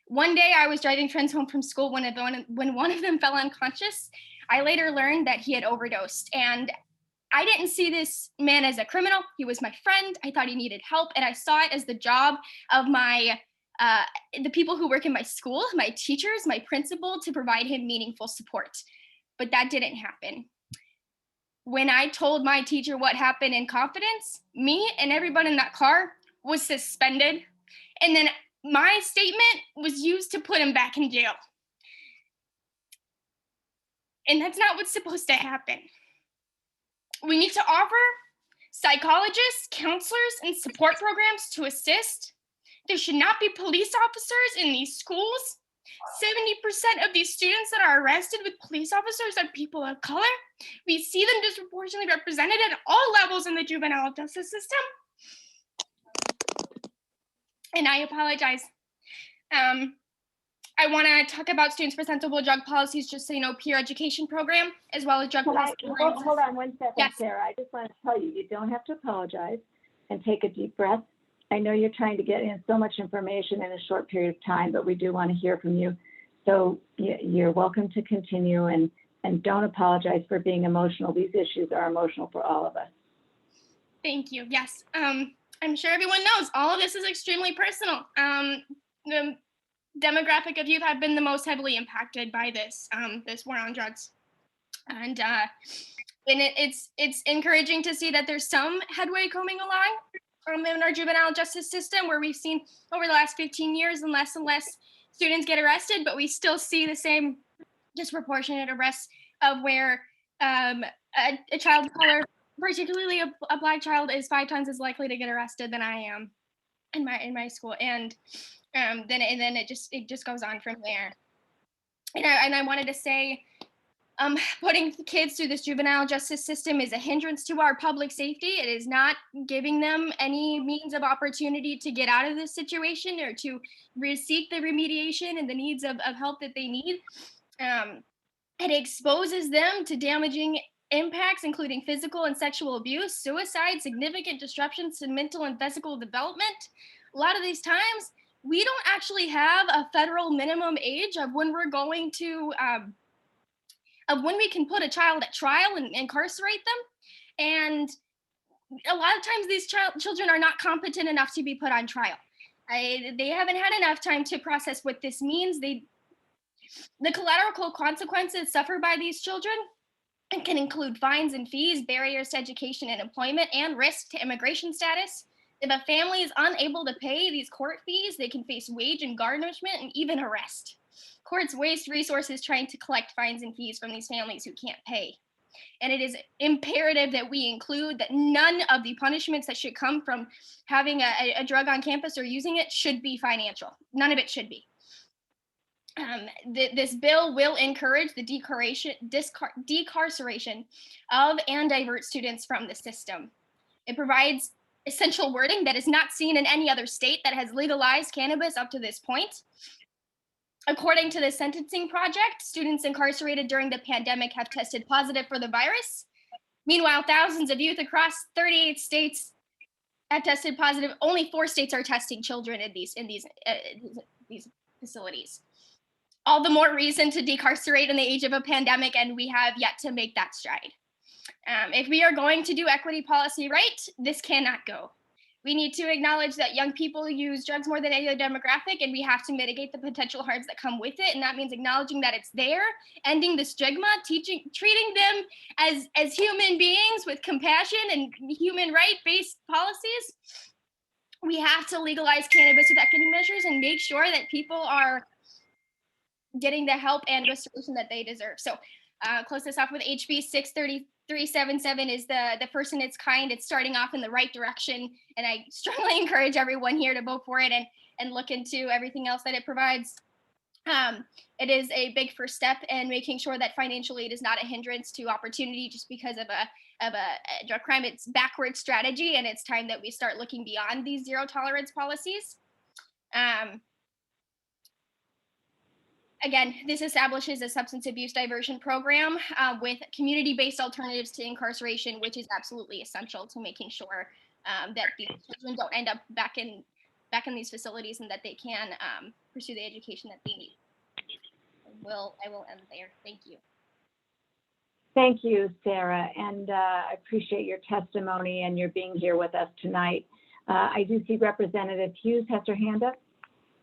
One day I was driving friends home from school when one of them fell unconscious. I later learned that he had overdosed, and I didn't see this man as a criminal. He was my friend. I thought he needed help, and I saw it as the job of the people who work in my school, my teachers, my principal, to provide him meaningful support. But that didn't happen. When I told my teacher what happened in confidence, me and everyone in that car was suspended. And then my statement was used to put him back in jail. And that's not what's supposed to happen. We need to offer psychologists, counselors, and support programs to assist. There should not be police officers in these schools. 70% of these students that are arrested with police officers are people of color. We see them disproportionately represented at all levels in the juvenile justice system. And I apologize. I want to talk about students' presentable drug policies, just so you know, peer education program, as well as drug policy. Hold on one second, Yes. Sarah. I just want to tell you, you don't have to apologize, and take a deep breath. I know you're trying to get in so much information in a short period of time, but we do want to hear from you. So you're welcome to continue, and don't apologize for being emotional. These issues are emotional for all of us. Thank you. Yes. I'm sure everyone knows all of this is extremely personal. The demographic of youth have been the most heavily impacted by this war on drugs. And it's encouraging to see that there's some headway coming along in our juvenile justice system, where we've seen over the last 15 years and less students get arrested, but we still see the same disproportionate arrests of where a child of color, particularly a Black child, is 5 times as likely to get arrested than I am in my school. And then it just goes on from there. And I wanted to say, putting kids through this juvenile justice system is a hindrance to our public safety. It is not giving them any means of opportunity to get out of this situation or to seek the remediation and the needs of help that they need. It exposes them to damaging impacts, including physical and sexual abuse, suicide, significant disruptions to mental and physical development. A lot of these times, we don't actually have a federal minimum age of when we're going to of when we can put a child at trial and incarcerate them. And a lot of times these children are not competent enough to be put on trial. They haven't had enough time to process what this means. The collateral consequences suffered by these children can include fines and fees, barriers to education and employment, and risk to immigration status. If a family is unable to pay these court fees, they can face wage and garnishment and even arrest. Courts waste resources trying to collect fines and fees from these families who can't pay. And it is imperative that we include that none of the punishments that should come from having a drug on campus or using it should be financial. None of it should be. This bill will encourage the decarceration of and divert students from the system. It provides essential wording that is not seen in any other state that has legalized cannabis up to this point. According to the Sentencing Project, students incarcerated during the pandemic have tested positive for the virus. Meanwhile, thousands of youth across 38 states have tested positive. Only 4 states are testing children in these facilities. All the more reason to decarcerate in the age of a pandemic, and we have yet to make that stride. If we are going to do equity policy right, this cannot go. We need to acknowledge that young people use drugs more than any other demographic, and we have to mitigate the potential harms that come with it. And that means acknowledging that it's there, ending the stigma, treating them as human beings with compassion and human right-based policies. We have to legalize cannabis with equity measures and make sure that people are getting the help and restoration that they deserve. So close this off with HB 63377 is the first in its kind. It's starting off in the right direction, and I strongly encourage everyone here to vote for it and look into everything else that it provides. It is a big first step in making sure that financial aid is not a hindrance to opportunity just because of a drug crime. It's backward strategy, and it's time that we start looking beyond these zero tolerance policies. again, this establishes a substance abuse diversion program with community-based alternatives to incarceration, which is absolutely essential to making sure that these children don't end up back in these facilities and that they can pursue the education that they need. I will end there. Thank you. Thank you, Sarah, and I appreciate your testimony and your being here with us tonight. I do see Representative Hughes has her hand up.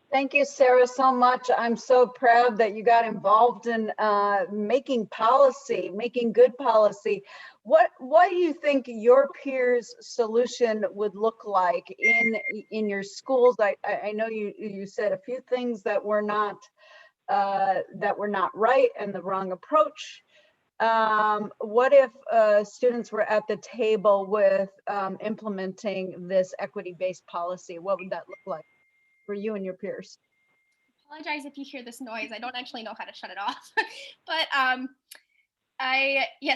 Thank you, Sarah, so much. I'm so proud that you got involved in making policy, making good policy. What do you think your peers' solution would look like in your schools? I know you said a few things that were not right and the wrong approach. What if students were at the table with implementing this equity-based policy? What would that look like for you and your peers? Apologize if you hear this noise. I don't actually know how to shut it off. But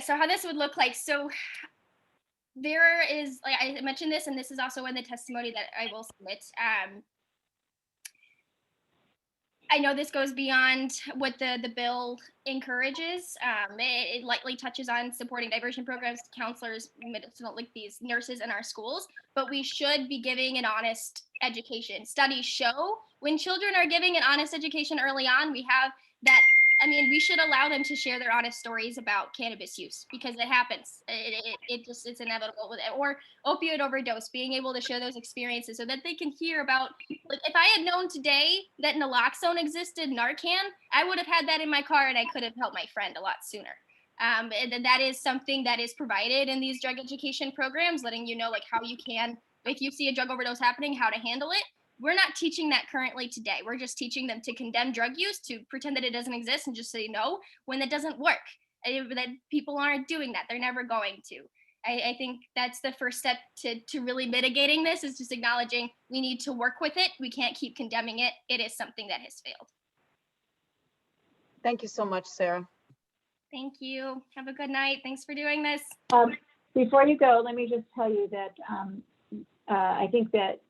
so how this would look like. So there is, like I mentioned this, and this is also in the testimony that I will submit. I know this goes beyond what the bill encourages. It lightly touches on supporting diversion programs, counselors, medicinal, like these nurses in our schools, but we should be giving an honest education. Studies show when children are giving an honest education early on, we have that, we should allow them to share their honest stories about cannabis use because it happens. It's inevitable with it. Or opioid overdose, being able to share those experiences so that they can hear about, like if I had known today that naloxone existed, Narcan, I would have had that in my car and I could have helped my friend a lot sooner. And that is something that is provided in these drug education programs, letting you know like how you can, if you see a drug overdose happening, how to handle it. We're not teaching that currently today. We're just teaching them to condemn drug use, to pretend that it doesn't exist and just say no when that doesn't work. That people aren't doing that. They're never going to. I think that's the first step to really mitigating this, is just acknowledging we need to work with it. We can't keep condemning it. It is something that has failed. Thank you so much, Sarah. Thank you. Have a good night. Thanks for doing this. Before you go, let me just tell you that I think that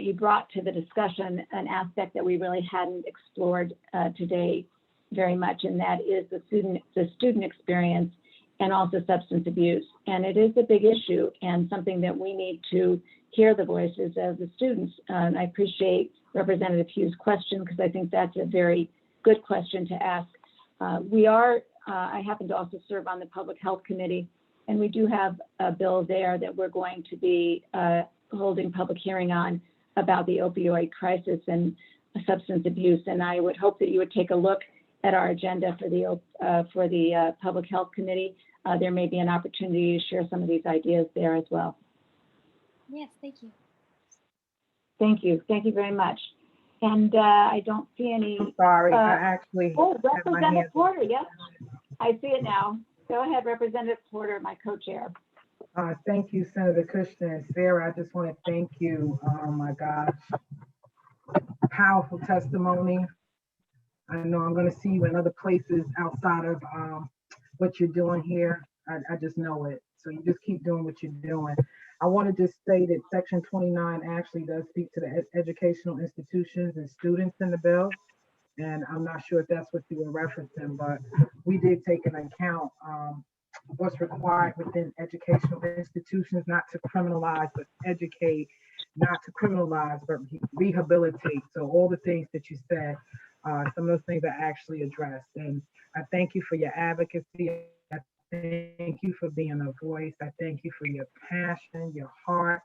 you brought to the discussion an aspect that we really hadn't explored today very much, and that is the student experience and also substance abuse. And it is a big issue and something that we need to hear the voices of the students. And I appreciate Representative Hughes' question because I think that's a very good question to ask. I happen to also serve on the Public Health Committee, and we do have a bill there that we're going to be holding public hearing on about the opioid crisis and substance abuse. And I would hope that you would take a look at our agenda for the Public Health Committee. There may be an opportunity to share some of these ideas there as well. Yes, thank you. Thank you. Thank you very much. And I don't see any. I'm sorry, I actually. Oh, have my hand Representative Porter, yes. I see it now. Go ahead, Representative Porter, my co-chair. Thank you, Senator Kushner and Sarah. I just want to thank you. Oh my gosh. Powerful testimony. I know I'm going to see you in other places outside of what you're doing here. I just know it. So you just keep doing what you're doing. I want to just say that Section 29 actually does speak to the educational institutions and students in the bill. And I'm not sure if that's what you were referencing, but we did take into account what's required within educational institutions, not to criminalize, but educate, not to criminalize, but rehabilitate. So all the things that you said, some of those things are actually addressed. And I thank you for your advocacy. I thank you for being a voice. I thank you for your passion, your heart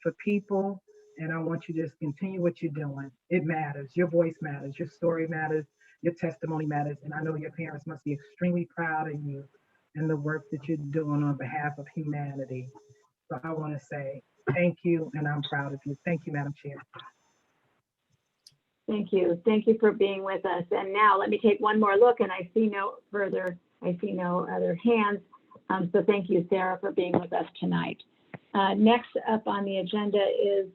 for people. And I want you to just continue what you're doing. It matters. Your voice matters. Your story matters. Your testimony matters. And I know your parents must be extremely proud of you and the work that you're doing on behalf of humanity. So I want to say thank you, and I'm proud of you. Thank you, Madam Chair. Thank you. Thank you for being with us. And now let me take one more look, and I see no other hands. So thank you, Sarah, for being with us tonight. Next up on the agenda is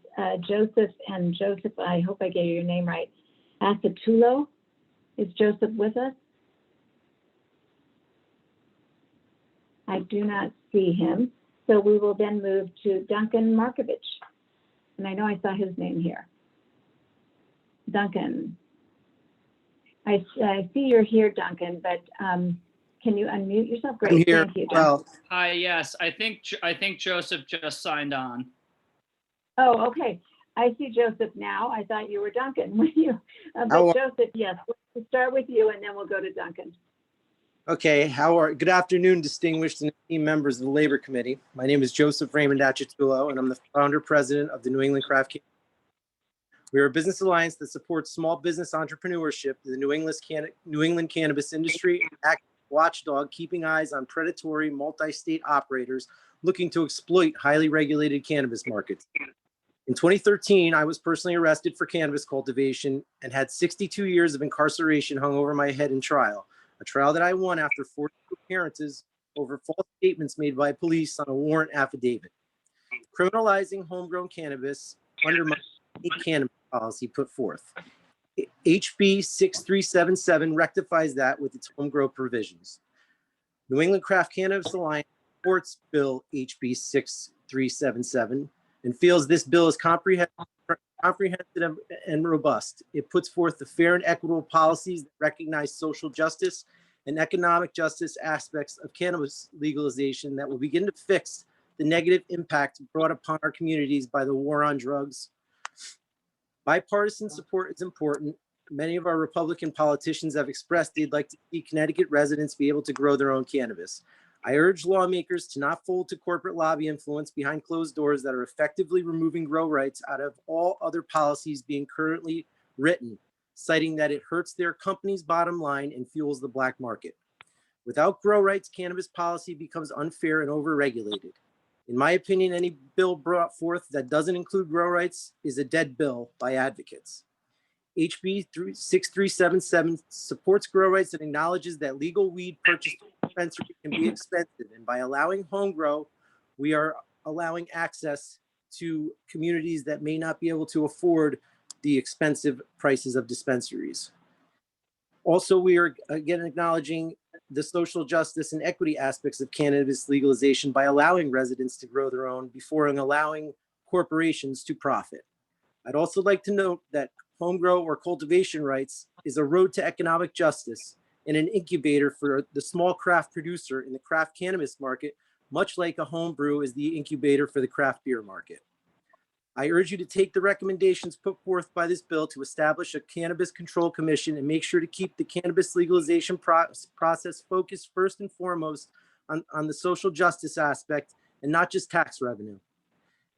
Joseph, and Joseph, I hope I get your name right, Asatulo. Is Joseph with us? I do not see him. So we will then move to Duncan Markovich. And I know I saw his name here. Duncan. I see you're here, Duncan, but can you unmute yourself? Great, I'm here. thank you. Well, hi, yes, I think Joseph just signed on. Oh, okay. I see Joseph now. I thought you were Duncan with you. How But are- Joseph, yes, we'll start with you and then we'll go to Duncan. Okay, good afternoon, distinguished and esteemed members of the Labor Committee. My name is Joseph Raymond Achatullo, and I'm the founder president of the New England Craft Candy. We are a business alliance that supports small business entrepreneurship, the New England cannabis industry, and act as a watchdog, keeping eyes on predatory multi-state operators looking to exploit highly regulated cannabis markets. In 2013, I was personally arrested for cannabis cultivation and had 62 years of incarceration hung over my head in trial, a trial that I won after 42 appearances over false statements made by police on a warrant affidavit. Criminalizing homegrown cannabis undermines the cannabis policy put forth. HB 6377 rectifies that with its home grow provisions. New England Craft Cannabis Alliance supports Bill HB 6377 and feels this bill is comprehensive and robust. It puts forth the fair and equitable policies that recognize social justice and economic justice aspects of cannabis legalization that will begin to fix the negative impact brought upon our communities by the war on drugs. Bipartisan support is important. Many of our Republican politicians have expressed they'd like to see Connecticut residents be able to grow their own cannabis. I urge lawmakers to not fold to corporate lobby influence behind closed doors that are effectively removing grow rights out of all other policies being currently written, citing that it hurts their company's bottom line and fuels the black market. Without grow rights, cannabis policy becomes unfair and overregulated. In my opinion, any bill brought forth that doesn't include grow rights is a dead bill by advocates. HB 6377 supports grow rights and acknowledges that legal weed purchased from dispensary can be expensive. And by allowing home grow, we are allowing access to communities that may not be able to afford the expensive prices of dispensaries. Also, we are again acknowledging the social justice and equity aspects of cannabis legalization by allowing residents to grow their own before allowing corporations to profit. I'd also like to note that home grow or cultivation rights is a road to economic justice and an incubator for the small craft producer in the craft cannabis market, much like a home brew is the incubator for the craft beer market. I urge you to take the recommendations put forth by this bill to establish a cannabis control commission and make sure to keep the cannabis legalization process focused first and foremost on the social justice aspect and not just tax revenue.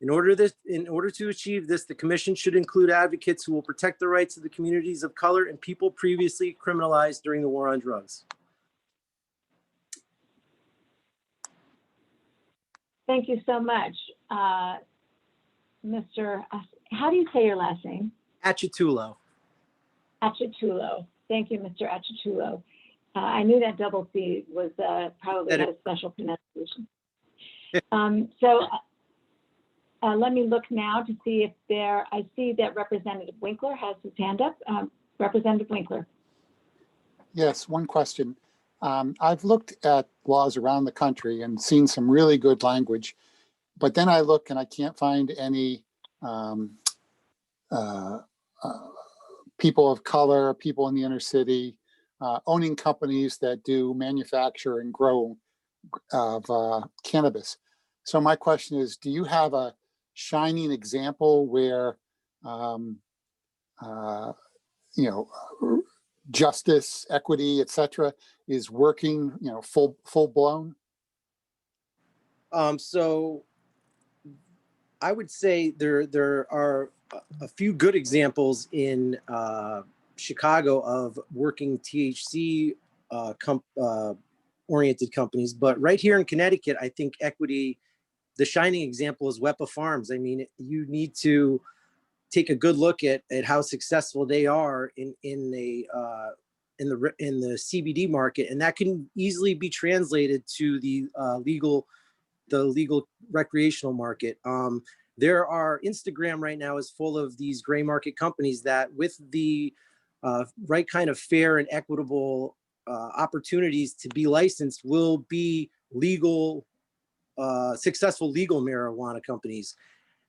In order to achieve this, the commission should include advocates who will protect the rights of the communities of color and people previously criminalized during the war on drugs. Thank you so much. Mr. How do you say your last name? Achatullo. Achatullo. Thank you, Mr. Achatullo. I knew that double C was probably had a special pronunciation. Let me look now to see if I see that Representative Winkler has his hand up. Representative Winkler. Yes, one question. I've looked at laws around the country and seen some really good language, but then I look and I can't find any people of color, people in the inner city, owning companies that do manufacture and grow of cannabis. So my question is, do you have a shining example where, justice, equity, et cetera, is working, full blown? So I would say there are a few good examples in Chicago of working THC oriented companies, but right here in Connecticut, I think equity, the shining example is Wepa Farms. I mean, you need to take a good look at how successful they are in the CBD market, and that can easily be translated to the legal recreational market. There are Instagram right now is full of these gray market companies that, with the right kind of fair and equitable opportunities to be licensed, will be legal, successful legal marijuana companies.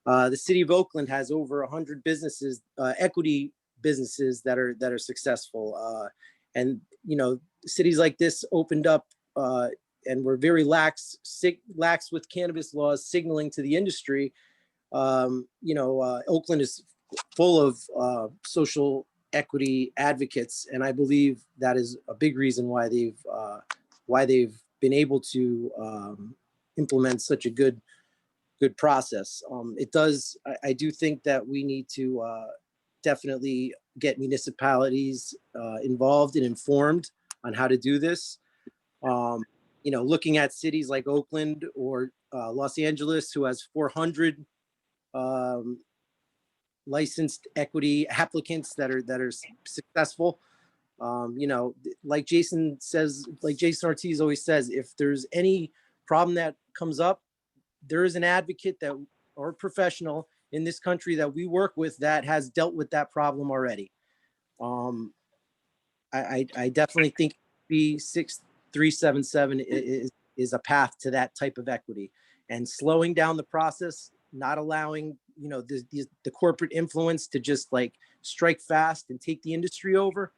The city of Oakland has over 100 businesses, equity businesses that are successful. And you know, cities like this opened up and were very lax with cannabis laws, signaling to the industry. You know, Oakland is full of social equity advocates, and I believe that is a big reason why they've been able to implement such a good process. I do think that we need to definitely get municipalities involved and informed on how to do this. You know, looking at cities like Oakland or Los Angeles, who has 400 licensed equity applicants that are successful. You know, like Jason Ortiz always says, if there's any problem that comes up, there is an advocate or professional in this country that we work with that has dealt with that problem already. I definitely think SB 6377 is a path to that type of equity, and slowing down the process, not allowing, you know, the corporate influence to just like strike fast and take the industry over.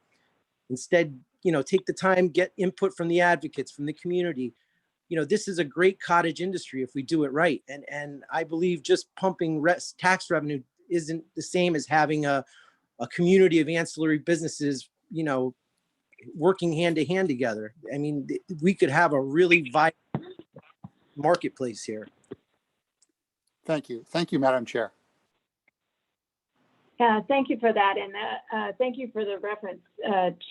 Instead, you know, take the time, get input from the advocates, from the community. You know, this is a great cottage industry if we do it right. And I believe just pumping tax revenue isn't the same as having a community of ancillary businesses, you know, working hand to hand together. I mean, we could have a really vibrant marketplace here. Thank you. Thank you, Madam Chair. Thank you for that, and thank you for the reference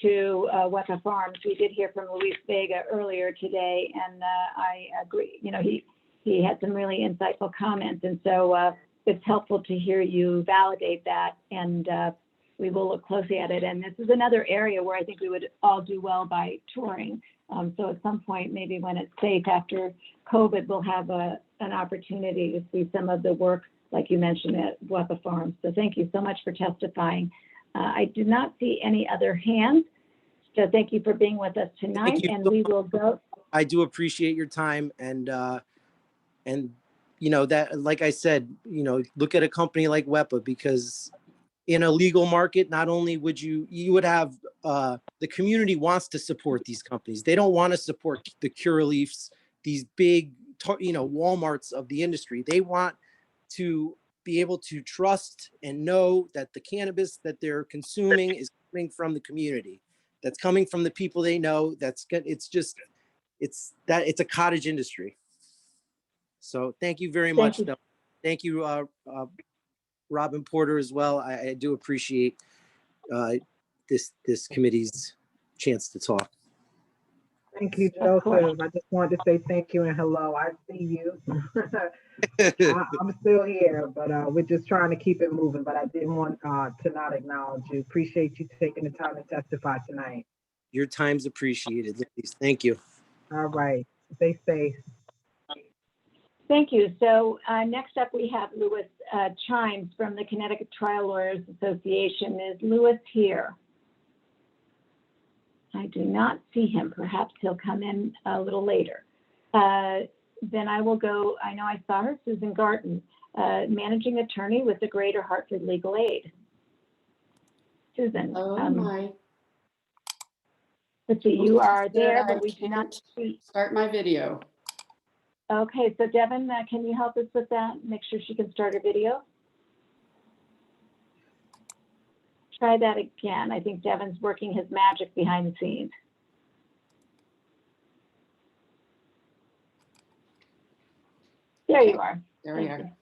to WEPA Farms. We did hear from Luis Vega earlier today, and I agree. You know, he had some really insightful comments, and so it's helpful to hear you validate that, and we will look closely at it. And this is another area where I think we would all do well by touring. So at some point, maybe when it's safe after COVID, we'll have an opportunity to see some of the work, like you mentioned, at WEPA Farms. So thank you so much for testifying. I do not see any other hands. So thank you for being with us tonight, and we will go. I do appreciate your time, and you know, that, like I said, you know, look at a company like WEPA, because in a legal market, not only would you would have the community wants to support these companies. They don't want to support the Curaleafs, these big, you know, Walmarts of the industry. They want to be able to trust and know that the cannabis that they're consuming is coming from the community, that's coming from the people they know. It's a cottage industry. So thank you very much. Thank you, Robin Porter, as well. I do appreciate this committee's chance to talk. Thank you, Joseph. I just wanted to say thank you and hello. I see you. I'm still here, but we're just trying to keep it moving. But I didn't want to not acknowledge you. Appreciate you taking the time to testify tonight. Your time's appreciated, ladies. Thank you. All right. Stay safe. Thank you. So next up, we have Louis Chimes from the Connecticut Trial Lawyers Association. Is Louis here? I do not see him. Perhaps he'll come in a little later. Then I will go, I know I saw her, Susan Garten, managing attorney with the Greater Hartford Legal Aid. Susan. Hi. Let's see, you are there, but we do not see. Start my video. Okay, so Devin, can you help us with that? Make sure she can start her video. Try that again. I think Devin's working his magic behind the scenes. There you are. There we are.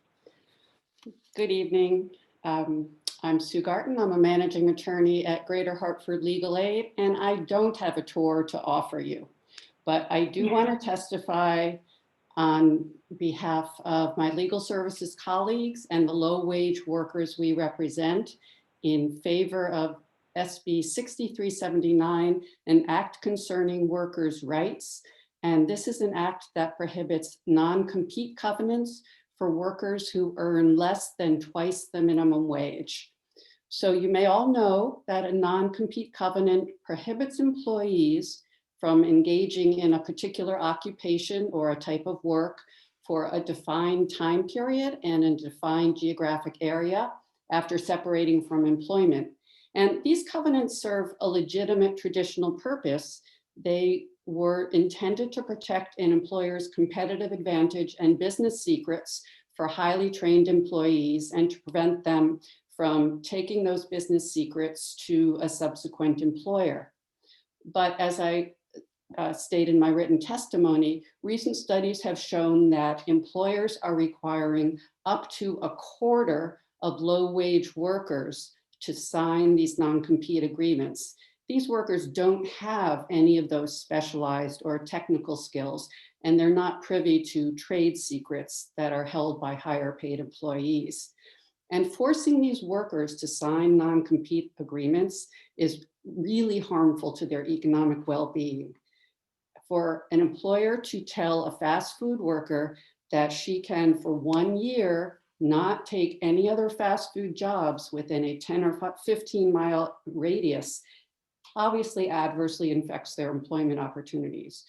Good evening. I'm Sue Garten. I'm a managing attorney at Greater Hartford Legal Aid, and I don't have a tour to offer you, but I do want to testify on behalf of my legal services colleagues and the low-wage workers we represent in favor of SB 6379, an act concerning workers' rights. And this is an act that prohibits non-compete covenants for workers who earn less than twice the minimum wage. So you may all know that a non-compete covenant prohibits employees from engaging in a particular occupation or a type of work for a defined time period and a defined geographic area after separating from employment. And these covenants serve a legitimate traditional purpose. They were intended to protect an employer's competitive advantage and business secrets for highly trained employees and to prevent them from taking those business secrets to a subsequent employer. But as I state in my written testimony, recent studies have shown that employers are requiring up to a quarter of low-wage workers to sign these non-compete agreements. These workers don't have any of those specialized or technical skills, and they're not privy to trade secrets that are held by higher paid employees. And forcing these workers to sign non-compete agreements is really harmful to their economic well-being. For an employer to tell a fast food worker that she can, for 1 year, not take any other fast food jobs within a 10 or 15 mile radius obviously adversely affects their employment opportunities.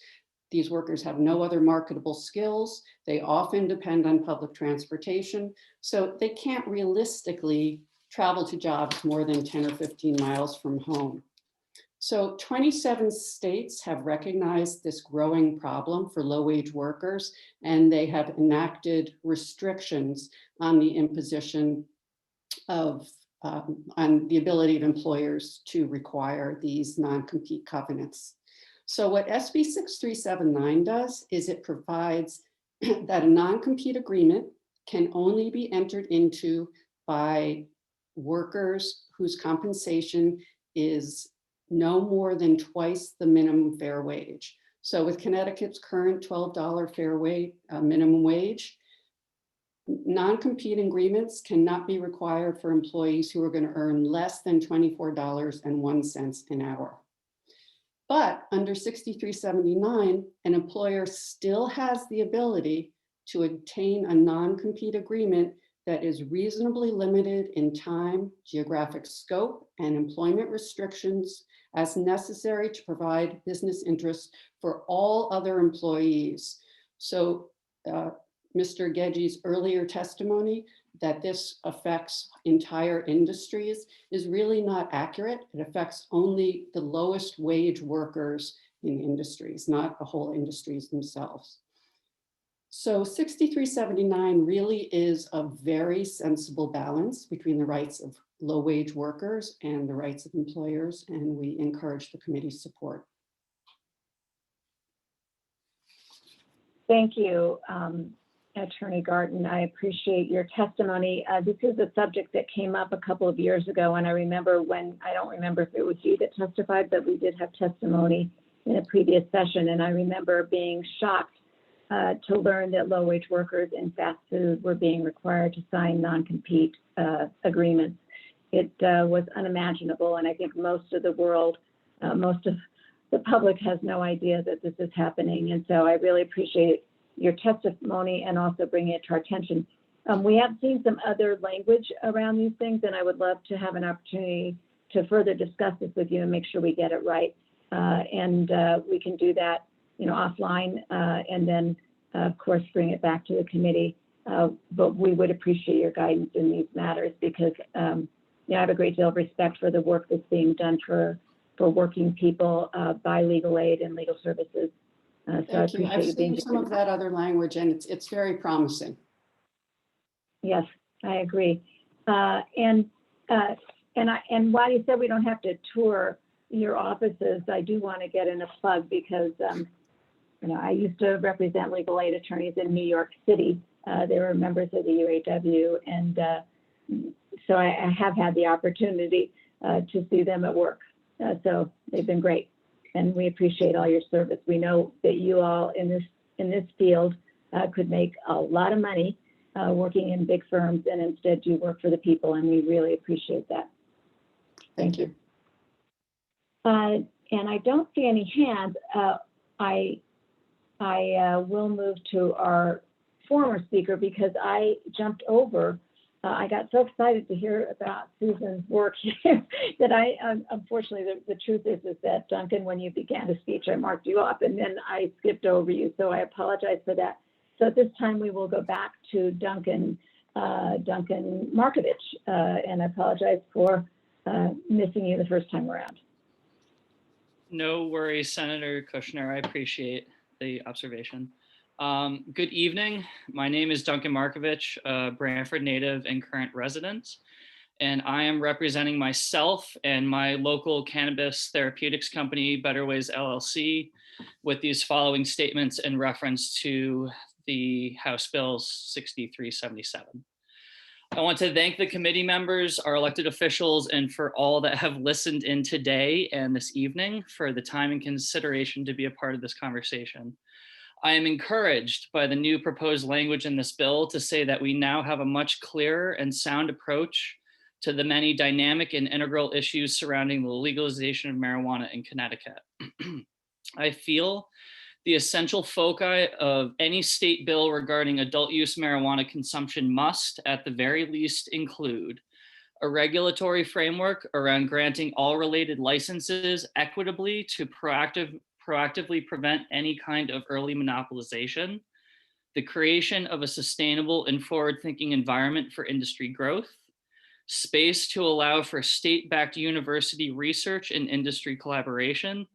These workers have no other marketable skills. They often depend on public transportation, so they can't realistically travel to jobs more than 10 or 15 miles from home. So 27 states have recognized this growing problem for low-wage workers, and they have enacted restrictions on the imposition of, on the ability of employers to require these non-compete covenants. So what SB 6379 does is it provides that a non-compete agreement can only be entered into by workers whose compensation is no more than twice the minimum fair wage. So with Connecticut's current $12 fair wage, minimum wage, non-compete agreements cannot be required for employees who are going to earn less than $24.01 an hour. But under 6379, an employer still has the ability to obtain a non-compete agreement that is reasonably limited in time, geographic scope, and employment restrictions as necessary to provide business interests for all other employees. So Mr. Gedge's earlier testimony that this affects entire industries is really not accurate. It affects only the lowest wage workers in industries, not the whole industries themselves. So 6379 really is a very sensible balance between the rights of low-wage workers and the rights of employers, and we encourage the committee's support. Thank you, Attorney Garten. I appreciate your testimony. This is a subject that came up a couple of years ago, and I remember when, I don't remember if it was you that testified, but we did have testimony in a previous session, and I remember being shocked to learn that low-wage workers in fast food were being required to sign non-compete agreements. It was unimaginable, and I think most of the world, most of the public has no idea that this is happening, and so I really appreciate your testimony and also bringing it to our attention. We have seen some other language around these things, and I would love to have an opportunity to further discuss this with you and make sure we get it right. And we can do that, you know, offline, and then, of course, bring it back to the committee. But we would appreciate your guidance in these matters because you know, I have a great deal of respect for the work that's being done for working people by legal aid and legal services. So I Thank you. appreciate I've you being seen some of that other language, and it's very promising. Yes, I agree. And while you said we don't have to tour your offices, I do want to get in a plug because you know, I used to represent legal aid attorneys in New York City. They were members of the UAW, and so I have had the opportunity to see them at work. So they've been great, and we appreciate all your service. We know that you all in this field could make a lot of money working in big firms, and instead you work for the people, and we really appreciate that. Thank you. And I don't see any hands. I will move to our former speaker because I jumped over. I got so excited to hear about Susan's work here that I, unfortunately, the truth is that Duncan, when you began the speech, I marked you up and then I skipped over you. So I apologize for that. So at this time, we will go back to Duncan Markovich, and I apologize for missing you the first time around. No worries, Senator Kushner. I appreciate the observation. Good evening. My name is Duncan Markovich, a Brantford native and current resident, and I am representing myself and my local cannabis therapeutics company, Better Ways LLC, with these following statements in reference to the House Bill 6377. I want to thank the committee members, our elected officials, and for all that have listened in today and this evening for the time and consideration to be a part of this conversation. I am encouraged by the new proposed language in this bill to say that we now have a much clearer and sound approach to the many dynamic and integral issues surrounding the legalization of marijuana in Connecticut. I feel the essential foci of any state bill regarding adult use marijuana consumption must, at the very least, include a regulatory framework around granting all related licenses equitably to proactively prevent any kind of early monopolization, the creation of a sustainable and forward-thinking environment for industry growth, space to allow for state-backed university research and industry collaboration,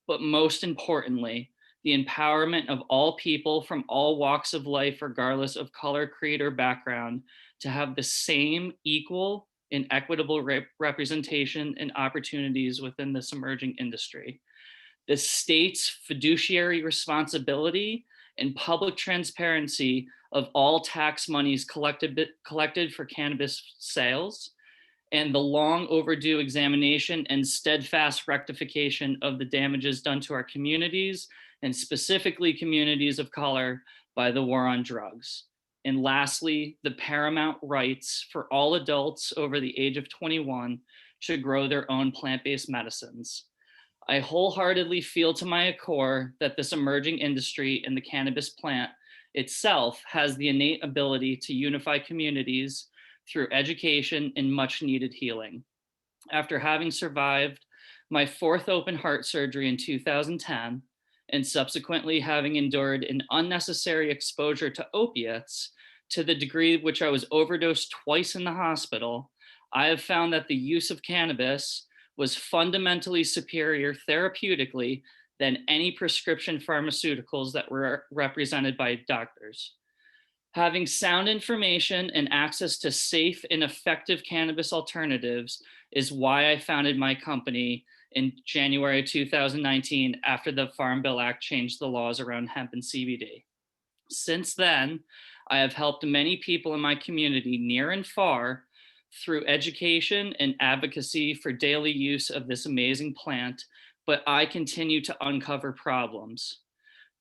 but most importantly, the empowerment of all people from all walks of life, regardless of color, creed, or background, to have the same equal and equitable representation and opportunities within this emerging industry. The state's fiduciary responsibility and public transparency of all tax monies collected for cannabis sales, and the long overdue examination and steadfast rectification of the damages done to our communities, and specifically communities of color, by the war on drugs. And lastly, the paramount rights for all adults over the age of 21 to grow their own plant-based medicines. I wholeheartedly feel to my core that this emerging industry in the cannabis plant itself has the innate ability to unify communities through education and much needed healing. After having survived my 4th open heart surgery in 2010, and subsequently having endured an unnecessary exposure to opiates to the degree which I was overdosed twice in the hospital, I have found that the use of cannabis was fundamentally superior therapeutically than any prescription pharmaceuticals that were represented by doctors. Having sound information and access to safe and effective cannabis alternatives is why I founded my company in January 2019 after the Farm Bill Act changed the laws around hemp and CBD. Since then, I have helped many people in my community near and far through education and advocacy for daily use of this amazing plant, but I continue to uncover problems.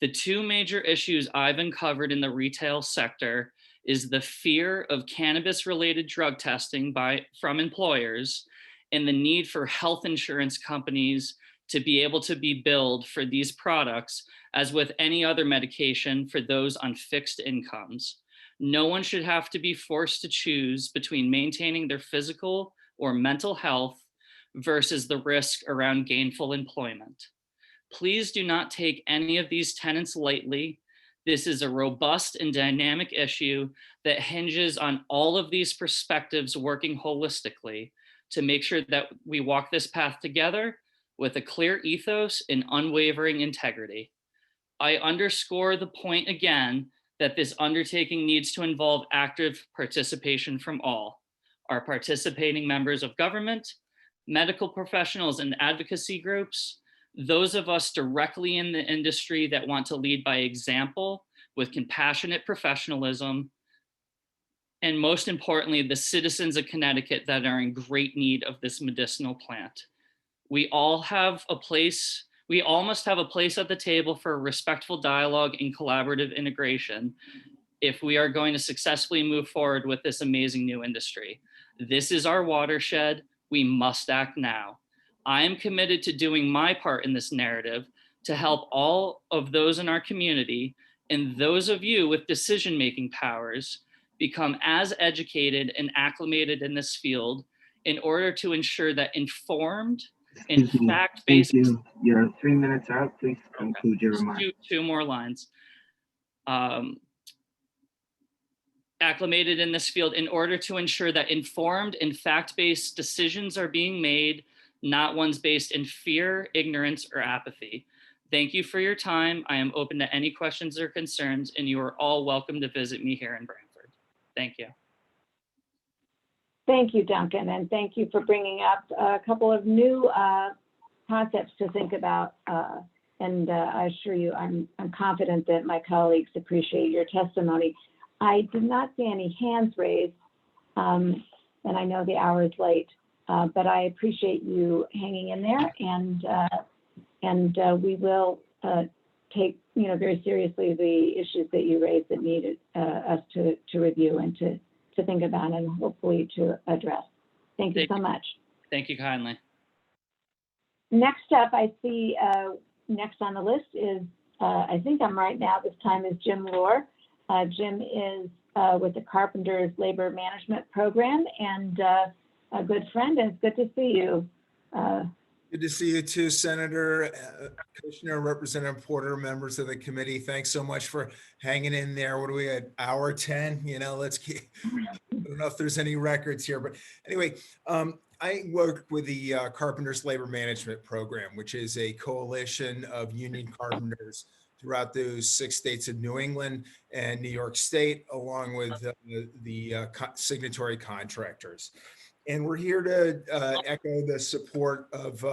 The 2 major issues I've uncovered in the retail sector is the fear of cannabis-related drug testing from employers and the need for health insurance companies to be able to be billed for these products as with any other medication for those on fixed incomes. No one should have to be forced to choose between maintaining their physical or mental health versus the risk around gainful employment. Please do not take any of these tenets lightly. This is a robust and dynamic issue that hinges on all of these perspectives working holistically to make sure that we walk this path together with a clear ethos and unwavering integrity. I underscore the point again that this undertaking needs to involve active participation from all, our participating members of government, medical professionals and advocacy groups, those of us directly in the industry that want to lead by example with compassionate professionalism, and most importantly, the citizens of Connecticut that are in great need of this medicinal plant. We all must have a place at the table for respectful dialogue and collaborative integration if we are going to successfully move forward with this amazing new industry. This is our watershed. We must act now. I am committed to doing my part in this narrative to help all of those in our community and those of you with decision-making powers become as educated and acclimated in this field in order to ensure that informed and fact-based— Thank you. Your 3 minutes are up. Please conclude your remarks. Two more lines. acclimated in this field in order to ensure that informed and fact-based decisions are being made, not ones based in fear, ignorance, or apathy. Thank you for your time. I am open to any questions or concerns, and you are all welcome to visit me here in Branford. Thank you. Thank you, Duncan, and thank you for bringing up a couple of new concepts to think about. I assure you, I'm confident that my colleagues appreciate your testimony. I did not see any hands raised, and I know the hour is late, but I appreciate you hanging in there, and we will take very seriously the issues that you raised that needed us to review and to think about and hopefully to address. Thank you so much. Thank you kindly. Next up, I see next on the list is, I think I'm right now, this time is Jim Lohr. Jim is with the Carpenters Labor Management Program and a good friend, and it's good to see you. Good to see you too, Senator Kushner, Representative Porter, members of the committee. Thanks so much for hanging in there. What are we at, hour 10? Let's keep, I don't know if there's any records here, but anyway, I work with the Carpenters Labor Management Program, which is a coalition of union carpenters throughout those 6 states of New England and New York State, along with the signatory contractors. And we're here to echo the support of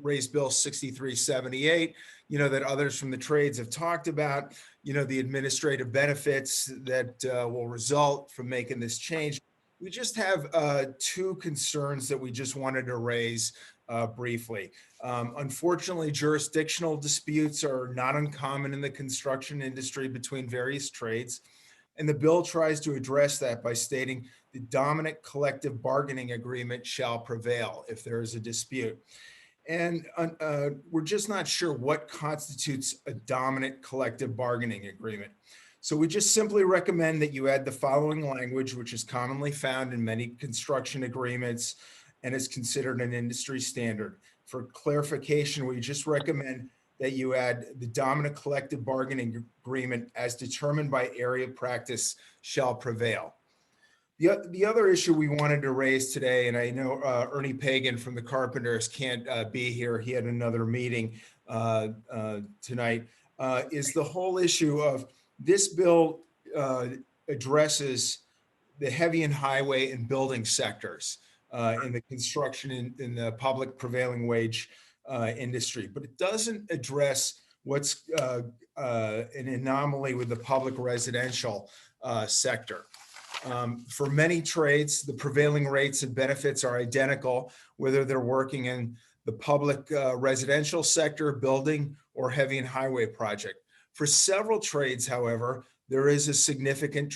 Raise Bill 6378, that others from the trades have talked about, the administrative benefits that will result from making this change. We just have 2 concerns that we just wanted to raise briefly. Unfortunately, jurisdictional disputes are not uncommon in the construction industry between various trades. And the bill tries to address that by stating the dominant collective bargaining agreement shall prevail if there is a dispute. And we're just not sure what constitutes a dominant collective bargaining agreement. So we just simply recommend that you add the following language, which is commonly found in many construction agreements and is considered an industry standard. For clarification, we just recommend that you add the dominant collective bargaining agreement as determined by area practice shall prevail. The other issue we wanted to raise today, and I know Ernie Pagan from the Carpenters can't be here, he had another meeting tonight, is the whole issue of this bill addresses the heavy and highway and building sectors in the construction in the public prevailing wage industry, but it doesn't address what's an anomaly with the public residential sector. For many trades, the prevailing rates and benefits are identical, whether they're working in the public residential sector, building, or heavy and highway project. For several trades, however, there is a significant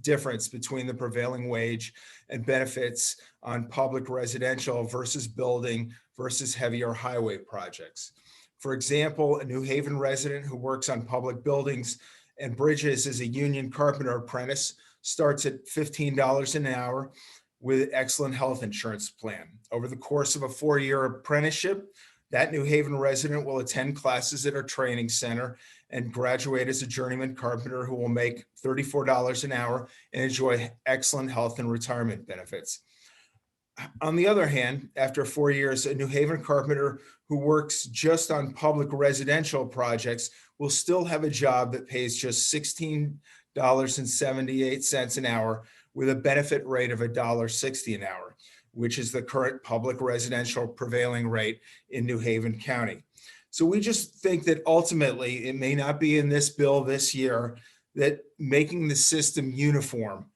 difference between the prevailing wage and benefits on public residential versus building versus heavy or highway projects. For example, a New Haven resident who works on public buildings and bridges as a union carpenter apprentice starts at $15 an hour with excellent health insurance plan. Over the course of a 4-year apprenticeship, that New Haven resident will attend classes at our training center and graduate as a journeyman carpenter who will make $34 an hour and enjoy excellent health and retirement benefits. On the other hand, after 4 years, a New Haven carpenter who works just on public residential projects will still have a job that pays just $16.78 an hour with a benefit rate of $1.60 an hour, which is the current public residential prevailing rate in New Haven County. So we just think that ultimately, it may not be in this bill this year, that making the system uniform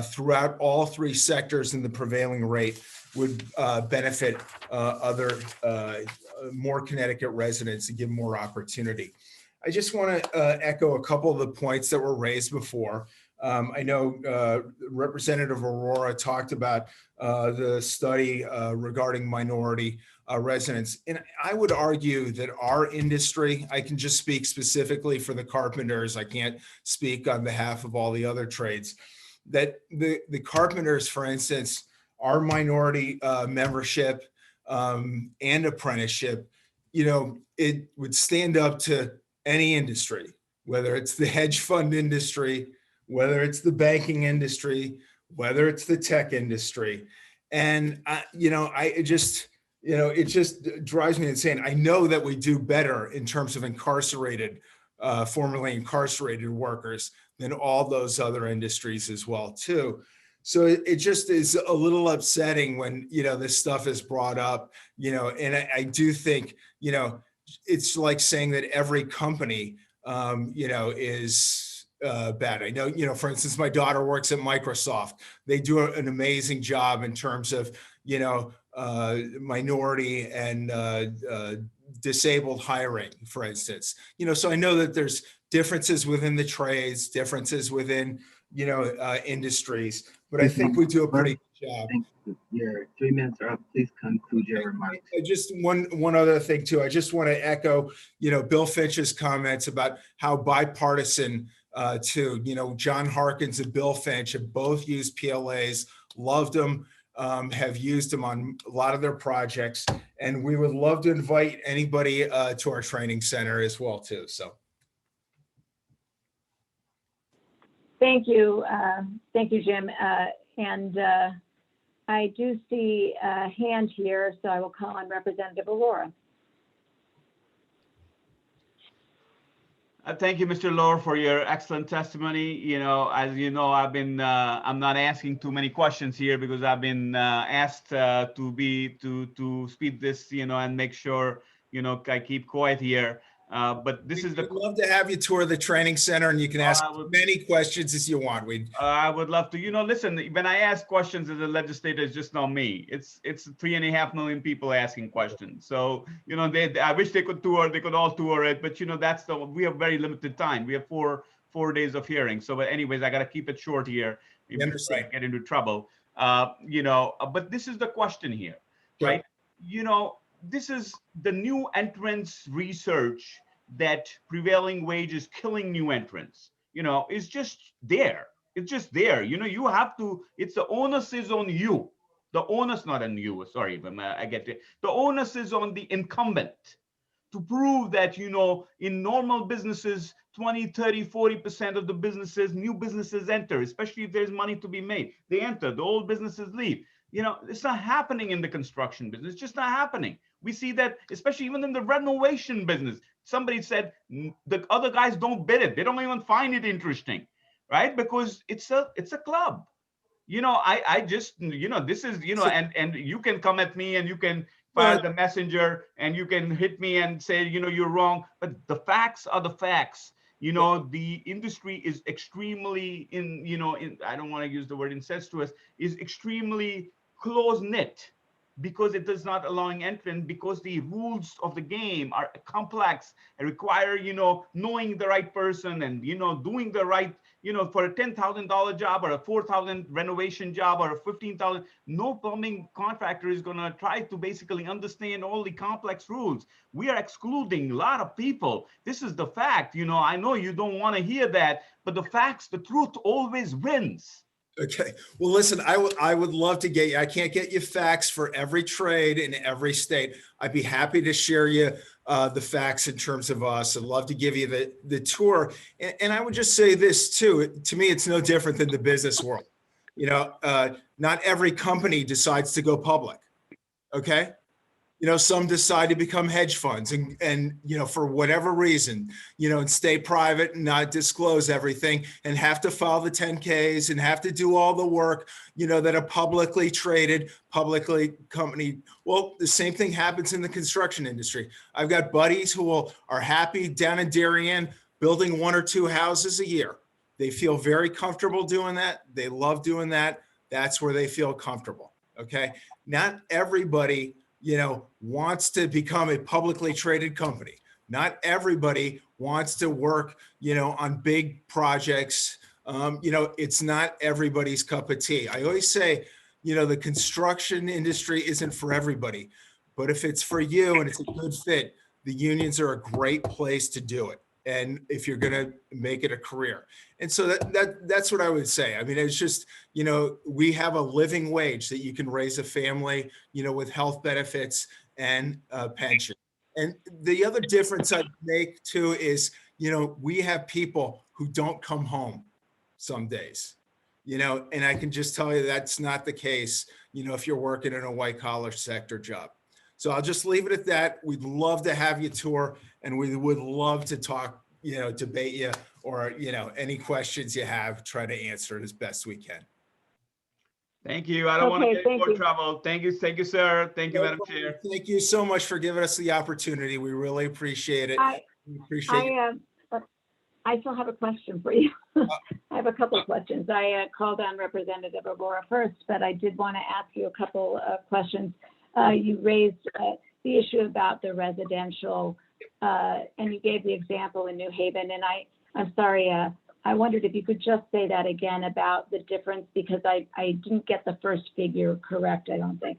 throughout all 3 sectors in the prevailing rate would benefit other more Connecticut residents and give more opportunity. I just want to echo a couple of the points that were raised before. I know Representative Aurora talked about the study regarding minority residents. And I would argue that our industry, I can just speak specifically for the carpenters, I can't speak on behalf of all the other trades, that the carpenters, for instance, our minority membership and apprenticeship, it would stand up to any industry, whether it's the hedge fund industry, whether it's the banking industry, whether it's the tech industry. And, it just drives me insane. I know that we do better in terms of formerly incarcerated workers than all those other industries as well, too. So it just is a little upsetting when, this stuff is brought up, and I do think, it's like saying that every company, is bad. I know, for instance, my daughter works at Microsoft. They do an amazing job in terms of, minority and disabled hiring, for instance. So I know that there's differences within the trades, differences within, industries, but I think we do a pretty good job. Thank you. Your 3 minutes are up. Please conclude your remarks. Just one other thing too. I just want to echo, Bill Finch's comments about how bipartisan too. John Harkins and Bill Finch have both used PLAs, loved them, have used them on a lot of their projects, and we would love to invite anybody to our training center as well too. So. Thank you. Thank you, Jim. I do see a hand here, so I will call on Representative Aurora. Thank you, Mr. Lohr, for your excellent testimony. As you know, I'm not asking too many questions here because I've been asked to speed this, and make sure, I keep quiet here. But this is We'd love to have you tour the training center, and you can ask as many questions as you want. I would love to. Listen, when I ask questions as a legislator, it's just not me. It's 3.5 million people asking questions. So I wish they could all tour it, but we have very limited time. We have four days of hearing. So, but anyways, I got to keep it short here. I get into trouble. But this is the question here, right? This is the new entrance research that prevailing wage is killing new entrants. It's just there. It's just there. You have to, the onus is on you. The onus, not on you, sorry, I get it. The onus is on the incumbent to prove that, in normal businesses, 20, 30, 40% of the businesses, new businesses enter, especially if there's money to be made. They enter, the old businesses leave. It's not happening in the construction business. It's just not happening. We see that, especially even in the renovation business. Somebody said the other guys don't bid it. They don't even find it interesting, right? Because it's a club. I just, this is, and you can come at me and you can fire the messenger and you can hit me and say, you're wrong. But the facts are the facts. The industry is extremely I don't want to use the word incestuous, is extremely close-knit because it is not allowing entrance, because the rules of the game are complex and require, knowing the right person and, doing the right, for a $10,000 job or a $4,000 renovation job or a $15,000, no plumbing contractor is going to try to basically understand all the complex rules. We are excluding a lot of people. This is the fact. I know you don't want to hear that, but the facts, the truth always wins. Okay. Well, listen, I would love to get you. I can't get you facts for every trade in every state. I'd be happy to share you the facts in terms of us. I'd love to give you the tour. And I would just say this too. To me, it's no different than the business world. Not every company decides to go public. Okay. Some decide to become hedge funds and for whatever reason, and stay private and not disclose everything and have to file the 10Ks and have to do all the work, that a publicly traded, publicly company. Well, the same thing happens in the construction industry. I've got buddies who are happy down in Darien building 1 or 2 houses a year. They feel very comfortable doing that. They love doing that. That's where they feel comfortable. Okay. Not everybody wants to become a publicly traded company. Not everybody wants to work, on big projects. It's not everybody's cup of tea. I always say, the construction industry isn't for everybody, but if it's for you and it's a good fit, the unions are a great place to do it. And if you're going to make it a career. And so that's what I would say. I mean, it's just, we have a living wage that you can raise a family, with health benefits and pension. And the other difference I'd make too is, we have people who don't come home. some days, and I can just tell you that's not the case, if you're working in a white collar sector job. So I'll just leave it at that. We'd love to have you tour, and we would love to talk, debate you, or, any questions you have, try to answer it as best we can. Thank you. I don't want to Okay, get thank more you. trouble. Thank you, sir. Thank you, Madam Chair. Thank you so much for giving us the opportunity. We really appreciate it. We appreciate you. I still have a question for you. I have a couple of questions. I called on Representative Aurora first, but I did want to ask you a couple of questions. You raised the issue about the residential, and you gave the example in New Haven. And I'm sorry, I wondered if you could just say that again about the difference, because I didn't get the first figure correct, I don't think.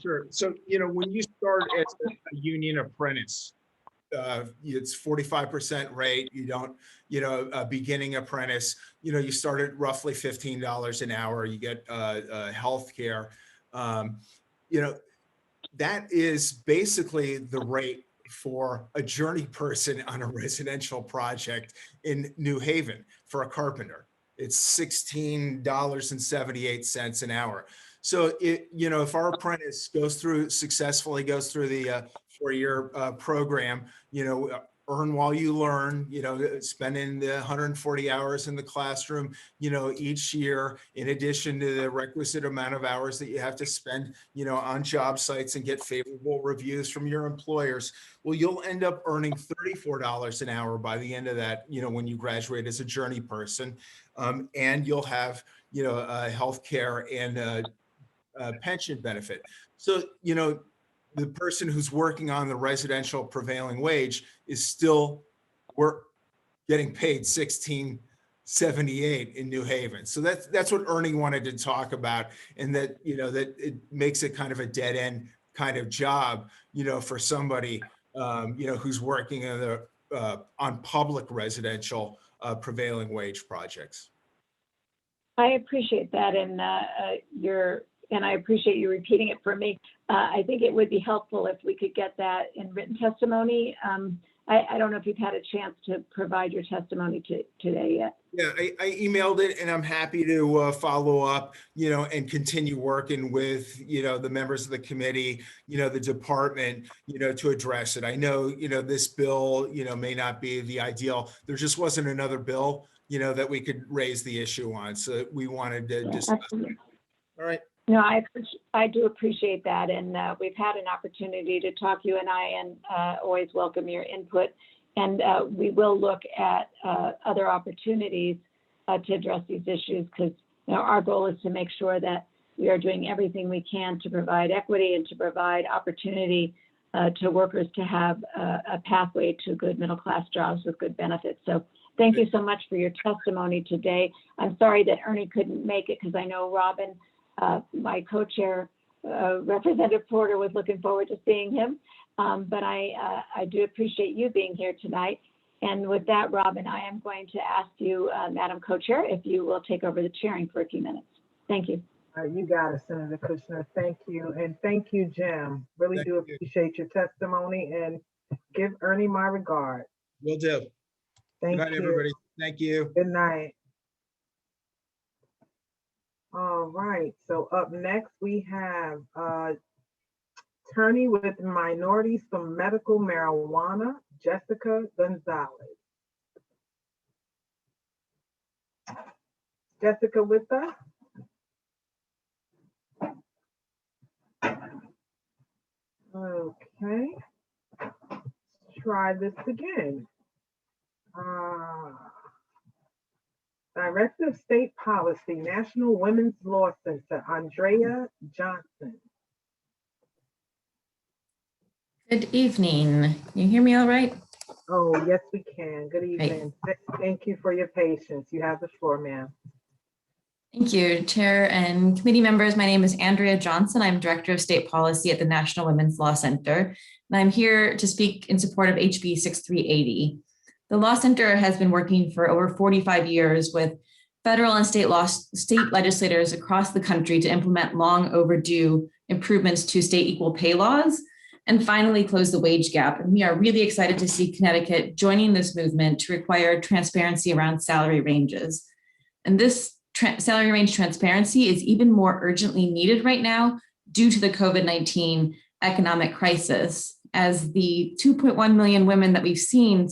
Sure. So, when you start as a union apprentice, it's 45% rate. You don't, a beginning apprentice, you start at roughly $15 an hour. You get health care. That is basically the rate for a journey person on a residential project in New Haven for a carpenter. It's $16.78 an hour. So if our apprentice successfully goes through the 4-year program, earn while you learn, spending the 140 hours in the classroom, each year, in addition to the requisite amount of hours that you have to spend, on job sites and get favorable reviews from your employers. Well, you'll end up earning $34 an hour by the end of that, when you graduate as a journey person. And you'll have, health care and a pension benefit. So, the person who's working on the residential prevailing wage is still getting paid $16.78 in New Haven. So that's what Ernie wanted to talk about, and that that it makes it kind of a dead end kind of job, for somebody who's working on public residential prevailing wage projects. I appreciate that, and I appreciate you repeating it for me. I think it would be helpful if we could get that in written testimony. I don't know if you've had a chance to provide your testimony today yet. Yeah, I emailed it, and I'm happy to follow up, and continue working with, the members of the committee, the department, to address it. I know, this bill, may not be the ideal. There just wasn't another bill, that we could raise the issue on. So we wanted to discuss it. All right. No, I do appreciate that. And we've had an opportunity to talk, you and I, and always welcome your input. And we will look at other opportunities to address these issues, because our goal is to make sure that we are doing everything we can to provide equity and to provide opportunity to workers to have a pathway to good middle-class jobs with good benefits. So thank you so much for your testimony today. I'm sorry that Ernie couldn't make it, because I know Robin, my co-chair, Representative Porter, was looking forward to seeing him. But I do appreciate you being here tonight. And with that, Robin, I am going to ask you, Madam Co-Chair, if you will take over the chairing for a few minutes. Thank you. You got it, Senator Kushner. Thank you. And thank you, Jim. Really do appreciate your testimony, and give Ernie my regard. Will do. Thank Good night, you. everybody. Thank you. Good night. All right, so up next we have attorney with minorities from medical marijuana, Jessica Gonzalez. Jessica with us? Okay, let's try this again. Director of State Policy, National Women's Law Center, Andrea Johnson. Good evening. Can you hear me all right? Oh, yes, we can. Good evening. Thank you for your patience. You have the floor, ma'am. Thank you, Chair and committee members. My name is Andrea Johnson. I'm Director of State Policy at the National Women's Law Center, and I'm here to speak in support of HB 6380. The Law Center has been working for over 45 years with federal and state legislators across the country to implement long overdue improvements to state equal pay laws and finally close the wage gap. And we are really excited to see Connecticut joining this movement to require transparency around salary ranges. And this salary range transparency is even more urgently needed right now due to the COVID-19 economic crisis, as the 2.1 million women that we've seen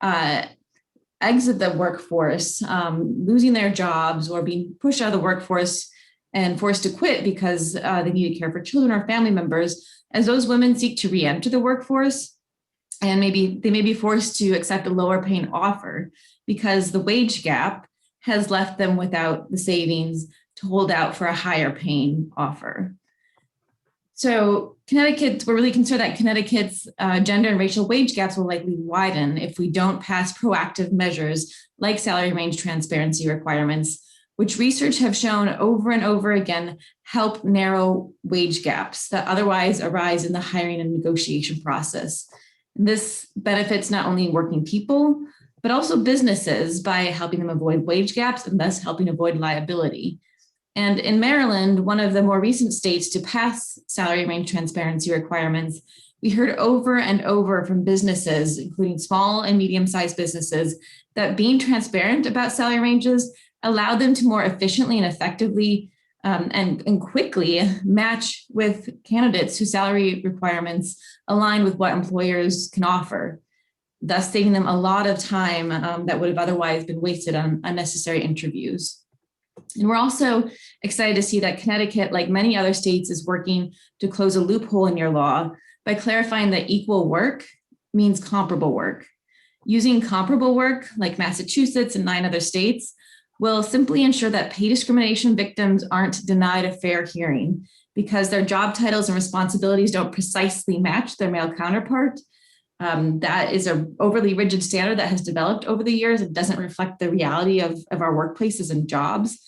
exit the workforce, losing their jobs or being pushed out of the workforce and forced to quit because they need to care for children or family members. As those women seek to re-enter the workforce, and they may be forced to accept a lower paying offer because the wage gap has left them without the savings to hold out for a higher paying offer. So we're really concerned that Connecticut's gender and racial wage gaps will likely widen if we don't pass proactive measures like salary range transparency requirements, which research have shown over and over again help narrow wage gaps that otherwise arise in the hiring and negotiation process. And this benefits not only working people, but also businesses by helping them avoid wage gaps and thus helping avoid liability. And in Maryland, one of the more recent states to pass salary range transparency requirements, we heard over and over from businesses, including small and medium-sized businesses, that being transparent about salary ranges allowed them to more efficiently and effectively and quickly match with candidates whose salary requirements align with what employers can offer, thus saving them a lot of time that would have otherwise been wasted on unnecessary interviews. And we're also excited to see that Connecticut, like many other states, is working to close a loophole in your law by clarifying that equal work means comparable work. Using comparable work, like Massachusetts and 9 other states, will simply ensure that pay discrimination victims aren't denied a fair hearing because their job titles and responsibilities don't precisely match their male counterpart. That is an overly rigid standard that has developed over the years. It doesn't reflect the reality of our workplaces and jobs.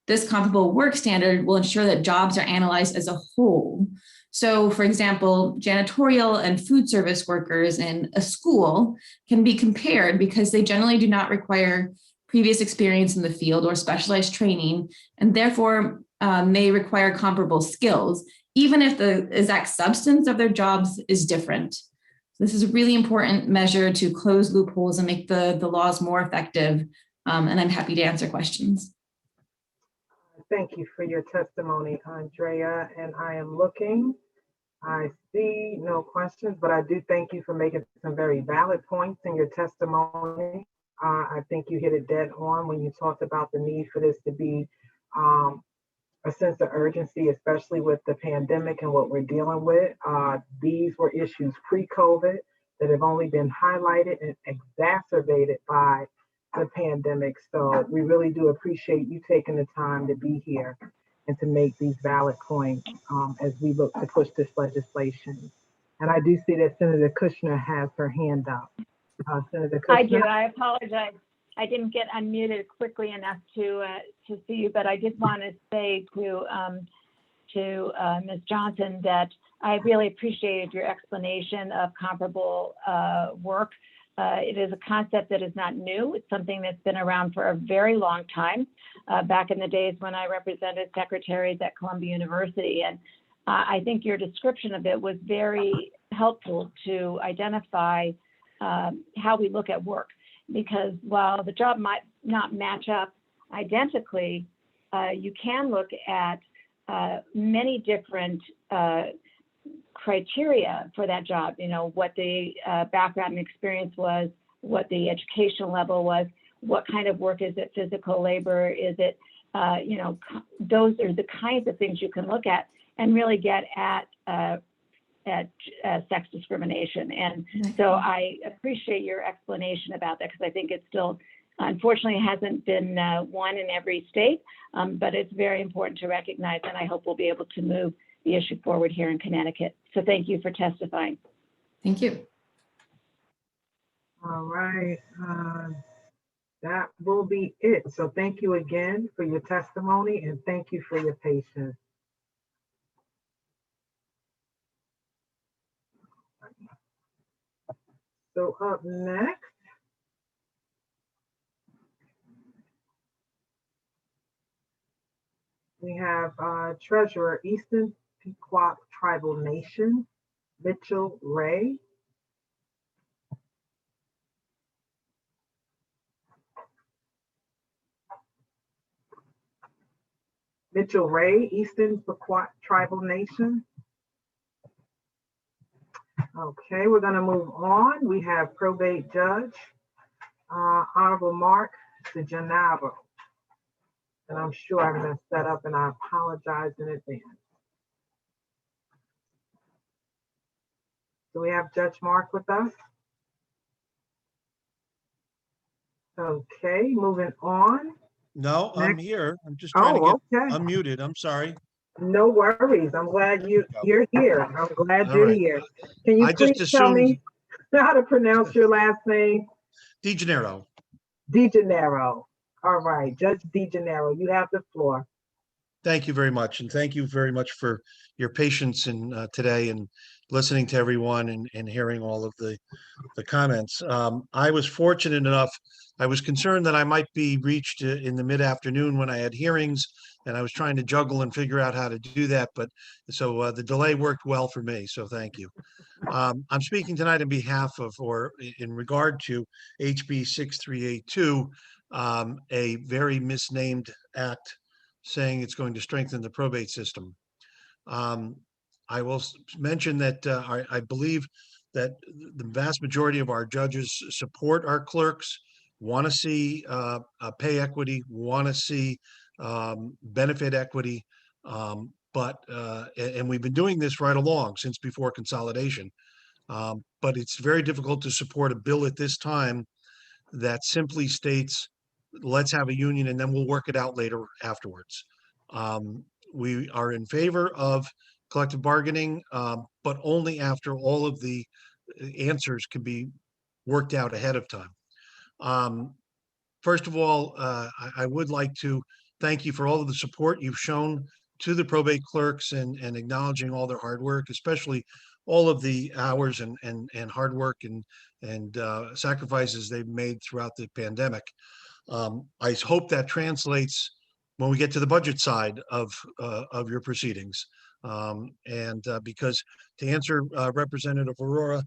This comparable work standard will ensure that jobs are analyzed as a whole. So, for example, janitorial and food service workers in a school can be compared because they generally do not require previous experience in the field or specialized training, and therefore may require comparable skills, even if the exact substance of their jobs is different. This is a really important measure to close loopholes and make the laws more effective, and I'm happy to answer questions. Thank you for your testimony, Andrea, and I am looking. I see no questions, but I do thank you for making some very valid points in your testimony. I think you hit it dead on when you talked about the need for this to be a sense of urgency, especially with the pandemic and what we're dealing with. These were issues pre-COVID that have only been highlighted and exacerbated by the pandemic. So we really do appreciate you taking the time to be here and to make these valid points as we look to push this legislation. And I do see that Senator Kushner has her hand up. Senator Kushner. I do. I apologize. I didn't get unmuted quickly enough to see you, but I did want to say to Ms. Johnson that I really appreciated your explanation of comparable work. It is a concept that is not new. It's something that's been around for a very long time, back in the days when I represented secretaries at Columbia University. And I think your description of it was very helpful to identify how we look at work. Because while the job might not match up identically, you can look at many different criteria for that job. You know, what the background and experience was, what the educational level was, what kind of work is it, physical labor, is it, you know, those are the kinds of things you can look at and really get at sex discrimination. And so I appreciate your explanation about that, because I think it's still, unfortunately, hasn't been one in every state, but it's very important to recognize, and I hope we'll be able to move the issue forward here in Connecticut. So thank you for testifying. Thank you. All right, that will be it. So thank you again for your testimony and thank you for your patience. So up next, we have Treasurer Eastern Pequot Tribal Nation, Mitchell Ray. Mitchell Ray, Eastern Pequot Tribal Nation. Okay, we're gonna move on. We have probate judge, Honorable Mark DeGennaro. And I'm sure I'm gonna set up and I apologize in advance. Do we have Judge Mark with us? Okay, moving on. No, I'm Next. here. I'm just trying to Oh, get okay. unmuted. I'm sorry. No worries. I'm glad you're here. I'm glad All you're right. here. Can you I just please tell me how to pronounce your last name? DeGennaro. DeGennaro. All right, Judge DeGennaro, you have the floor. Thank you very much. And thank you very much for your patience in today and listening to everyone and hearing all of the comments. I was fortunate enough, I was concerned that I might be reached in the mid-afternoon when I had hearings, and I was trying to juggle and figure out how to do that. But so the delay worked well for me. So thank you. I'm speaking tonight on behalf of, or in regard to HB 6382, a very misnamed act saying it's going to strengthen the probate system. I will mention that I believe that the vast majority of our judges support our clerks, want to see pay equity, want to see benefit equity, and we've been doing this right along since before consolidation. But it's very difficult to support a bill at this time that simply states, let's have a union and then we'll work it out later afterwards. We are in favor of collective bargaining, but only after all of the answers can be worked out ahead of time. First of all, I would like to thank you for all of the support you've shown to the probate clerks and acknowledging all their hard work, especially all of the hours and hard work and sacrifices they've made throughout the pandemic. I hope that translates when we get to the budget side of your proceedings. Because to answer Representative Aurora,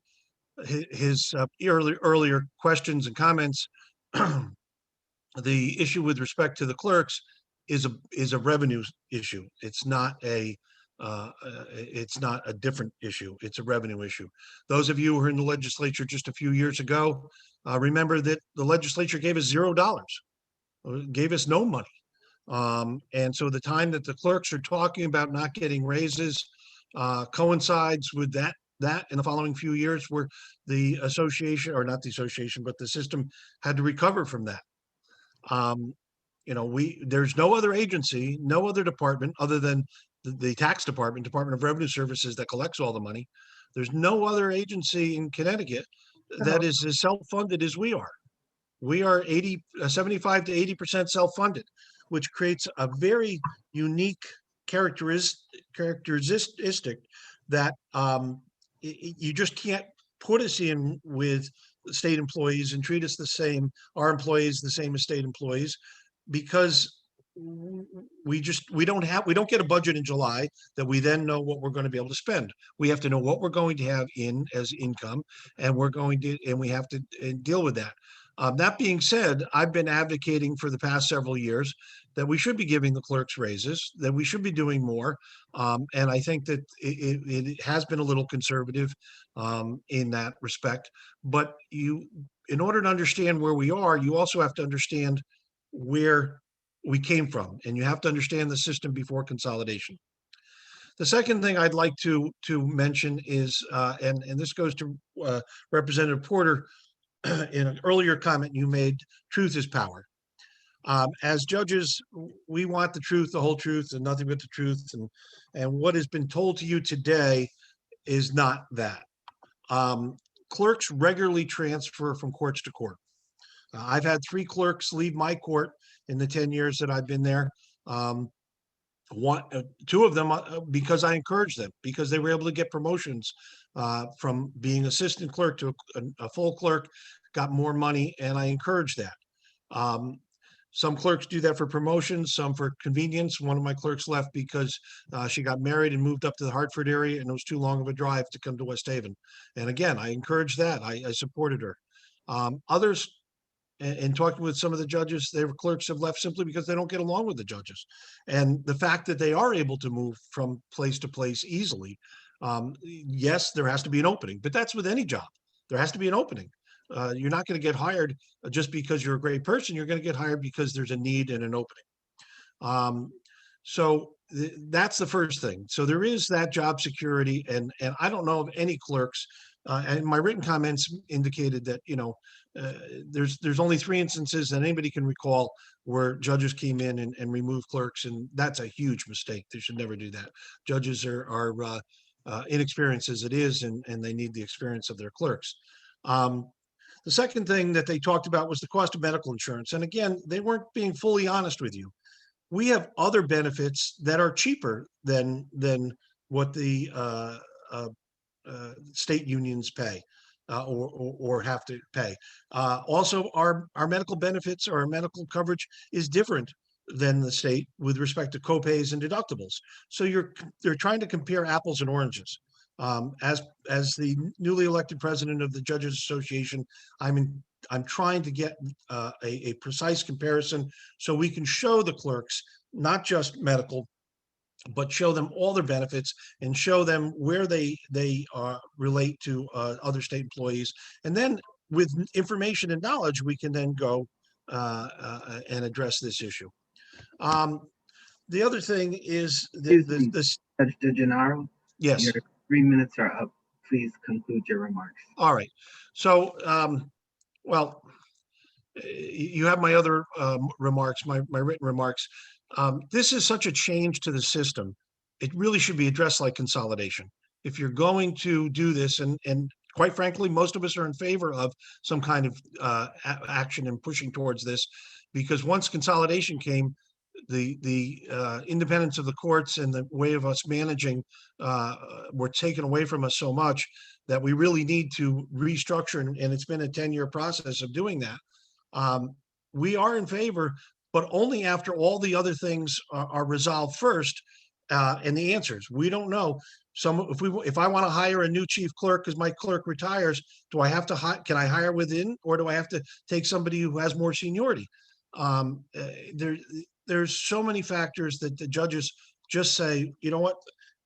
his earlier questions and comments, the issue with respect to the clerks is a revenue issue. It's not a different issue. It's a revenue issue. Those of you who were in the legislature just a few years ago, remember that the legislature gave us $0, gave us no money. And so the time that the clerks are talking about not getting raises coincides with that in the following few years where the association, or not the association, but the system had to recover from that. There's no other agency, no other department other than the tax department, Department of Revenue Services, that collects all the money. There's no other agency in Connecticut that is as self-funded as we are. We are 75 to 80% self-funded, which creates a very unique characteristic that you just can't put us in with state employees and treat us the same, our employees the same as state employees, because we don't get a budget in July that we then know what we're going to be able to spend. We have to know what we're going to have in as income, and we have to deal with that. That being said, I've been advocating for the past several years that we should be giving the clerks raises, that we should be doing more. And I think that it has been a little conservative in that respect. But in order to understand where we are, you also have to understand where we came from, and you have to understand the system before consolidation. The second thing I'd like to mention is, and this goes to Representative Porter, in an earlier comment you made, truth is power. As judges, we want the truth, the whole truth, and nothing but the truth. And what has been told to you today is not that. Clerks regularly transfer from courts to court. I've had 3 clerks leave my court in the 10 years that I've been there. 2 of them because I encouraged them, because they were able to get promotions from being assistant clerk to a full clerk, got more money, and I encouraged that. Some clerks do that for promotions, some for convenience. One of my clerks left because she got married and moved up to the Hartford area, and it was too long of a drive to come to West Haven. And again, I encouraged that. I supported her. Others in talking with some of the judges, their clerks have left simply because they don't get along with the judges. And the fact that they are able to move from place to place easily, yes, there has to be an opening, but that's with any job. There has to be an opening. You're not going to get hired just because you're a great person. You're going to get hired because there's a need and an opening. So that's the first thing. So there is that job security, and I don't know of any clerks. And my written comments indicated that, you know, there's only 3 instances that anybody can recall where judges came in and removed clerks, and that's a huge mistake. They should never do that. Judges are inexperienced as it is, and they need the experience of their clerks. The second thing that they talked about was the cost of medical insurance. And again, they weren't being fully honest with you. We have other benefits that are cheaper than what the state unions pay or have to pay. Also, our medical benefits or our medical coverage is different than the state with respect to copays and deductibles. So they're trying to compare apples and oranges. As the newly elected president of the Judges Association, I'm trying to get a precise comparison so we can show the clerks not just medical, but show them all their benefits and show them where they relate to other state employees. And then with information and knowledge, we can then go and address this issue. The other thing is Judge DeGennaro? Yes. Your 3 minutes are up. Please conclude your remarks. All right. So, well, you have my other remarks, my written remarks. This is such a change to the system. It really should be addressed like consolidation. If you're going to do this, and quite frankly, most of us are in favor of some kind of action and pushing towards this, because once consolidation came, the independence of the courts and the way of us managing were taken away from us so much that we really need to restructure, and it's been a 10-year process of doing that. We are in favor, but only after all the other things are resolved first, and the answers. We don't know. If I want to hire a new chief clerk because my clerk retires, do I have to can I hire within, or do I have to take somebody who has more seniority? There's so many factors that the judges just say, you know what,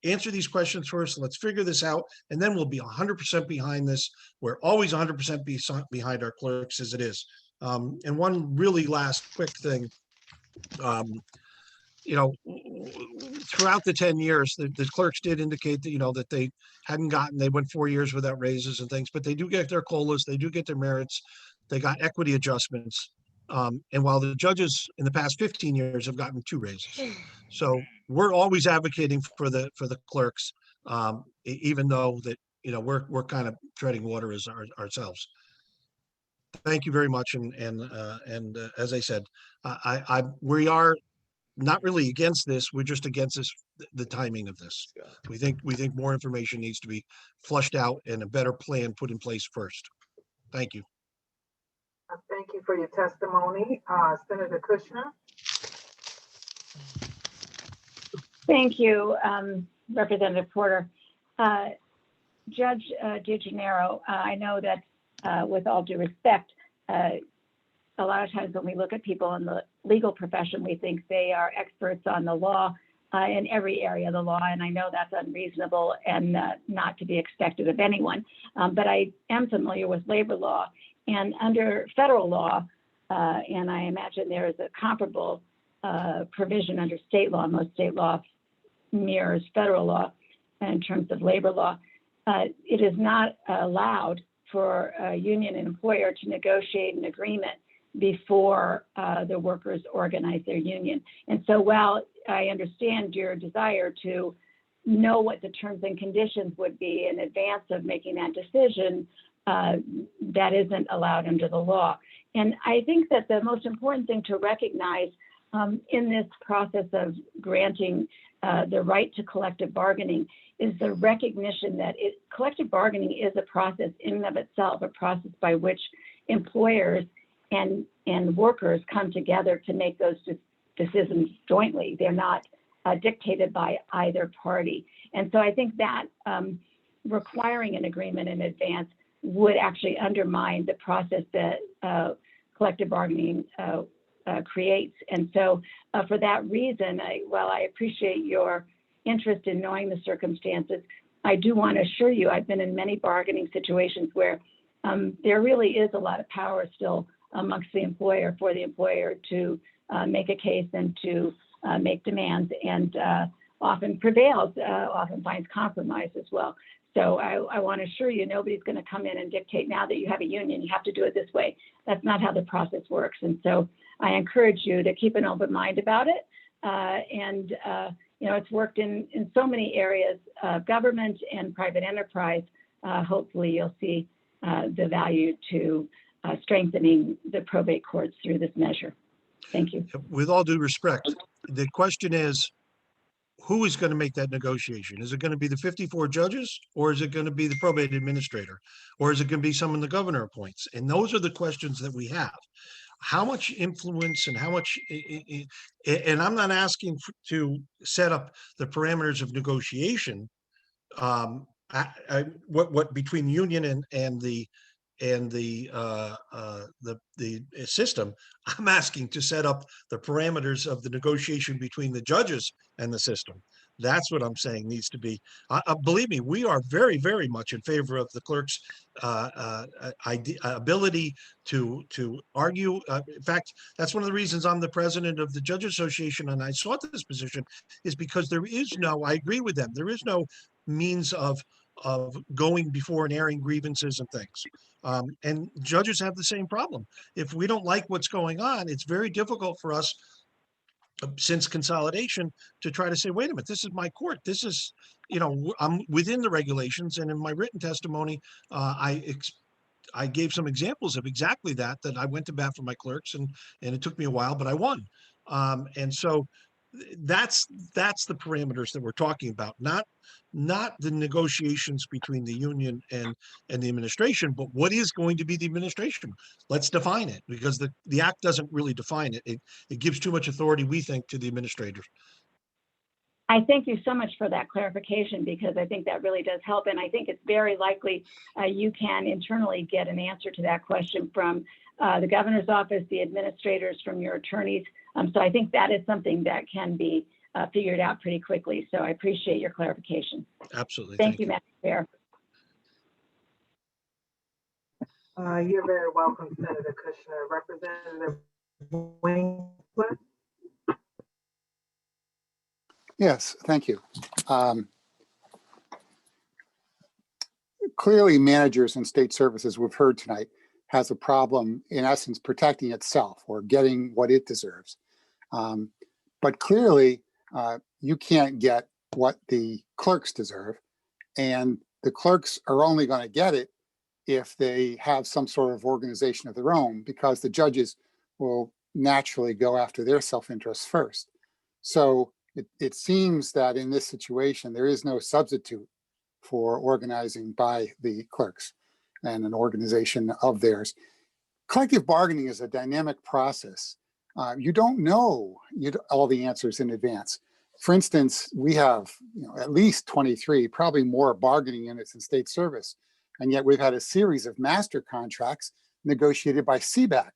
answer these questions first, let's figure this out, and then we'll be 100% behind this. We're always 100% behind our clerks as it is. And one really last quick thing, you know, throughout the 10 years, the clerks did indicate that, you know, that they they went 4 years without raises and things, but they do get their COLAs, they do get their merits, they got equity adjustments. And while the judges in the past 15 years have gotten 2 raises. So we're always advocating for the clerks, even though that, you know, we're kind of treading water as ourselves. Thank you very much. And as I said, we are not really against this. We're just against the timing of this. We think more information needs to be flushed out and a better plan put in place first. Thank you. Thank you for your testimony. Senator Kushner. Thank you, Representative Porter. Judge DeGennaro, I know that with all due respect, a lot of times when we look at people in the legal profession, we think they are experts on the law in every area of the law, and I know that's unreasonable and not to be expected of anyone. But I am familiar with labor law, and under federal law, and I imagine there is a comparable provision under state law. Most state law mirrors federal law in terms of labor law. It is not allowed for a union and employer to negotiate an agreement before the workers organize their union. And so while I understand your desire to know what the terms and conditions would be in advance of making that decision, that isn't allowed under the law. And I think that the most important thing to recognize in this process of granting the right to collective bargaining is the recognition that collective bargaining is a process in and of itself, a process by which employers and workers come together to make those decisions jointly. They're not dictated by either party. And so I think that requiring an agreement in advance would actually undermine the process that collective bargaining creates. And so for that reason, while I appreciate your interest in knowing the circumstances, I do want to assure you I've been in many bargaining situations where there really is a lot of power still amongst the employer for the employer to make a case and to make demands, and often prevails, often finds compromise as well. So I want to assure you, nobody's going to come in and dictate now that you have a union, you have to do it this way. That's not how the process works. And so I encourage you to keep an open mind about it. You know, it's worked in so many areas, government and private enterprise. Hopefully you'll see the value to strengthening the probate courts through this measure. Thank you. With all due respect, the question is, who is going to make that negotiation? Is it going to be the 54 judges, or is it going to be the probate administrator, or is it going to be someone the governor appoints? And those are the questions that we have. How much influence and how much, and I'm not asking to set up the parameters of negotiation, what between the union and the system. I'm asking to set up the parameters of the negotiation between the judges and the system. That's what I'm saying needs to be. Believe me, we are very, very much in favor of the clerk's ability to argue. In fact, that's one of the reasons I'm the president of the Judge Association, and I sought this position, is because there is no, I agree with them, there is no means of going before and airing grievances and things. And judges have the same problem. If we don't like what's going on, it's very difficult for us, since consolidation, to try to say, wait a minute, this is my court. This is, you know, I'm within the regulations. And in my written testimony, I gave some examples of exactly that I went to bat for my clerks, and it took me a while, but I won. And so that's the parameters that we're talking about, not the negotiations between the union and the administration, but what is going to be the administration. Let's define it, because the act doesn't really define it. It gives too much authority, we think, to the administrators. I thank you so much for that clarification, because I think that really does help. And I think it's very likely you can internally get an answer to that question from the governor's office, the administrators, from your attorneys. So I think that is something that can be figured out pretty quickly. So I appreciate your clarification. Absolutely. Thank you, Madam Chair. You're very welcome, Senator Kushner. Representative Winkler. Yes, thank you. Clearly, managers in state services, we've heard tonight, has a problem, in essence, protecting itself or getting what it deserves. But clearly, you can't get what the clerks deserve, and the clerks are only going to get it if they have some sort of organization of their own, because the judges will naturally go after their self-interest first. So it seems that in this situation, there is no substitute for organizing by the clerks and an organization of theirs. Collective bargaining is a dynamic process. You don't know all the answers in advance. For instance, we have at least 23, probably more bargaining units in state service, and yet we've had a series of master contracts negotiated by CBAC.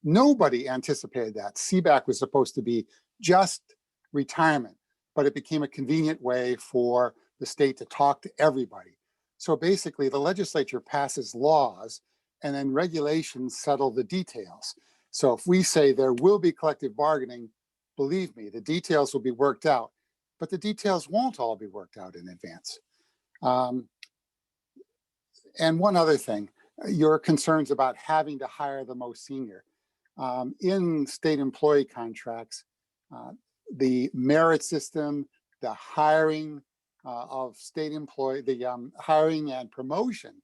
Nobody anticipated that. CBAC was supposed to be just retirement, but it became a convenient way for the state to talk to everybody. So basically, the legislature passes laws, and then regulations settle the details. So if we say there will be collective bargaining, believe me, the details will be worked out, but the details won't all be worked out in advance. And one other thing, your concerns about having to hire the most senior. In state employee contracts, the merit system, the hiring of state employee, the hiring and promotion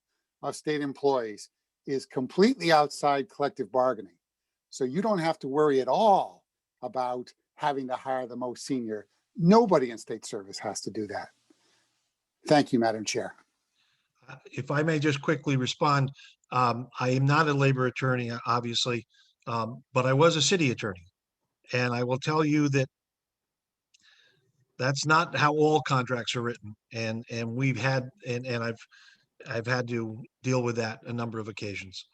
of state employees is completely outside collective bargaining. So you don't have to worry at all about having to hire the most senior. Nobody in state service has to do that. Thank you, Madam Chair. If I may just quickly respond, I am not a labor attorney, obviously, but I was a city attorney. And I will tell you that that's not how all contracts are written. And we've had, and I've had to deal with that a number of occasions.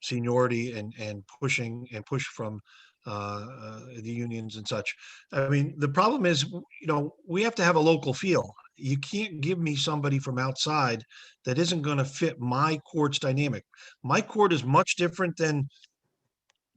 seniority and push from the unions and such. I mean, the problem is, we have to have a local feel. You can't give me somebody from outside that isn't going to fit my court's dynamic. My court is much different than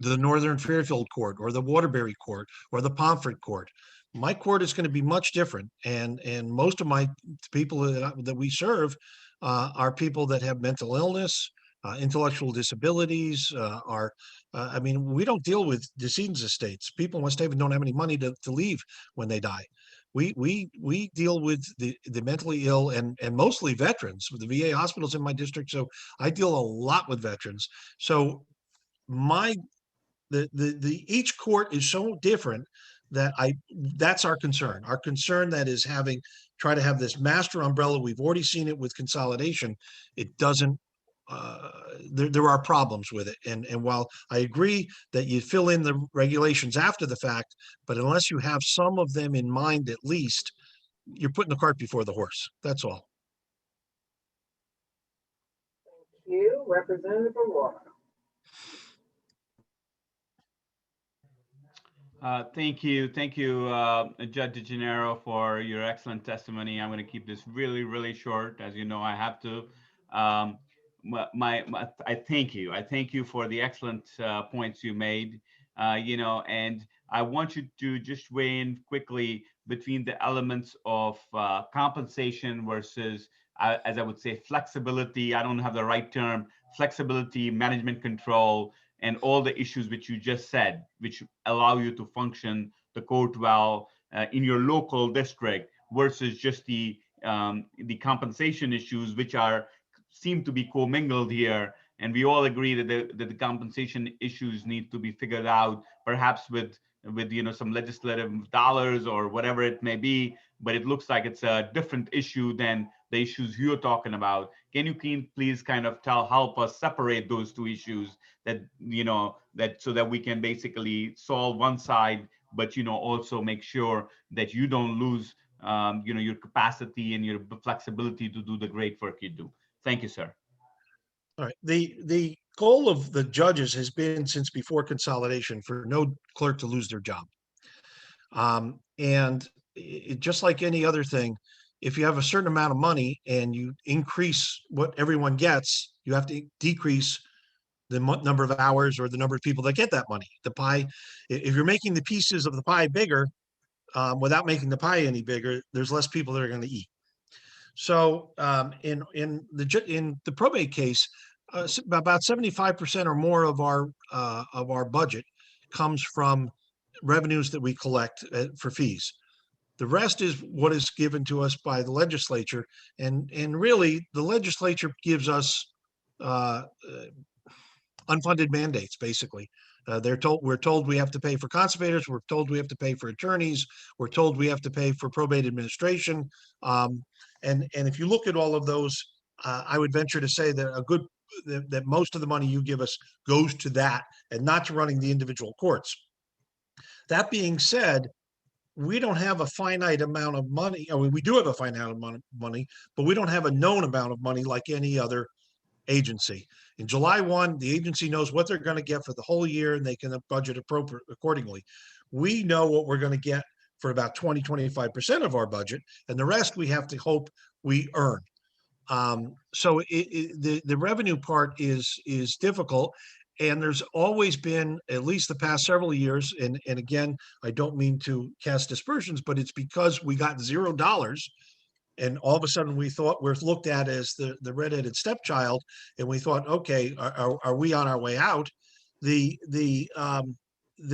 the Northern Fairfield court or the Waterbury court or the Pomfret court. My court is going to be much different. And most of my people that we serve are people that have mental illness, intellectual disabilities, I mean, we don't deal with decedents' estates. People in West Haven don't have any money to leave when they die. We deal with the mentally ill and mostly veterans. The VA hospitals in my district, so I deal a lot with veterans. So each court is so different that that's our concern. Our concern that is try to have this master umbrella. We've already seen it with consolidation. It doesn't. There are problems with it, and while I agree that you fill in the regulations after the fact, but unless you have some of them in mind, at least, you're putting the cart before the horse. That's all. Thank you, Representative Aurora. Thank you, Judge DeGennaro, for your excellent testimony. I'm going to keep this really, really short. As you know, I have to. I thank you. I thank you for the excellent points you made. And I want you to just weigh in quickly between the elements of compensation versus, as I would say, flexibility. I don't have the right term. Flexibility, management control, and all the issues which you just said, which allow you to function the court well in your local district, versus just the compensation issues, which seem to be commingled here. And we all agree that the compensation issues need to be figured out, perhaps with some legislative dollars or whatever it may be. But it looks like it's a different issue than the issues you're talking about. Can you please kind of help us separate those two issues so that we can basically solve one side, but also make sure that you don't lose your capacity and your flexibility to do the great work you do. Thank you, sir. All right. The goal of the judges has been, since before consolidation, for no clerk to lose their job. Just like any other thing, if you have a certain amount of money and you increase what everyone gets, you have to decrease the number of hours or the number of people that get that money. The pie, if you're making the pieces of the pie bigger without making the pie any bigger, there's less people that are going to eat. So in the probate case, about 75% or more of our budget comes from revenues that we collect for fees. The rest is what is given to us by the legislature, and really the legislature gives us unfunded mandates. Basically, we're told we have to pay for conservators. We're told we have to pay for attorneys. We're told we have to pay for probate administration. And if you look at all of those, I would venture to say that that most of the money you give us goes to that and not to running the individual courts. That being said, we don't have a finite amount of money. I mean, we do have a finite amount of money, but we don't have a known amount of money like any other agency. In July 1, the agency knows what they're going to get for the whole year, and they can budget accordingly. We know what we're going to get for about 20-25% of our budget, and the rest we have to hope we earn. So the revenue part is difficult. And there's always been, at least the past several years, and again, I don't mean to cast dispersions, but it's because we got $0, and all of a sudden we thought we're looked at as the red-headed stepchild, and we thought, okay, are we on our way out? The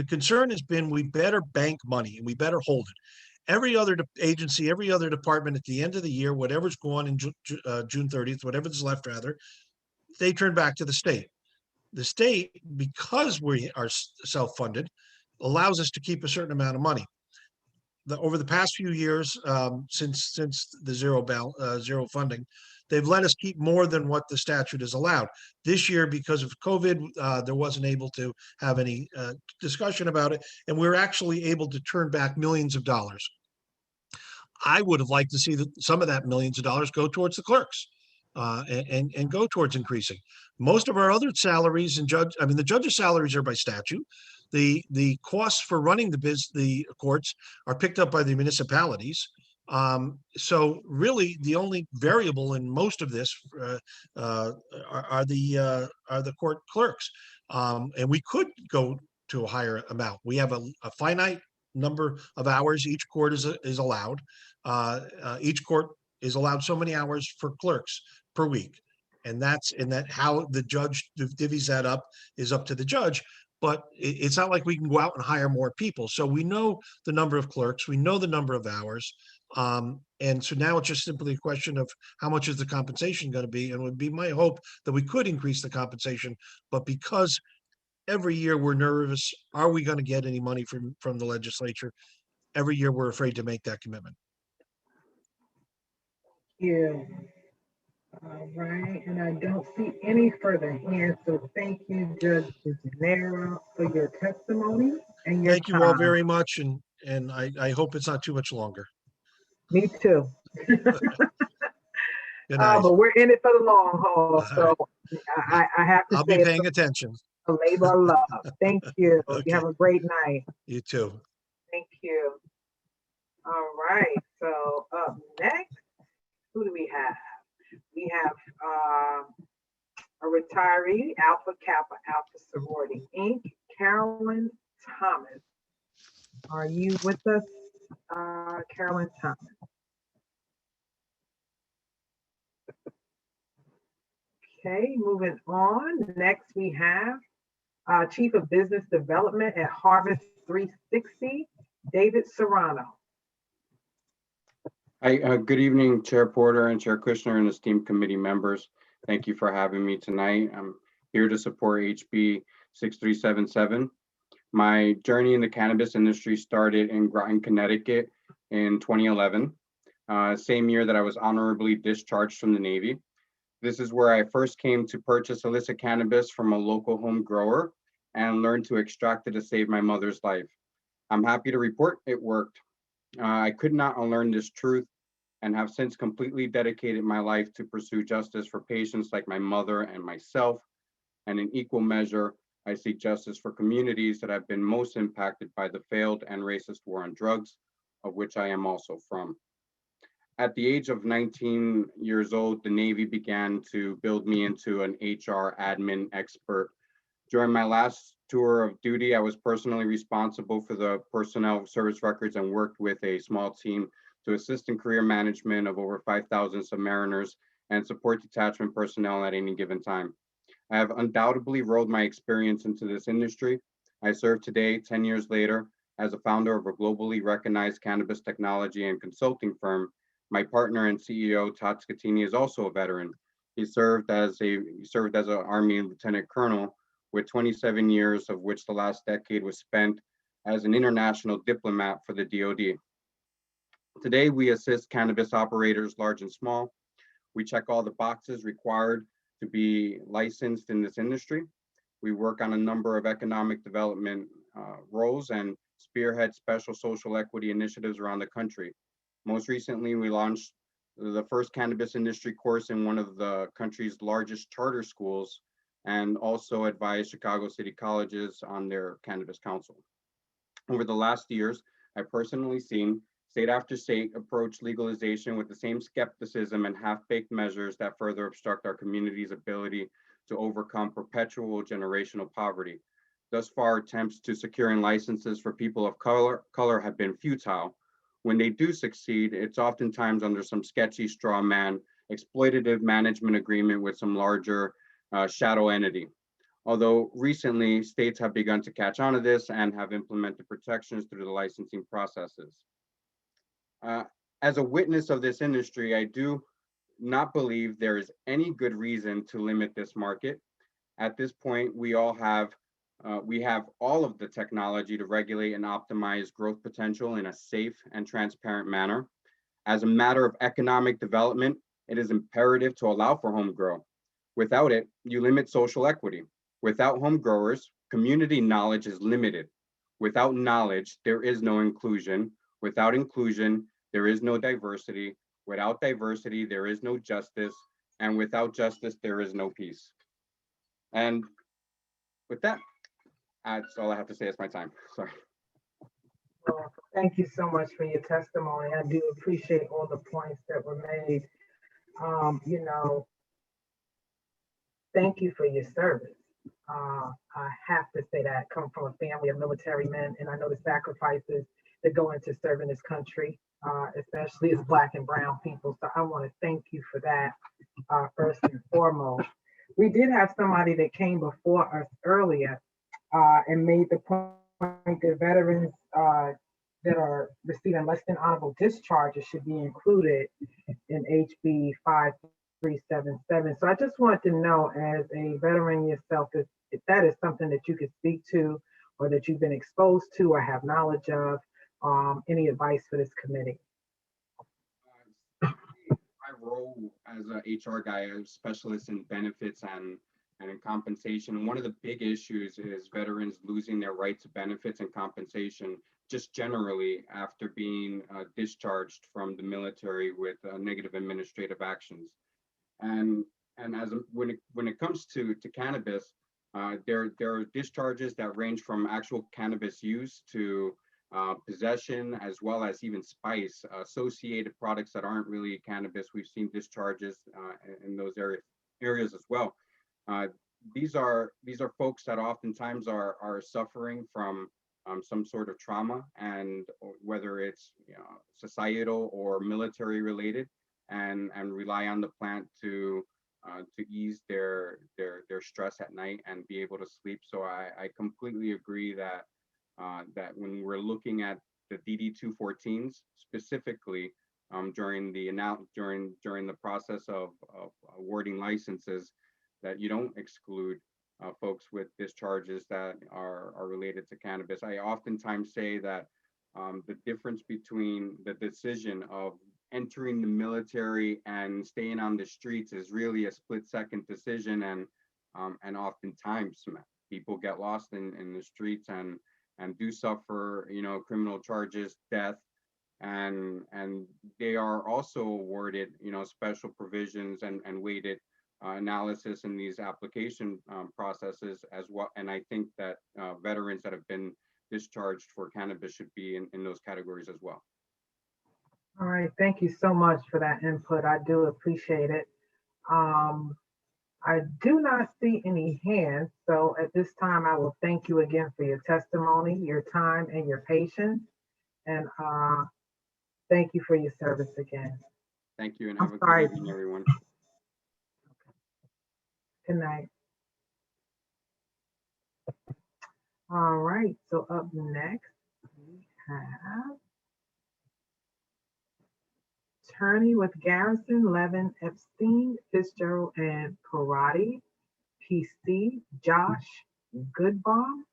concern has been we better bank money and we better hold it. Every other agency, every other department at the end of the year, whatever's gone in June 30th, whatever's left rather, they turn back to the state. The state, because we are self-funded, allows us to keep a certain amount of money. Over the past few years, since the zero funding, they've let us keep more than what the statute has allowed. This year, because of COVID, there wasn't able to have any discussion about it, and we're actually able to turn back millions of dollars. I would have liked to see some of that millions of dollars go towards the clerks. and go towards increasing. Most of our other salaries and the judges' salaries are by statute. The costs for running the courts are picked up by the municipalities. So really, the only variable in most of this are the court clerks, and we could go to a higher amount. We have a finite number of hours each court is allowed. Each court is allowed so many hours for clerks per week, and that how the judge divvies that up is up to the judge. But it's not like we can go out and hire more people. So we know the number of clerks, we know the number of hours. And so now it's just simply a question of how much is the compensation going to be? And it would be my hope that we could increase the compensation, but because every year we're nervous, are we going to get any money from the legislature? Every year we're afraid to make that commitment. Yeah. All right, and I don't see any further hands, so thank you, Judge Nera, for your testimony and your Thank you all time. very much, and I hope it's not too much longer. Me too. Good night. But we're in it for the long haul, so I have to I'll say be it's paying attention. a labor of love. Thank you. Okay. You have a great night. You too. Thank you. All right, so up next, who do we have? We have a retiree, Alpha Kappa Alpha Sorority Inc., Carolyn Thomas. Are you with us, Carolyn Thomas? Okay, moving on. Next, we have Chief of Business Development at Harvest 360, David Serrano. Hi, good evening, Chair Porter and Chair Kushner and esteemed committee members. Thank you for having me tonight. I'm here to support HB 6377. My journey in the cannabis industry started in Groton, Connecticut in 2011, same year that I was honorably discharged from the Navy. This is where I first came to purchase illicit cannabis from a local home grower and learned to extract it to save my mother's life. I'm happy to report it worked. I could not unlearn this truth and have since completely dedicated my life to pursue justice for patients like my mother and myself. And in equal measure, I seek justice for communities that have been most impacted by the failed and racist war on drugs, of which I am also from. At the age of 19 years old, the Navy began to build me into an HR admin expert. During my last tour of duty, I was personally responsible for the personnel service records and worked with a small team to assist in career management of over 5,000 submariners and support detachment personnel at any given time. I have undoubtedly rolled my experience into this industry. I serve today, 10 years later, as a founder of a globally recognized cannabis technology and consulting firm. My partner and CEO, Todd Scatini, is also a veteran. He served as an Army Lieutenant Colonel with 27 years, of which the last decade was spent as an international diplomat for the DoD. Today, we assist cannabis operators, large and small. We check all the boxes required to be licensed in this industry. We work on a number of economic development roles and spearhead special social equity initiatives around the country. Most recently, we launched the first cannabis industry course in one of the country's largest charter schools, and also advise Chicago City Colleges on their cannabis council. Over the last years, I've personally seen state after state approach legalization with the same skepticism and half-baked measures that further obstruct our community's ability to overcome perpetual generational poverty. Thus far, attempts to securing licenses for people of color have been futile. When they do succeed, it's oftentimes under some sketchy straw man, exploitative management agreement with some larger shadow entity. Although recently, states have begun to catch on to this and have implemented protections through the licensing processes. As a witness of this industry, I do not believe there is any good reason to limit this market. At this point, we have all of the technology to regulate and optimize growth potential in a safe and transparent manner. As a matter of economic development, it is imperative to allow for home grow. Without it, you limit social equity. Without home growers, community knowledge is limited. Without knowledge, there is no inclusion. Without inclusion, there is no diversity. Without diversity, there is no justice. And without justice, there is no peace. And with that, that's all I have to say. It's my time. Sorry. Well, thank you so much for your testimony. I do appreciate all the points that were made. You know, thank you for your service. I have to say that I come from a family of military men, and I know the sacrifices that go into serving this country, especially as Black and brown people. So I want to thank you for that, first and foremost. We did have somebody that came before us earlier and made the point that veterans that are receiving less than honorable discharges should be included in HB 5377. So I just wanted to know, as a veteran yourself, if that is something that you could speak to, or that you've been exposed to or have knowledge of, any advice for this committee? My role as a HR guy, a specialist in benefits and in compensation. One of the big issues is veterans losing their right to benefits and compensation just generally after being discharged from the military with negative administrative actions. And when it comes to cannabis, there are discharges that range from actual cannabis use to possession, as well as even spice, associated products that aren't really cannabis. We've seen discharges in those areas as well. These are folks that oftentimes are suffering from some sort of trauma, and whether it's societal or military related, and rely on the plant to ease their stress at night and be able to sleep. So I completely agree that that when we're looking at the DD-214s specifically during the process of awarding licenses, that you don't exclude folks with discharges that are related to cannabis. I oftentimes say that the difference between the decision of entering the military and staying on the streets is really a split-second decision, and oftentimes people get lost in the streets and do suffer, criminal charges, death, and they are also awarded, special provisions and weighted analysis in these application processes as well. And I think that veterans that have been discharged for cannabis should be in those categories as well. All right, thank you so much for that input. I do appreciate it. I do not see any hands, so at this time I will thank you again for your testimony, your time, and your patience. And thank you for your service again. Thank you, and have a good evening, everyone. Good night. All right, so up next we have attorney with Garrison, Levin, Epstein, Fitzgerald, and Parati, PC, Josh Goodbaum.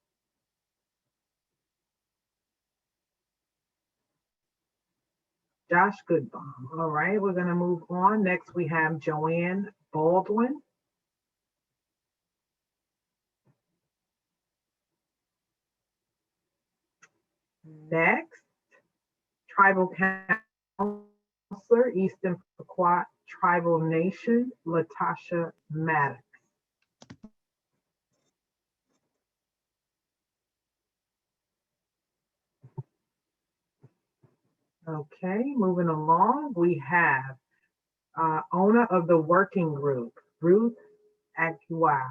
Josh Goodbaum. All right, we're gonna move on. Next, we have Joanne Baldwin. Next, Tribal Counselor, Eastern Pequot Tribal Nation, Latasha Maddox. Okay, moving along, we have owner of the working group, Ruth Aguilar.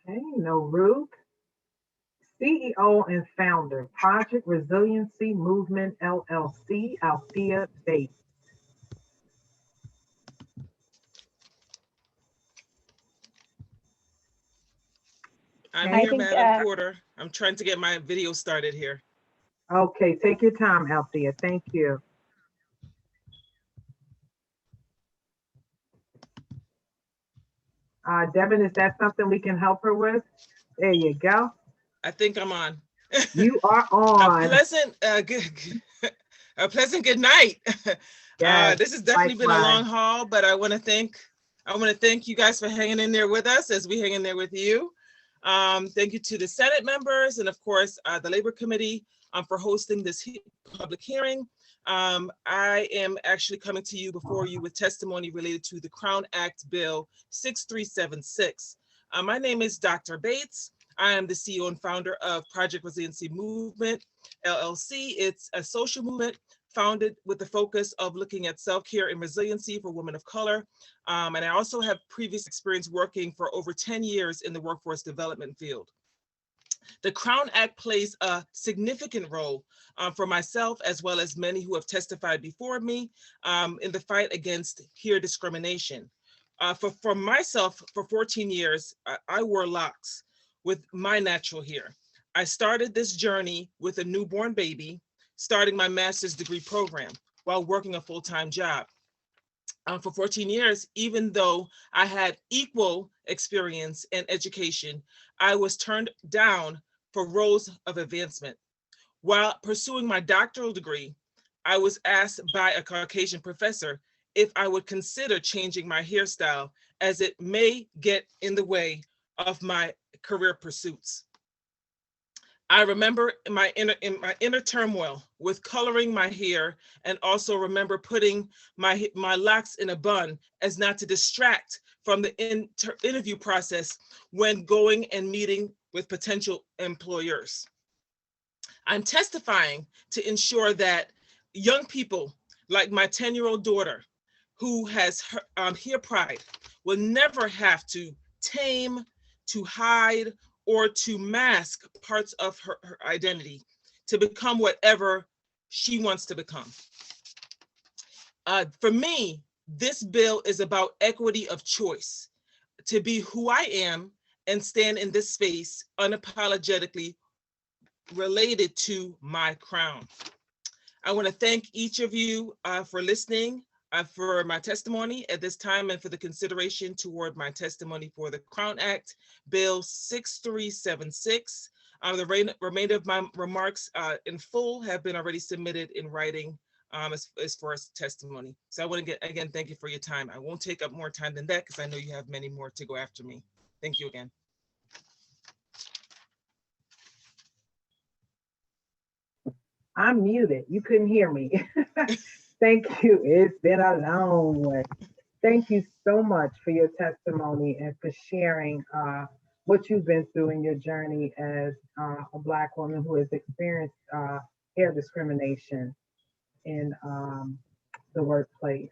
Okay, no Ruth. CEO and founder, Project Resiliency Movement LLC, Althea Bates. I'm here, Madam Porter. I'm trying to get my video started here. Okay, take your time, Althea. Thank you. Devin, is that something we can help her with? There you go. I think I'm on. You are on. A pleasant good night. Yes, this has definitely been a long haul, but I want to thank you guys for hanging in there with us as we hang in there with you. Thank you to the Senate members and of course, the Labor Committee for hosting this public hearing. I am actually coming to you before you with testimony related to the Crown Act Bill 6376. My name is Dr. Bates. I am the CEO and founder of Project Resiliency Movement, LLC. It's a social movement founded with the focus of looking at self-care and resiliency for women of color. And I also have previous experience working for over 10 years in the workforce development field. The Crown Act plays a significant role for myself, as well as many who have testified before me in the fight against hair discrimination. For myself, for 14 years, I wore locks with my natural hair. I started this journey with a newborn baby, starting my master's degree program while working a full-time job. For 14 years, even though I had equal experience and education, I was turned down for roles of advancement. While pursuing my doctoral degree, I was asked by a Caucasian professor if I would consider changing my hairstyle, as it may get in the way of my career pursuits. I remember in my inner turmoil with coloring my hair, and also remember putting my locks in a bun as not to distract from the interview process when going and meeting with potential employers. I'm testifying to ensure that young people like my 10-year-old daughter, who has hair pride, will never have to tame, to hide, or to mask parts of her identity to become whatever she wants to become. For me, this bill is about equity of choice, to be who I am and stand in this space unapologetically related to my crown. I want to thank each of you for listening for my testimony at this time, and for the consideration toward my testimony for the Crown Act Bill 6376. The remainder of my remarks in full have been already submitted in writing as far as testimony. So I want to again, thank you for your time. I won't take up more time than that because I know you have many more to go after me. Thank you again. I'm muted. You couldn't hear me. Thank you. It's been a long way. Thank you so much for your testimony and for sharing what you've been through in your journey as a Black woman who has experienced hair discrimination in the workplace.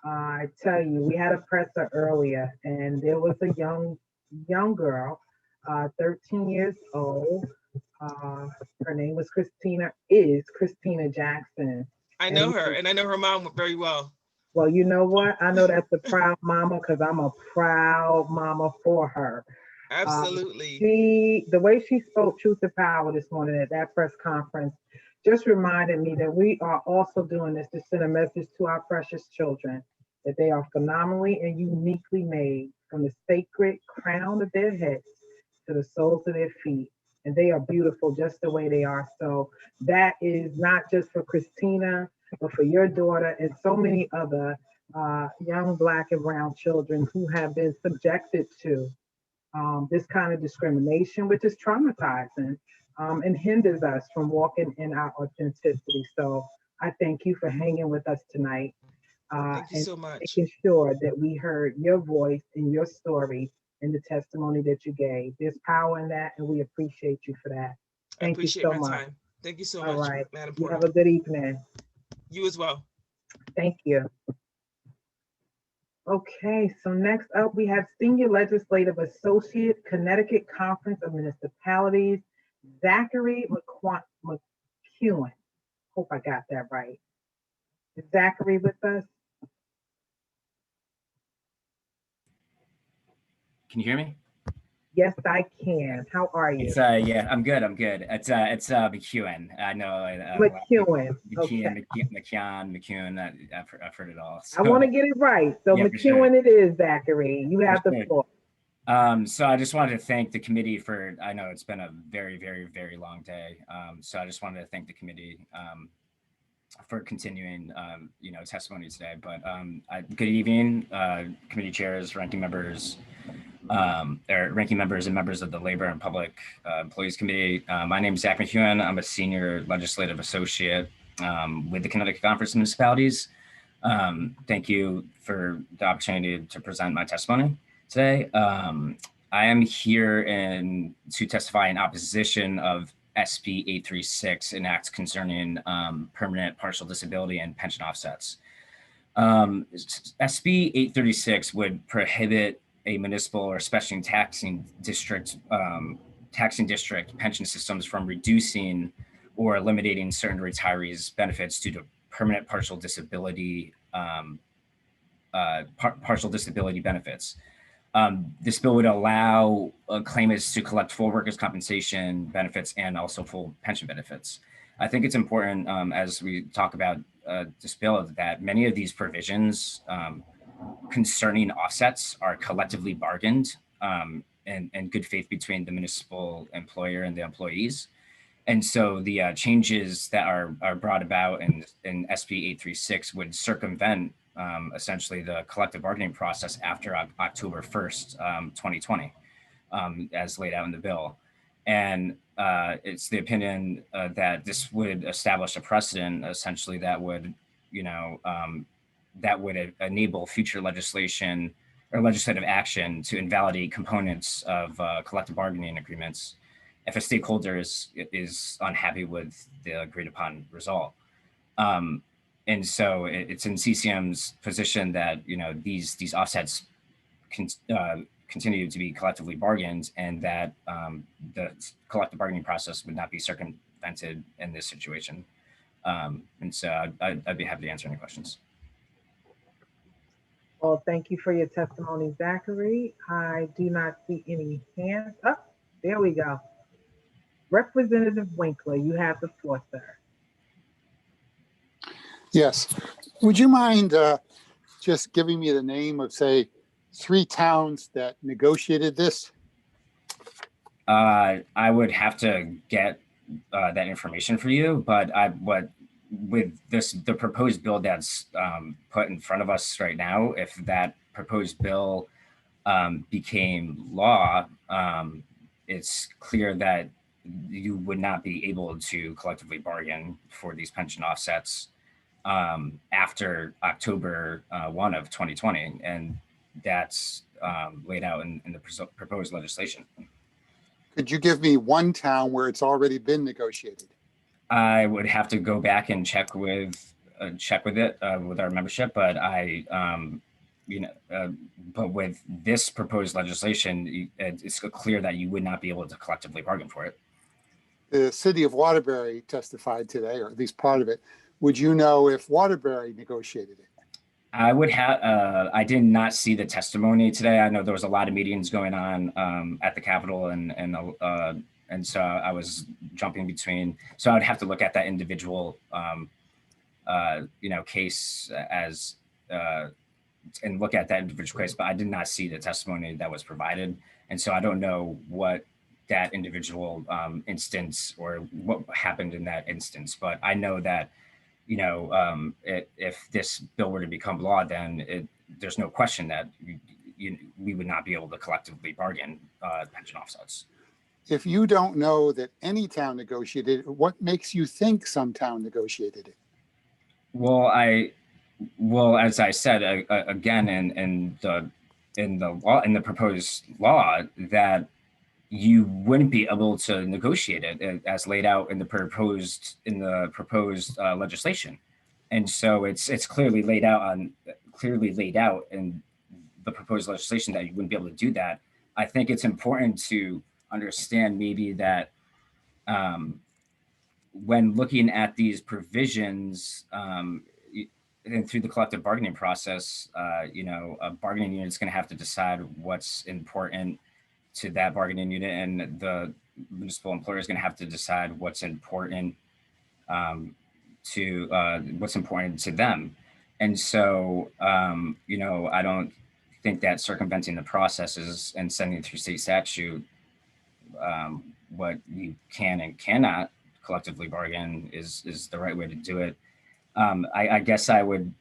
I tell you, we had a presser earlier, and there was a young girl, 13 years old. Her name was Christina Jackson. I know her, and I know her mom very well. Well, you know what? I know that's a proud mama because I'm a proud mama for her. Absolutely. The way she spoke truth to power this morning at that press conference just reminded me that we are also doing this to send a message to our precious children, that they are phenomenally and uniquely made, from the sacred crown of their heads to the soles of their feet. And they are beautiful just the way they are. So that is not just for Christina, but for your daughter and so many other young Black and brown children who have been subjected to this kind of discrimination, which is traumatizing and hinders us from walking in our authenticity. So I thank you for hanging with us tonight. Thank you so much. Making sure that we heard your voice and your story and the testimony that you gave. There's power in that, and we appreciate you for that. Thank you so much. Time. Thank you so All much, right. Madam You Porter. have a good evening. You as well. Thank you. Okay, so next up we have Senior Legislative Associate, Connecticut Conference of Municipalities, Zachary McEwen. Hope I got that right. Is Zachary with us? Can you hear me? Yes, I can. How are you? It's yeah, I'm good. It's McEwen. I know McEwen. McEwen. I've heard it all. So, I want to get it right. So yeah, McEwen sure. it is, Zachary. You have the floor. So I just wanted to thank the committee for, I know it's been a very, very, very long day. So I just wanted to thank the committee for continuing, testimony today. But good evening, committee chairs, ranking members, or ranking members and members of the Labor and Public Employees Committee. My name is Zach McEwen. I'm a senior legislative associate with the Connecticut Conference of Municipalities. Thank you for the opportunity to present my testimony today. I am here to testify in opposition of SB 836, an act concerning permanent partial disability and pension offsets. SB 836 would prohibit a municipal or special taxing district pension systems from reducing or eliminating certain retirees' benefits due to permanent partial disability benefits. This bill would allow claimants to collect full workers' compensation benefits and also full pension benefits. I think it's important as we talk about this bill that many of these provisions concerning offsets are collectively bargained in good faith between the municipal employer and the employees. And so the changes that are brought about in SB 836 would circumvent essentially the collective bargaining process after October 1st, 2020, as laid out in the bill. And it's the opinion that this would establish a precedent essentially that would, enable future legislation or legislative action to invalidate components of collective bargaining agreements if a stakeholder is unhappy with the agreed upon result. And so it's in CCM's position that, these offsets continue to be collectively bargained and that the collective bargaining process would not be circumvented in this situation. And so I'd be happy to answer any questions. Well, thank you for your testimony, Zachary. I do not see any hands up. There we go. Representative Winkler, you have the floor, sir. Yes. Would you mind just giving me the name of, say, 3 towns that negotiated this? I would have to get that information for you, but with the proposed bill that's put in front of us right now, if that proposed bill became law, it's clear that you would not be able to collectively bargain for these pension offsets after October 1 of 2020. And that's laid out in the proposed legislation. Could you give me one town where it's already been negotiated? I would have to go back and check with it with our membership, but but with this proposed legislation, it's clear that you would not be able to collectively bargain for it. The city of Waterbury testified today, or at least part of it. Would you know if Waterbury negotiated it? I would have. I did not see the testimony today. I know there was a lot of meetings going on at the Capitol, and so I was jumping between. So I would have to look at that individual, case as and look at that individual case. But I did not see the testimony that was provided, and so I don't know what that individual instance or what happened in that instance. But I know that. If this bill were to become law, then there's no question that we would not be able to collectively bargain pension offsets. If you don't know that any town negotiated it, what makes you think some town negotiated it? Well, as I said again, in the proposed law, that you wouldn't be able to negotiate it as laid out in the proposed legislation, and so it's clearly laid out in the proposed legislation that you wouldn't be able to do that. I think it's important to understand maybe that when looking at these provisions and through the collective bargaining process, a bargaining unit is going to have to decide what's important to that bargaining unit, and the municipal employer is going to have to decide what's important to them. And so, I don't think that circumventing the processes and sending through state statute what you can and cannot collectively bargain is the right way to do it. I guess I would,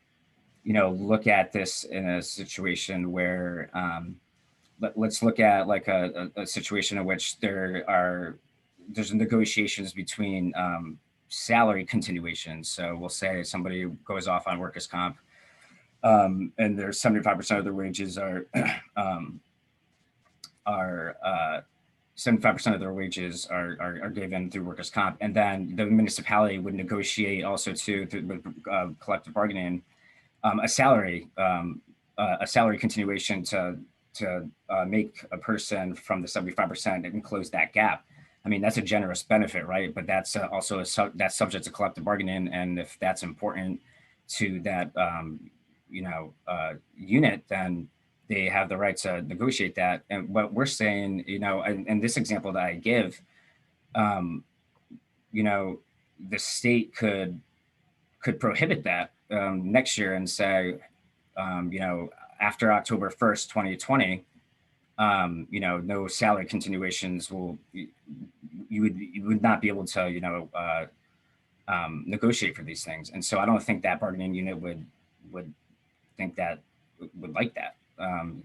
look at this in a situation where let's look at like a situation in which there's negotiations between salary continuations. So we'll say somebody goes off on workers' comp, and there's 75% of their wages are 75% of their wages are given through workers' comp, and then the municipality would negotiate also through collective bargaining a salary continuation to make a person from the 75% and close that gap. I mean, that's a generous benefit, right? But that's also that's subject to collective bargaining, and if that's important to that unit, then they have the right to negotiate that. And what we're saying, in this example that I give, the state could prohibit that next year and say, after October 1st, 2020, no salary continuations you would not be able to, negotiate for these things. And so I don't think that bargaining unit would like that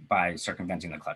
by circumventing the collective